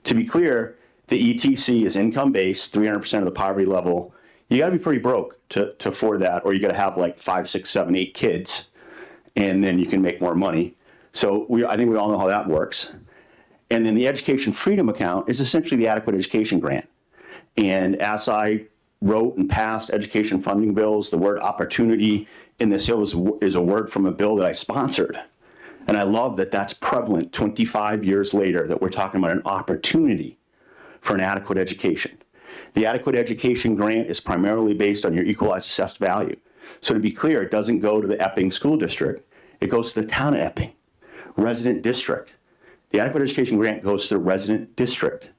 Speaker 19: To be clear, the ETC is income-based, 300% of the poverty level. You gotta be pretty broke to afford that, or you gotta have like 5, 6, 7, 8 kids, and then you can make more money. So I think we all know how that works. And then the Education Freedom Account is essentially the Adequate Education Grant. And as I wrote and passed education funding bills. The word opportunity in this bill is a word from a bill that I sponsored. And I love that that's prevalent 25 years later, that we're talking about an opportunity for an adequate education. The adequate education grant is primarily based on your equalized assessed value. So to be clear, it doesn't go to the Epping School District. It goes to the town of Epping, resident district. The adequate education grant goes to the resident district.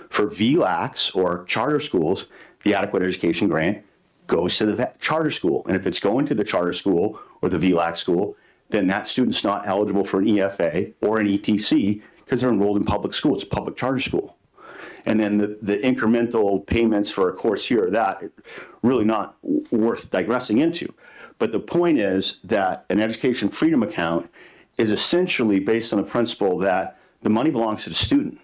Speaker 19: For VLACs or charter schools, the adequate education grant goes to the charter school. And if it's going to the charter school or the VLAC school, then that student's not eligible for an EFA or an ETC because they're enrolled in public school. It's a public charter school. And then the incremental payments for a course here or that, really not worth digressing into. But the point is that an education freedom account is essentially based on the principle that the money belongs to the student,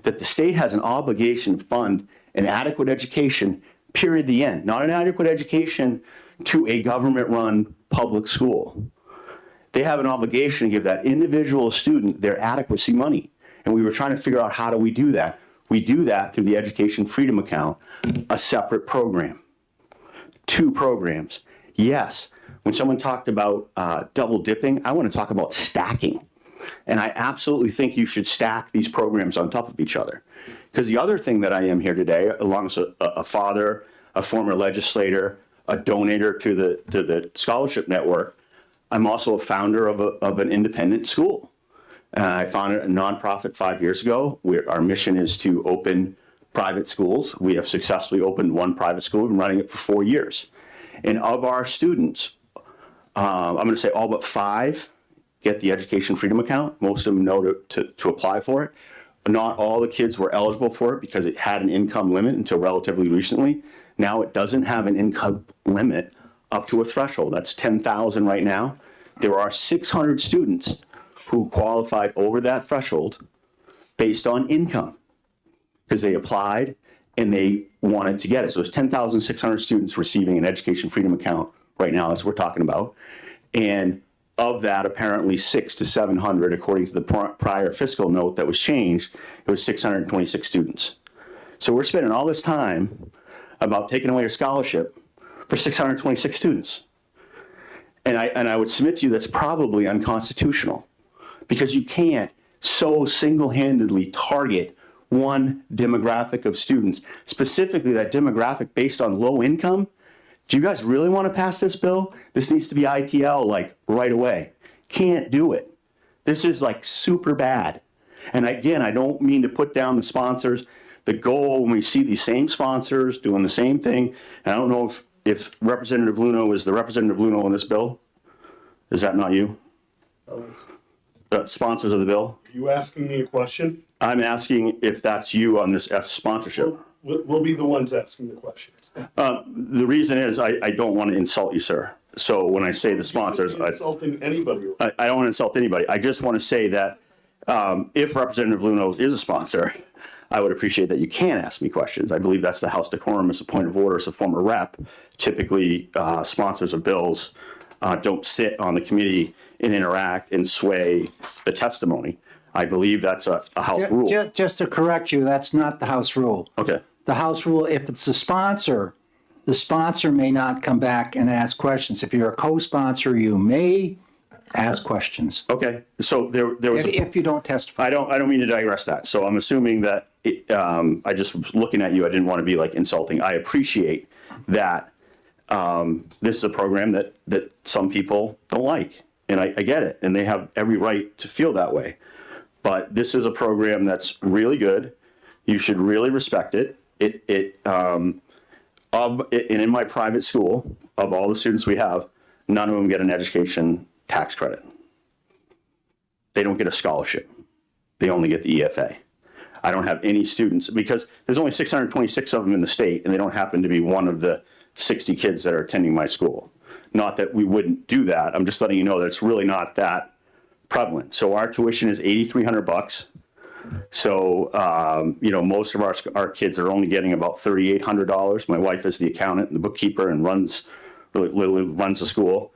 Speaker 19: that the state has an obligation to fund an adequate education, period, the end, not an adequate education to a government-run public school. They have an obligation to give that individual student their adequacy money. And we were trying to figure out, how do we do that? We do that through the Education Freedom Account, a separate program. 2 programs. Yes, when someone talked about double dipping, I want to talk about stacking. And I absolutely think you should stack these programs on top of each other. Because the other thing that I am here today, along with a father, a former legislator, a donator to the scholarship network, I'm also a founder of an independent school. I founded a nonprofit 5 years ago. Our mission is to open private schools. We have successfully opened 1 private school. We've been running it for 4 years. And of our students, I'm going to say all but 5 get the Education Freedom Account. Most of them know to apply for it. Not all the kids were eligible for it because it had an income limit until relatively recently. Now it doesn't have an income limit up to a threshold. That's $10,000 right now. There are 600 students who qualified over that threshold based on income because they applied and they wanted to get it. So it's 10,600 students receiving an Education Freedom Account right now. That's what we're talking about. And of that, apparently 600 to 700, according to the prior fiscal note that was changed, it was 626 students. So we're spending all this time about taking away your scholarship for 626 students. And I would submit to you that's probably unconstitutional, because you can't so single-handedly target one demographic of students, specifically that demographic based on low income. Do you guys really want to pass this bill? This needs to be ITL like right away. Can't do it. This is like super bad. And again, I don't mean to put down the sponsors. The goal, when we see these same sponsors doing the same thing, and I don't know if Representative Luno is the Representative Luno on this bill. Is that not you? Sponsors of the bill?
Speaker 6: Are you asking me a question?
Speaker 19: I'm asking if that's you on this sponsorship.
Speaker 6: We'll be the ones asking the questions.
Speaker 19: The reason is I don't want to insult you, sir. So when I say the sponsors,
Speaker 6: Insulting anybody.
Speaker 19: I don't want to insult anybody. I just want to say that if Representative Luno is a sponsor, I would appreciate that you can ask me questions. I believe that's the House decorum as a point of order as a former rep. Typically, sponsors of bills don't sit on the committee and interact and sway the testimony. I believe that's a House rule.
Speaker 1: Just to correct you, that's not the House rule.
Speaker 19: Okay.
Speaker 1: The House rule, if it's a sponsor, the sponsor may not come back and ask questions. If you're a co-sponsor, you may ask questions.
Speaker 19: Okay. So there was
Speaker 1: if you don't testify.
Speaker 19: I don't mean to digress that. So I'm assuming that I just was looking at you. I didn't want to be like insulting. I appreciate that this is a program that some people don't like, and I get it, and they have every right to feel that way. But this is a program that's really good. You should really respect it. And in my private school, of all the students we have, none of them get an education tax credit. They don't get a scholarship. They only get the EFA. I don't have any students, because there's only 626 of them in the state, and they don't happen to be one of the 60 kids that are attending my school. Not that we wouldn't do that. I'm just letting you know that it's really not that prevalent. So our tuition is $8,300. So, most of our kids are only getting about $3,800. My wife is the accountant and the bookkeeper and literally runs the school.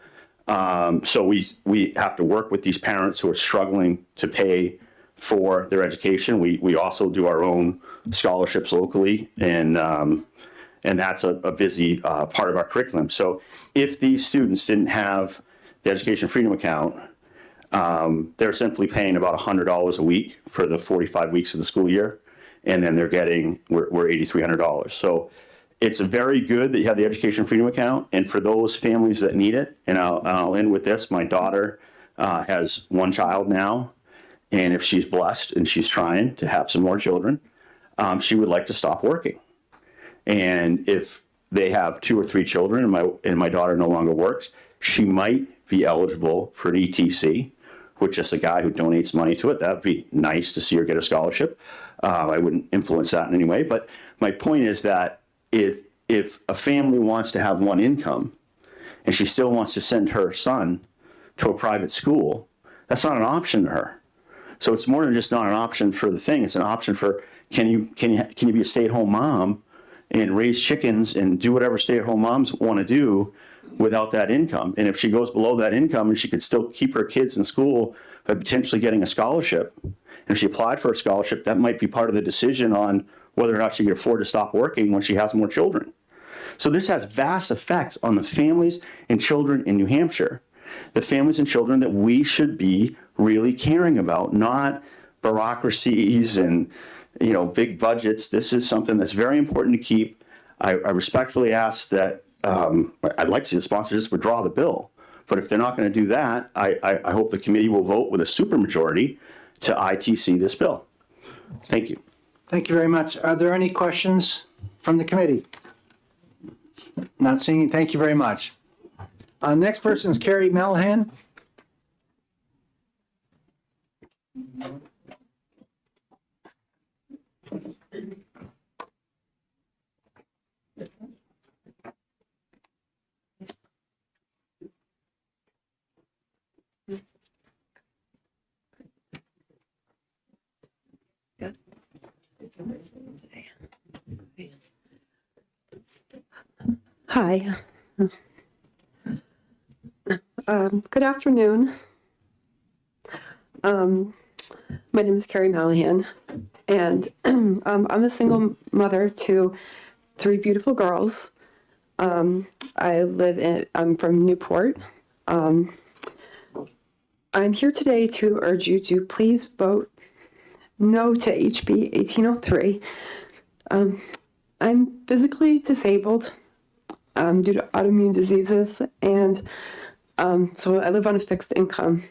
Speaker 19: So we have to work with these parents who are struggling to pay for their education. We also do our own scholarships locally, and And that's a busy part of our curriculum. So if these students didn't have the Education Freedom Account, they're simply paying about $100 a week for the 45 weeks of the school year. And then they're getting, we're $8,300. So it's very good that you have the Education Freedom Account. And for those families that need it, and I'll end with this, my daughter has one child now. And if she's blessed and she's trying to have some more children, she would like to stop working. And if they have 2 or 3 children and my daughter no longer works, she might be eligible for an ETC, which is a guy who donates money to it. That'd be nice to see her get a scholarship. I wouldn't influence that in any way. But my point is that if a family wants to have one income and she still wants to send her son to a private school, that's not an option to her. So it's more than just not an option for the thing. It's an option for, can you be a stay-at-home mom and raise chickens and do whatever stay-at-home moms want to do without that income? And if she goes below that income and she could still keep her kids in school by potentially getting a scholarship, and if she applied for a scholarship, that might be part of the decision on whether or not she can afford to stop working when she has more children. So this has vast effects on the families and children in New Hampshire, the families and children that we should be really caring about, not bureaucracies and big budgets. This is something that's very important to keep. I respectfully ask that I'd like to see the sponsors just withdraw the bill. But if they're not going to do that, I hope the committee will vote with a supermajority to ITC this bill. Thank you.
Speaker 1: Thank you very much. Are there any questions from the committee? Not seeing. Thank you very much. Next person is Carrie Mallahan.
Speaker 13: Hi. Good afternoon. My name is Carrie Mallahan, and I'm a single mother to 3 beautiful girls. I'm from Newport. I'm here today to urge you to please vote no to HB 1803. I'm physically disabled due to autoimmune diseases, and so I live on a fixed income,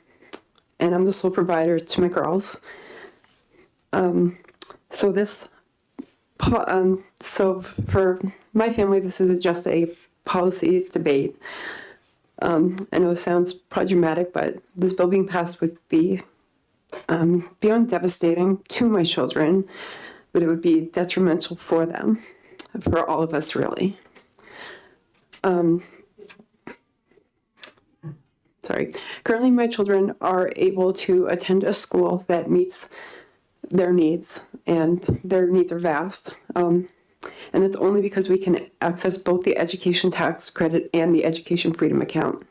Speaker 13: and I'm the sole provider to my girls. So for my family, this is just a policy debate. I know it sounds problematic, but this bill being passed would be beyond devastating to my children, but it would be detrimental for them, for all of us, really. Currently, my children are able to attend a school that meets their needs, and their needs are vast. And it's only because we can access both the education tax credit and the education freedom account.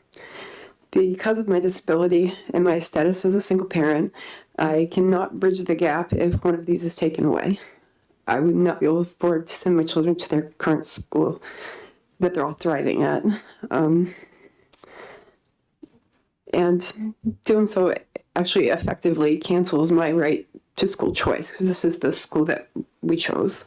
Speaker 13: Because of my disability and my status as a single parent, I cannot bridge the gap if one of these is taken away. I would not be able to afford to send my children to their current school that they're all thriving at. And doing so actually effectively cancels my right to school choice, because this is the school that we chose.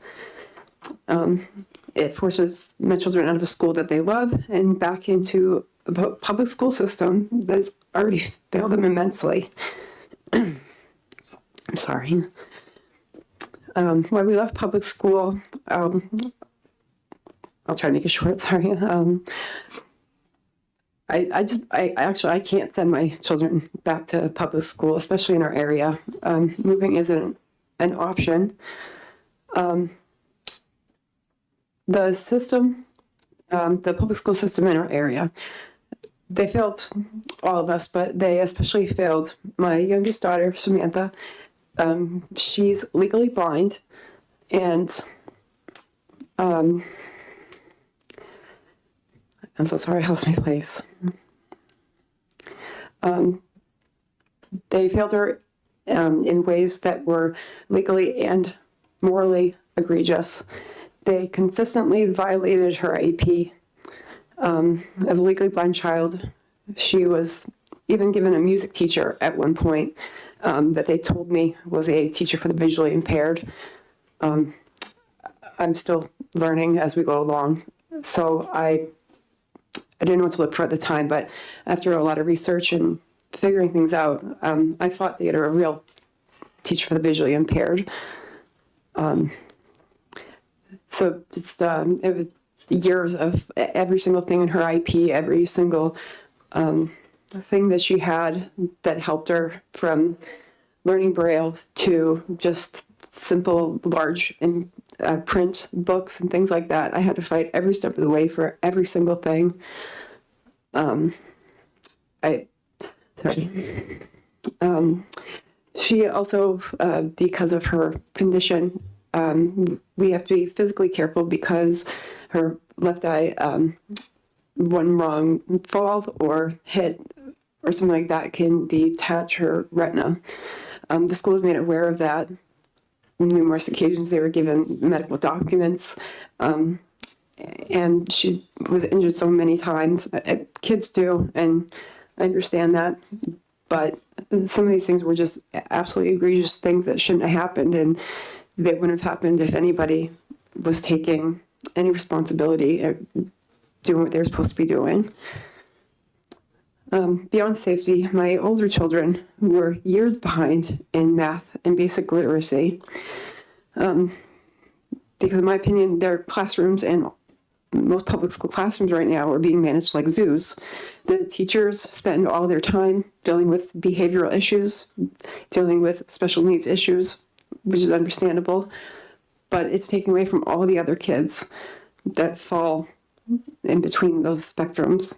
Speaker 13: It forces my children out of a school that they love and back into a public school system that has already failed them immensely. I'm sorry. When we left public school, I'll try to make it short, sorry. I can't send my children back to public school, especially in our area. Moving isn't an option. The system, the public school system in our area, they failed all of us, but they especially failed my youngest daughter, Samantha. She's legally blind, and I'm so sorry I lost my place. They failed her in ways that were legally and morally egregious. They consistently violated her IEP. As a legally blind child, she was even given a music teacher at one point that they told me was a teacher for the visually impaired. I'm still learning as we go along. So I didn't know what to look for at the time, but after a lot of research and figuring things out, I thought they had a real teacher for the visually impaired. So just, it was years of every single thing in her IP, every single thing that she had that helped her, from learning Braille to just simple large and print books and things like that. I had to fight every step of the way for every single thing. She also, because of her condition, we have to be physically careful because her left eye, one wrong fall or hit or something like that can detach her retina. The school was made aware of that. Numerous occasions they were given medical documents, and she was injured so many times. Kids do, and I understand that, but some of these things were just absolutely egregious things that shouldn't have happened, and they wouldn't have happened if anybody was taking any responsibility or doing what they were supposed to be doing. Beyond safety, my older children were years behind in math and basic literacy. Because in my opinion, their classrooms and most public school classrooms right now are being managed like zoos. The teachers spend all their time dealing with behavioral issues, dealing with special needs issues, which is understandable, but it's taken away from all the other kids that fall in between those spectrums.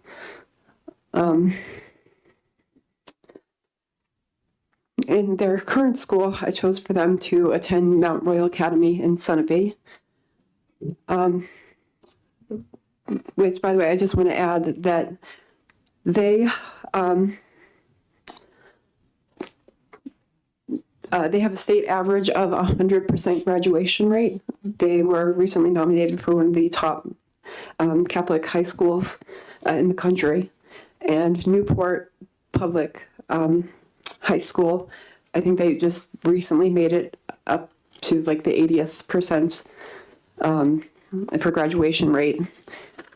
Speaker 13: In their current school, I chose for them to attend Mount Royal Academy in Sunapee. Which, by the way, I just want to add that they have a state average of 100% graduation rate. They were recently nominated for one of the top Catholic high schools in the country. And Newport Public High School, I think they just recently made it up to like the 80th percent for graduation rate,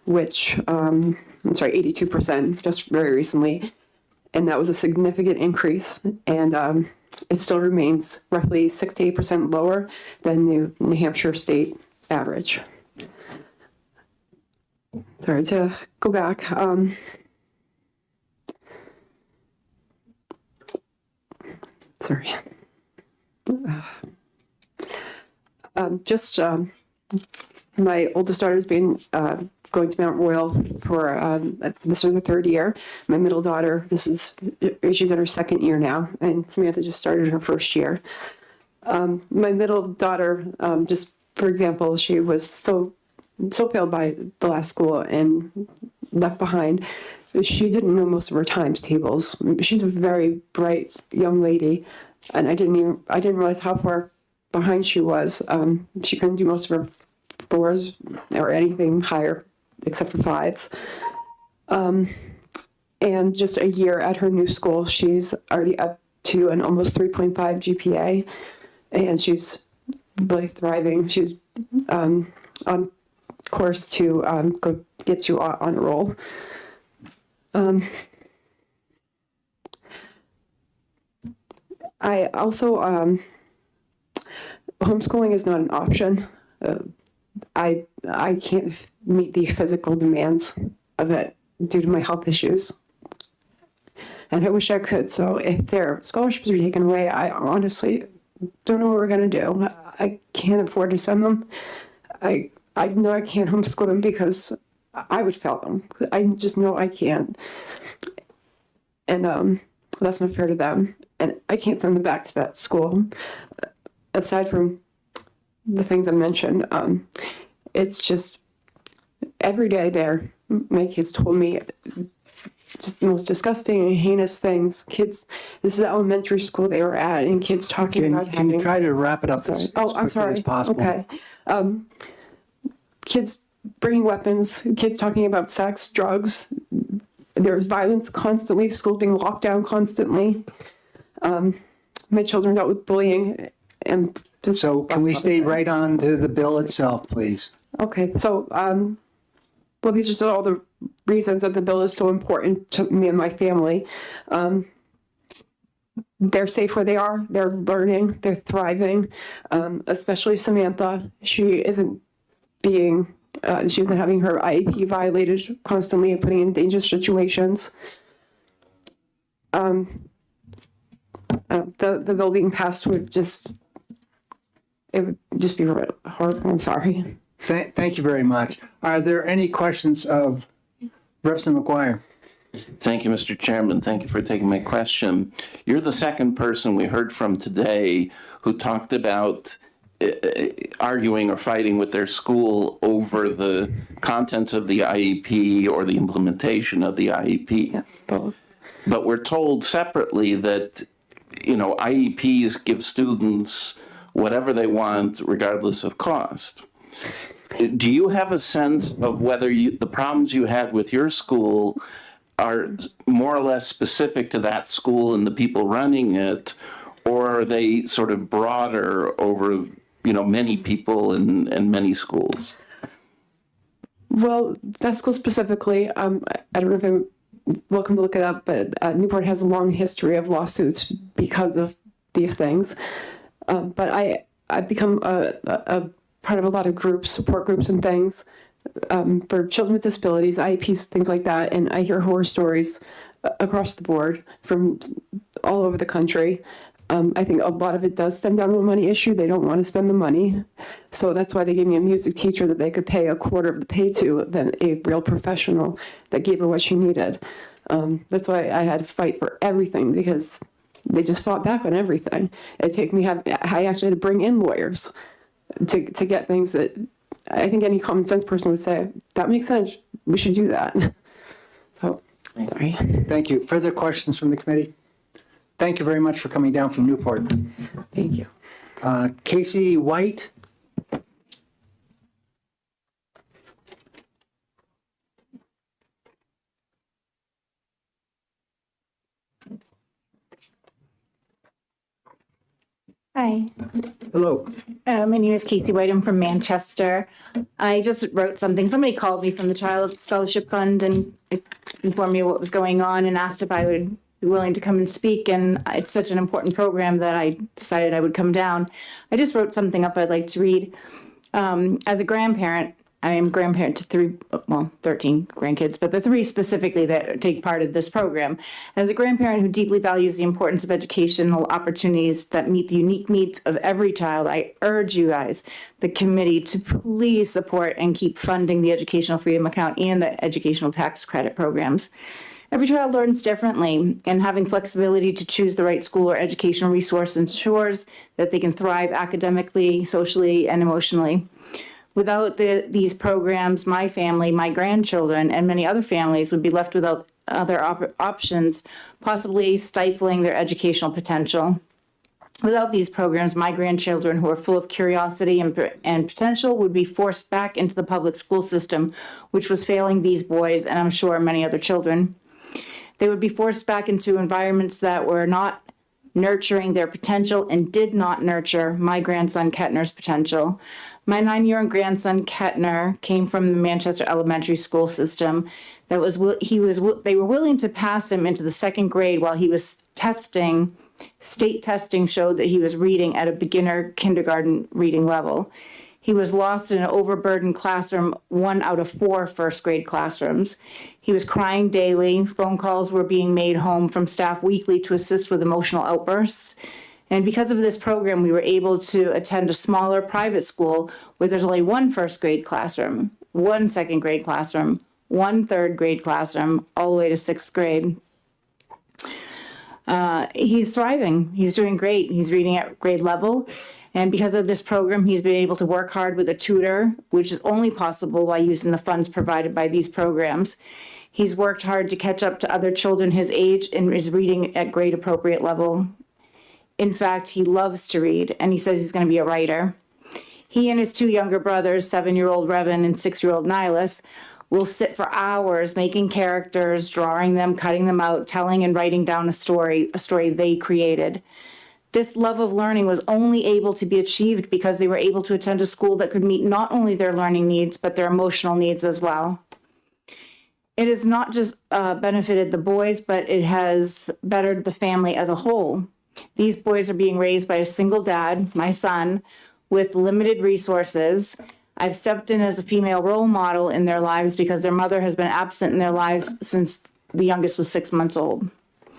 Speaker 13: which, I'm sorry, 82% just very recently. And that was a significant increase. And it still remains roughly 6 to 8% lower than the New Hampshire state average. Sorry, to go back. Sorry. My oldest daughter has been going to Mount Royal for this is her third year. My middle daughter, she's in her second year now, and Samantha just started her first year. My middle daughter, just for example, she was so failed by the last school and left behind. She didn't know most of her times tables. She's a very bright young lady, and I didn't realize how far behind she was. She couldn't do most of her fours or anything higher except for fives. And just a year at her new school, she's already up to an almost 3.5 GPA, and she's really thriving. She's on course to go get to honor roll. I also, homeschooling is not an option. I can't meet the physical demands of it due to my health issues. And I wish I could. So if their scholarships are taken away, I honestly don't know what we're going to do. I can't afford to send them. I know I can't homeschool them because I would fail them. I just know I can't. And that's not fair to them. And I can't send them back to that school. Aside from the things I mentioned, it's just every day there, my kids told me just the most disgusting and heinous things. Kids, this is elementary school they were at, and kids talking about
Speaker 1: Can you try to wrap it up as
Speaker 13: I'm
Speaker 1: quickly
Speaker 13: sorry.
Speaker 1: as possible?
Speaker 13: Okay. kids bringing weapons, kids talking about sex, drugs. There's violence constantly, schools being locked down constantly. My children dealt with bullying and.
Speaker 1: So can we stay right on to the bill itself, please?
Speaker 13: Okay, so, well, these are just all the reasons that the bill is so important to me and my family. They're safe where they are, they're learning, they're thriving, especially Samantha. She isn't being, she isn't having her IEP violated constantly and putting in dangerous situations. The bill being passed would just, it would just be horrible. I'm sorry.
Speaker 1: Thank you very much. Are there any questions of Representative McGuire?
Speaker 4: Thank you, Mr. Chairman. Thank you for taking my question. You're the second person we heard from today who talked about arguing or fighting with their school over the contents of the IEP or the implementation of the IEP.
Speaker 13: Yeah, both.
Speaker 4: But we're told separately that, IEPs give students whatever they want, regardless of cost. Do you have a sense of whether the problems you had with your school are more or less specific to that school and the people running it, or are they sort of broader over, many people and many schools?
Speaker 13: Well, that school specifically, I don't know if I'm welcome to look it up, but Newport has a long history of lawsuits because of these things. But I've become a part of a lot of groups, support groups and things for children with disabilities, IEPs, things like that. And I hear horror stories across the board from all over the country. I think a lot of it does stem down to a money issue. They don't want to spend the money. So that's why they gave me a music teacher that they could pay a quarter of the pay to than a real professional that gave her what she needed. That's why I had to fight for everything, because they just fought back on everything. I actually had to bring in lawyers to get things that I think any common sense person would say, that makes sense, we should do that. So, sorry.
Speaker 1: Thank you. Further questions from the committee? Thank you very much for coming down from Newport.
Speaker 13: Thank you.
Speaker 1: Casey White?
Speaker 15: Hi.
Speaker 1: Hello.
Speaker 15: My name is Casey White. I'm from Manchester. I just wrote something. Somebody called me from the Child Scholarship Fund and informed me what was going on and asked if I would be willing to come and speak. And it's such an important program that I decided I would come down. I just wrote something up I'd like to read. As a grandparent, I am grandparent to 13 grandkids, but the 3 specifically that take part of this program. As a grandparent who deeply values the importance of educational opportunities that meet the unique needs of every child, I urge you guys, the committee, to please support and keep funding the Educational Freedom Account and the educational tax credit programs. Every child learns differently, and having flexibility to choose the right school or educational resource ensures that they can thrive academically, socially, and emotionally. Without these programs, my family, my grandchildren, and many other families would be left without other options, possibly stifling their educational potential. Without these programs, my grandchildren, who are full of curiosity and potential, would be forced back into the public school system, which was failing these boys and I'm sure many other children. They would be forced back into environments that were not nurturing their potential and did not nurture my grandson Kettner's potential. My 9-year-old grandson Kettner came from the Manchester elementary school system. They were willing to pass him into the 2nd grade while he was testing. State testing showed that he was reading at a beginner kindergarten reading level. He was lost in an overburdened classroom, 1 out of 4 first grade classrooms. He was crying daily. Phone calls were being made home from staff weekly to assist with emotional outbursts. And because of this program, we were able to attend a smaller private school where there's only 1 first grade classroom, 1 second grade classroom, 1 third grade classroom, all the way to 6th grade. He's thriving. He's doing great. He's reading at grade level. And because of this program, he's been able to work hard with a tutor, which is only possible by using the funds provided by these programs. He's worked hard to catch up to other children his age and is reading at grade appropriate level. In fact, he loves to read, and he says he's going to be a writer. He and his two younger brothers, 7-year-old Revan and 6-year-old Nihilus, will sit for hours making characters, drawing them, cutting them out, telling and writing down a story they created. This love of learning was only able to be achieved because they were able to attend a school that could meet not only their learning needs, but their emotional needs as well. It has not just benefited the boys, but it has bettered the family as a whole. These boys are being raised by a single dad, my son, with limited resources. I've stepped in as a female role model in their lives because their mother has been absent in their lives since the youngest was 6 months old.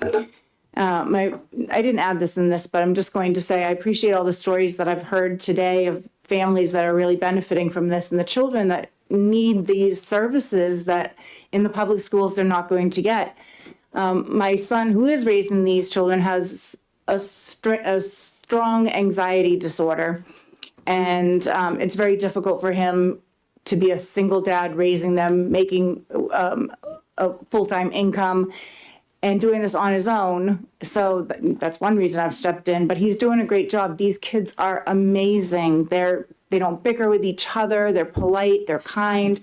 Speaker 15: I didn't add this in this, but I'm just going to say I appreciate all the stories that I've heard today of families that are really benefiting from this and the children that need these services that in the public schools they're not going to get. My son, who is raising these children, has a strong anxiety disorder. And it's very difficult for him to be a single dad raising them, making a full-time income and doing this on his own. So that's one reason I've stepped in, but he's doing a great job. These kids are amazing. They don't bicker with each other. They're polite, they're kind.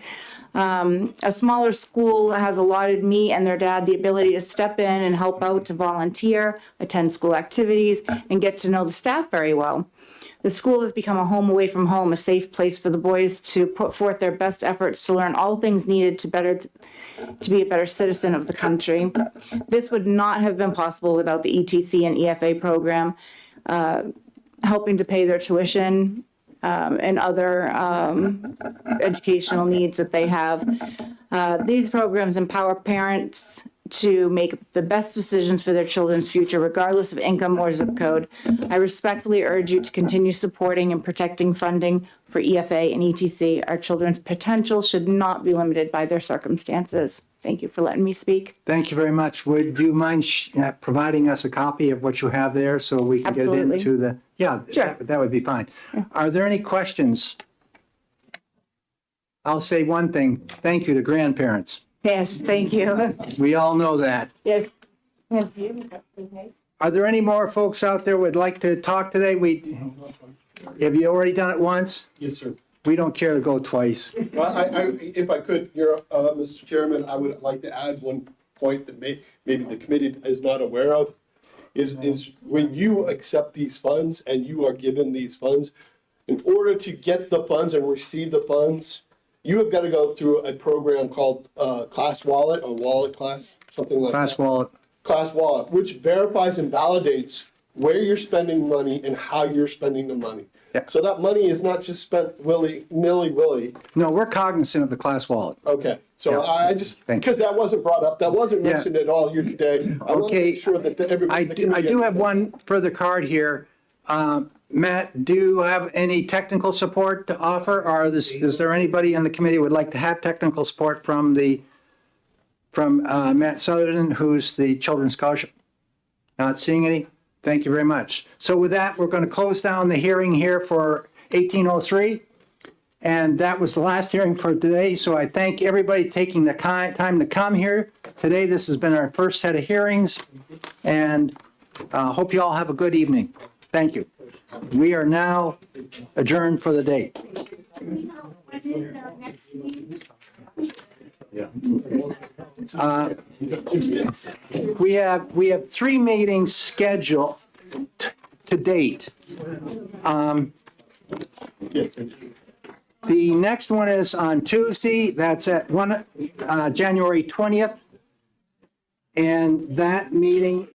Speaker 15: A smaller school has allotted me and their dad the ability to step in and help out, to volunteer, attend school activities, and get to know the staff very well. The school has become a home away from home, a safe place for the boys to put forth their best efforts to learn all things needed to be a better citizen of the country. This would not have been possible without the ETC and EFA program, helping to pay their tuition and other educational needs that they have. These programs empower parents to make the best decisions for their children's future, regardless of income or zip code. I respectfully urge you to continue supporting and protecting funding for EFA and ETC. Our children's potential should not be limited by their circumstances. Thank you for letting me speak.
Speaker 1: Thank you very much. Would you mind providing us a copy of what you have there so we can get it
Speaker 15: Absolutely.
Speaker 1: into the, yeah,
Speaker 15: Sure.
Speaker 1: that would be fine. Are there any questions? I'll say one thing. Thank you to grandparents.
Speaker 15: Yes, thank you.
Speaker 1: We all know that.
Speaker 15: Yes.
Speaker 1: Are there any more folks out there who would like to talk today? Have you already done it once?
Speaker 22: Yes, sir.
Speaker 1: We don't care to go twice.
Speaker 22: Well, if I could, Mr. Chairman, I would like to add one point that maybe the committee is not aware of, is when you accept these funds and you are given these funds, in order to get the funds and receive the funds, you have got to go through a program called Class Wallet or Wallet Class, something like that.
Speaker 1: Class Wallet.
Speaker 22: Class Wallet, which verifies and validates where you're spending money and how you're spending the money.
Speaker 1: Yeah.
Speaker 22: So that money is not just spent willy-nilly.
Speaker 1: No, we're cognizant of the Class Wallet.
Speaker 22: Okay, so
Speaker 1: Yeah.
Speaker 22: I just,
Speaker 1: Thank you.
Speaker 22: because that wasn't brought up, that wasn't
Speaker 1: Yeah.
Speaker 22: mentioned at all here today. I want to
Speaker 1: Okay.
Speaker 22: make sure that everybody.
Speaker 1: I do have one further card here. Matt, do you have any technical support to offer? Or is there anybody on the committee who would like to have technical support from Matt Sutherland, who's the Children's Scholarship? Not seeing any? Thank you very much. So with that, we're going to close down the hearing here for 1803. And that was the last hearing for today. So I thank everybody taking the time to come here today. This has been our first set of hearings. And hope you all have a good evening. Thank you. We are now adjourned for the day. We have 3 meetings scheduled to date. The next one is on Tuesday. That's at January 20th. And that meeting